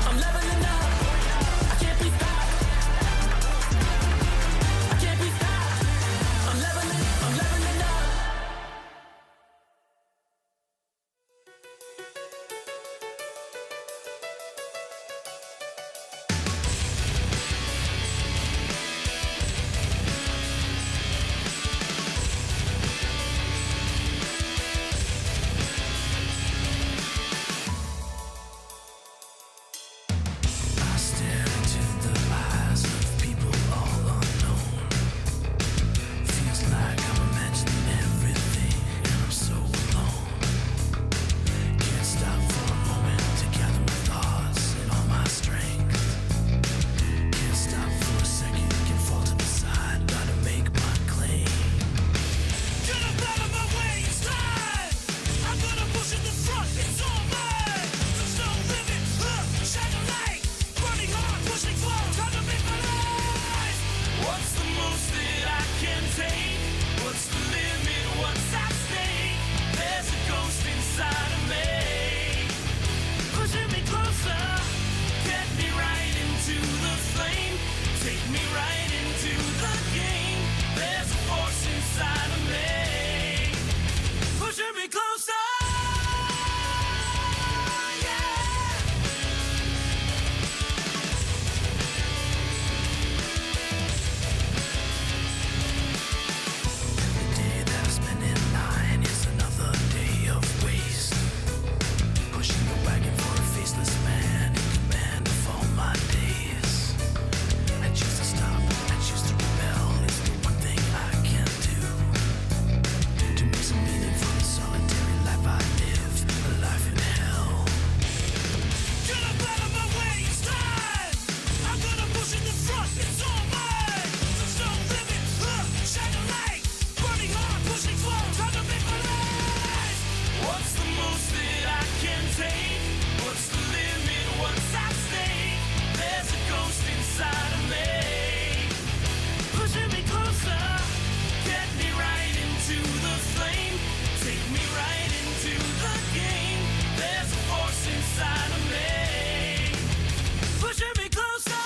I'm leveling up. I can't be stopped. I can't be stopped. I'm leveling up. I stare into the eyes of people all unknown. Feels like I'm imagining everything and I'm so alone. Can't stop for a moment to gather my thoughts and all my strength. Can't stop for a second, can fall to the side, gotta make my claim. Get up out of my way, it's time. I'm gonna push in the front, it's all mine. There's no limit, shine a light. Running hard, pushing forward, time to make my life. What's the most that I can take? What's the limit? What's at stake? There's a ghost inside of me, pushing me closer. Get me right into the flame. Take me right into the game. There's a force inside of me, pushing me closer. The day that I spend in line is another day of waste. Pushing the wagon for a faceless man in command of all my days. I choose to stop, I choose to rebel. It's the one thing I can do to make some meaning from the solitary life I live, a life in hell. Get up out of my way, it's time. I'm gonna push in the front, it's all mine. There's no limit, shine a light. Running hard, pushing forward, time to make my life. What's the most that I can take? What's the limit? What's at stake? There's a ghost inside of me, pushing me closer. Get me right into the flame. Take me right into the game. There's a force inside of me, pushing me closer.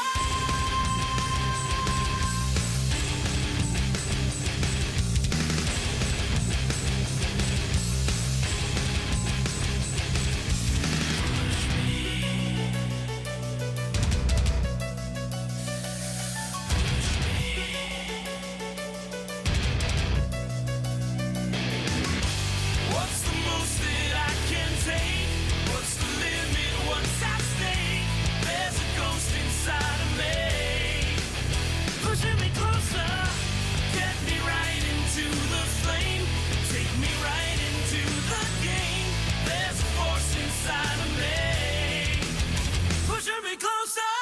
What's the most that I can take? What's the limit? What's at stake? There's a ghost inside of me, pushing me closer. Get me right into the flame. Take me right into the game. There's a force inside of me, pushing me closer.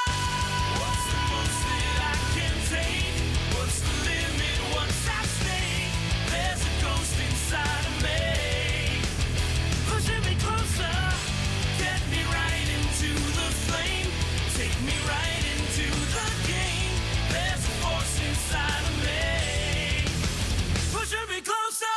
What's the most that I can take? What's the limit? What's at stake? There's a ghost inside of me, pushing me closer. Get me right into the flame. Take me right into the game. There's a force inside of me, pushing me closer.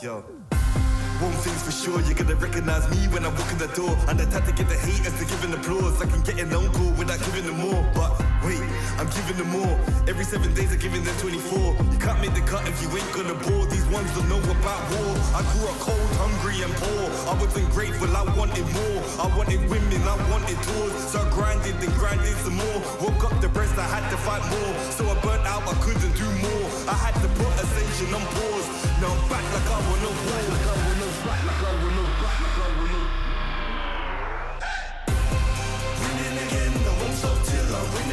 Yo. One thing's for sure, you're gonna recognize me when I walk in the door. And the tactic to get the haters to give an applause. I can get an encore without giving them more. But wait, I'm giving them more. Every 7 days I'm giving them 24. You can't make the cut if you ain't gonna bore. These ones don't know about war. I grew up cold, hungry and poor. I wasn't grateful, I wanted more. I wanted women, I wanted tours. So I grinded and grinded some more. Woke up depressed, I had to fight more. So I burnt out, I couldn't do more. I had to put ascension on pause. Now I'm back like I wanna war.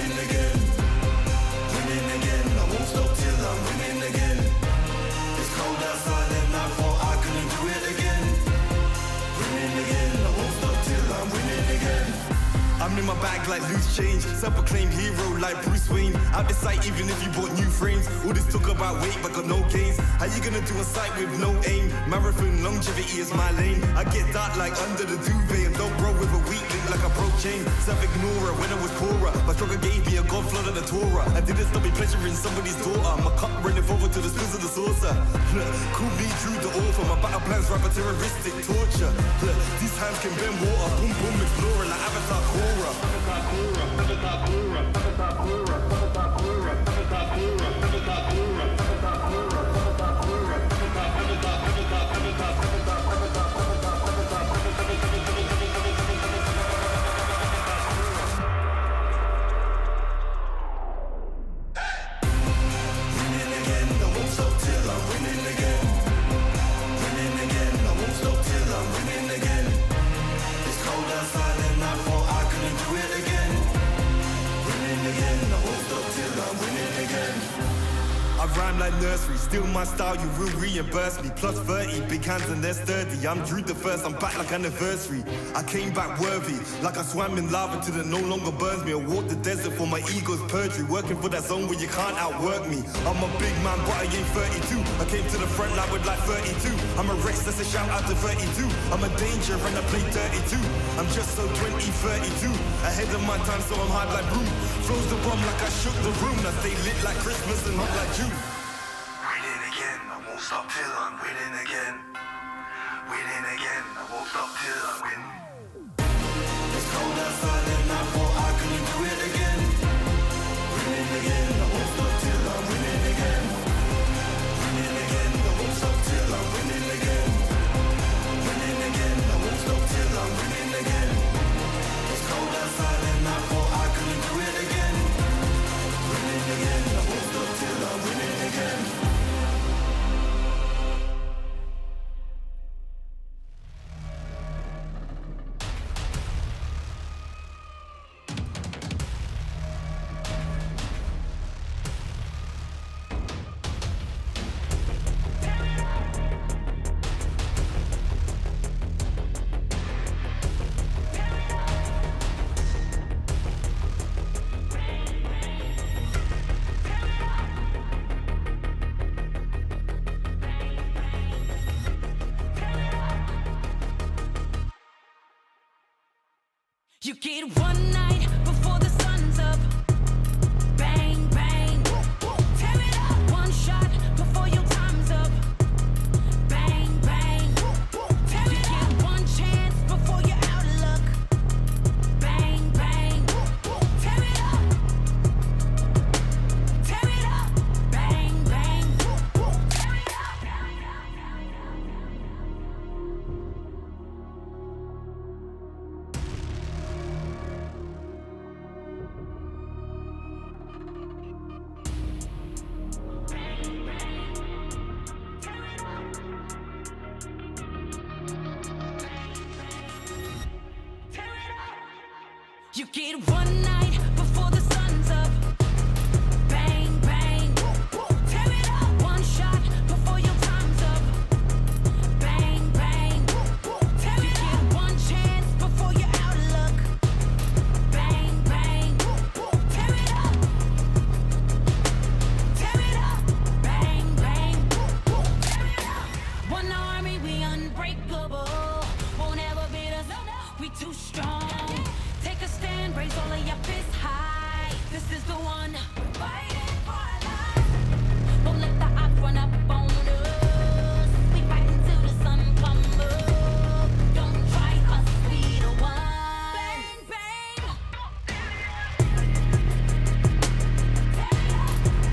winning again. Winning again, I won't stop till I'm winning again. It's cold outside and I thought I couldn't do it again. Winning again, I won't stop till I'm winning again. I'm in my bag like loose change, self-proclaimed hero like Bruce Wayne. Out the sight even if you bought new frames. All this talk about weight but got no gains. How you gonna do a sight with no aim? Marathon longevity is my lane. I get dark like under the duvet and don't roll with a weak link like a broke chain. Self-ignorer when I was poorer, my struggle gave me a god flood of the Torah. I didn't stop me pleasuring somebody's daughter. My cup running over to the spills of the saucer. Call me true the author, my battle plans rapper terroristic torture. These hands can bend water, boom boom explorer like Avatar Korra. I rhyme like nursery, still my style, you will reimburse me. Plus 30, big hands and they're sturdy. I'm Drew the first, I'm back like anniversary. I came back worthy, like I swam in lava till it no longer burns me. I walked the desert for my ego's perjury, working for that zone where you can't outwork me. I'm a big man, but I ain't 32. I came to the front line with like 32. I'm a race, that's a shout out to 32. I'm a danger and I play 32. I'm just so 20, 32. Ahead of my time, so I'm hard like broom. Flows the bomb like I shook the room. I stay lit like Christmas and hot like June. Winning again, I won't stop till I'm winning again. Winning again, I won't stop till I win. It's cold outside and I thought I couldn't do it again. Winning again, I won't stop till I'm winning again. Winning again, I won't stop till I'm winning again. Winning again, I won't stop till I'm winning again. It's cold outside and I thought I couldn't do it again. Winning again, I won't stop till I'm winning again. You get one night before the sun's up. Bang, bang. Tear it up. One shot before your time's up. Bang, bang. Tear it up. You get one chance before you're out of luck. Bang, bang. Tear it up. Tear it up. Bang, bang. Tear it up. You get one night before the sun's up. Bang, bang. Tear it up. One shot before your time's up. Bang, bang. Tear it up. You get one chance before you're out of luck. Bang, bang. Tear it up. Tear it up. Bang, bang. Tear it up. One army, we unbreakable. Won't ever beat us. We too strong. Take a stand, raise all of your fists high. This is the one. We're fighting for our lives. Won't let the odds run up on us. We fight until the sun comes up. Don't try us, we the one. Bang, bang.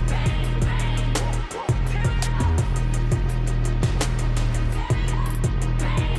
Bang, bang. Bang,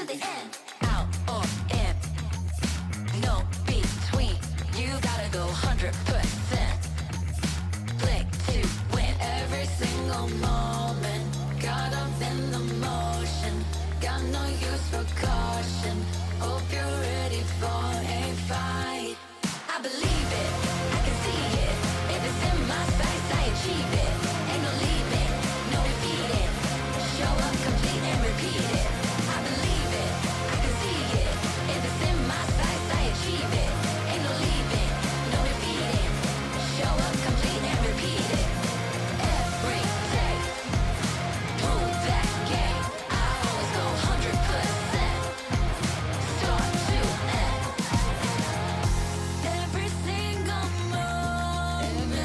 the end. Out or in, no between. You gotta go 100%. Click to win every single moment. Caught up in the motion. Got no use for caution. Hope you're ready for a fight. I believe it, I can see it. If it's in my sights, I achieve it. Ain't no leaving, no defeating. Show up, complete and repeat it. I believe it, I can see it. If it's in my sights, I achieve it. Ain't no leaving, no defeating. Show up, complete and repeat it. Every day, prove that game. I always go 100%. Start to end. Every single moment,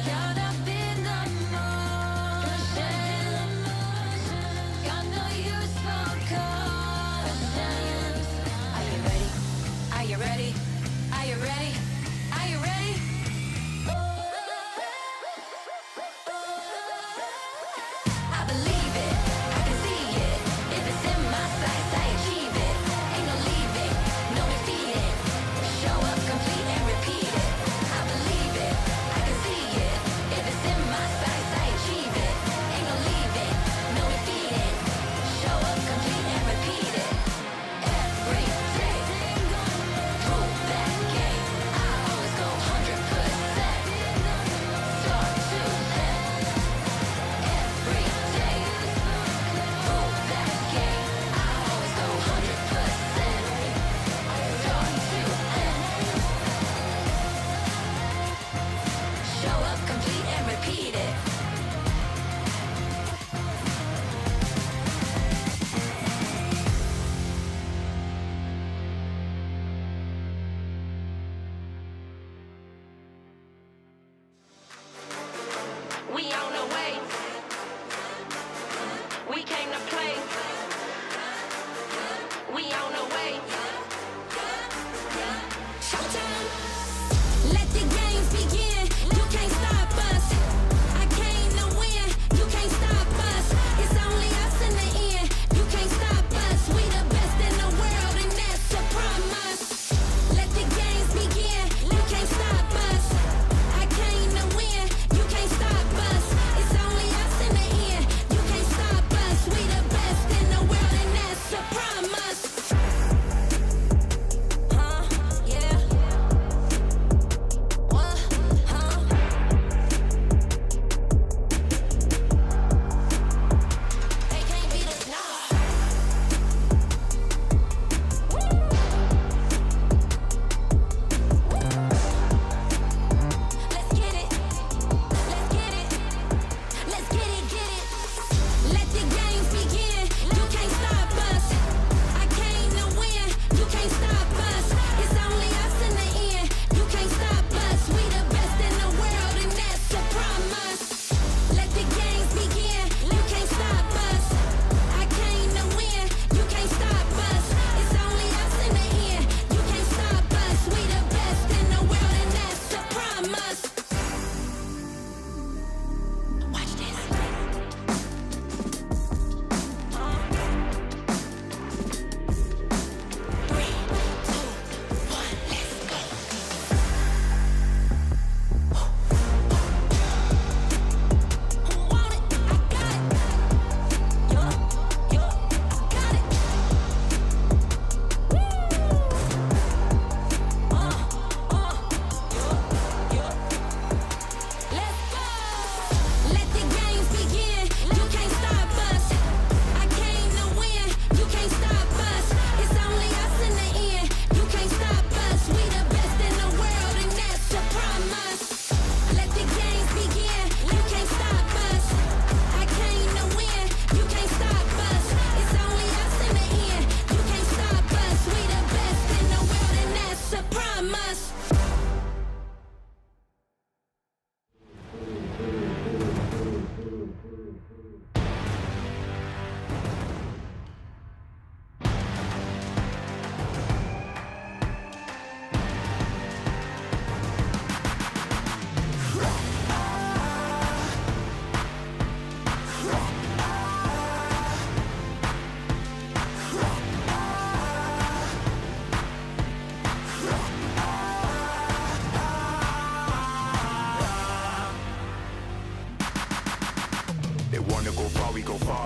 caught up in the motion. Got no use for caution. Are you ready? Are you ready? Are you ready? Are you ready? I believe it, I can see it. If it's in my sights, I achieve it. Ain't no leaving, no defeating. Show up, complete and repeat it. I believe it, I can see it. If it's in my sights, I achieve it. Ain't no leaving, no defeating. Show up, complete and repeat it. Every day, prove that game. I always go 100%. Start to end. Every day, prove that game. I always go 100%. Start to end. Show up, complete and repeat it. We on the way. We came to play. We on the way. Showtime. Let the games begin. You can't stop us. I came to win. You can't stop us. It's only us in the end. You can't stop us. We the best in the world, and that's a promise. Let the games begin. You can't stop us. I came to win. You can't stop us. It's only us in the end. You can't stop us. We the best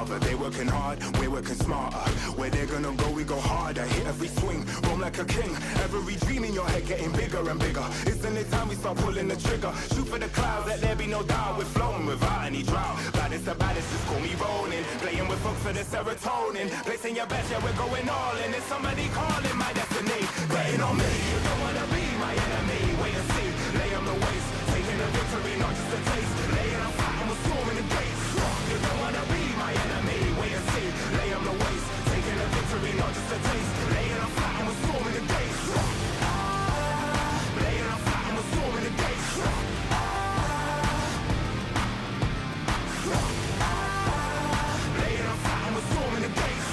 father. They working hard, we're working smarter. Where they're gonna go, we go harder. Hit every swing, roam like a king. Every dream in your head getting bigger and bigger. Isn't it time we start pulling the trigger? Shoot for the clouds, let there be no doubt. We're flowing without any drought. Baddest the baddest, just call me rolling. Playing with folks for the serotonin. Placing your bets, yeah, we're going all in. There's somebody calling my destiny. Betting on me, you don't wanna be my enemy. Wait and see, lay on the waist. Taking a victory, not just a taste. Laying on fire, I'm storming the gates. You don't wanna be my enemy. Wait and see, lay on the waist. Taking a victory, not just a taste. Laying on fire, I'm storming the gates. Laying on fire, I'm storming the gates. Laying on fire, I'm storming the gates.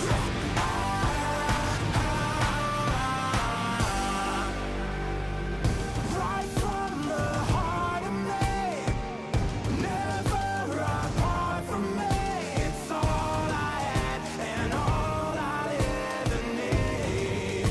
Right from the heart of me, never apart from me. It's all I had and all I'll ever need.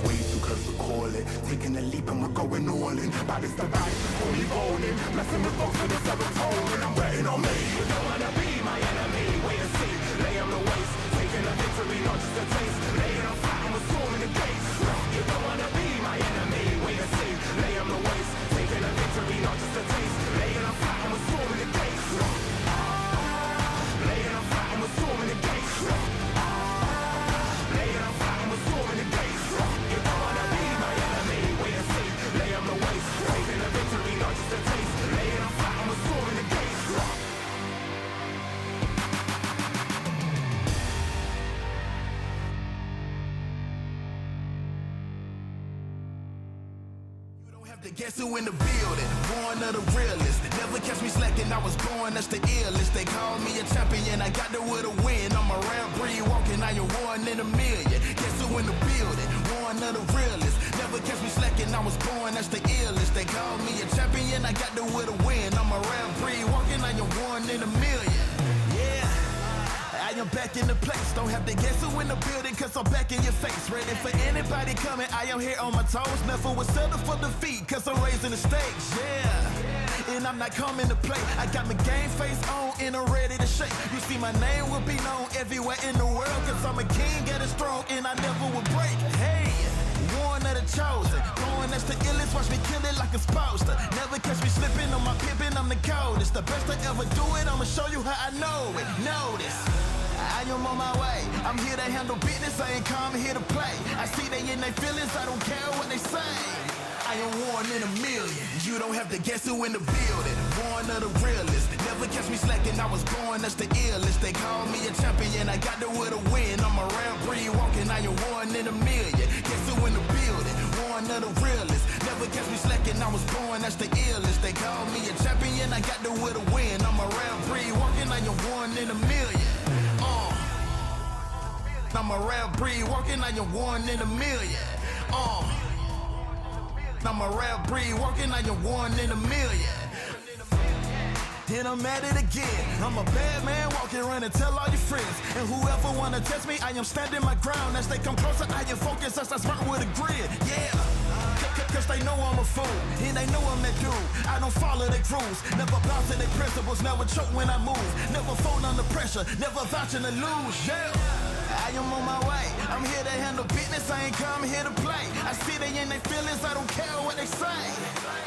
Way too close to call it. Taking a leap and we're going all in. Baddest the baddest, just call me rolling. Messing with folks for the serotonin. I'm betting on me. You don't wanna be my enemy. Wait and see, lay on the waist. Taking a victory, not just a taste. Laying on fire, I'm storming the gates. You don't wanna be my enemy. Wait and see, lay on the waist. Taking a victory, not just a taste. Laying on fire, I'm storming the gates. Laying on fire, I'm storming the gates. Laying on fire, I'm storming the gates. You don't wanna be my enemy. Wait and see, lay on the waist. Taking a victory, not just a taste. Laying on fire, I'm storming the gates. Guess who in the building? One of the realest. Never catch me slacking, I was born, that's the illest. They call me a champion, I got the will to win. I'm a rare breed walking, I am one in a million. Guess who in the building? One of the realest. Never catch me slacking, I was born, that's the illest. They call me a champion, I got the will to win. I'm a rare breed walking, I am one in a million. Yeah. I am back in the place, don't have to guess who in the building, cause I'm back in your face. Ready for anybody coming, I am here on my toes. Never will settle for defeat, cause I'm raising the stakes, yeah. And I'm not coming to play, I got my game face on and I'm ready to shake. You see my name will be known everywhere in the world, cause I'm a king, get it strong and I never will break. Hey, one of the chosen, going that's the illest, watch me kill it like a supposed to. Never catch me slipping on my pippin', I'm the coldest. The best I ever do it, I'ma show you how I know it. Notice, I am on my way, I'm here to handle business, I ain't come here to play. I see they in their feelings, I don't care what they say. I am one in a million, you don't have to guess who in the building. One of the realest, never catch me slacking, I was born, that's the illest. They call me a champion, I got the will to win. I'm a rare breed walking, I am one in a million. Guess who in the building? One of the realest, never catch me slacking, I was born, that's the illest. They call me a champion, I got the will to win. I'm a rare breed walking, I am one in a million. I'm a rare breed walking, I am one in a million. I'm a rare breed walking, I am one in a million. And I'm at it again. I'm a bad man walking around and tell all your friends. And whoever wanna test me, I am standing my ground. As they come closer, I am focused as I smart with a grid. Yeah. Cause they know I'm a fool, and they know I'm that dude. I don't follow their rules, never bow to their principles, never choke when I move, never fold under pressure, never vouching to lose, yeah. I am on my way, I'm here to handle business, I ain't come here to play. I see they in their feelings, I don't care what they say.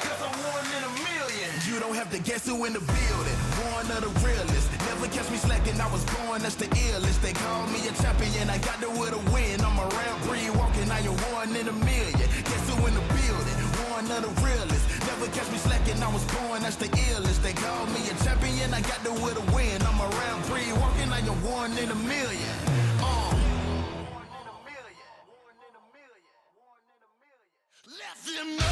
Cause I'm one in a million. You don't have to guess who in the building. One of the realest, never catch me slacking, I was born, that's the illest. They call me a champion, I got the will to win. I'm a rare breed walking, I am one in a million. Guess who in the building? One of the realest, never catch me slacking, I was born, that's the illest. They call me a champion, I got the will to win. I'm a rare breed walking, I am one in a million. Let them know.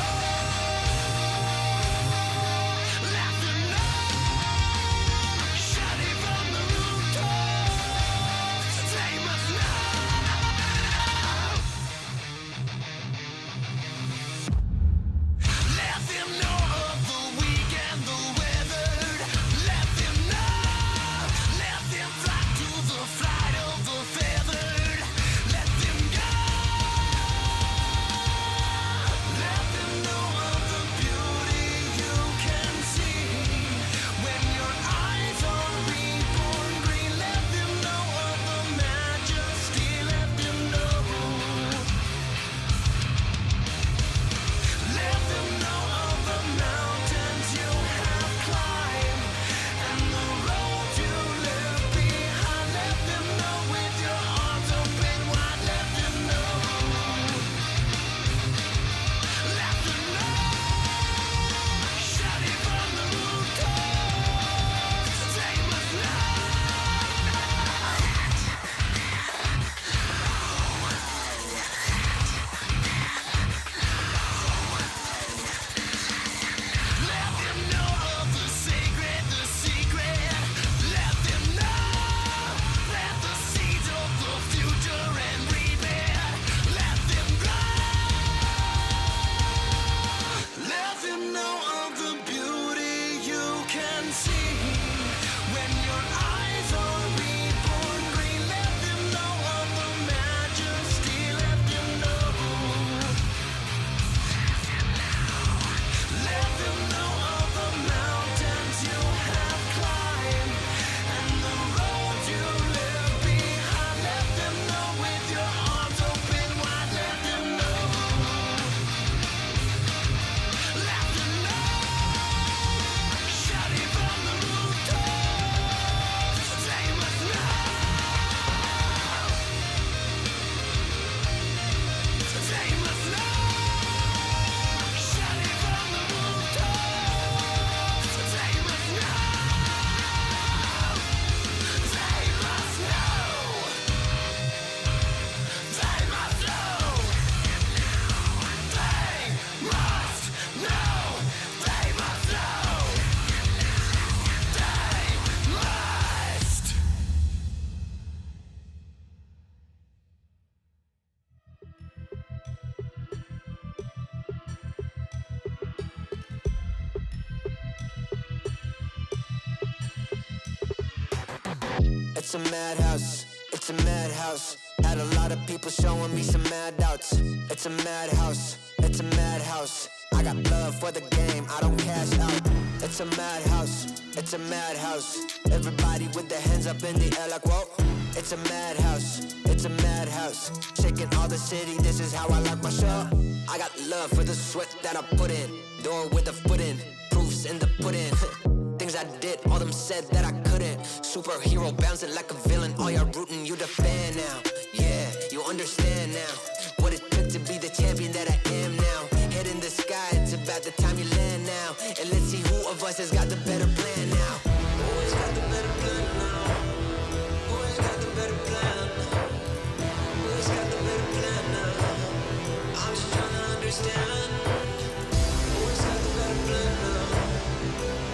Flight of It's a madhouse, it's a madhouse. Had a lot of people showing me some mad doubts. It's a madhouse, it's a madhouse. I got love for the game, I don't cash out. It's a madhouse, it's a madhouse. Everybody with their hands up in the air like whoa. It's a madhouse, it's a madhouse. Shaking all the city, this is how I like my show. I got love for the sweat that I put in. Door with the foot in, proofs in the pudding. Things I did, all them said that I couldn't. Superhero bouncing like a villain. All y'all rooting, you the fan now. Yeah, you understand now what it took to be the champion that I am now. Head in the sky, it's about the time you land now. And let's see who of us has got the better plan now. Who has got the better plan now? Who has got the better plan? Who has got the better plan now? I'm just trying to understand. Who has got the better plan now?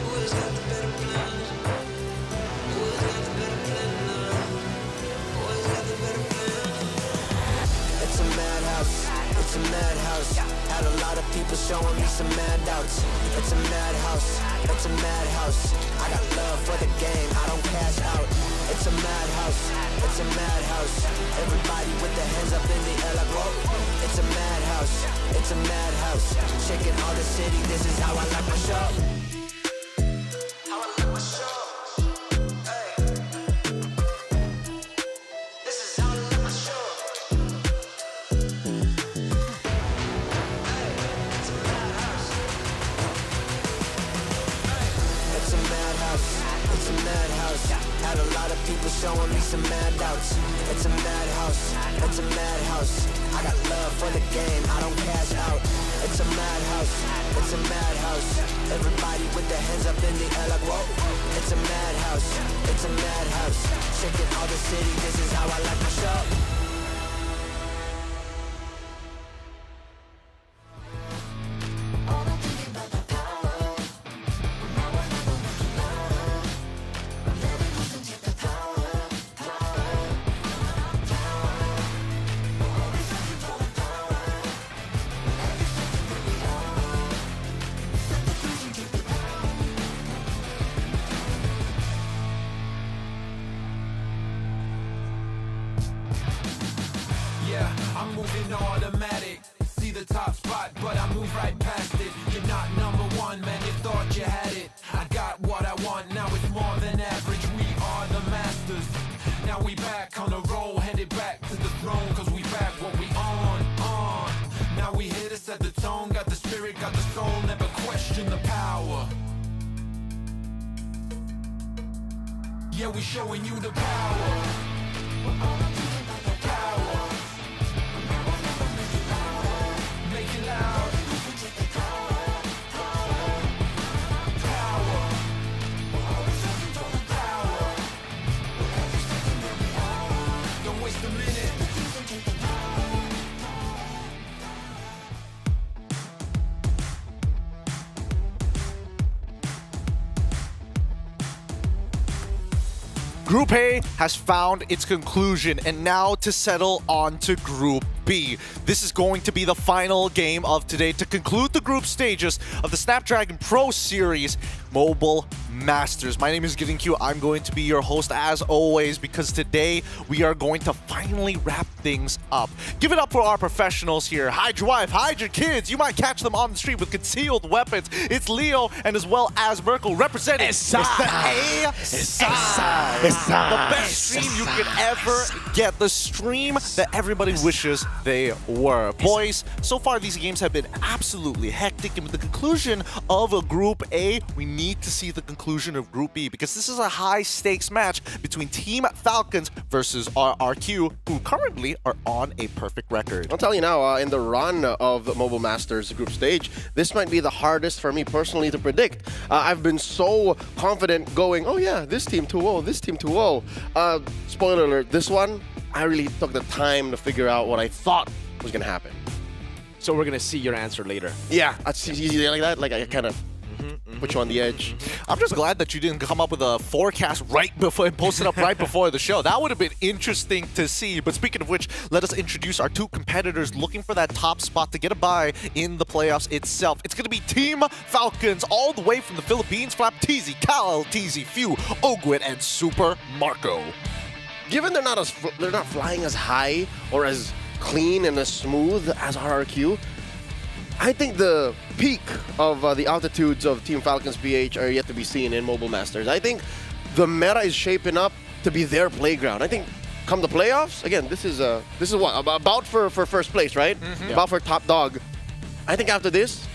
Who has got the better plan? Who has got the better plan now? Who has got the better plan? It's a madhouse, it's a madhouse. Had a lot of people showing me some mad doubts. It's a madhouse, it's a madhouse. I got love for the game, I don't cash out. It's a madhouse, it's a madhouse. Everybody with their hands up in the air like whoa. It's a madhouse, it's a madhouse. Shaking all the city, this is how I like my show. How I like my show. Hey. This is how I like my show. It's a madhouse, it's a madhouse. Had a lot of people showing me some mad doubts. It's a madhouse, it's a madhouse. I got love for the game, I don't cash out. It's a madhouse, it's a madhouse. Everybody with their hands up in the air like whoa. It's a madhouse, it's a madhouse. Shaking all the city, this is how I like my show. Yeah, I'm moving automatic. See the top spot, but I move right past it. You're not number one, man, you thought you had it. I got what I want, now it's more than average. We are the masters. Now we back on the roll, headed back to the throne, cause we back what we on. Now we here to set the tone, got the spirit, got the soul, never question the power. Yeah, we showing you the power. Make it loud. Don't waste a minute. Group A has found its conclusion, and now to settle on to Group B. This is going to be the final game of today to conclude the group stages of the Snapdragon Pro Series Mobile Masters. My name is Giving Q. I'm going to be your host as always, because today we are going to finally wrap things up. Give it up for our professionals here. Hide your wife, hide your kids. You might catch them on the street with concealed weapons. It's Leo and as well as Merkel representing the best stream you could ever get. The stream that everybody wishes they were. Boys, so far these games have been absolutely hectic, and with the conclusion of a Group A, we need to see the conclusion of Group B, because this is a high-stakes match between Team Falcons versus RRQ, who currently are on a perfect record. I'll tell you now, in the run of Mobile Masters group stage, this might be the hardest for me personally to predict. I've been so confident going, oh yeah, this team 2-0, this team 2-0. Spoiler alert, this one, I really took the time to figure out what I thought was going to happen. So we're going to see your answer later. Yeah, it's easy like that. Like I kind of put you on the edge. I'm just glad that you didn't come up with a forecast right before and post it up right before the show. That would have been interesting to see. But speaking of which, let us introduce our two competitors looking for that top spot to get a bye in the playoffs itself. It's going to be Team Falcons, all the way from the Philippines. Flap, TZ, Cal, TZ, Few, Ogwit, and Super Marco. given they're not flying as high or as clean and as smooth as RRQ, I think the peak of the altitudes of Team Falcons PH are yet to be seen in Mobile Masters. I think the meta is shaping up to be their playground. I think come the playoffs, again, this is what about for first place, right? About for top dog. I think after this,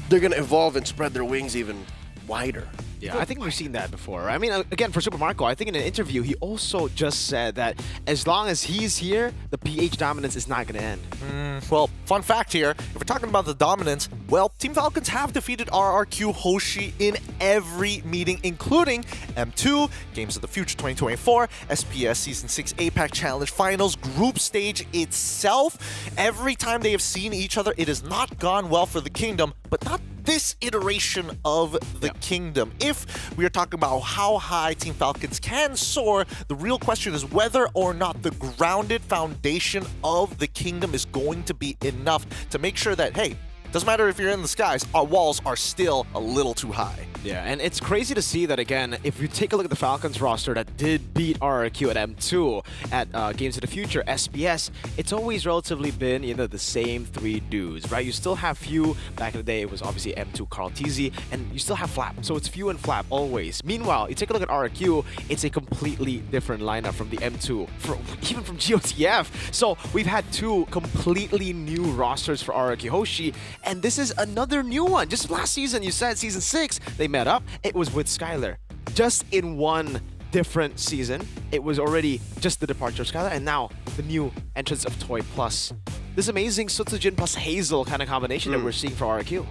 they're gonna evolve and spread their wings even wider. Yeah, I think we've seen that before. I mean, again, for Super Marco, I think in an interview, he also just said that as long as he's here, the PH dominance is not going to end. Well, fun fact here, if we're talking about the dominance, well, Team Falcons have defeated RRQ Hoshi in every meeting, including M2, Games of the Future 2024, SPS Season 6 APAC Challenge Finals, Group Stage itself. Every time they have seen each other, it has not gone well for the Kingdom, but not this iteration of the Kingdom. If we are talking about how high Team Falcons can soar, the real question is whether or not the grounded foundation of the Kingdom is going to be enough to make sure that, hey, doesn't matter if you're in the skies, our walls are still a little too high. Yeah, and it's crazy to see that, again, if you take a look at the Falcons roster that did beat RRQ at M2 at Games of the Future, SPS, it's always relatively been, the same three dudes, right? You still have few. Back in the day, it was obviously M2, Carl TZ, and you still have Flap. So it's few and Flap always. Meanwhile, you take a look at RRQ, it's a completely different lineup from the M2, even from GOTF. So we've had two completely new rosters for RRQ Hoshi, and this is another new one. Just last season, you said Season 6, they met up. It was with Skylar. Just in one different season, it was already just the departure of Skylar, and now the new entrance of Toy Plus. This amazing Sutsujin plus Hazel kind of combination that we're seeing for RRQ.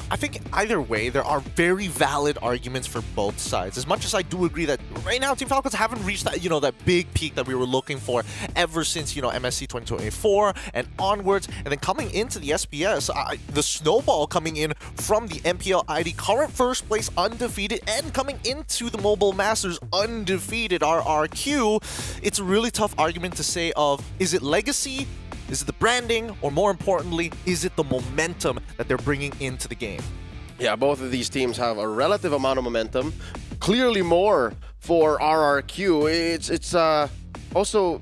I think either way, there are very valid arguments for both sides. As much as I do agree that right now Team Falcons haven't reached that, that big peak that we were looking for ever since, MSC 2024 and onwards. And then coming into the SPS, the snowball coming in from the MPL ID, current first place undefeated, and coming into the Mobile Masters undefeated RRQ. It's a really tough argument to say of, is it legacy? Is it the branding? Or more importantly, is it the momentum that they're bringing into the game? Yeah, both of these teams have a relative amount of momentum. Clearly more for RRQ. It's also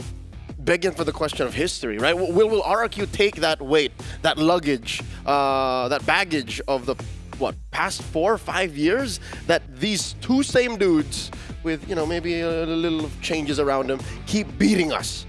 begging for the question of history, right? Will RRQ take that weight, that luggage, that baggage of the, past 4 or 5 years that these two same dudes with, maybe a little changes around them, keep beating us.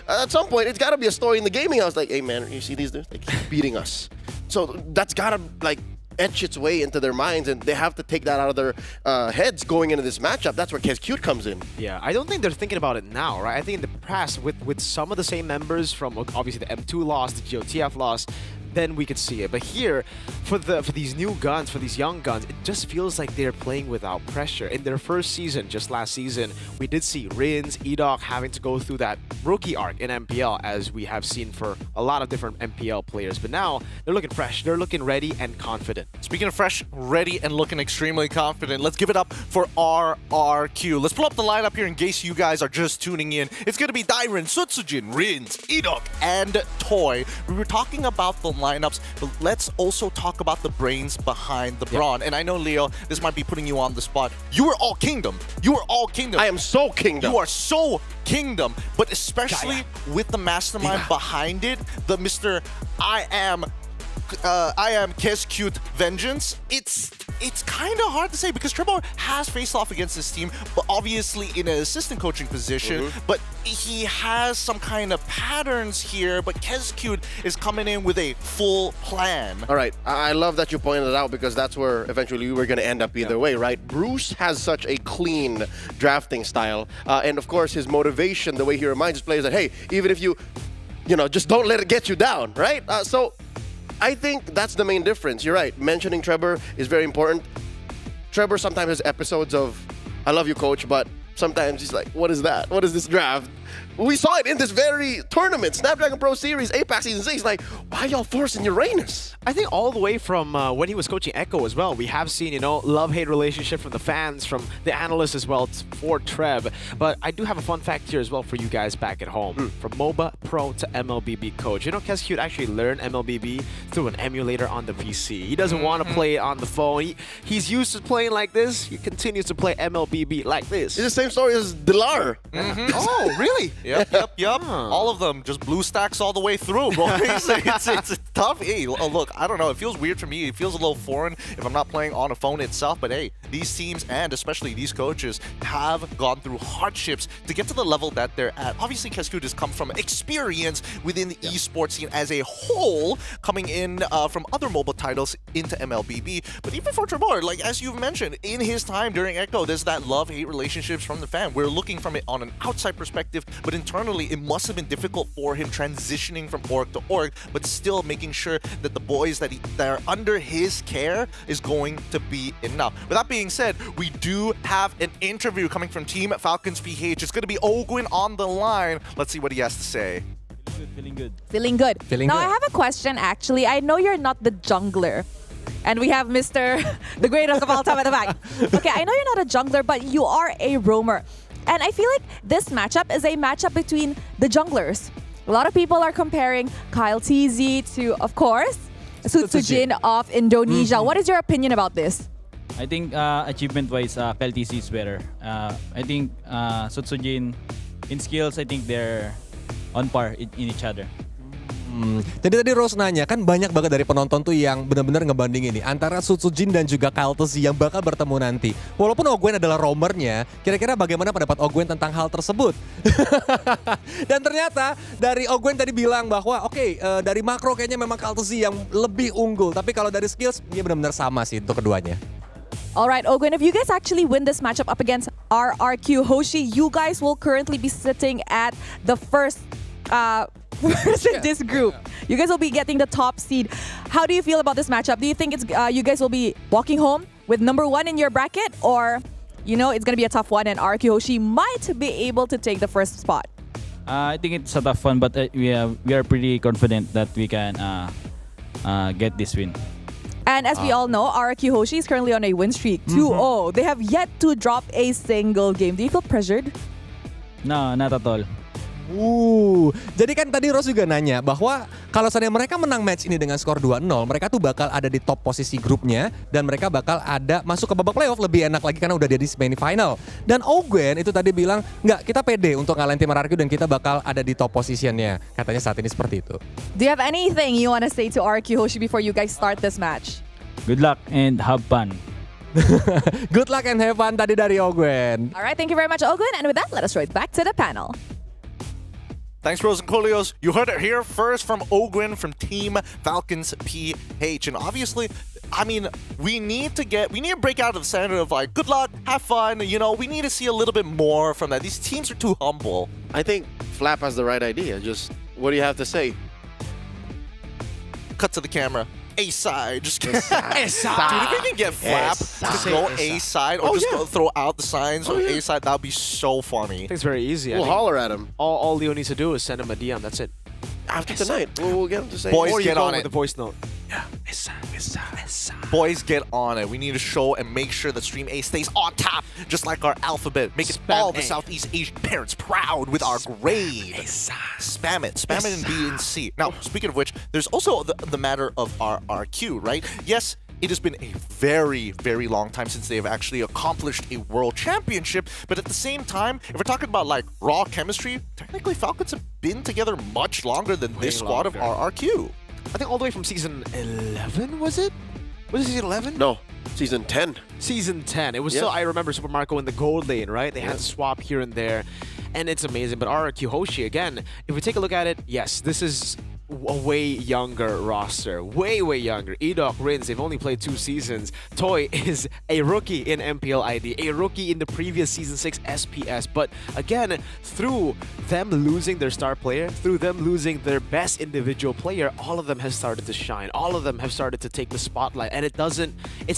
At some point, it's got to be a story in the gaming house. Like, hey, man, you see these dudes? They keep beating us. So that's got to, etch its way into their minds, and they have to take that out of their heads going into this matchup. That's where Cute comes in. Yeah, I don't think they're thinking about it now, right? I think in the past, with some of the same members from, obviously, the M2 loss, the GOTF loss, then we could see it. But here, for these new guns, for these young guns, it just feels like they're playing without pressure. In their first season, just last season, we did see Rins, Edok having to go through that rookie arc in MPL, as we have seen for a lot of different MPL players. But now, they're looking fresh, they're looking ready and confident. Speaking of fresh, ready, and looking extremely confident, let's give it up for RRQ. Let's pull up the lineup here in case you guys are just tuning in. It's going to be Dairen, Sutsujin, Rins, Edok, and Toy. We were talking about the lineups, but let's also talk about the brains behind the brawn. And I know, Leo, this might be putting you on the spot. You are all Kingdom. You are all Kingdom. I am so Kingdom. You are so Kingdom, but especially with the mastermind behind it, the Mr. I am Cute Vengeance. It's kind of hard to say because Trevor has faced off against this team, but obviously in an assistant coaching position. But he has some kind of patterns here. But Cute is coming in with a full plan. All right, I love that you pointed it out because that's where eventually we were going to end up either way, right? Bruce has such a clean drafting style, and of course his motivation, the way he reminds his players that hey, even if you just don't let it get you down, right? So I think that's the main difference. You're right. Mentioning Trevor is very important. Trevor sometimes has episodes of, I love you, coach, but sometimes he's like, what is that? What is this draft? We saw it in this very tournament, Snapdragon Pro Series, APAC Season 6. Like, why y'all forcing Uranus? I think all the way from when he was coaching Echo as well, we have seen, love-hate relationship from the fans, from the analysts as well for Trev. But I do have a fun fact here as well for you guys back at home. From MOBA Pro to MLBB coach. Cute actually learned MLBB through an emulator on the PC. He doesn't want to play it on the phone. He's used to playing like this. He continues to play MLBB like this. It's the second story is Dilar. Oh, really? Yep. All of them, just blue stacks all the way through, boys. it's tough. Hey, look, I don't know. It feels weird for me. It feels a little foreign if I'm not playing on a phone itself. But hey, these teams and especially these coaches have gone through hardships to get to the level that they're at. Obviously, Kesku has come from experience within the esports scene as a whole, coming in from other mobile titles into MLBB. But even for Trevor, like as you've mentioned, in his time during Echo, there's that love-hate relationships from the fan. We're looking from it on an outside perspective, but internally, it must have been difficult for him transitioning from org to org, but still making sure that the boys that are under his care is going to be enough. With that being said, we do have an interview coming from Team Falcons PH. It's going to be Ogwin on the line. Let's see what he has to say. Feeling good. Feeling Now, good. I have a question, actually. I know you're not the jungler. And we have Mr. the greatest of all time at the back. Okay, I know you're not a jungler, but you are a roamer. And I feel like this matchup is a matchup between the junglers. A lot of people are comparing Kyle TZ to, of course, Sutsujin of Indonesia. What is your opinion about this? I think achievement-wise, Kyle TZ is better. I think Sutsujin, in skills, I think they're on par in each other. Jadi tadi Rose nanya, kan banyak banget dari penonton tuh yang benar-benar ngebandingin nih antara Sutsujin dan juga Kyle TZ yang bakal bertemu nanti. Walaupun Ogwen adalah roamernya, kira-kira bagaimana pendapat Ogwen tentang hal tersebut? Dan ternyata dari Ogwen tadi bilang bahwa dari makro kayaknya memang Kyle TZ yang lebih unggul, tapi kalau dari skills dia benar-benar sama sih untuk keduanya. Alright, Ogwen, if you guys actually win this matchup up against RRQ Hoshi, you guys will currently be sitting at the first in this group. You guys will be getting the top seed. How do you feel about this matchup? Do you think it's you guys will be walking home with number 1 in your bracket, or it's gonna be a tough one and RRQ Hoshi might be able to take the first spot? I think it's a tough one, but we are pretty confident that we can get this win. And as we all know, RRQ Hoshi is currently on a win streak, 2-0. They have yet to drop a single game. Do you feel pressured? No, not at all. Jadi kan tadi Rose juga nanya bahwa kalau seandainya mereka menang match ini dengan skor 2-0, mereka tuh bakal ada di top posisi grupnya dan mereka bakal ada masuk ke babak playoff lebih enak lagi karena udah di semifinal. Dan Ogwen itu tadi bilang, enggak, kita pede untuk ngalahin tim RRQ dan kita bakal ada di top positionnya. Katanya saat ini seperti itu. Do you have anything you want to say to RRQ Hoshi before you guys start this match? Good luck and have fun. Good luck and have fun tadi dari Ogwen. Alright, thank you very much, Ogwen. And with that, let us right back to the panel. Thanks, Rose and Colios. You heard it here first from Ogwin from Team Falcons PH. And obviously, I mean, we need to break out of the standard of like, good luck, have fun. We need to see a little bit more from that. These teams are too humble. I think Flap has the right idea. Just, what do you have to say? Cut to the camera. A-side. Just A side. Dude, if we can get Flap to go A-side or go throw out the signs or A-side, that would be so funny. I think it's very easy. We'll holler at him. All Leo needs to do is send him a DM. That's it. After tonight, we'll get him to say. Boys, or you get go on with it. the voice note. Yeah. Boys, get on it. We need to show and make sure that Stream A stays on top, just like our alphabet. Make it all the Southeast Asian parents proud with our grade. Spam it. Spam it in B and C. Now, speaking of which, there's also the matter of RRQ, right? Yes, it has been a very, very long time since they have actually accomplished a world championship. But at the same time, if we're talking about like raw chemistry, technically Falcons have been together much longer than this squad of RRQ. I think all the way from season 11, was it? Was it season 11? No, season 10. Season 10. It was still, I remember Super Marco in the gold lane, right? They had to swap here and there. And it's amazing. But RRQ Hoshi, again, if we take a look at it, yes, this is a way younger roster. Way, way younger. Edok, Rins, they've only played 2 seasons. Toy is a rookie in MPL ID, a rookie in the previous Season 6 SPS. But again, through them losing their star player, through them losing their best individual player, all of them have started to shine. All of them have started to take the spotlight. And it's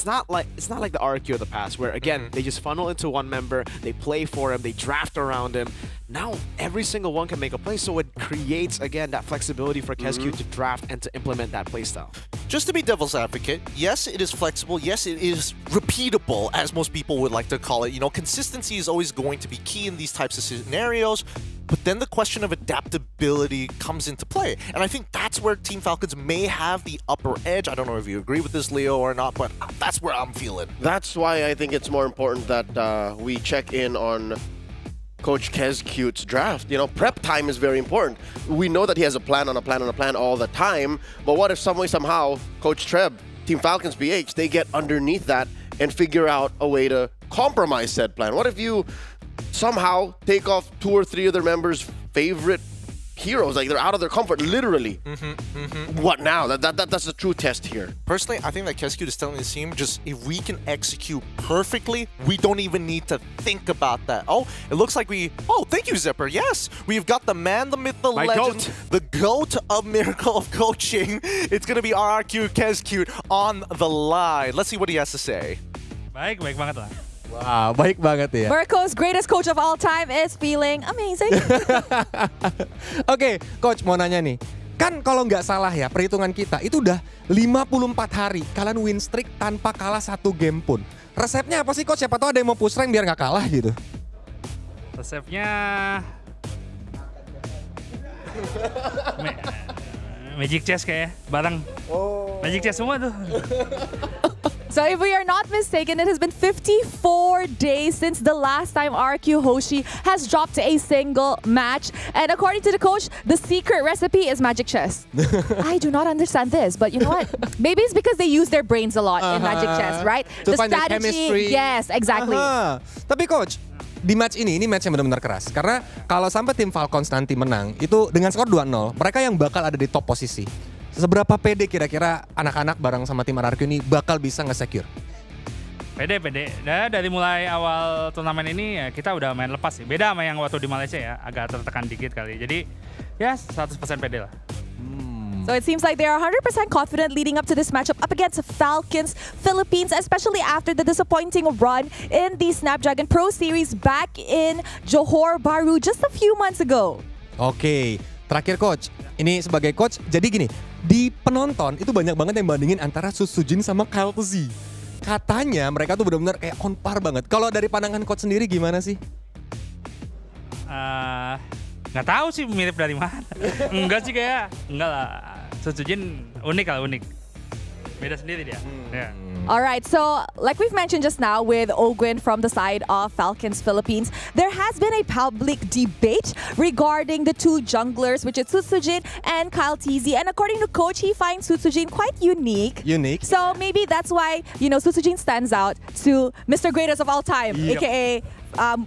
not like the RQ of the past, where again, they just funnel into one member, they play for him, they draft around him. Now every single one can make a play, so it creates again that flexibility for Kesku to draft and to implement that playstyle. Just to be devil's advocate, yes, it is flexible. Yes, it is repeatable, as most people would like to call it. Consistency is always going to be key in these types of scenarios. But then the question of adaptability comes into play. And I think that's where Team Falcons may have the upper edge. I don't know if you agree with this, Leo, or not, but that's where I'm feeling. That's why I think it's more important that we check in on Coach Kescute's draft. You know, prep time is very important. We know that he has a plan on a plan on a plan all the time, but what if somehow Coach Treb, Team Falcons PH, they get underneath that and figure out a way to compromise said plan? What if you somehow take off 2 or 3 of their members' favorite heroes, like they're out of their comfort, literally? What now? That's the true test here. Personally, I think that Kescute is telling his team, just if we can execute perfectly, we don't even need to think about that. Oh, it looks like thank you, Zipper. Yes, we've got the man, the myth, the legend, the GOAT of Miracle of Coaching. It's going to be RRQ Kescute on the line. Let's see what he has to say. Baik banget lah. Wah, baik banget ya. Mirko's greatest coach of all time is feeling amazing. Oke, Coach mau nanya nih. Kan kalau nggak salah ya, perhitungan kita itu udah 54 hari kalian win streak tanpa kalah 1 game pun. Resepnya apa sih, Coach? Siapa tahu ada yang mau push rank biar nggak kalah gitu. Resepnya Magic Chess kayaknya, bareng. Magic Chess semua tuh. So if we are not mistaken, it has been 54 days since the last time RQ Hoshi has dropped a single match. And according to the coach, the secret recipe is Magic Chess. I do not understand this, but you know what? Maybe it's because they use their brains a lot in Magic Chess, right? To find the chemistry. Yes, exactly. Tapi Coach, di match ini match yang benar-benar keras. Karena kalau sampai tim Falcons nanti menang, itu dengan skor 2-0, mereka yang bakal ada di top posisi. Seberapa pede kira-kira anak-anak bareng sama tim RRQ ini bakal bisa nge-secure? Pede. Nah, dari mulai awal turnamen ini ya kita udah main lepas sih. Beda sama yang waktu di Malaysia ya, agak tertekan dikit kali. Jadi ya 100% pede lah. So it seems like they are 100% confident leading up to this matchup up against Falcons Philippines, especially after the disappointing run in the Snapdragon Pro Series back in Johor Bahru just a few months ago. Oke, terakhir Coach. Ini sebagai coach, jadi gini, di penonton itu banyak banget yang bandingin antara Susujin sama Kyle Z. Katanya mereka tuh benar-benar kayak on par banget. Kalau dari pandangan coach sendiri gimana sih? Nggak tahu sih mirip dari mana. Enggak lah. Susujin unik. Beda sendiri dia. Yeah. All right, so like we've mentioned just now with Ogwin from the side of Falcons Philippines, there has been a public debate regarding the 2 junglers, which is Susujin and Kyle TZ. And according to coach, he finds Susujin quite unique. So maybe that's why, Susujin stands out to Mr. Greatest of all time, aka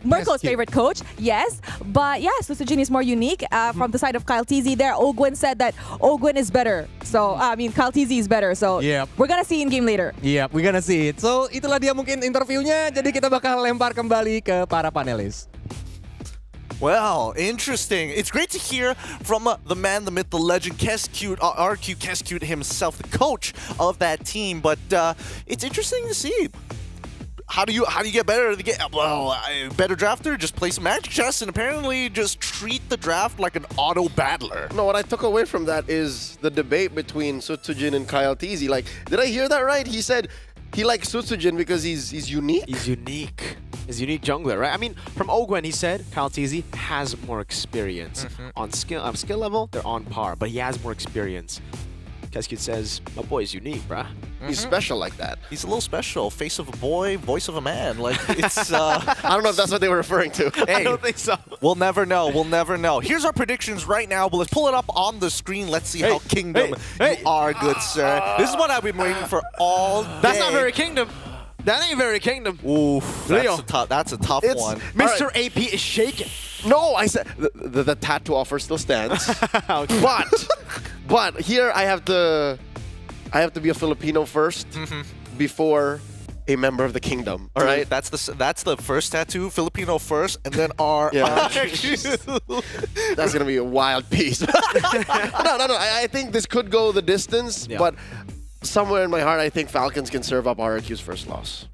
Mirko's favorite coach. Yes, but yeah, Susujin is more unique. From the side of Kyle TZ there, Ogwin said that Ogwin is better. So, Kyle TZ is better. So, we're gonna see in game later. Yep, we're gonna see it. So, itulah dia mungkin interviewnya. Jadi kita bakal lempar kembali ke para panelis. Well, interesting. It's great to hear from the man, the myth, the legend, Kescute, RQ Kescute himself, the coach of that team. But it's interesting to see. How do you get better? Better drafter? Just play some Magic Chess and apparently just treat the draft like an auto battler. No, what I took away from that is the debate between Sutsujin and Kyle TZ. Like, did I hear that right? He said he likes Sutsujin because he's unique. He's unique. He's unique jungler, right? I mean, from Ogwen, he said Kyle TZ has more experience. On skill level, they're on par, but he has more experience. Kescute says, my boy is unique, bruh. He's special like that. He's a little special. Face of a boy, voice of a man. Like, it's... I don't know if that's what they were referring to. Hey, I don't think so. We'll never know. Here's our predictions right now, but let's pull it up on the screen. Let's see how Kingdom you are, good sir. This is what I've been waiting for all day. That's not very Kingdom. That ain't very Kingdom. Oof, that's a tough one. Mr. AP is shaking. No, I said the tattoo offer still stands. But here I have to be a Filipino first before a member of the kingdom. All right, that's the first tattoo, Filipino first, and then our. That's gonna be a wild piece. No. I think this could go the distance, but somewhere in my heart, I think Falcons can serve up RRQ's first loss.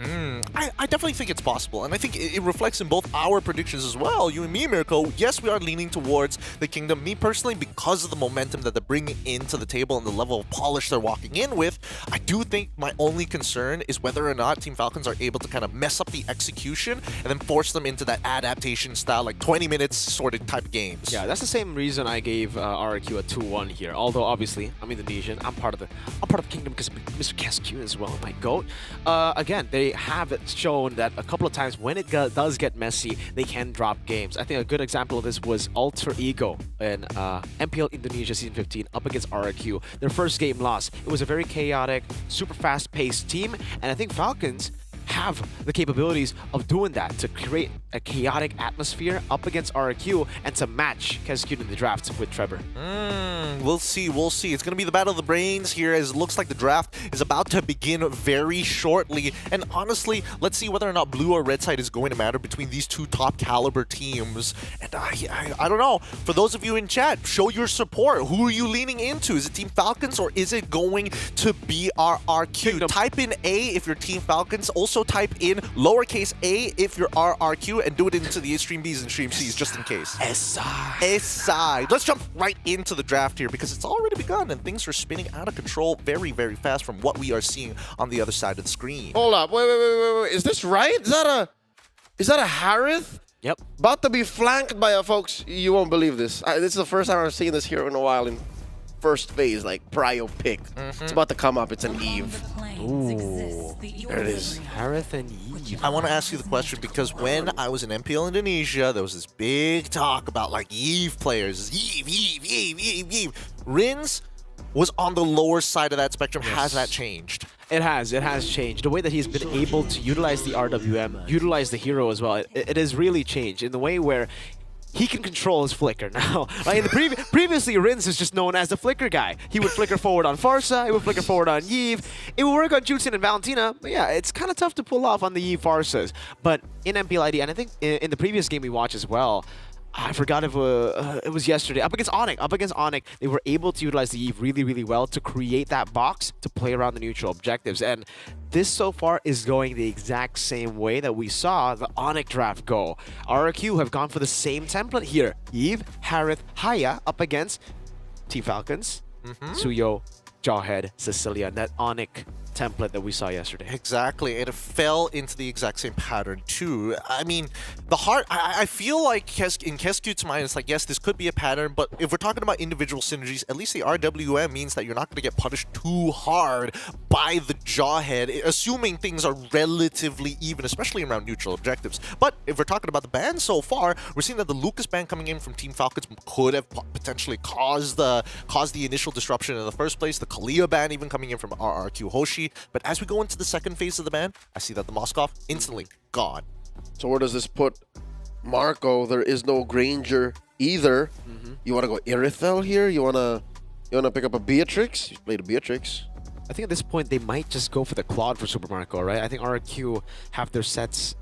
I definitely think it's possible, and I think it reflects in both our predictions as well. You and me, Mirko, yes, we are leaning towards the Kingdom. Me personally, because of the momentum that they're bringing into the table and the level of polish they're walking in with, I do think my only concern is whether or not Team Falcons are able to kind of mess up the execution and then force them into that adaptation style, like 20 minutes sort of type of games. Yeah, that's the same reason I gave RRQ a 2-1 here. Although obviously I'm Indonesian, I'm part of the Kingdom because Mr. Kescu as well, my GOAT. Again, they have shown that a couple of times when it does get messy, they can drop games. I think a good example of this was Alter Ego in MPL Indonesia Season 15 up against RRQ. Their first game loss. It was a very chaotic, super fast-paced team, and I think Falcons have the capabilities of doing that, to create a chaotic atmosphere up against RRQ and to match Kescu in the draft with Trevor. We'll see. It's going to be the battle of the brains here, as it looks like the draft is about to begin very shortly. And honestly, let's see whether or not blue or red side is going to matter between these two top caliber teams. And I don't know. For those of you in chat, show your support. Who are you leaning into? Is it Team Falcons or is it going to be RRQ? Type in A if you're Team Falcons. Also type in lowercase a if you're RRQ, and do it into the stream Bs and stream Cs just in case. SI. Let's jump right into the draft here because it's already begun and things are spinning out of control very, very fast from what we are seeing on the other side of the screen. Hold up. Wait. Is this right? Is that a Harith? Yep. About to be flanked by a folks. You won't believe this. This is the first time I've seen this here in a while in first phase, like prio pick. It's about to come up. It's an Eve. Ooh. There it is. Harith and Eve. I want to ask you the question because when I was in MPL Indonesia, there was this big talk about like Eve players. Eve. Rins was on the lower side of that spectrum. Yes. Has that changed? It has changed. The way that he's been able to utilize the RWM, utilize the hero as well, it has really changed in the way where he can control his flicker now. Like in the previously, Rins was just known as the flicker guy. He would flicker forward on Farsa, he would flicker forward on Yves. It would work on Jutsin and Valentina, but yeah, it's kind of tough to pull off on the Yves Farsas. But in MPLID, and I think in the previous game we watched as well, I forgot if it was yesterday. Up against Onyx, they were able to utilize the Eve really, really well to create that box to play around the neutral objectives. And this so far is going the exact same way that we saw the Onyx draft go. RRQ have gone for the same template here. Eve, Harith, Haya up against Team Falcons, Suyo, Jawhead, Cecilia, and that Onyx template that we saw yesterday. Exactly, and it fell into the exact same pattern too. I mean, the heart, I feel like in Kescu's mind, it's like, yes, this could be a pattern, but if we're talking about individual synergies, at least the RWM means that you're not going to get punished too hard by the Jawhead, assuming things are relatively even, especially around neutral objectives. But if we're talking about the ban so far, we're seeing that the Lucas ban coming in from Team Falcons could have potentially caused the initial disruption in the first place. The Kalia ban even coming in from RRQ Hoshi. But as we go into the second phase of the ban, I see that the Moskov instantly gone. So where does this put Marco? There is no Granger either. You want to go Irithel here? You wanna pick up a Beatrix? You played a Beatrix. I think at this point they might just go for the Claude for Super Marco, right? I think RRQ have their sights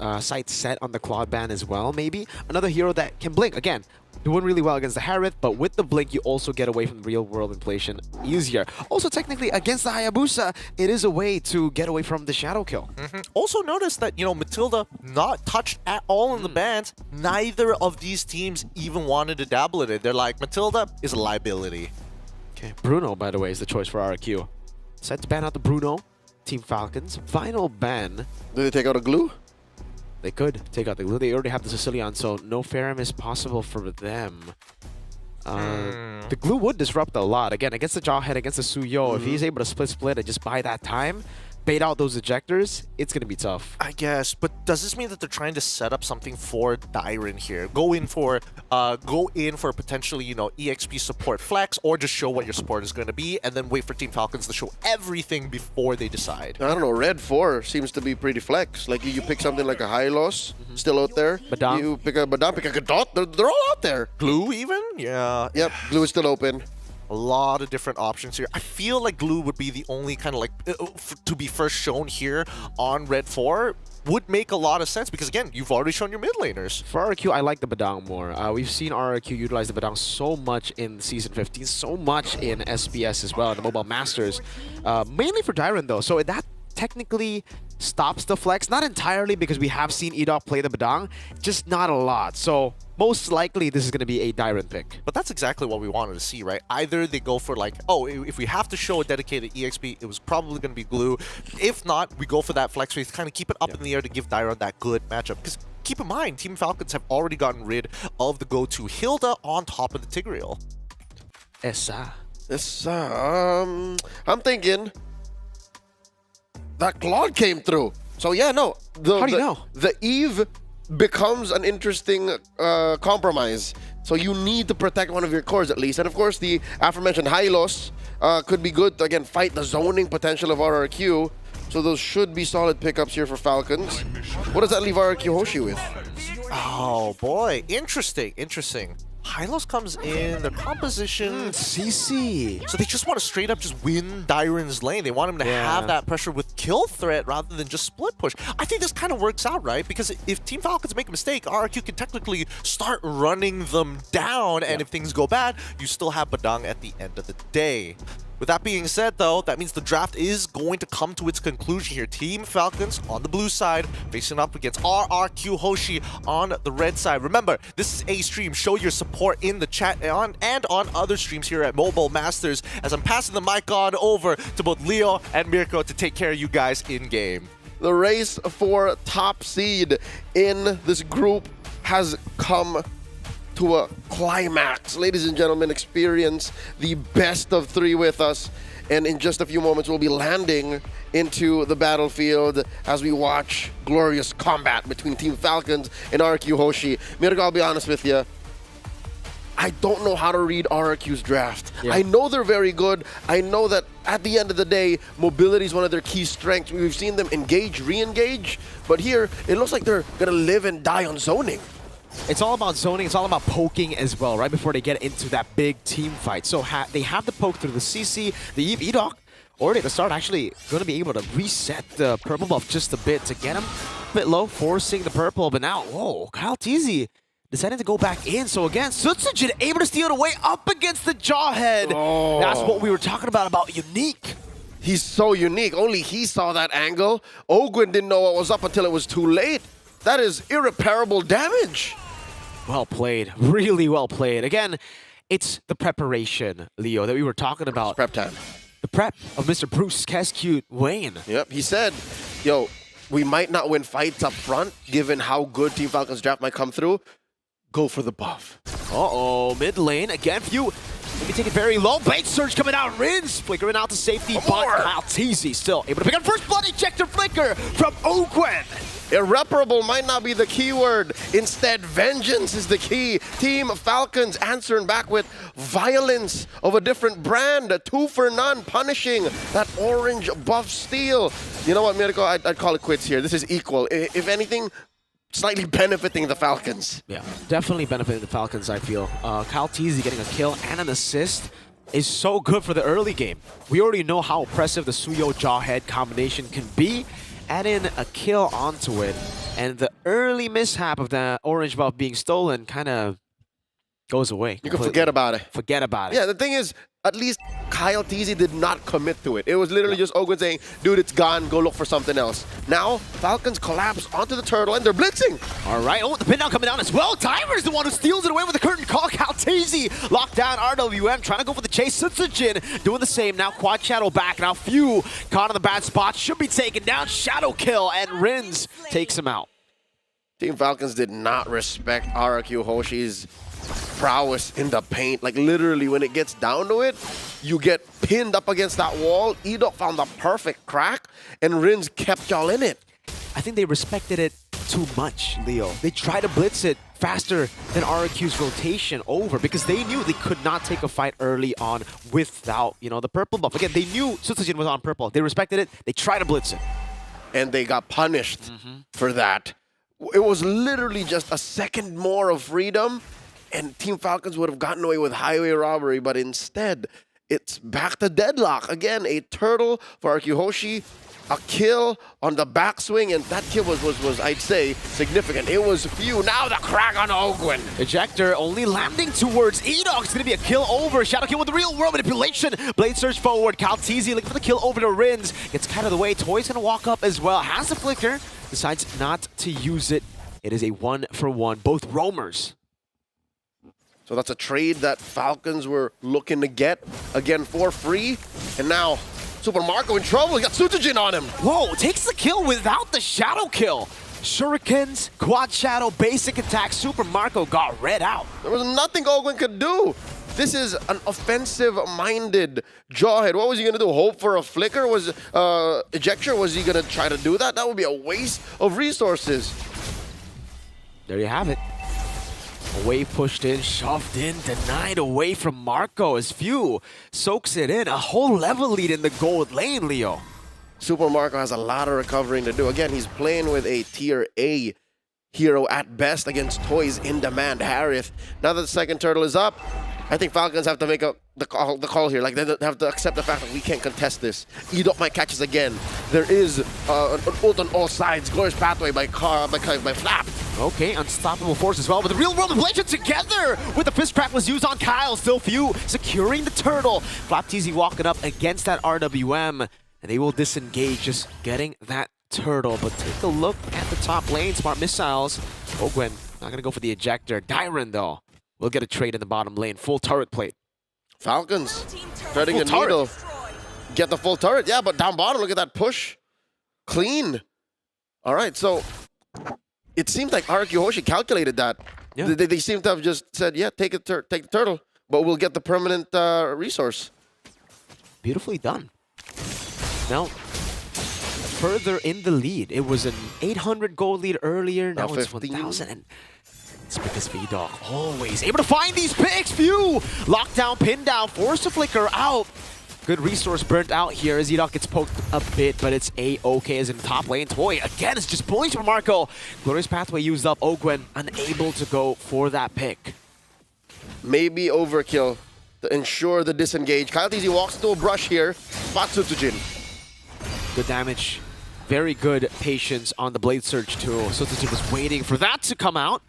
set on the Claude ban as well, maybe. Another hero that can blink. Again, doing really well against the Harith, but with the blink, you also get away from the real-world inflation easier. Also, technically, against the Hayabusa, it is a way to get away from the shadow kill. Also notice that, Matilda not touched at all in the bans. Neither of these teams even wanted to dabble in it. They're like, Matilda is a liability. Okay, Bruno, by the way, is the choice for RRQ. Set to ban out the Bruno. Team Falcons. Final ban. Do they take out a glue? They could take out the glue. They already have the Sicilian, so no Ferrum is possible for them. The glue would disrupt a lot. Again, against the Jawhead, against the Suyo, if he's able to split and just buy that time, bait out those ejectors, it's going to be tough. I guess, but does this mean that they're trying to set up something for Dyron here? Go in for potentially, EXP support flex, or just show what your support is going to be, and then wait for Team Falcons to show everything before they decide. I don't know. Red 4 seems to be pretty flex. Like you pick something like a high loss, still out there. Badam. You pick a Badam, pick a Gadot. They're all out there. Glue even? Yeah. Yep. Glue is still open. A lot of different options here. I feel like Glue would be the only kind of to be first shown here on Red 4 would make a lot of sense because, again, you've already shown your mid laners. For RRQ, I like the Badang more. We've seen RRQ utilize the Badang so much in Season 15, so much in SBS as well, in the Mobile Masters. Mainly for Dyron, though. So that technically stops the flex. Not entirely, because we have seen Edok play the Badang, just not a lot. So most likely this is going to be a Dyron pick. But that's exactly what we wanted to see, right? Either they go for if we have to show a dedicated EXP, it was probably going to be Glue. If not, we go for that flex phase, kind of keep it up in the air to give Dyron that good matchup. Because keep in mind, Team Falcons have already gotten rid of the go-to Hilda on top of the Tigreal. Essa. I'm thinking that Claude came through. So yeah, no. How do you know? The Eve becomes an interesting compromise. So you need to protect one of your cores at least. And of course, the aforementioned Hylos could be good to, again, fight the zoning potential of RRQ. So those should be solid pickups here for Falcons. What does that leave RRQ Hoshi with? Oh boy, interesting. Hylos comes in, their composition, CC. So they just want to straight up just win Dyron's lane. They want him to have that pressure with kill threat rather than just split push. I think this kind of works out, right? Because if Team Falcons make a mistake, RRQ can technically start running them down, and if things go bad, you still have Badang at the end of the day. With that being said, though, that means the draft is going to come to its conclusion here. Team Falcons on the blue side, facing up against RRQ Hoshi on the red side. Remember, this is a stream. Show your support in the chat and on other streams here at Mobile Masters, as I'm passing the mic on over to both Leo and Mirko to take care of you guys in-game. The race for top seed in this group has come to a climax. Ladies and gentlemen, experience the best of three with us. And in just a few moments, we'll be landing into the battlefield as we watch glorious combat between Team Falcons and RRQ Hoshi. Mirko, I'll be honest with you. I don't know how to read RRQ's draft. I know they're very good. I know that at the end of the day, mobility is one of their key strengths. We've seen them engage, re-engage, but here, it looks like they're gonna live and die on zoning. It's all about zoning. It's all about poking as well, right before they get into that big team fight. So they have the poke through the CC, the Eve Edok, already at the start, actually going to be able to reset the purple buff just a bit to get him a bit low, forcing the purple. But now, whoa, Kyle Teasy decided to go back in. So again, Sutsujin able to steal it away up against the Jawhead. Oh. That's what we were talking about unique. He's so unique. Only he saw that angle. Ogwin didn't know what was up until it was too late. That is irreparable damage. Well played. Really well played. Again, it's the preparation, Leo, that we were talking about. It's prep time. The prep of Mr. Bruce Kescute Wayne. Yep, he said, yo, we might not win fights up front, given how good Team Falcons draft might come through. Go for the buff. Uh-oh, mid lane. Again, few. Maybe take it very low. Blade Surge coming out. Rins flickering out to safety. But Kyle Teasy still able to pick up first blood ejector flicker from Ogwen. Irreparable might not be the keyword. Instead, vengeance is the key. Team Falcons answering back with violence of a different brand. A 2 for none, punishing that orange buff steal. You know what, Mirko? I'd call it quits here. This is equal. If anything, slightly benefiting the Falcons. Yeah, definitely benefiting the Falcons, I feel. Kyle Teasy getting a kill and an assist is so good for the early game. We already know how impressive the Suyo Jawhead combination can be. Add in a kill onto it, and the early mishap of the orange buff being stolen kind of goes away. You can forget about it. Forget about it. Yeah, the thing is, at least Kyle Teasy did not commit to it. It was literally just Ogwen saying, dude, it's gone, go look for something else. Now, Falcons collapse onto the turtle and they're blitzing. All right, the pin down coming down as well. Diver's the one who steals it away with the curtain call. Kyle Teasy locked down RWM, trying to go for the chase. Sutsujin doing the same. Now Quad Shadow back. Now Few caught in the bad spot. Should be taken down. Shadow kill, and Rins takes him out. Team Falcons did not respect RRQ Hoshi's prowess in the paint. Like literally when it gets down to it, you get pinned up against that wall. Edok found the perfect crack and Rins kept y'all in it. I think they respected it too much, Leo. They tried to blitz it faster than RRQ's rotation over because they knew they could not take a fight early on without, the purple buff. Again, they knew Sutsujin was on purple. They respected it. They tried to blitz it. And they got punished for that. It was literally just a second more of freedom and Team Falcons would have gotten away with highway robbery, but instead, it's back to deadlock. Again, a turtle for RRQ Hoshi, a kill on the backswing, and that kill was I'd say, significant. It was Few. Now the crack on Ogwen. Ejector only landing towards Edok. It's going to be a kill over. Shadow kill with the real world manipulation. Blade Surge forward. Kyle Teasy looking for the kill over to Rins. Gets cut out of the way. Toy's going to walk up as well. Has the flicker. Decides not to use it. It is a 1-for-1. Both roamers. So that's a trade that Falcons were looking to get, again, for free. And now, Super Marco in trouble. He got Sutsujin on him. Whoa, takes the kill without the shadow kill. Shurikens, Quad Shadow, basic attack. Super Marco got read out. There was nothing Ogwen could do. This is an offensive-minded Jawhead. What was he gonna do? Hope for a flicker? Was ejector? Was he gonna try to do that? That would be a waste of resources. There you have it. Away pushed in, shoved in, denied away from Marco as Few soaks it in. A whole level lead in the gold lane, Leo. Super Marco has a lot of recovering to do. Again, he's playing with a tier A hero at best against Toy's in-demand Harith. Now that the second turtle is up, I think Falcons have to make the call here. Like, they have to accept the fact that we can't contest this. Edok might catch us again. There is an ult on all sides. Glorious pathway by Flap. Okay, unstoppable force as well, but the real world ablation together with the fist crack was used on Kyle. Still Few securing the turtle. Flap TZ walking up against that RWM, and they will disengage, just getting that turtle. But take a look at the top lane. Smart missiles. Ogwen not gonna go for the ejector. Dyron though will get a trade in the bottom lane. Full turret plate. Falcons threading the needle. Get the full turret. Yeah, but down bottom, look at that push. Clean. All right, so it seems like RQ Hoshi calculated that. Yeah. They seem to have just said, yeah, take the turtle, but we'll get the permanent resource. Beautifully done. Now, further in the lead. It was an 800 gold lead earlier. Now it's 1,000. And it's because Vidok always able to find these picks. Few lockdown, pin down, force to flicker out. Good resource burnt out here as Edok gets poked a bit, but it's A-okay as in top lane. Toy again is just pulling from Marco. Glorious pathway used up. Ogwen unable to go for that pick. Maybe overkill to ensure the disengage. Kyle TZ walks into a brush here. Spot Sutsujin. Good damage. Very good patience on the Blade Surge too. Sutsujin was waiting for that to come out.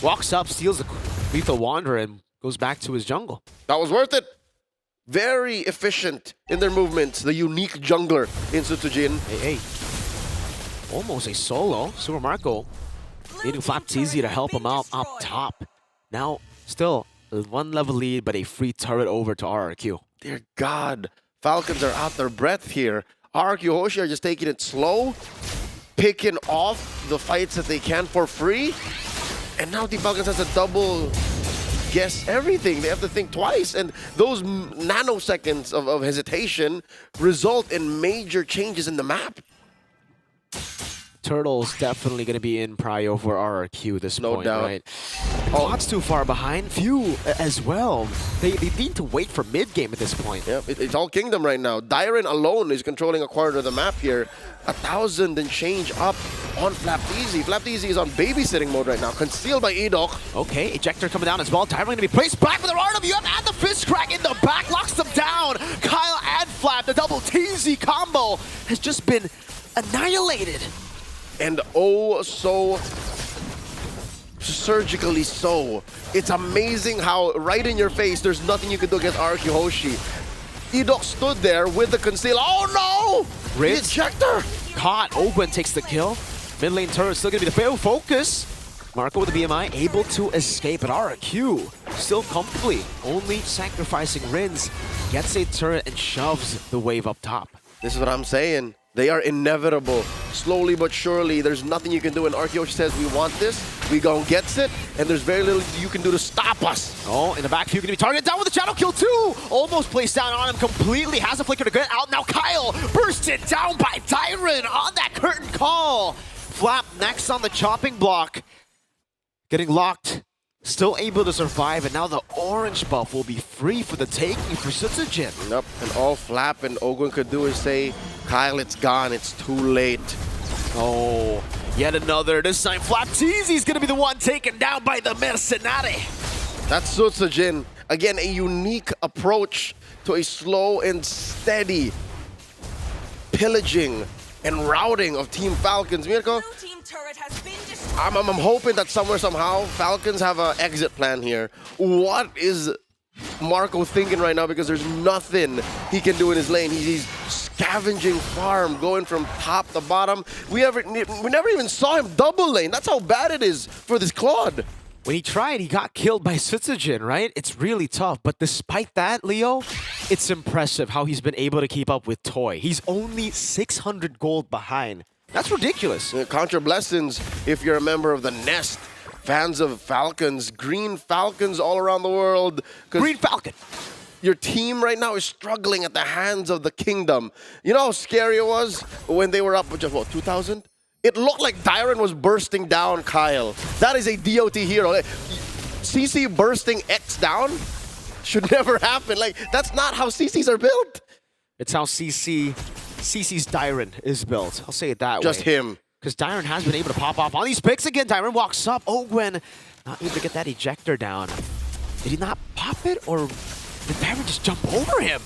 Walks up, steals the Lethal Wanderer, and goes back to his jungle. That was worth it. Very efficient in their movements. The unique jungler in Sutsujin. Hey. Almost a solo. Super Marco needing Flap TZ to help him out up top. Now, still one level lead, but a free turret over to RRQ. Dear God. Falcons are out their breath here. RRQ Hoshi are just taking it slow, picking off the fights that they can for free. And now the Falcons has a double guess everything. They have to think twice. And those nanoseconds of hesitation result in major changes in the map. Turtle's definitely going to be in prio for RRQ this no point, doubt. right? Clock's too far behind. Few as well. They need to wait for mid-game at this point. Yep, it's all Kingdom right now. Dyron alone is controlling a quarter of the map here. 1,000 and change up on Flap TZ. Flap TZ is on babysitting mode right now, concealed by Edok. Okay, ejector coming down as well. Dyron going to be placed back with the RWM and the fist crack in the back, locks them down. Kyle and Flap, the double TZ combo has just been annihilated. And oh, so surgically so. It's amazing how right in your face, there's nothing you can do against RQ Hoshi. Edok stood there with the conceal. Oh no! Ritz. The ejector! Caught. Ogwen takes the kill. Mid lane turret still going to be the fail focus. Marco with the BMI able to escape, but RQ still comfortably only sacrificing Rins. Gets a turret and shoves the wave up top. This is what I'm saying. They are inevitable. Slowly but surely, there's nothing you can do. And RQ Hoshi says, we want this, we gon' gets it, and there's very little you can do to stop us. Oh, in the back, Few going to be targeted down with a shadow kill too. Almost placed down on him completely. Has a flicker to get out. Now Kyle bursted down by Dyron on that curtain call. Flap next on the chopping block. Getting locked. Still able to survive, and now the orange buff will be free for the taking for Sutsujin. Yep, and all Flap and Ogwen could do is say, Kyle, it's gone, it's too late. Oh, yet another. This time Flap TZ is going to be the one taken down by the Mercenary. That's Sutsujin. Again, a unique approach to a slow and steady pillaging and routing of Team Falcons. Mirko, I'm hoping that somewhere, somehow, Falcons have an exit plan here. What is Marco thinking right now? Because there's nothing he can do in his lane. He's scavenging farm, going from top to bottom. We never even saw him double lane. That's how bad it is for this Claude. When he tried, he got killed by Sutsujin, right? It's really tough. But despite that, Leo, it's impressive how he's been able to keep up with Toy. He's only 600 gold behind. That's ridiculous. Contra Blessings, if you're a member of the Nest, fans of Falcons, Green Falcons all around the world. Green Falcon. Your team right now is struggling at the hands of the Kingdom. You know how scary it was when they were up with just, what, 2,000? It looked like Dyron was bursting down Kyle. That is a DOT hero. CC bursting X down should never happen. Like, that's not how CCs are built. It's how CC's Dyron is built. I'll say it that way. Just him. Because Dyron has been able to pop off on these picks again. Dyron walks up. Ogwen not able to get that ejector down. Did he not pop it, or did Dyron just jump over him?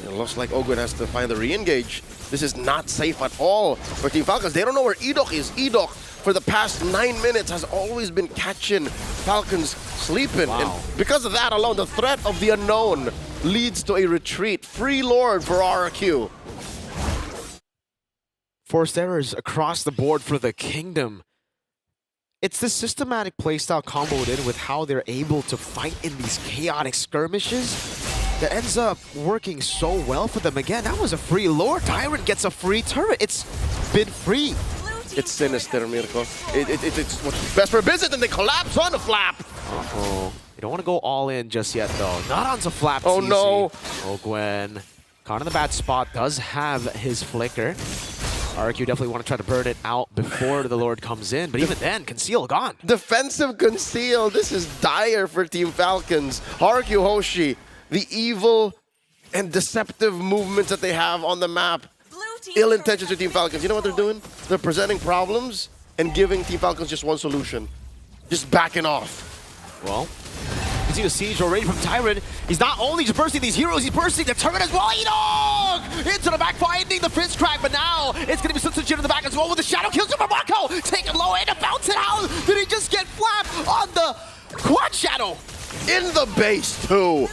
It looks like Ogwen has to find the re-engage. This is not safe at all for Team Falcons. They don't know where Edok is. Edok, for the past 9 minutes, has always been catching Falcons sleeping. Wow. And because of that alone, the threat of the unknown leads to a retreat. Free Lord for RRQ. Forced errors across the board for the Kingdom. It's the systematic playstyle comboed in with how they're able to fight in these chaotic skirmishes that ends up working so well for them. Again, that was a free Lord. Tyrant gets a free turret. It's been free. It's sinister, Mirko. It's what's best for business, and they collapse on the flap. Uh-oh. You don't want to go all in just yet, though. Not onto flap. Oh, no. Ogwen, caught in the bad spot, does have his flicker. RQ definitely want to try to burn it out before the Lord comes in, but even then, Conceal gone. Defensive Conceal. This is dire for Team Falcons. RQ Hoshi, the evil and deceptive movements that they have on the map. Ill intentions to Team Falcons. You know what they're doing? They're presenting problems and giving Team Falcons just one solution. Just backing off. Well, you see the siege already from Tyrant. He's not only just bursting these heroes, he's bursting the turret as well. Edog! Into the back, finding the fist crack, but now it's going to be Sunsujin in the back as well with the shadow kills from Marco. Taken low and a bounce it out. Did he just get flapped on the quad shadow? In the base, too.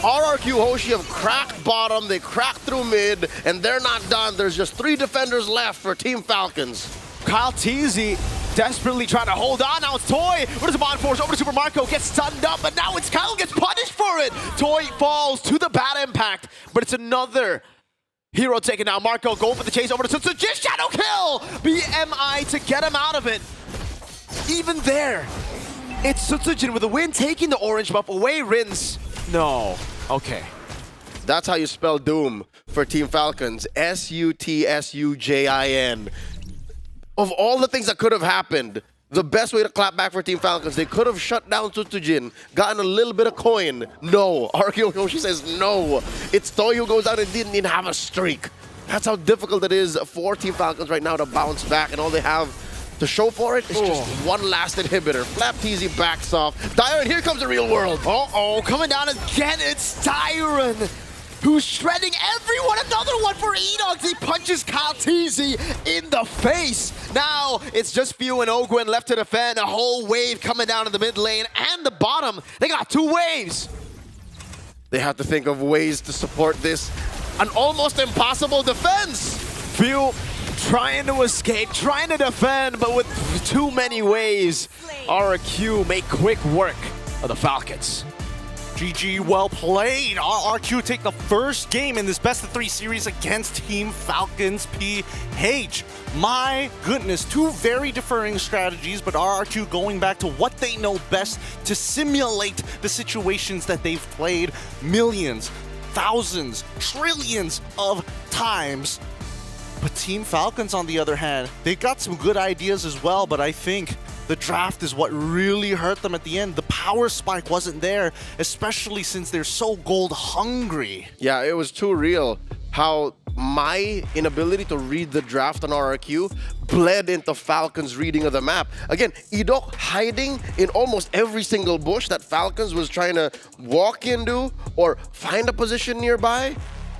RRQ Hoshi have cracked bottom, they cracked through mid, and they're not done. There's just 3 defenders left for Team Falcons. Kyle Teasy desperately trying to hold on. Now it's Toy. What is the bond force? Over to Super Marco. Gets stunned up, but now it's Kyle gets punished for it. Toy falls to the bad impact, but it's another hero taken down. Marco going for the chase over to Sunsujin. Shadow kill! BMI to get him out of it. Even there, it's Sunsujin with the win, taking the orange buff away. Rins. No. Okay. That's how you spell doom for Team Falcons. S-U-T-S-U-J-I-N. Of all the things that could have happened, the best way to clap back for Team Falcons, they could have shut down Sutsujin, gotten a little bit of coin. No. RQ Hoshi says no. It's Toy who goes out and didn't even have a streak. That's how difficult it is for Team Falcons right now to bounce back, and all they have to show for it is just one last inhibitor. Flap TZ backs off. Dyron, here comes the real world. Uh-oh, coming down again, it's Dyron, who's shredding everyone. Another one for Enox. He punches Kyle Teasy in the face. Now, it's just Few and Ogwen left to defend. A whole wave coming down in the mid lane and the bottom. They got 2 waves. They have to think of ways to support this. An almost impossible defense. Few trying to escape, trying to defend, but with too many waves, RRQ make quick work of the Falcons. GG, well played. RRQ take the first game in this best-of-3 series against Team Falcons PH. My goodness, 2 very differing strategies, but RRQ going back to what they know best to simulate the situations that they've played millions, thousands, trillions of times. But Team Falcons, on the other hand, they got some good ideas as well, but I think the draft is what really hurt them at the end. The power spike wasn't there, especially since they're so gold hungry. Yeah, it was too real how my inability to read the draft on RRQ bled into Falcons' reading of the map. Again, Edok hiding in almost every single bush that Falcons was trying to walk into or find a position nearby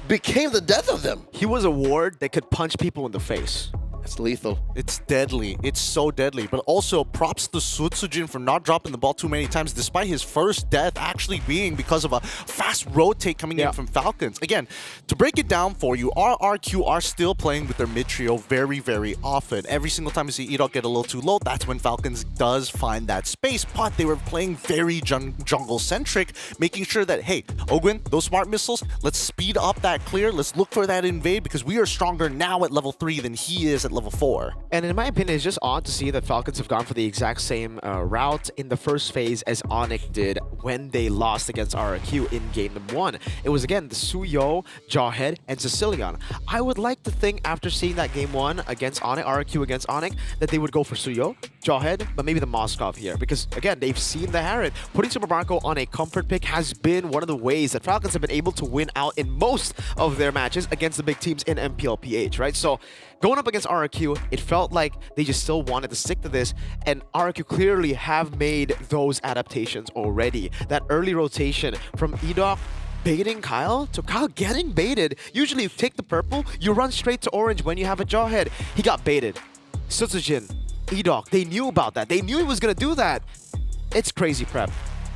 became the death of them. He was a ward that could punch people in the face. It's lethal. It's deadly. It's so deadly. But also, props to Sutsujin for not dropping the ball too many times, despite his first death actually being because of a fast rotate coming in from Falcons. Again, to break it down for you, RRQ are still playing with their mid trio very, very often. Every single time you see Edok get a little too low, that's when Falcons does find that space. But they were playing very jungle-centric, making sure that, hey, Ogwen, those smart missiles, let's speed up that clear. Let's look for that invade because we are stronger now at level 3 than he is at level 4. And in my opinion, it's just odd to see that Falcons have gone for the exact same route in the first phase as Onyx did when they lost against RRQ in game number 1. It was again the Suyo, Jawhead, and Sicilian. I would like to think after seeing that game 1 against Onyx, RRQ against Onyx, that they would go for Suyo, Jawhead, but maybe the Moskov here. Because again, they've seen the Harriet. Putting Super Marco on a comfort pick has been one of the ways that Falcons have been able to win out in most of their matches against the big teams in MPLPH, right? So going up against RRQ, it felt like they just still wanted to stick to this, and RRQ clearly have made those adaptations already. That early rotation from Edok baiting Kyle to Kyle getting baited. Usually you take the purple, you run straight to orange when you have a Jawhead. He got baited. Sutsujin, Edok, they knew about that. They knew he was going to do that. It's crazy prep.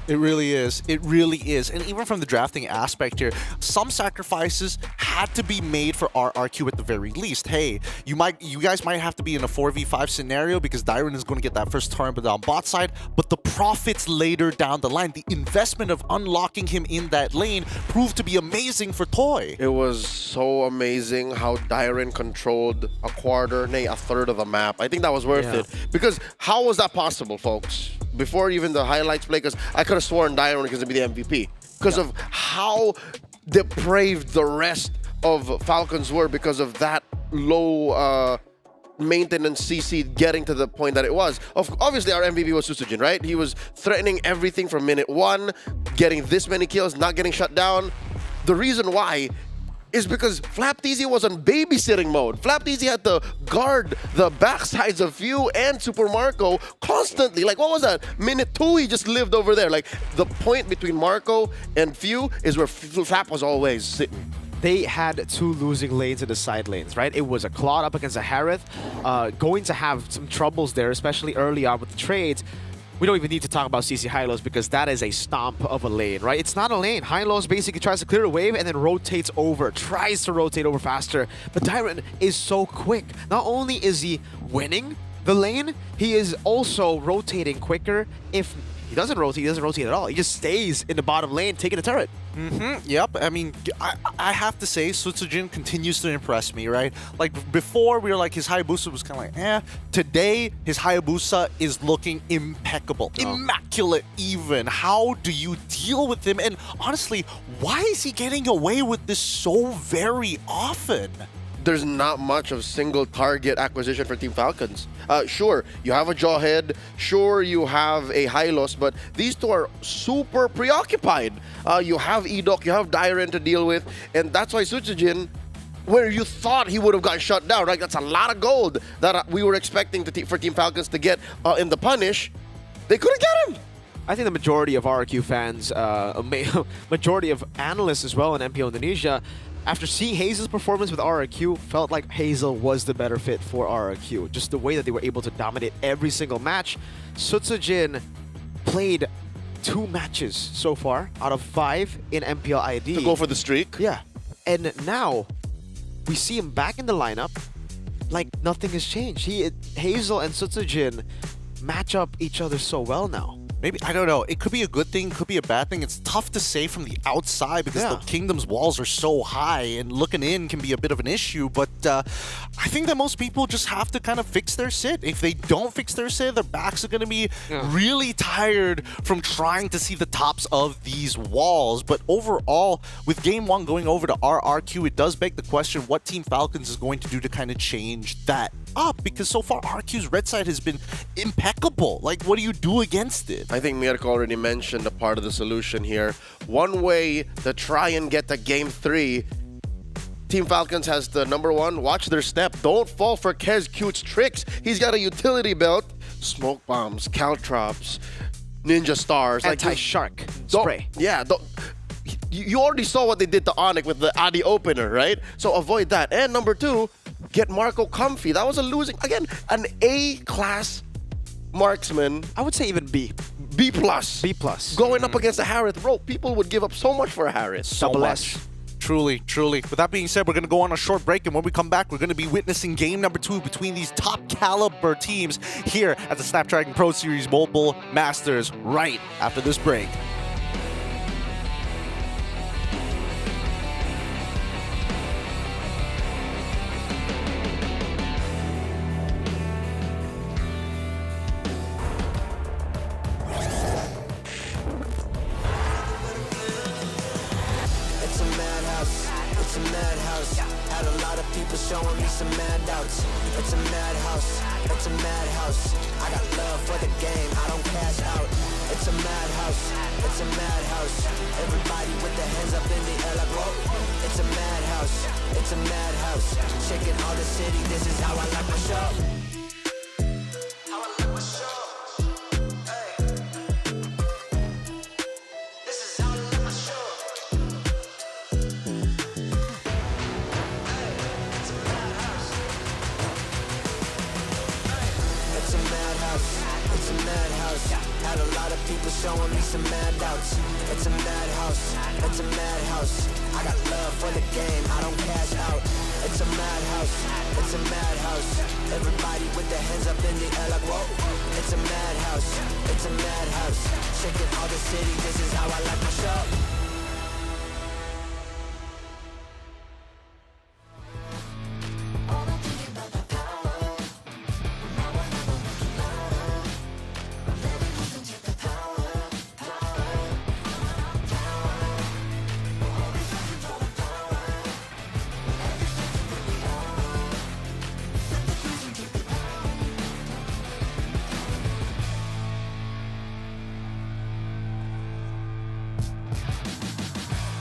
It really is. It really is. And even from the drafting aspect here, some sacrifices had to be made for RRQ at the very least. Hey, you guys might have to be in a 4v5 scenario because Dyron is going to get that first turn on bot side, but the profits later down the line, the investment of unlocking him in that lane proved to be amazing for Toy. It was so amazing how Dyron controlled a quarter, nay, a third of the map. I think that was worth it. Because how was that possible, folks? Before even the highlights play, because I could have sworn Dyron was going to be the MVP. Because of how depraved the rest of Falcons were because of that low maintenance CC getting to the point that it was. Obviously, our MVP was Susujin, right? He was threatening everything from minute 1, getting this many kills, not getting shut down. The reason why is because Flapteezy was on babysitting mode. Flapteezy had to guard the backsides of Few and Super Marco constantly. Like, what was that? Minute 2, he just lived over there. Like, the point between Marco and Few is where Flap was always sitting. They had 2 losing lanes in the side lanes, right? It was a Claude up against a Harith. Going to have some troubles there, especially early on with the trades. We don't even need to talk about CC Hylos because that is a stomp of a lane, right? It's not a lane. Hylos basically tries to clear a wave and then rotates over, tries to rotate over faster. But Dyron is so quick. Not only is he winning the lane, he is also rotating quicker. If he doesn't rotate at all. He just stays in the bottom lane, taking the turret. Yep. I mean, I have to say, Sutsujin continues to impress me, right? Like, before, we were like, his Hayabusa was kind of like, eh. Today, his Hayabusa is looking impeccable. Immaculate, even. How do you deal with him? And honestly, why is he getting away with this so very often? There's not much of single target acquisition for Team Falcons. Sure, you have a Jawhead, sure you have a Hylos, but these two are super preoccupied. You have Edok, you have Dyron to deal with, and that's why Sutsujin, where you thought he would have gotten shut down, right? That's a lot of gold that we were expecting for Team Falcons to get in the punish. They couldn't get him. I think the majority of RRQ fans, majority of analysts as well in MPL Indonesia, after seeing Hazel's performance with RRQ, felt like Hazel was the better fit for RRQ. Just the way that they were able to dominate every single match. Sutsujin played 2 matches so far out of 5 in MPL ID. To go for the streak? Yeah. And now, we see him back in the lineup like nothing has changed. Hazel and Sutsujin match up each other so well now. Maybe, I don't know. It could be a good thing, could be a bad thing. It's tough to say from the outside because the Kingdom's walls are so high and looking in can be a bit of an issue. But I think that most people just have to kind of fix their sit. If they don't fix their sit, their backs are going to be really tired from trying to see the tops of these walls. But overall, with Game 1 going over to RRQ, it does beg the question what Team Falcons is going to do to kind of change that up, because so far RQ's red side has been impeccable. Like, what do you do against it? I think Mirko already mentioned a part of the solution here. One way to try and get to Game 3, Team Falcons has the number 1, watch their step. Don't fall for Kez Cute's tricks. He's got a utility belt, smoke bombs, caltrops, ninja stars. Anti-shark spray. Yeah, you already saw what they did to Onyx with the Adi opener, right? So avoid that. And number 2, get Marco comfy. That was a losing, again, an A-class marksman. I would say even B. B+. B+. Going up against a Harith, bro, people would give up so much for a Harith. So much. Truly, truly. With that being said, we're going to go on a short break, and when we come back, we're going to be witnessing game number 2 between these top caliber teams here at the Snapdragon Pro Series Mobile Masters right after this break. showing me some mad doubts. It's a madhouse, it's a madhouse. I got love for the game, I don't cash out. It's a madhouse, it's a madhouse. Everybody with their hands up in the air like whoa. It's a madhouse, it's a madhouse. Shaking all the city, this is how I like my show. How I like my show. Hey. This is how I like my show. Hey. It's a madhouse. Hey. It's a madhouse, it's a madhouse. Had a lot of people showing me some mad doubts. It's a madhouse, it's a madhouse. I got love for the game, I don't cash out. It's a madhouse, it's a madhouse. Everybody with their hands up in the air like whoa. It's a madhouse, it's a madhouse. Shaking all the city, this is how I like my show.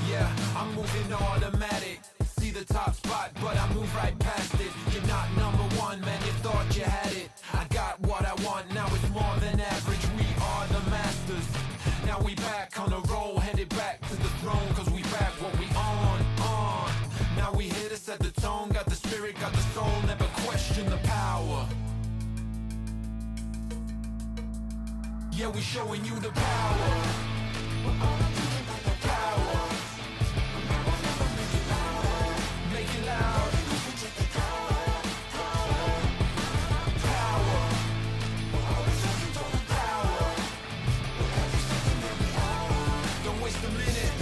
Yeah, I'm moving automatic. See the top spot, but I move right past it. You're not number one, man, you thought you had it. I got what I want, now it's more than average. We are the masters. Now we back on the roll, headed back to the throne, cause we back what we on. Now we here to set the tone, got the spirit, got the soul, never question the power. Yeah, we showing you the power. Power. Make it loud. Power. Power. Don't waste a minute.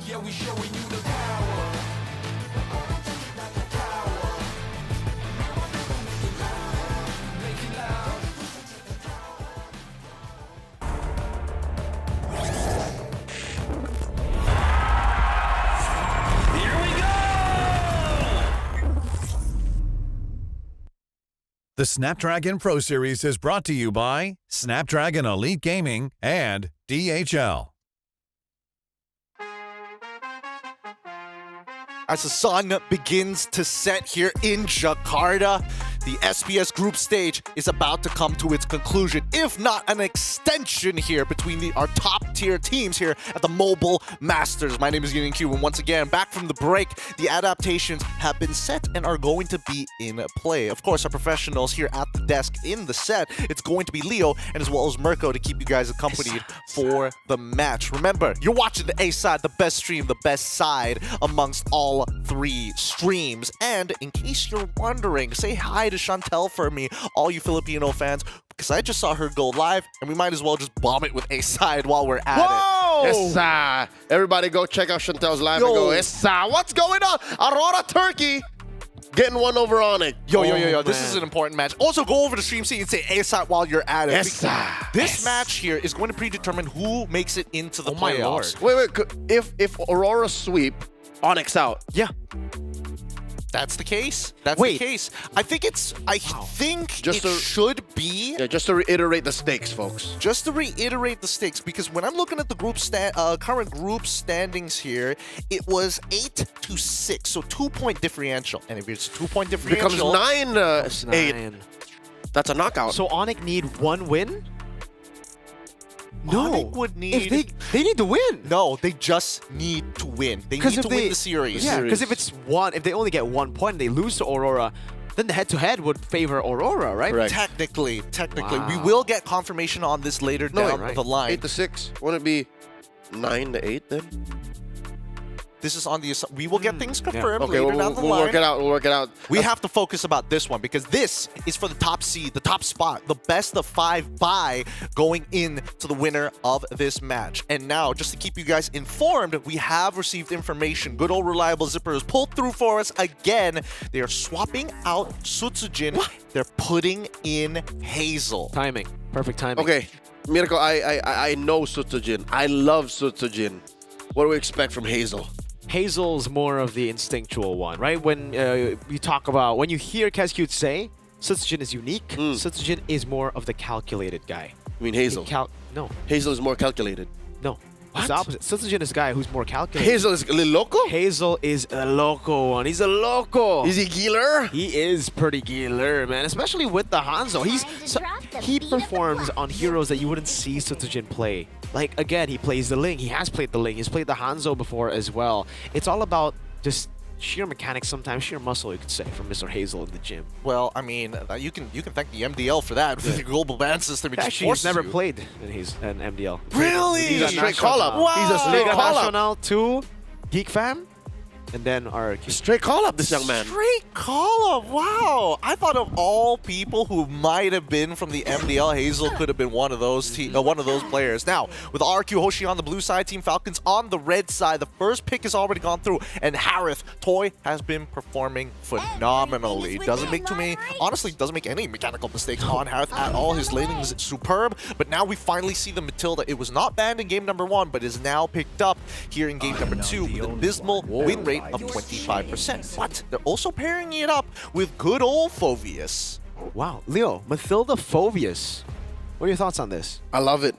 Yeah, we showing you the power. Power. Make it loud. Here we go! The Snapdragon Pro Series is brought to you by Snapdragon Elite Gaming and DHL. As the sun begins to set here in Jakarta, the SBS group stage is about to come to its conclusion, if not an extension here between our top-tier teams here at the Mobile Masters. My name is Yin Q, and once again, back from the break, the adaptations have been set and are going to be in play. Of course, our professionals here at the desk in the set, it's going to be Leo and as well as Mirko to keep you guys accompanied for the match. Remember, you're watching the A side, the best stream, the best side amongst all three streams. And in case you're wondering, say hi to Chantel for me, all you Filipino fans, because I just saw her go live, and we might as well just bomb it with A side while we're at it. Yes, everybody go check out Chantel's live and go, Essa, what's going on? Aurora Turkey getting one over on it. Yo, this is an important match. Also, go over to stream scene and say A side while you're at it. Essa. This match here is going to predetermine who makes it into the playoffs. Wait, if Aurora sweep, Onyx out. Yeah. That's the case. That's the case. I think it should be. Yeah, just to reiterate the stakes, folks. Just to reiterate the stakes, because when I'm looking at the current group standings here, it was 8-6, so 2-point differential. And if it's 2-point differential, becomes 9-8. That's a knockout. So Onyx need one win? No, Onyx would need. If they need to win. No, they just need to win. They need to win the series. Yeah, because if they only get 1 point and they lose to Aurora, then the head-to-head would favor Aurora, right? Correct. Technically. We will get confirmation on this later down the line. 8-6. Wouldn't it be 9-8 then? This is on the we will get things confirmed Okay, later down the we'll line. work it out. We'll work it out. We have to focus about this one because this is for the top seed, the top spot, the best of 5 bye going into the winner of this match. And now, just to keep you guys informed, we have received information. Good old reliable Zipper has pulled through for us again. They are swapping out Sutsujin. They're putting in Hazel. Timing. Perfect timing. Okay, Mirko, I know Sutsujin. I love Sutsujin. What do we expect from Hazel? Hazel's more of the instinctual one, right? When you talk about, when you hear Kescute say Sutsujin is unique, Sutsujin is more of the calculated guy. I mean Hazel? No. Hazel is more calculated. No. It's the opposite. Sutsujin is a guy who's more calculated. Hazel is a little loco? Hazel is a loco one. He's a loco. Is he Geeler? He is pretty Geeler, man. Especially with the Hanzo. He performs on heroes that you wouldn't see Sutsujin play. Like, again, he plays the Ling. He has played the Ling. He's played the Hanzo before as well. It's all about just sheer mechanics, sometimes sheer muscle, you could say, from Mr. Hazel in the gym. Well, I mean, you can thank the MDL for that. With the global ban system, it just Actually, he's forces never you. played in an MDL. Really? He's a straight call-up. Wow. He's a straight Liga call-up. Nacional to Geek Fam, and then RRQ. Straight call-up, this young man. Straight call-up. Wow. I thought of all people who might have been from the MDL, Hazel could have been one of those players. Now, with RQ Hoshi on the blue side, Team Falcons on the red side, the first pick has already gone through, and Harith, Toy has been performing phenomenally. Doesn't make too many, honestly, doesn't make any mechanical mistakes on Harith at all. His laning is superb, but now we finally see the Matilda. It was not banned in game number 1, but is now picked up here in game number 2 with an abysmal win rate of 25%. But they're also pairing it up with good old Phoveus. Wow. Leo, Mathilda Phoveus. What are your thoughts on this? I love it.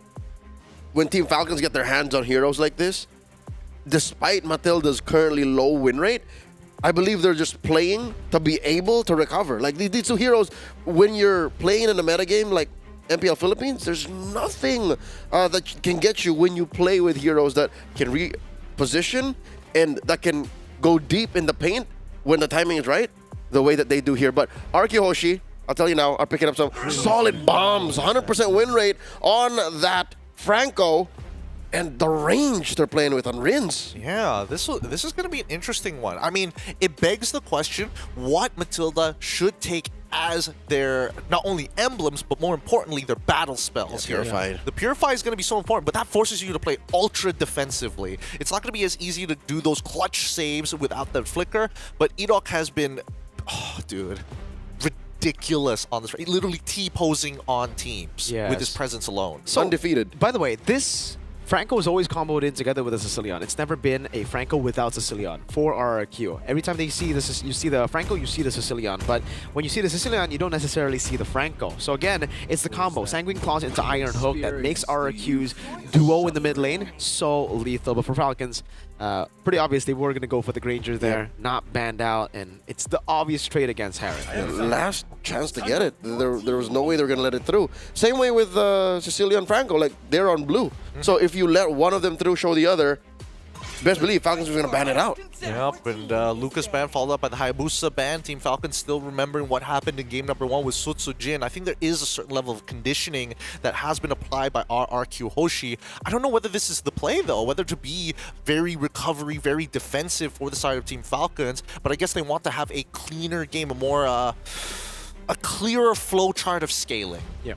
When Team Falcons get their hands on heroes like this, despite Matilda's currently low win rate, I believe they're just playing to be able to recover. Like these two heroes, when you're playing in a metagame like MPL Philippines, there's nothing that can get you when you play with heroes that can reposition and that can go deep in the paint when the timing is right, the way that they do here. But RQ Hoshi, I'll tell you now, are picking up some solid bombs. 100% win rate on that Franco. And the range they're playing with on Rins. Yeah, this is going to be an interesting one. I mean, it begs the question, what Matilda should take as their, not only emblems, but more importantly, their battle spells. Yeah, Purified. The Purify is going to be so important, but that forces you to play ultra defensively. It's not going to be as easy to do those clutch saves without the flicker, but Edok has been, oh, dude, ridiculous on this. Literally T-posing on teams with his presence alone. So, undefeated. By the way, this Franco is always comboed in together with a Sicilian. It's never been a Franco without Sicilian for RRQ. Every time they see this, you see the Franco, you see the Sicilian. But when you see the Sicilian, you don't necessarily see the Franco. So again, it's the combo. Sanguine Claws into Iron Hook that makes RRQ's duo in the mid lane so lethal. But for Falcons, pretty obviously we're going to go for the Granger there, not banned out. And it's the obvious trade against Harris. Last chance to get it. There was no way they were going to let it through. Same way with Sicilian Franco. Like, they're on blue. So if you let one of them through, show the other, best believe Falcons are going to ban it out. Yep, and Lucas ban followed up by the Hayabusa ban. Team Falcons still remembering what happened in game number 1 with Sutsujin. I think there is a certain level of conditioning that has been applied by RRQ Hoshi. I don't know whether this is the play, though, whether to be very recovery, very defensive for the side of Team Falcons, but I guess they want to have a cleaner game, a more, a clearer flow chart of scaling. Yeah.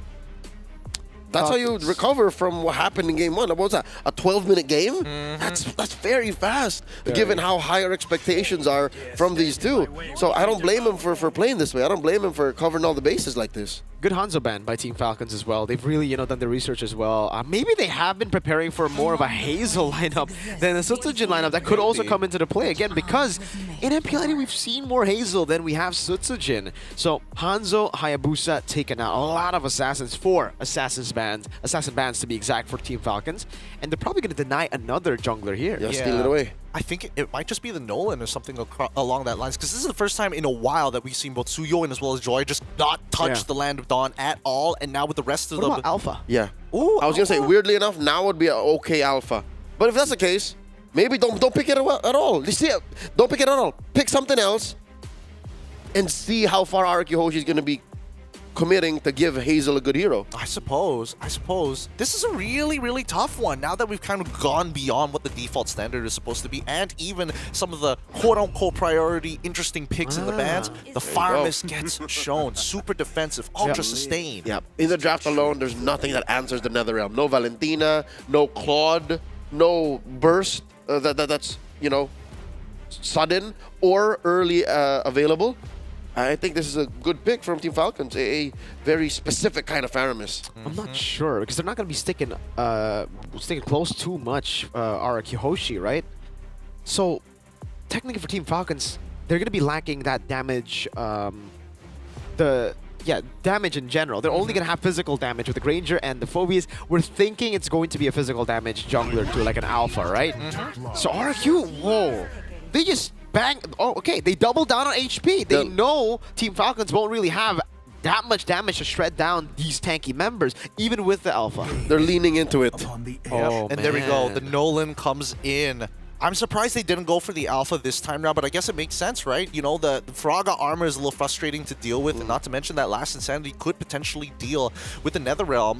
That's how you recover from what happened in game 1. What was that? A 12-minute game? That's very fast, given how high our expectations are from these two. So I don't blame him for playing this way. I don't blame him for covering all the bases like this. Good Hanzo ban by Team Falcons as well. They've really, done the research as well. Maybe they have been preparing for more of a Hazel lineup than a Sutsujin lineup that could also come into the play again, because in MPL we've seen more Hazel than we have Sutsujin. So Hanzo, Hayabusa taken out. A lot of assassins, 4 assassin bans to be exact for Team Falcons, and they're probably going to deny another jungler here. Yeah, steal it away. I think it might just be the Nolan or something along that lines, because this is the first time in a while that we've seen both Suyo and as well as Joy just not touch the Land of Dawn at all, and now with the rest of What about Alpha? Yeah. Ooh, I was going to say, weirdly enough, now would be an okay Alpha. But if that's the case, maybe don't pick it at all. You see, don't pick it at all. Pick something else and see how far RQ Hoshi is going to be committing to give Hazel a good hero. I suppose. This is a really, really tough one now that we've kind of gone beyond what the default standard is supposed to be, and even some of the quote-unquote priority interesting picks in the bans. The fire mist gets shown. Super defensive, ultra sustain. Yeah, in the draft alone, there's nothing that answers the Netherrealm. No Valentina, no Claude, no burst that's, you know, sudden or early available. I think this is a good pick from Team Falcons, a very specific kind of Faramis. I'm not sure, because they're not going to be sticking close too much RRQ Hoshi, right? So, technically for Team Falcons, they're going to be lacking that damage, damage in general. They're only going to have physical damage with the Granger and the Phobias. We're thinking it's going to be a physical damage jungler to like an Alpha, right? So RRQ, whoa, they just bang. Oh, okay. They double down on HP. They know Team Falcons won't really have that much damage to shred down these tanky members, even with the Alpha. They're leaning into it. And there we go. The Nolan comes in. I'm surprised they didn't go for the Alpha this time now, but I guess it makes sense, right? You know, the Fraga armor is a little frustrating to deal with, and not to mention that last Insanity could potentially deal with the Netherrealm.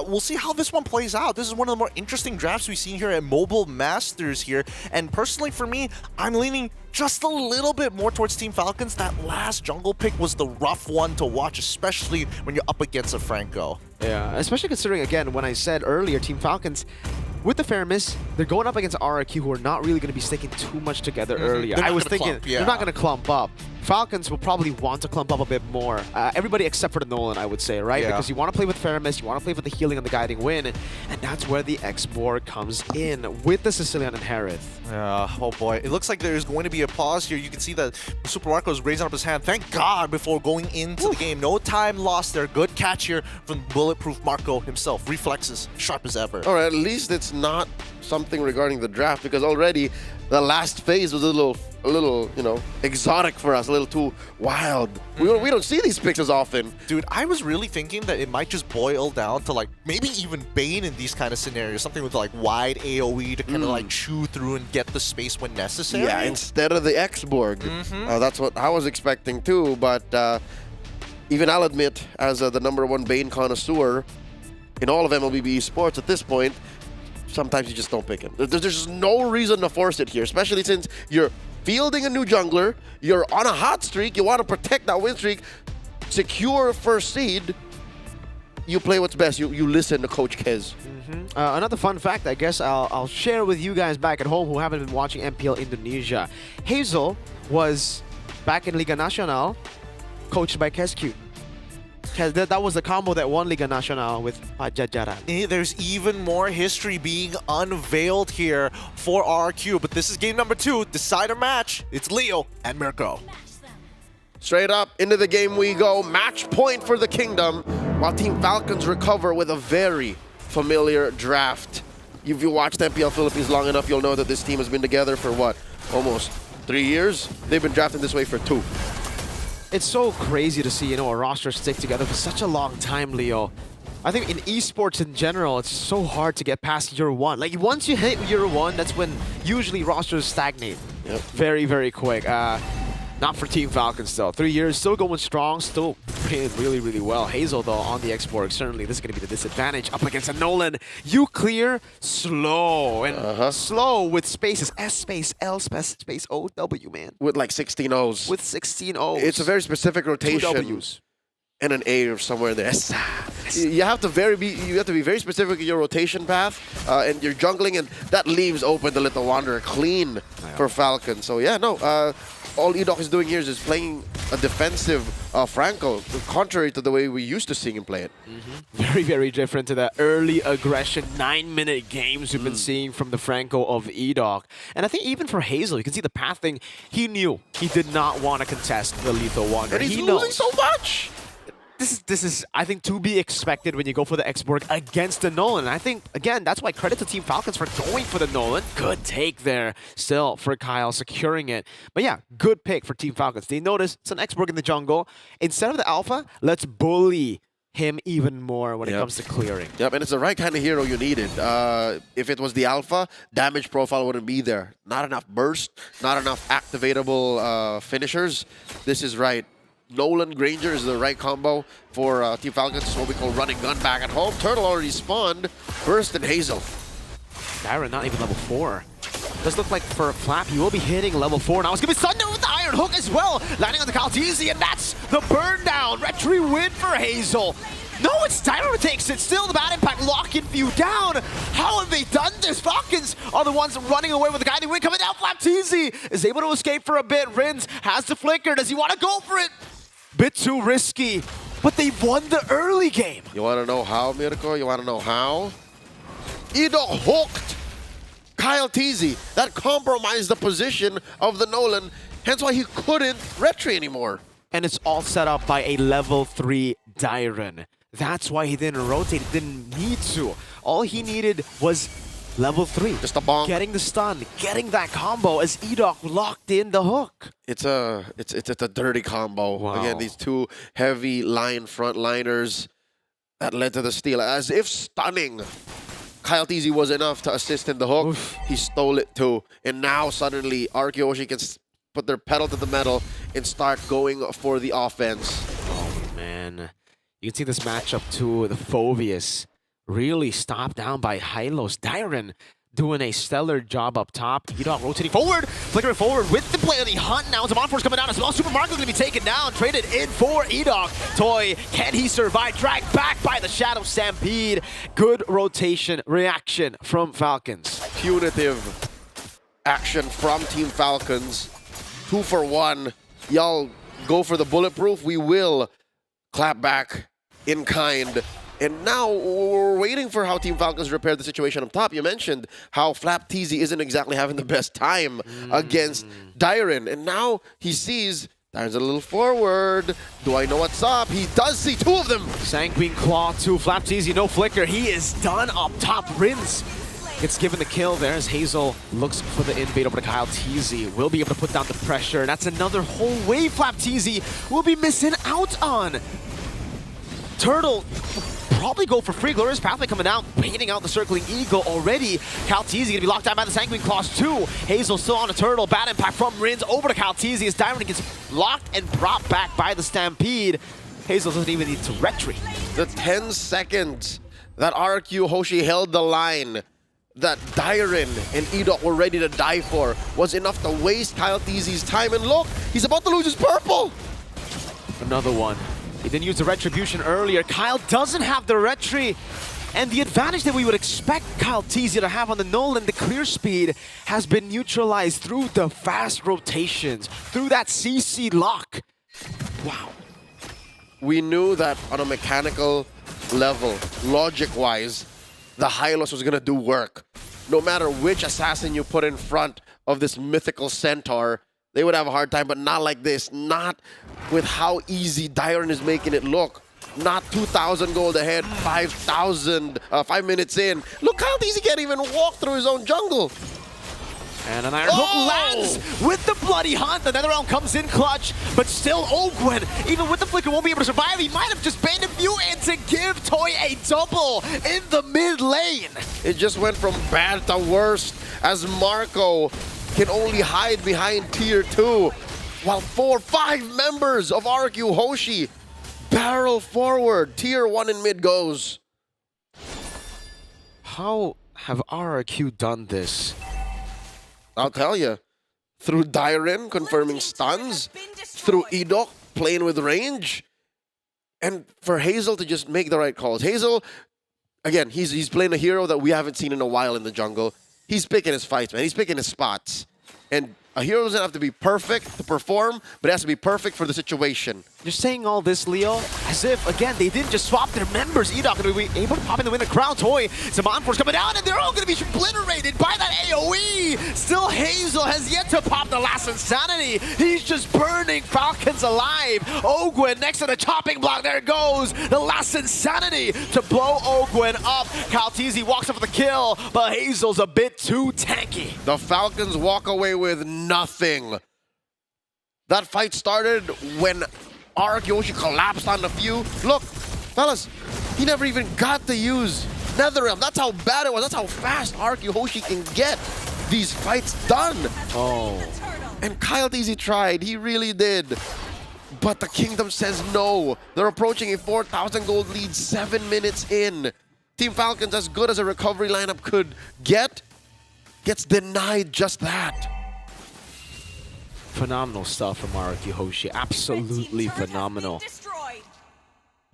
We'll see how this one plays out. This is one of the more interesting drafts we've seen here at Mobile Masters here, and personally for me, I'm leaning just a little bit more towards Team Falcons. That last jungle pick was the rough one to watch, especially when you're up against a Franco. Yeah, especially considering, again, when I said earlier, Team Falcons, with the Faramis, they're going up against RRQ, who are not really going to be sticking too much together earlier. I was thinking they're not going to clump up. Falcons will probably want to clump up a bit more. Everybody except for the Nolan, I would say, right? Because you want to play with Faramis, you want to play with the healing and the guiding wind, and that's where the X-Borg comes in with the Sicilian and Harith. Yeah, oh boy. It looks like there's going to be a pause here. You can see that Super Marco is raising up his hand. Thank God before going into the game. No time lost there. Good catch here from Bulletproof Marco himself. Reflexes, sharp as ever. All right, at least it's not something regarding the draft, because already the last phase was a little, you know, exotic for us, a little too wild. We don't see these picks as often. Dude, I was really thinking that it might just boil down to like maybe even Bane in these kind of scenarios, something with like wide AoE to kind of like chew through and get the space when necessary. Yeah, instead of the X-Borg. That's what I was expecting too, but even I'll admit, as the #1 Bane connoisseur in all of MLBB esports at this point, sometimes you just don't pick him. There's just no reason to force it here, especially since you're fielding a new jungler, you're on a hot streak, you want to protect that win streak, secure first seed. You play what's best. You listen to Coach Kez. Another fun fact, I guess I'll share with you guys back at home who haven't been watching MPL Indonesia. Hazel was back in Liga Nacional, coached by Kescute. That was the combo that won Liga Nacional with Pajajaran. There's even more history being unveiled here for RRQ, but this is game number 2, decider match. It's Leo and Mirko. Straight up into the game we go. Match point for the Kingdom, while Team Falcons recover with a very familiar draft. If you watched MPL Philippines long enough, you'll know that this team has been together for what? Almost 3 years? They've been drafting this way for 2. It's so crazy to see, you know, a roster stick together for such a long time, Leo. I think in esports in general, it's so hard to get past year 1. Like, once you hit year 1, that's when usually rosters stagnate. Very, very quick. Not for Team Falcons, though. 3 years, still going strong, still playing really, really well. Hazel, though, on the X-Borg, certainly this is going to be the disadvantage up against a Nolan. You clear slow, and slow with spaces. S space, L space, space, O, W, man. With like 16 O's. With 16 O's. It's a very specific rotation. 2 W's. And an A or somewhere there. You have to be very specific in your rotation path, and you're jungling, and that leaves open the Little Wanderer clean for Falcon. So yeah, no. All Edoc is doing here is just playing a defensive Franco, contrary to the way we used to seeing him play it. Very, very different to the early aggression 9-minute games we've been seeing from the Franco of Edoc. And I think even for Hazel, you can see the pathing. He knew he did not want to contest the Lethal Wanderer. And he's losing so much! This is, I think, to be expected when you go for the X-Borg against the Nolan. And I think, again, that's why credit to Team Falcons for going for the Nolan. Good take there still for Kyle, securing it. But yeah, good pick for Team Falcons. They notice it's an X-Borg in the jungle. Instead of the Alpha, let's bully him even more when it comes to clearing. Yep, and it's the right kind of hero you needed. If it was the Alpha, damage profile wouldn't be there. Not enough burst, not enough activatable finishers. This is right. Nolan Granger is the right combo for Team Falcons. It's what we call running gun back at home. Turtle already spawned. Burst and Hazel. Dyron not even level 4. Does look like for Flap, he will be hitting level 4. Now it's going to be Thunder with the Iron Hook as well. Landing on the Kaltizi, and that's the burn down. Retry win for Hazel. No, it's Dyron who takes it. Still the bad impact locking few down. How have they done this? Falcons are the ones running away with the guy they win. Coming down, Flapteezy is able to escape for a bit. Rins has the flicker. Does he want to go for it? Bit too risky, but they won the early game. You want to know how, Mirko? You want to know how? Ido hooked Kyle Teasy. That compromised the position of the Nolan, hence why he couldn't retry anymore. And it's all set up by a level 3 Dyron. That's why he didn't rotate, didn't need to. All he needed was level 3. Just a bonk. Getting the stun, getting that combo as Edok locked in the hook. It's a dirty combo. Wow. Again, these two heavy line frontliners that led to the steal. As if stunning Kyle Teasy was enough to assist in the hook. Oof. He stole it too. And now suddenly Arkeoshi can put their pedal to the metal and start going for the offense. Oh man. You can see this matchup too. The Phobius really stopped down by Hylos. Dyron doing a stellar job up top. Edok rotating forward, flickering forward with the play on the hunt. Now Zaman Force coming down as well. Super Marco going to be taken down, traded in for Edok. Toy, can he survive? Dragged back by the Shadow Stampede. Good rotation reaction from Falcons. Punitive action from Team Falcons. 2 for 1. Y'all go for the bulletproof. We will clap back in kind. And now we're waiting for how Team Falcons repair the situation up top. You mentioned how Flapteezy isn't exactly having the best time against Dyron. And now he sees Dyron's a little forward. Do I know what's up? He does see 2 of them. Sanguine Claw to Flapteezy, no flicker. He is done up top. Rins gets given the kill there as Hazel looks for the invade over to Kyle Teasy. Will be able to put down the pressure. And that's another whole wave Flapteezy will be missing out on. Turtle probably go for free. Glorious Pathway coming out, baiting out the Circling Eagle already. Kaltizi gonna be locked down by the Sanguine Claws too. Hazel still on a Turtle. Bad impact from Rins over to Kaltizi as Dyron gets locked and brought back by the Stampede. Hazel doesn't even need to retry. The 10 seconds that RQ Hoshi held the line that Dyron and Edok were ready to die for was enough to waste Kyle Teasy's time. And look, he's about to lose his purple. Another one. He didn't use the retribution earlier. Kyle doesn't have the retry. And the advantage that we would expect Kyle Teasy to have on the Nolan, the clear speed, has been neutralized through the fast rotations, through that CC lock. Wow. We knew that on a mechanical level, logic-wise, the Hylos was going to do work. No matter which assassin you put in front of this mythical centaur, they would have a hard time, but not like this. Not with how easy Dyron is making it look. Not 2,000 gold ahead, 5,000, 5 minutes in. Look how easy he can't even walk through his own jungle. And an Iron Hook lands with the Bloody Hunt. The Netherrealm comes in clutch, but still Ogwen, even with the flicker, won't be able to survive. He might have just banned a few in to give Toy a double in the mid lane. It just went from bad to worst as Marco can only hide behind tier 2, while 4-5 members of RQ Hoshi barrel forward. Tier 1 in mid goes. How have RQ done this? I'll tell you. Through Dyron confirming stuns, through Edok playing with range, and for Hazel to just make the right calls. Hazel, again, he's playing a hero that we haven't seen in a while in the jungle. He's picking his fights, man. He's picking his spots. And a hero doesn't have to be perfect to perform, but it has to be perfect for the situation. You're saying all this, Leo, as if, again, they didn't just swap their members. Edok going to be able to pop in the win the crown. Toy, Zaman Force coming down, and they're all going to be obliterated by that AoE. Still, Hazel has yet to pop the last Insanity. He's just burning Falcons alive. Ogwen next to the chopping block. There it goes. The last Insanity to blow Ogwen up. Kaltizi walks up for the kill, but Hazel's a bit too tanky. The Falcons walk away with nothing. That fight started when Arkeoshi collapsed on the few. Look, fellas, he never even got to use Netherrealm. That's how bad it was. That's how fast Arkeoshi can get these fights done. Oh. And Kyle Teasy tried. He really did. But the Kingdom says no. They're approaching a 4,000 gold lead 7 minutes in. Team Falcons, as good as a recovery lineup could get, gets denied just that. Phenomenal stuff from Araki Hoshi. Absolutely phenomenal.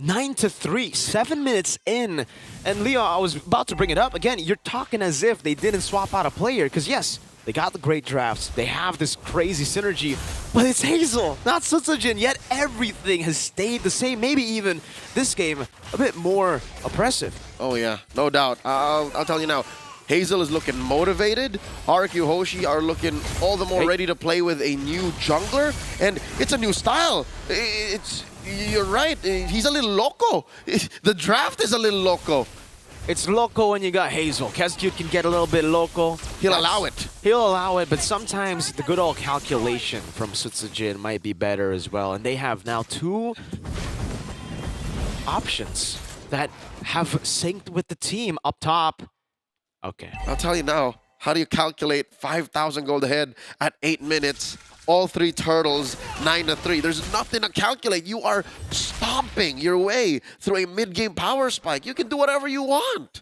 9-3, 7 minutes in. And Leo, I was about to bring it up. Again, you're talking as if they didn't swap out a player. Because yes, they got the great drafts. They have this crazy synergy. But it's Hazel, not Sutsujin. Yet everything has stayed the same. Maybe even this game a bit more oppressive. Oh yeah, no doubt. I'll tell you now. Hazel is looking motivated. Araki Hoshi are looking all the more ready to play with a new jungler. And it's a new style. You're right. He's a little loco. The draft is a little loco. It's loco when you got Hazel. Kescute can get a little bit loco. He'll allow it. He'll allow it, but sometimes the good old calculation from Sutsujin might be better as well. And they have now 2 options that have synced with the team up top. Okay. I'll tell you now, how do you calculate 5,000 gold ahead at 8 minutes? All 3 turtles, 9-3. There's nothing to calculate. You are stomping your way through a mid-game power spike. You can do whatever you want.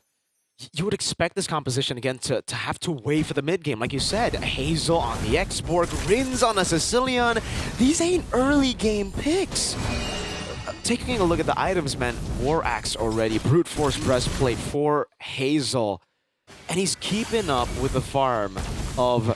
You would expect this composition again to have to wait for the mid game, like you said. Hazel on the export, Rins on a Sicilian. These ain't early game picks. Taking a look at the items, man. War Axe already, Brute Force Breastplate for Hazel. And he's keeping up with the farm of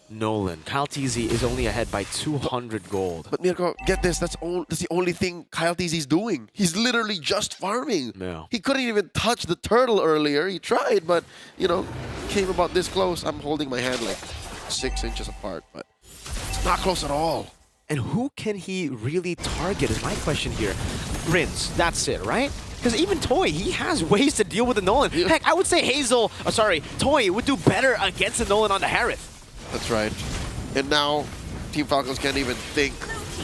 Nolan. Kyle TZ is only ahead by 200 gold. But Mirko, get this, that's the only thing Kyle TZ is doing. He's literally just farming. No. He couldn't even touch the turtle earlier. He tried, but, you know, came about this close. I'm holding my hand like 6 inches apart, but it's not close at all. And who can he really target is my question here. Rins, that's it, right? Because even Toy, he has ways to deal with the Nolan. Heck, I would say Toy would do better against the Nolan on the Harith. That's right. And now, Team Falcons can't even think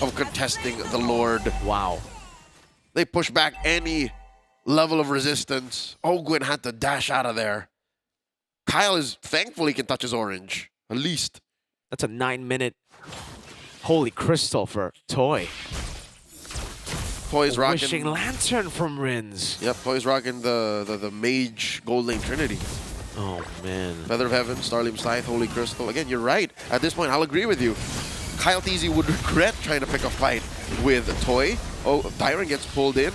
of contesting the Lord. Wow. They push back any level of resistance. Ogwin had to dash out of there. Kyle is thankfully can touch his orange, at least. That's a 9-minute holy crystal for Toy. Toy's rocking. Wishing Lantern from Rins. Yep, Toy's rocking the Mage Gold Lane Trinity. Oh, man. Feather of Heaven, Starlim Scythe, Holy Crystal. Again, you're right. At this point, I'll agree with you. Kyle TZ would regret trying to pick a fight with Toy. Oh, Tyron gets pulled in.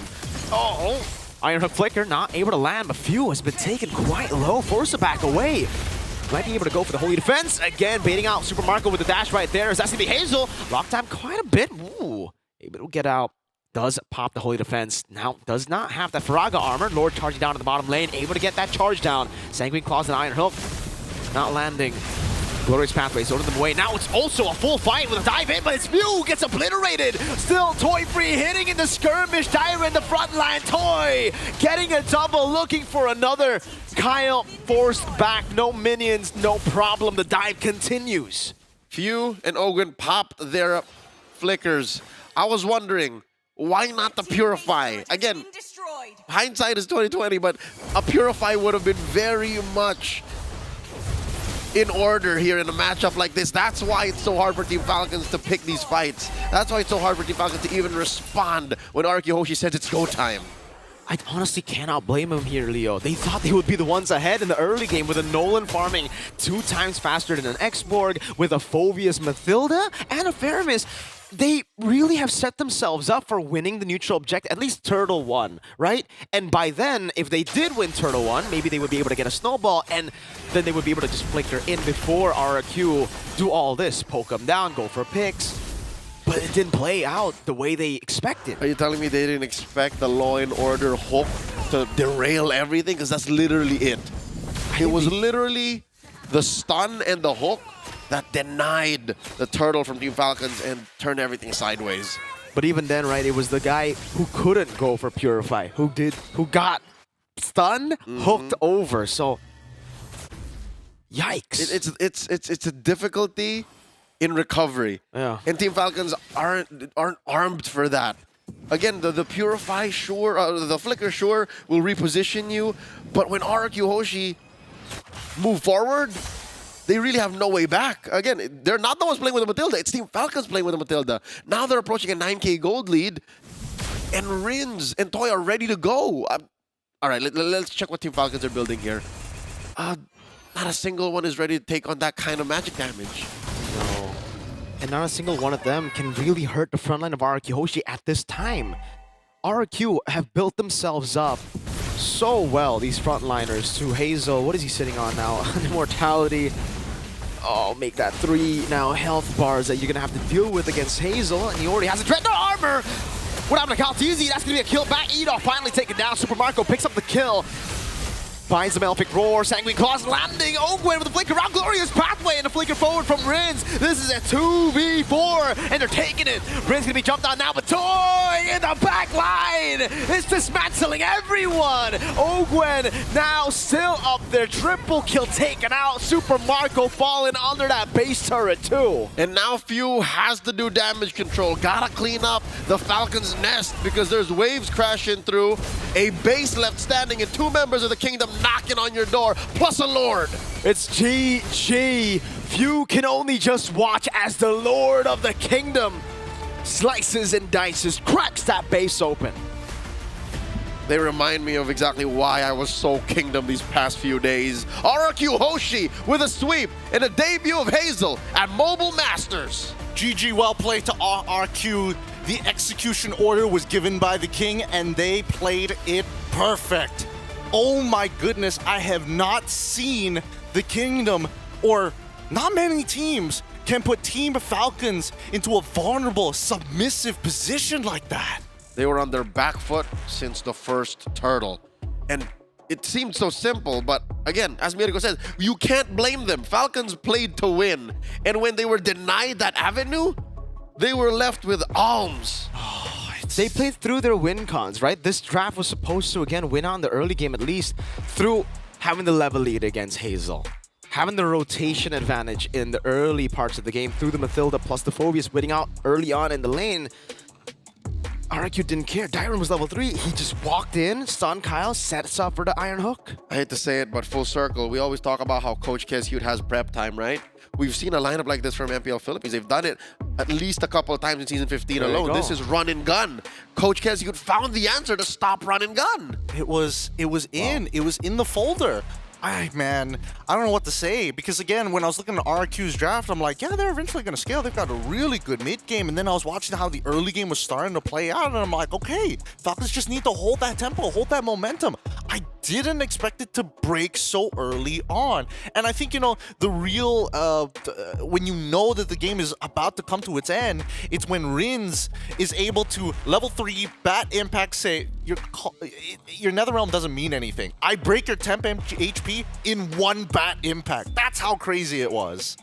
Oh! Iron Hook Flicker not able to land, but Few has been taken quite low. Forced to back away. Might be able to go for the Holy Defense. Again, baiting out Super Marco with the dash right there. Is that going to be Hazel? Lock time quite a bit. Ooh. Able to get out. Does pop the Holy Defense. Now does not have that Faraga armor. Lord charging down to the bottom lane. Able to get that charge down. Sanguine Claws and Iron Hook. Not landing. Glorious Pathways holding them away. Now it's also a full fight with a dive in, but it's Mew who gets obliterated. Still Toy free, hitting in the skirmish. Tyra in the front line. Toy getting a double, looking for another. Kyle forced back. No minions, no problem. The dive continues. Few and Ogwin popped their flickers. I was wondering, why not the Purify? Again, hindsight is 2020, but a Purify would have been very much in order here in a matchup like this. That's why it's so hard for Team Falcons to pick these fights. That's why it's so hard for Team Falcons to even respond when Araki Hoshi says it's go time. I honestly cannot blame him here, Leo. They thought they would be the ones ahead in the early game with a Nolan farming 2 times faster than an X-Borg, with a Phoveus Mathilda and a Faramis. They really have set themselves up for winning the neutral objective, at least Turtle 1, right? And by then, if they did win Turtle 1, maybe they would be able to get a snowball, and then they would be able to just flicker in before RQ do all this, poke them down, go for picks. But it didn't play out the way they expected. Are you telling me they didn't expect the Law and Order hook to derail everything? Because that's literally it. It was literally the stun and the hook that denied the turtle from Team Falcons and turned everything sideways. But even then, right, it was the guy who couldn't go for Purify, who got stunned, hooked over. So, yikes! It's a difficulty in recovery. Yeah. And Team Falcons aren't armed for that. Again, the Purify sure, the Flicker sure will reposition you, but when RQ Hoshi move forward, they really have no way back. Again, they're not the ones playing with the Matilda. It's Team Falcons playing with the Matilda. Now they're approaching a 9K gold lead. And Rins and Toy are ready to go. All right, let's check what Team Falcons are building here. Not a single one is ready to take on that kind of magic damage. No. And not a single one of them can really hurt the front line of RRQ Hoshi at this time. RRQ have built themselves up so well, these frontliners, to Hazel. What is he sitting on now? Immortality. Oh, make that 3 now health bars that you're going to have to deal with against Hazel. And he already has a Dreadnought armor. What happened to Kaltizi? That's going to be a kill back. Edoff finally taken down. Super Marco picks up the kill. Finds the Melfic Roar, Sanguine Claws landing. Ogwen with the flicker around, glorious pathway and a flicker forward from Rins. This is a 2v4 and they're taking it. Rins gonna be jumped on now, but Toy in the back line is dismantling everyone. Ogwen now still up there, triple kill taken out. Super Marco falling under that base turret too. And now Few has to do damage control. Gotta clean up the Falcons' nest because there's waves crashing through, a base left standing, and 2 members of the Kingdom knocking on your door, plus a Lord. It's GG. Few can only just watch as the Lord of the Kingdom slices and dices, cracks that base open. They remind me of exactly why I was so Kingdom these past few days. RRQ Hoshi with a sweep and a debut of Hazel at Mobile Masters. GG, well played to RRQ. The execution order was given by the king and they played it perfect. Oh my goodness, I have not seen the Kingdom, or not many teams, can put Team Falcons into a vulnerable, submissive position like that. They were on their back foot since the first turtle. And it seemed so simple, but again, as Mirko says, you can't blame them. Falcons played to win. And when they were denied that avenue, they were left with alms. They played through their win cons, right? This draft was supposed to, again, win on the early game at least through having the level lead against Hazel. Having the rotation advantage in the early parts of the game through the Mathilda plus the Phobius winning out early on in the lane. RRQ didn't care. Dyron was level 3. He just walked in, stunned Kyle, sets up for the Iron Hook. I hate to say it, but full circle. We always talk about how Coach Kescute has prep time, right? We've seen a lineup like this from MPL Philippines. They've done it at least a couple of times in Season 15 alone. This is run and gun. Coach Kescute found the answer to stop run and gun. It was in the folder. Man, I don't know what to say, because again, when I was looking at RQ's draft, I'm like, yeah, they're eventually going to scale. They've got a really good mid game, and then I was watching how the early game was starting to play out, and I'm like, okay, Falcons just need to hold that tempo, hold that momentum. I didn't expect it to break so early on, and I think, you know, the real, when you know that the game is about to come to its end, it's when Rins is able to level 3 bat impact say, your Netherrealm doesn't mean anything. I break your temp HP in 1 bat impact. That's how crazy it was.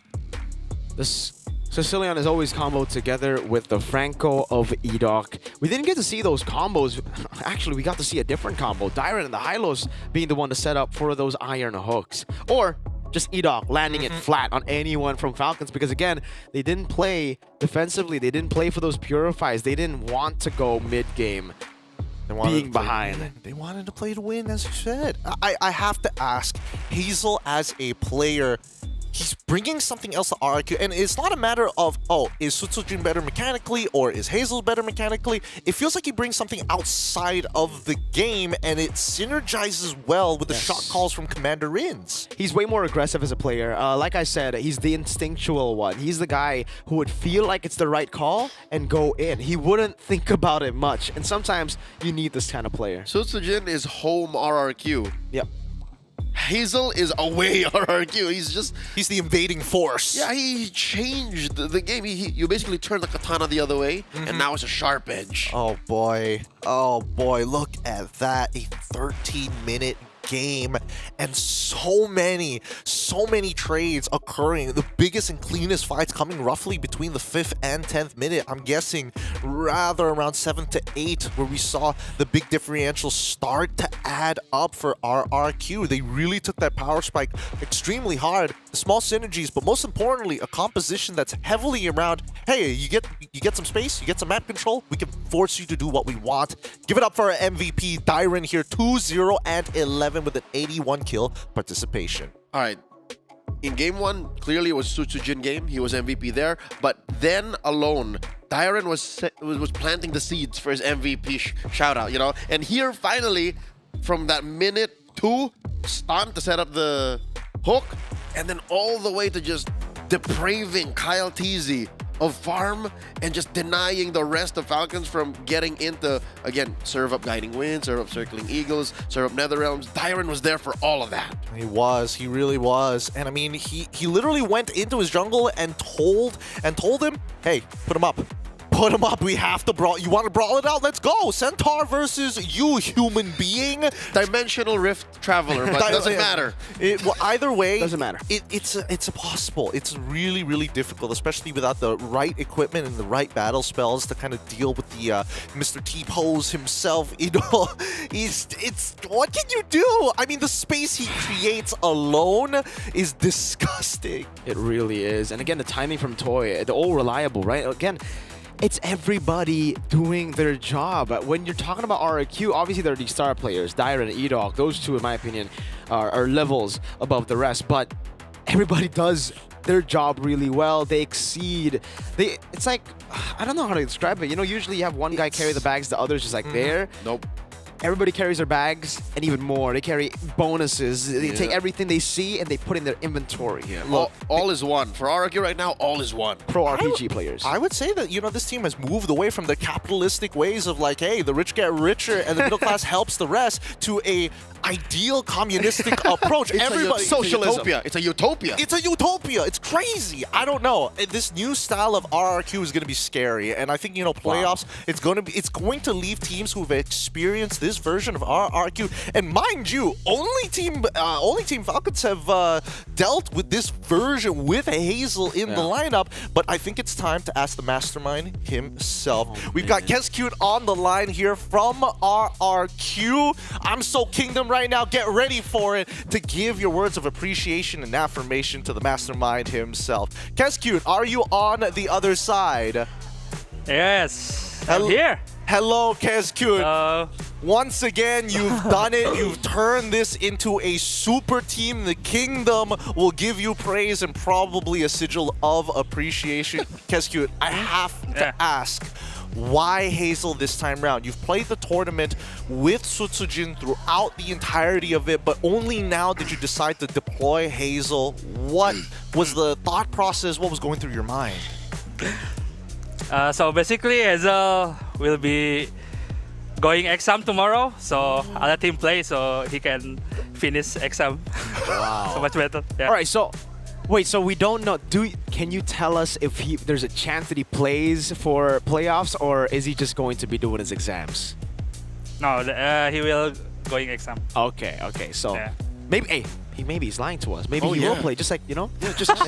This Sicilian is always comboed together with the Franco of Edoc. We didn't get to see those combos. Actually, we got to see a different combo. Dyron and the Hylos being the one to set up for those Iron Hooks. Or just Edoc landing it flat on anyone from Falcons, because again, they didn't play defensively. They didn't play for those Purifies. They didn't want to go mid-game. Being behind. They wanted to play to win, as you said. I have to ask, Hazel as a player, he's bringing something else to RRQ, and it's not a matter of, oh, is Sutsujin better mechanically or is Hazel better mechanically? It feels like he brings something outside of the game, and it synergizes well with the shot calls from Commander Rins. He's way more aggressive as a player. Like I said, he's the instinctual one. He's the guy who would feel like it's the right call and go in. He wouldn't think about it much, and sometimes you need this kind of player. Sutsujin is home RRQ. Yep. Hazel is away RRQ. He's the invading force. Yeah, he changed the game. You basically turned the katana the other way, and now it's a sharp edge. Oh boy, look at that. A 13-minute game and so many trades occurring. The biggest and cleanest fights coming roughly between the 5th and 10th minute. I'm guessing rather around 7 to 8, where we saw the big differential start to add up for RRQ. They really took that power spike extremely hard. Small synergies, but most importantly, a composition that's heavily around, hey, you get some space, you get some map control, we can force you to do what we want. Give it up for our MVP, Dyron here, 2-0 and 11 with an 81 kill participation. All right. in game 1, clearly it was Sutsujin game. He was MVP there. But then alone, Dyron was planting the seeds for his MVP shout out, you know? And here, finally, from that minute 2 stunt to set up the hook, and then all the way to just depraving Kyle Teasy of farm and just denying the rest of Falcons from getting into, again, serve up Guiding Wind, serve up Circling Eagles, serve up Netherrealms. Dyron was there for all of that. He really was. And I mean, he literally went into his jungle and told him, hey, put him up. Put him up. We have to brawl. You want to brawl it out? Let's go. Centaur versus you, human being. Dimensional Rift Traveler, but it doesn't matter. Well, either way, doesn't matter. It's impossible. It's really, really difficult, especially without the right equipment and the right battle spells to kind of deal with the Mr. T-Pose himself. You know, it's what can you do? I mean, the space he creates alone is disgusting. It really is. And again, the timing from Toy, the all reliable, right? Again, it's everybody doing their job. When you're talking about RRQ, obviously there are these star players, Dyron and Edog. Those two, in my opinion, are levels above the rest. But everybody does their job really well. They exceed. It's like, I don't know how to describe it. You know, usually you have one guy carry the bags, the others just like there. Nope. Everybody carries their bags and even more. They carry bonuses. They take everything they see and they put in their inventory. Yeah. Look, all is one. For RRQ right now, all is one. Pro RPG players. I would say that, you know, this team has moved away from the capitalistic ways of like, hey, the rich get richer and the middle class helps the rest to a ideal communistic approach. Everybody, socialism. It's a utopia. It's a utopia. It's crazy. I don't know. This new style of RRQ is going to be scary, and I think, you know, playoffs. It's going to leave teams who've experienced this version of RRQ. And mind you, only team Falcons have dealt with this version with Hazel in the lineup. But I think it's time to ask the mastermind himself. We've got Kescute on the line here from RRQ. I'm so Kingdom right now. Get ready for it to give your words of appreciation and affirmation to the mastermind himself. Kescute, are you on the other side? Yes, I'm here. Hello, Kescute. Once again, you've done it. You've turned this into a super team. The Kingdom will give you praise and probably a sigil of appreciation. Kescute, I have to ask, why Hazel this time round? You've played the tournament with Sutsujin throughout the entirety of it, but only now did you decide to deploy Hazel. What was the thought process? What was going through your mind? So basically, Hazel will be going exam tomorrow, so I'll let him play so he can finish exam. Wow. So much better. Yeah. All right, so wait, so we don't know. Can you tell us if there's a chance that he plays for playoffs, or is he just going to be doing his exams? No, he will going exam. Okay. So maybe maybe he's lying to us. Maybe he will play, just like, you know. Yeah, just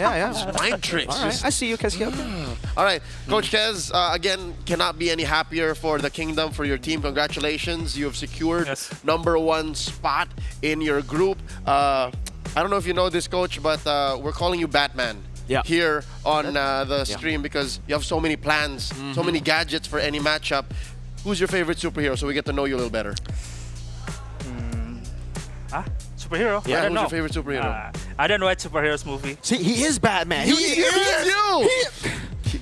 mind tricks. All right, I see you, Kescute. All right, Coach Kez, again, cannot be any happier for the Kingdom, for your team. Congratulations, you have secured #1 spot in your group. I don't know if you know this, Coach, but we're calling you Batman here on the stream because you have so many plans, so many gadgets for any matchup. Who's your favorite superhero so we get to know you a little better? Superhero? Yeah, I don't know. Who's your favorite superhero? I don't watch superheroes movie. See, he is Batman. He is you!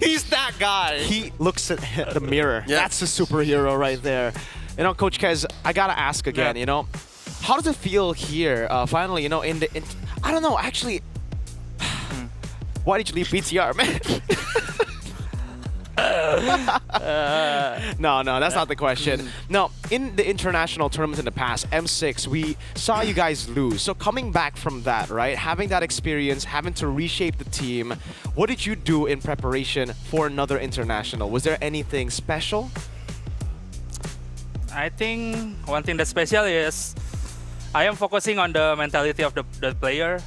He's that guy. He looks at the mirror. That's a superhero right there. You know, Coach Kez, I gotta ask again, you know, how does it feel here, finally, you know, I don't know, actually, why did you leave BTR, man? No, that's not the question. No, in the international tournaments in the past, M6, we saw you guys lose. So coming back from that, right, having that experience, having to reshape the team, what did you do in preparation for another international? Was there anything special? I think one thing that's special is I am focusing on the mentality of the player.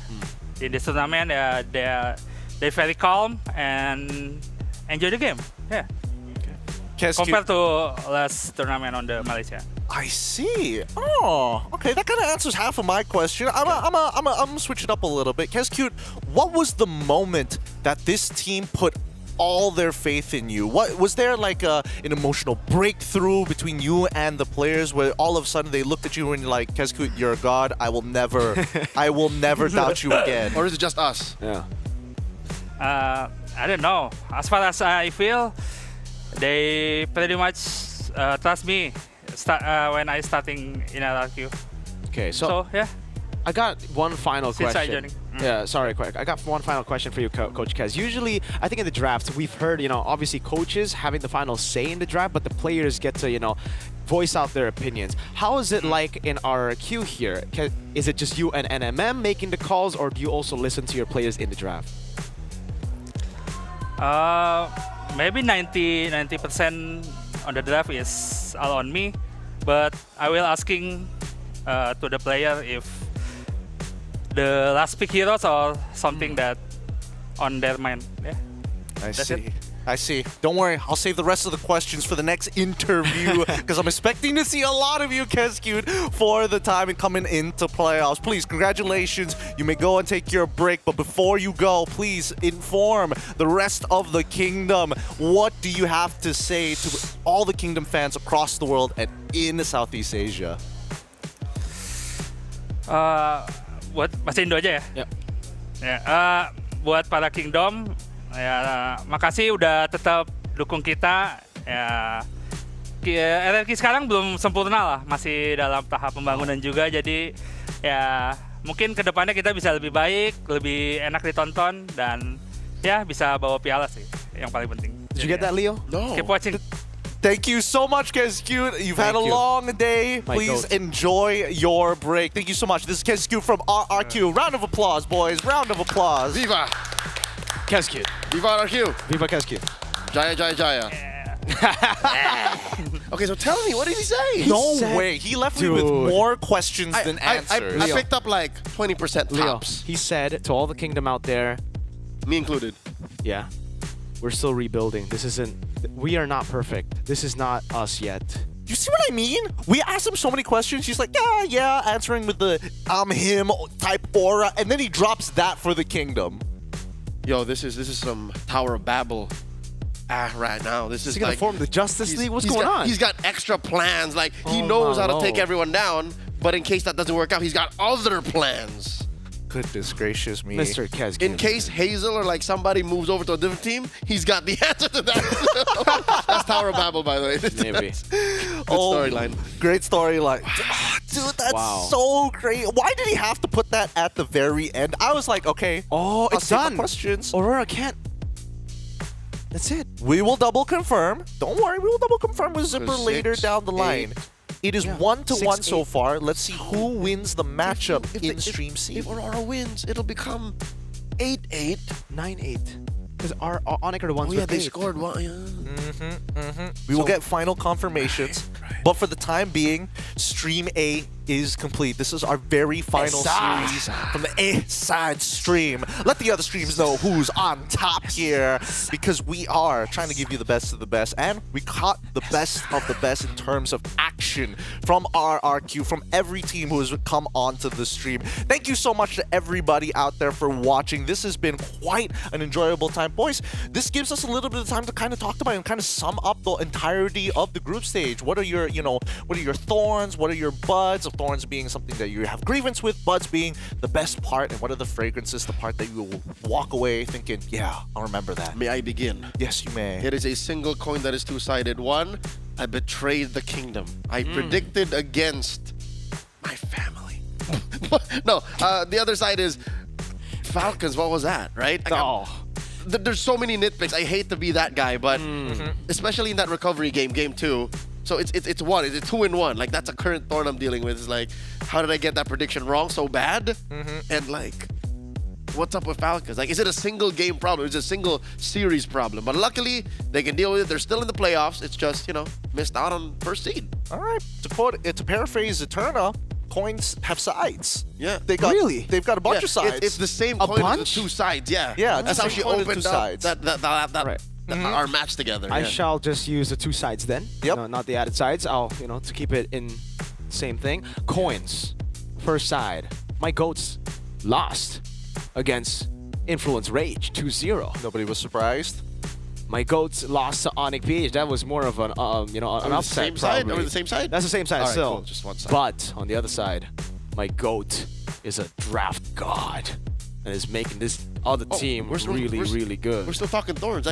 In this tournament, they're very calm and enjoy the game. Yeah. Compared to last tournament on the Malaysia. I see. Oh, okay. That kind of answers half of my question. I'm switching up a little bit. Kescute, what was the moment that this team put all their faith in you. What was there like an emotional breakthrough between you and the players where all of a sudden they looked at you and you're like, Kesku, you're a god. I will never doubt you again. Or is it just us? Yeah. I don't know. As far as I feel, they pretty much trust me when I starting in LRQ. Okay, So yeah. I got one final Since I question. joining. Yeah, sorry, quick. I got one final question for you, Coach Kez. Usually, I think in the drafts, we've heard, obviously coaches having the final say in the draft, but the players get to, voice out their opinions. How is it like in RRQ here? Is it just you and NMM making the calls, or do you also listen to your players in the draft? Maybe 90% on the draft is all on me, but I will asking to the player if the last pick heroes or something that on their mind. Yeah. That's it. I see. Don't worry, I'll save the rest of the questions for the next interview because I'm expecting to see a lot of you, Kescute, for the time and coming into playoffs. Please, congratulations. You may go and take your break, but before you go, please inform the rest of the kingdom. What do you have to say to all the kingdom fans across the world and in Southeast Asia? Buat bahasa Indo aja ya. Yep. Ya, buat para Kingdom, ya makasih udah tetap dukung kita. Ya, RRQ sekarang belum sempurna lah, masih dalam tahap pembangunan juga. Jadi ya mungkin kedepannya kita bisa lebih baik, lebih enak ditonton dan ya bisa bawa piala sih yang paling penting. Did you get that, Leo? No. Keep watching. Thank you so much, Kescute. You've had a long day. Please enjoy your break. Thank you so much. This is Kescute from RRQ. Round of applause, boys. Round of applause. Viva! Kescute. Viva RRQ! Viva Kescute. Jaya, Jaya, Jaya. Okay, so tell me, what did he say? No way. He left me with more questions than answers. I picked up like 20% Leo, tops. he said to all the kingdom out there, Me included. yeah, we're still rebuilding. We are not perfect. This is not us yet. You see what I mean? We asked him so many questions. He's like, yeah, answering with the I'm him type aura, and then he drops that for the kingdom. Yo, this is some Tower of Babel right now. This is he gonna like form the Justice League? What's going on? He's got extra plans. Like he knows how to take everyone down, but in case that doesn't work out, he's got other plans. Goodness gracious me. Mr. Kescute. In case Hazel or like somebody moves over to a different team, he's got the answer to that. That's Tower of Babel, by the way. Maybe. Good storyline. Great storyline. Dude, that's so great. Why did he have to put that at the very end? I was like, okay. Oh, I'll it's save my done. questions. Aurora can't. That's it. We will double confirm. Don't worry, we will double confirm with Zipper later down the line. It is 1-1 so far. Let's see who wins the matchup in Stream C. If Aurora wins, it'll become 8-8. 9-8. Because our Onyx ones they scored one. We will get final confirmations. But for the time being, Stream A is complete. This is our very final series from the A side stream. Let the other streams know who's on top here, because we are trying to give you the best of the best, and we caught the best of the best in terms of action from RRQ, from every team who has come onto the stream. Thank you so much to everybody out there for watching. This has been quite an enjoyable time. Boys, this gives us a little bit of time to kind of talk about and kind of sum up the entirety of the group stage. What are your, what are your thorns? What are your buds? Thorns being something that you have grievance with, buds being the best part, and what are the fragrances, the part that you will walk away thinking, yeah, I'll remember that. May I begin? Yes, you may. It is a single coin that is two-sided. One, I betrayed the kingdom. I predicted against my family. No, the other side is Falcons. What was that, right? There's so many nitpicks. I hate to be that guy, but especially in that recovery game, game 2. So it's 2-in-1. Like that's a current thorn I'm dealing with. It's like, how did I get that prediction wrong so bad? And like, what's up with Falcons? Like, is it a single game problem? Is it a single series problem? But luckily, they can deal with it. They're still in the playoffs. It's just, missed out on first seed. All right. To paraphrase Eterna, coins have sides. Yeah. They've got a bunch of sides. It's the same coin with the two sides. Yeah. Yeah. That's how she opened up that our match together. I shall just use the two sides then. Yep. No, not the added sides. I'll, to keep it in same thing. Coins. First side. My goats lost against Influence Rage 2-0. Nobody was surprised. My goats lost to Onyx PH. That was more of an an upset. Same side? probably. Are we the same side? That's the same side All right, still. cool, just one side. But on the other side, my goat is a draft god and is making this other team really good. We're still talking Thorns.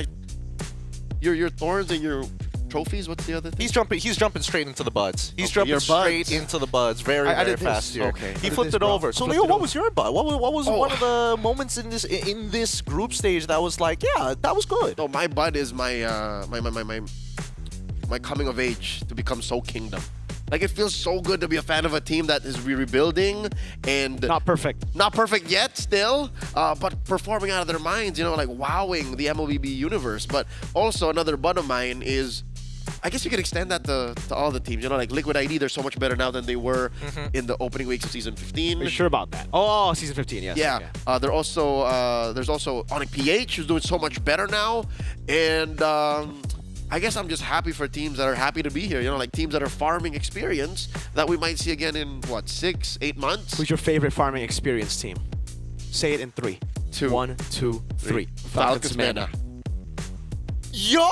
Your Thorns and your trophies. What's the other thing? He's jumping straight into the buds. He's Okay, jumping your straight buds. into the buds very I very did this. fast here. Okay. I He did flipped this, it bro. over. So Flipped Leo, it what over. was your bud? What was Oh. one of the moments in this group stage that was like, yeah, that was good? No, my bud is my my coming of age to become so Kingdom. Like, it feels so good to be a fan of a team that is rebuilding and not perfect yet still, but performing out of their minds, like wowing the MLBB universe. But also another bud of mine is, I guess you could extend that to all the teams. Like Liquid ID, they're so much better now than they were in the opening weeks of season 15. Are you sure about that? Oh, season 15, yes. Yeah. Okay. They're also there's also Onyx PH, who's doing so much better now, and I guess I'm just happy for teams that are happy to be here. Like teams that are farming experience that we might see again in 6-8 months. Who's your favorite farming experience team? Say it in 3. 2. 1, 2, 3. Falcons Mana. Yo!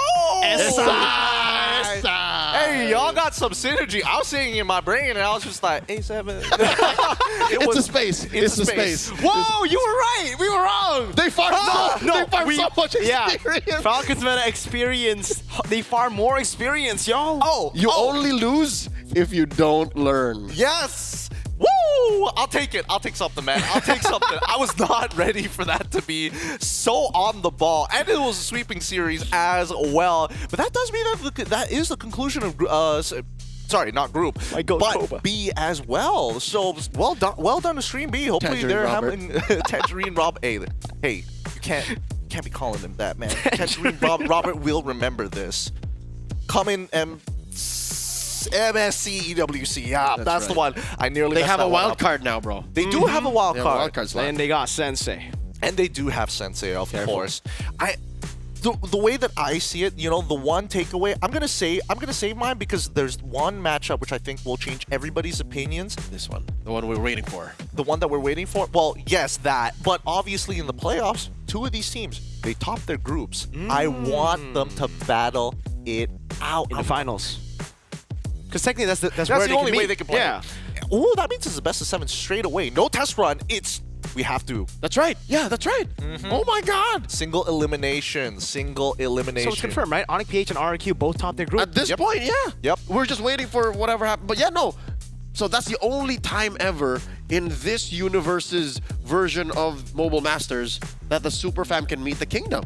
SI! Hey, y'all got some synergy. I was sitting in my brain and I was just like, A7. It's a space. It's a space. Whoa, you were right. We were wrong. They farm they farm so much Yeah, experience. Falcons Meta experience. They farm more experience, yo. You only lose if you don't learn. Yes! Woo! I'll take it. I'll take something, man. I'll take something. I was not ready for that to be so on the ball. And it was a sweeping series as well. But that does mean that is the conclusion of sorry, not group, but Koba. B as well. So well done to Stream B. Hopefully Tangerine they're Robert. having Tangerine Rob. Hey, you can't be calling him that, man. Tangerine Robert will remember this. Coming MSC EWC. Yeah, that's the one. I nearly They messed have that a one wild up. card now, bro. They do have a wild They have a card. wild card slot. And they got Sensei. And they do have Sensei, of Careful. course. The way that I see it, the one takeaway, I'm gonna save mine because there's one matchup which I think will change everybody's opinions. This one, the one we're waiting for. The one that we're waiting for? Well, yes, that. But obviously in the playoffs, two of these teams, they top their groups. I want them to battle it out In the finals. Because technically that's That's where the only way meet. they can play. Yeah. Oh, that means it's the best of 7 straight away. No test run. We have to. That's right. Yeah, that's right. Oh my God. Single elimination. So it's confirmed, right? Onyx PH and RRQ both top their group. At this point, yeah. Yep. We're just waiting for whatever happens. But yeah, no. So that's the only time ever in this universe's version of Mobile Masters that the Super Fam can meet the Kingdom.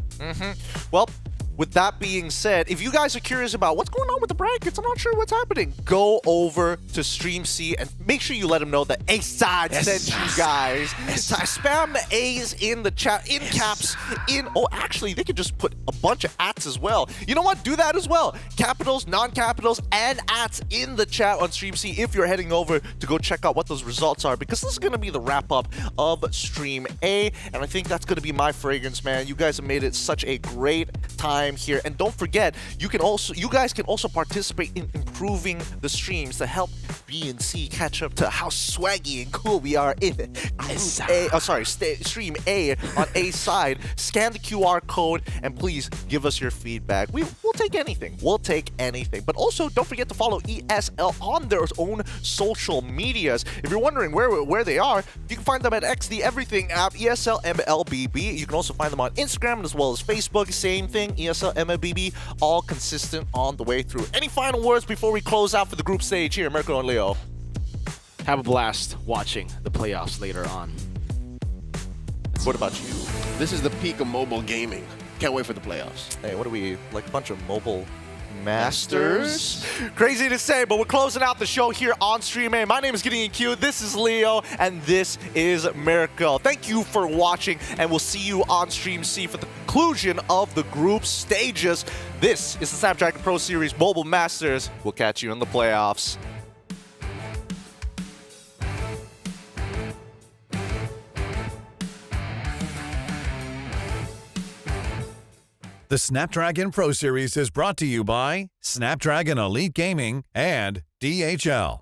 Well, with that being said, if you guys are curious about what's going on with the brackets, I'm not sure what's happening, go over to Stream C and make sure you let them know that A-Side sent you guys. Spam the A's in the chat, in caps, oh, actually, they could just put a bunch of ats as well. You know what? Do that as well. Capitals, non-capitals, and ats in the chat on Stream C if you're heading over to go check out what those results are, because this is going to be the wrap-up of Stream A, and I think that's going to be my fragrance, man. You guys have made it such a great time here, and don't forget, you guys can also participate in improving the streams to help B and C catch up to how swaggy and cool we are in Stream A on A side. Scan the QR code and please give us your feedback. We'll take anything. We'll take anything. But also, don't forget to follow ESL on their own social medias. If you're wondering where they are, you can find them at XD Everything app, ESL MLBB. You can also find them on Instagram as well as Facebook. Same thing, ESL MLBB, all consistent on the way through. Any final words before we close out for the group stage here, Mirko and Leo? Have a blast watching the playoffs later on. What about you? This is the peak of mobile gaming. Can't wait for the playoffs. Hey, what are we, like a bunch of mobile masters? Crazy to say, but we're closing out the show here on Stream A. My name is Gideon Q, this is Leo, and this is Mirko. Thank you for watching, and we'll see you on Stream C for the conclusion of the group stages. This is the Snapdragon Pro Series Mobile Masters. We'll catch you in the playoffs. The Snapdragon Pro Series is brought to you by Snapdragon Elite Gaming and DHL.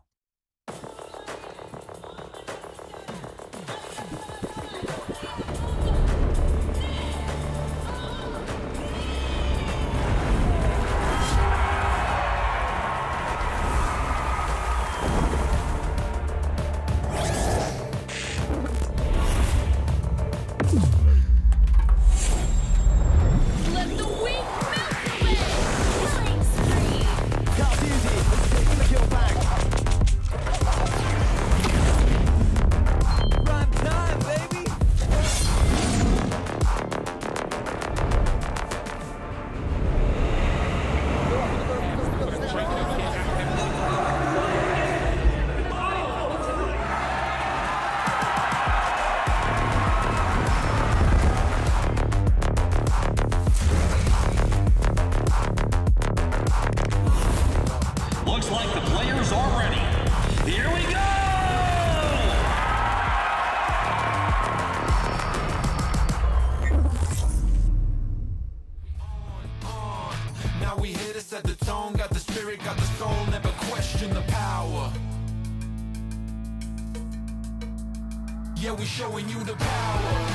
Yeah, we showing you the power.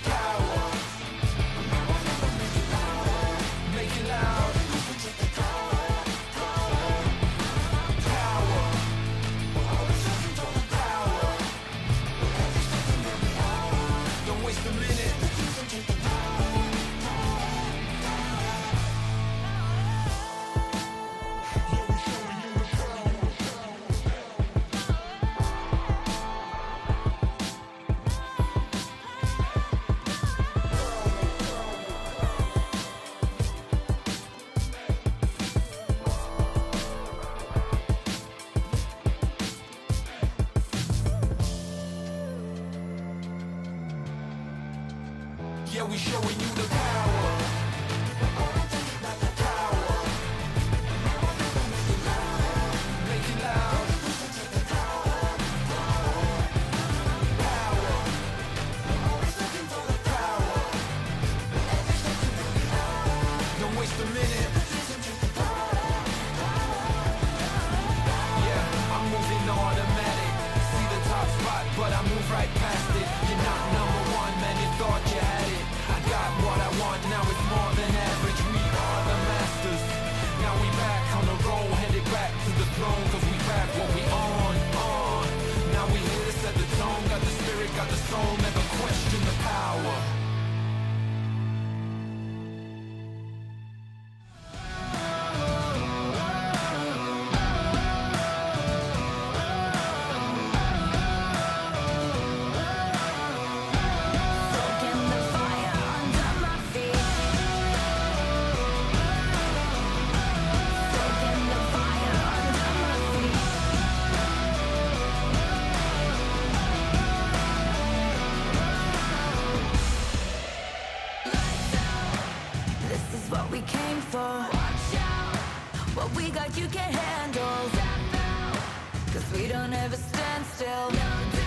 Power. Make it loud. Power. Power. Don't waste a minute. Yeah, we showing you the power. Power. Make it loud. Power. Power. Don't waste a minute. Yeah, I'm moving automatic. See the top spot, but I move right past it. You're not number one, man, you thought you had it. I got what I want, now it's more than average. We are the masters. Now we back on the roll, headed back to the throne, cause we back what we on. Now we here to set the tone, got the spirit, got the soul, never question the power. This is what we came for. Watch out. What we got you can't handle. Step out. Cause we don't ever stand still. No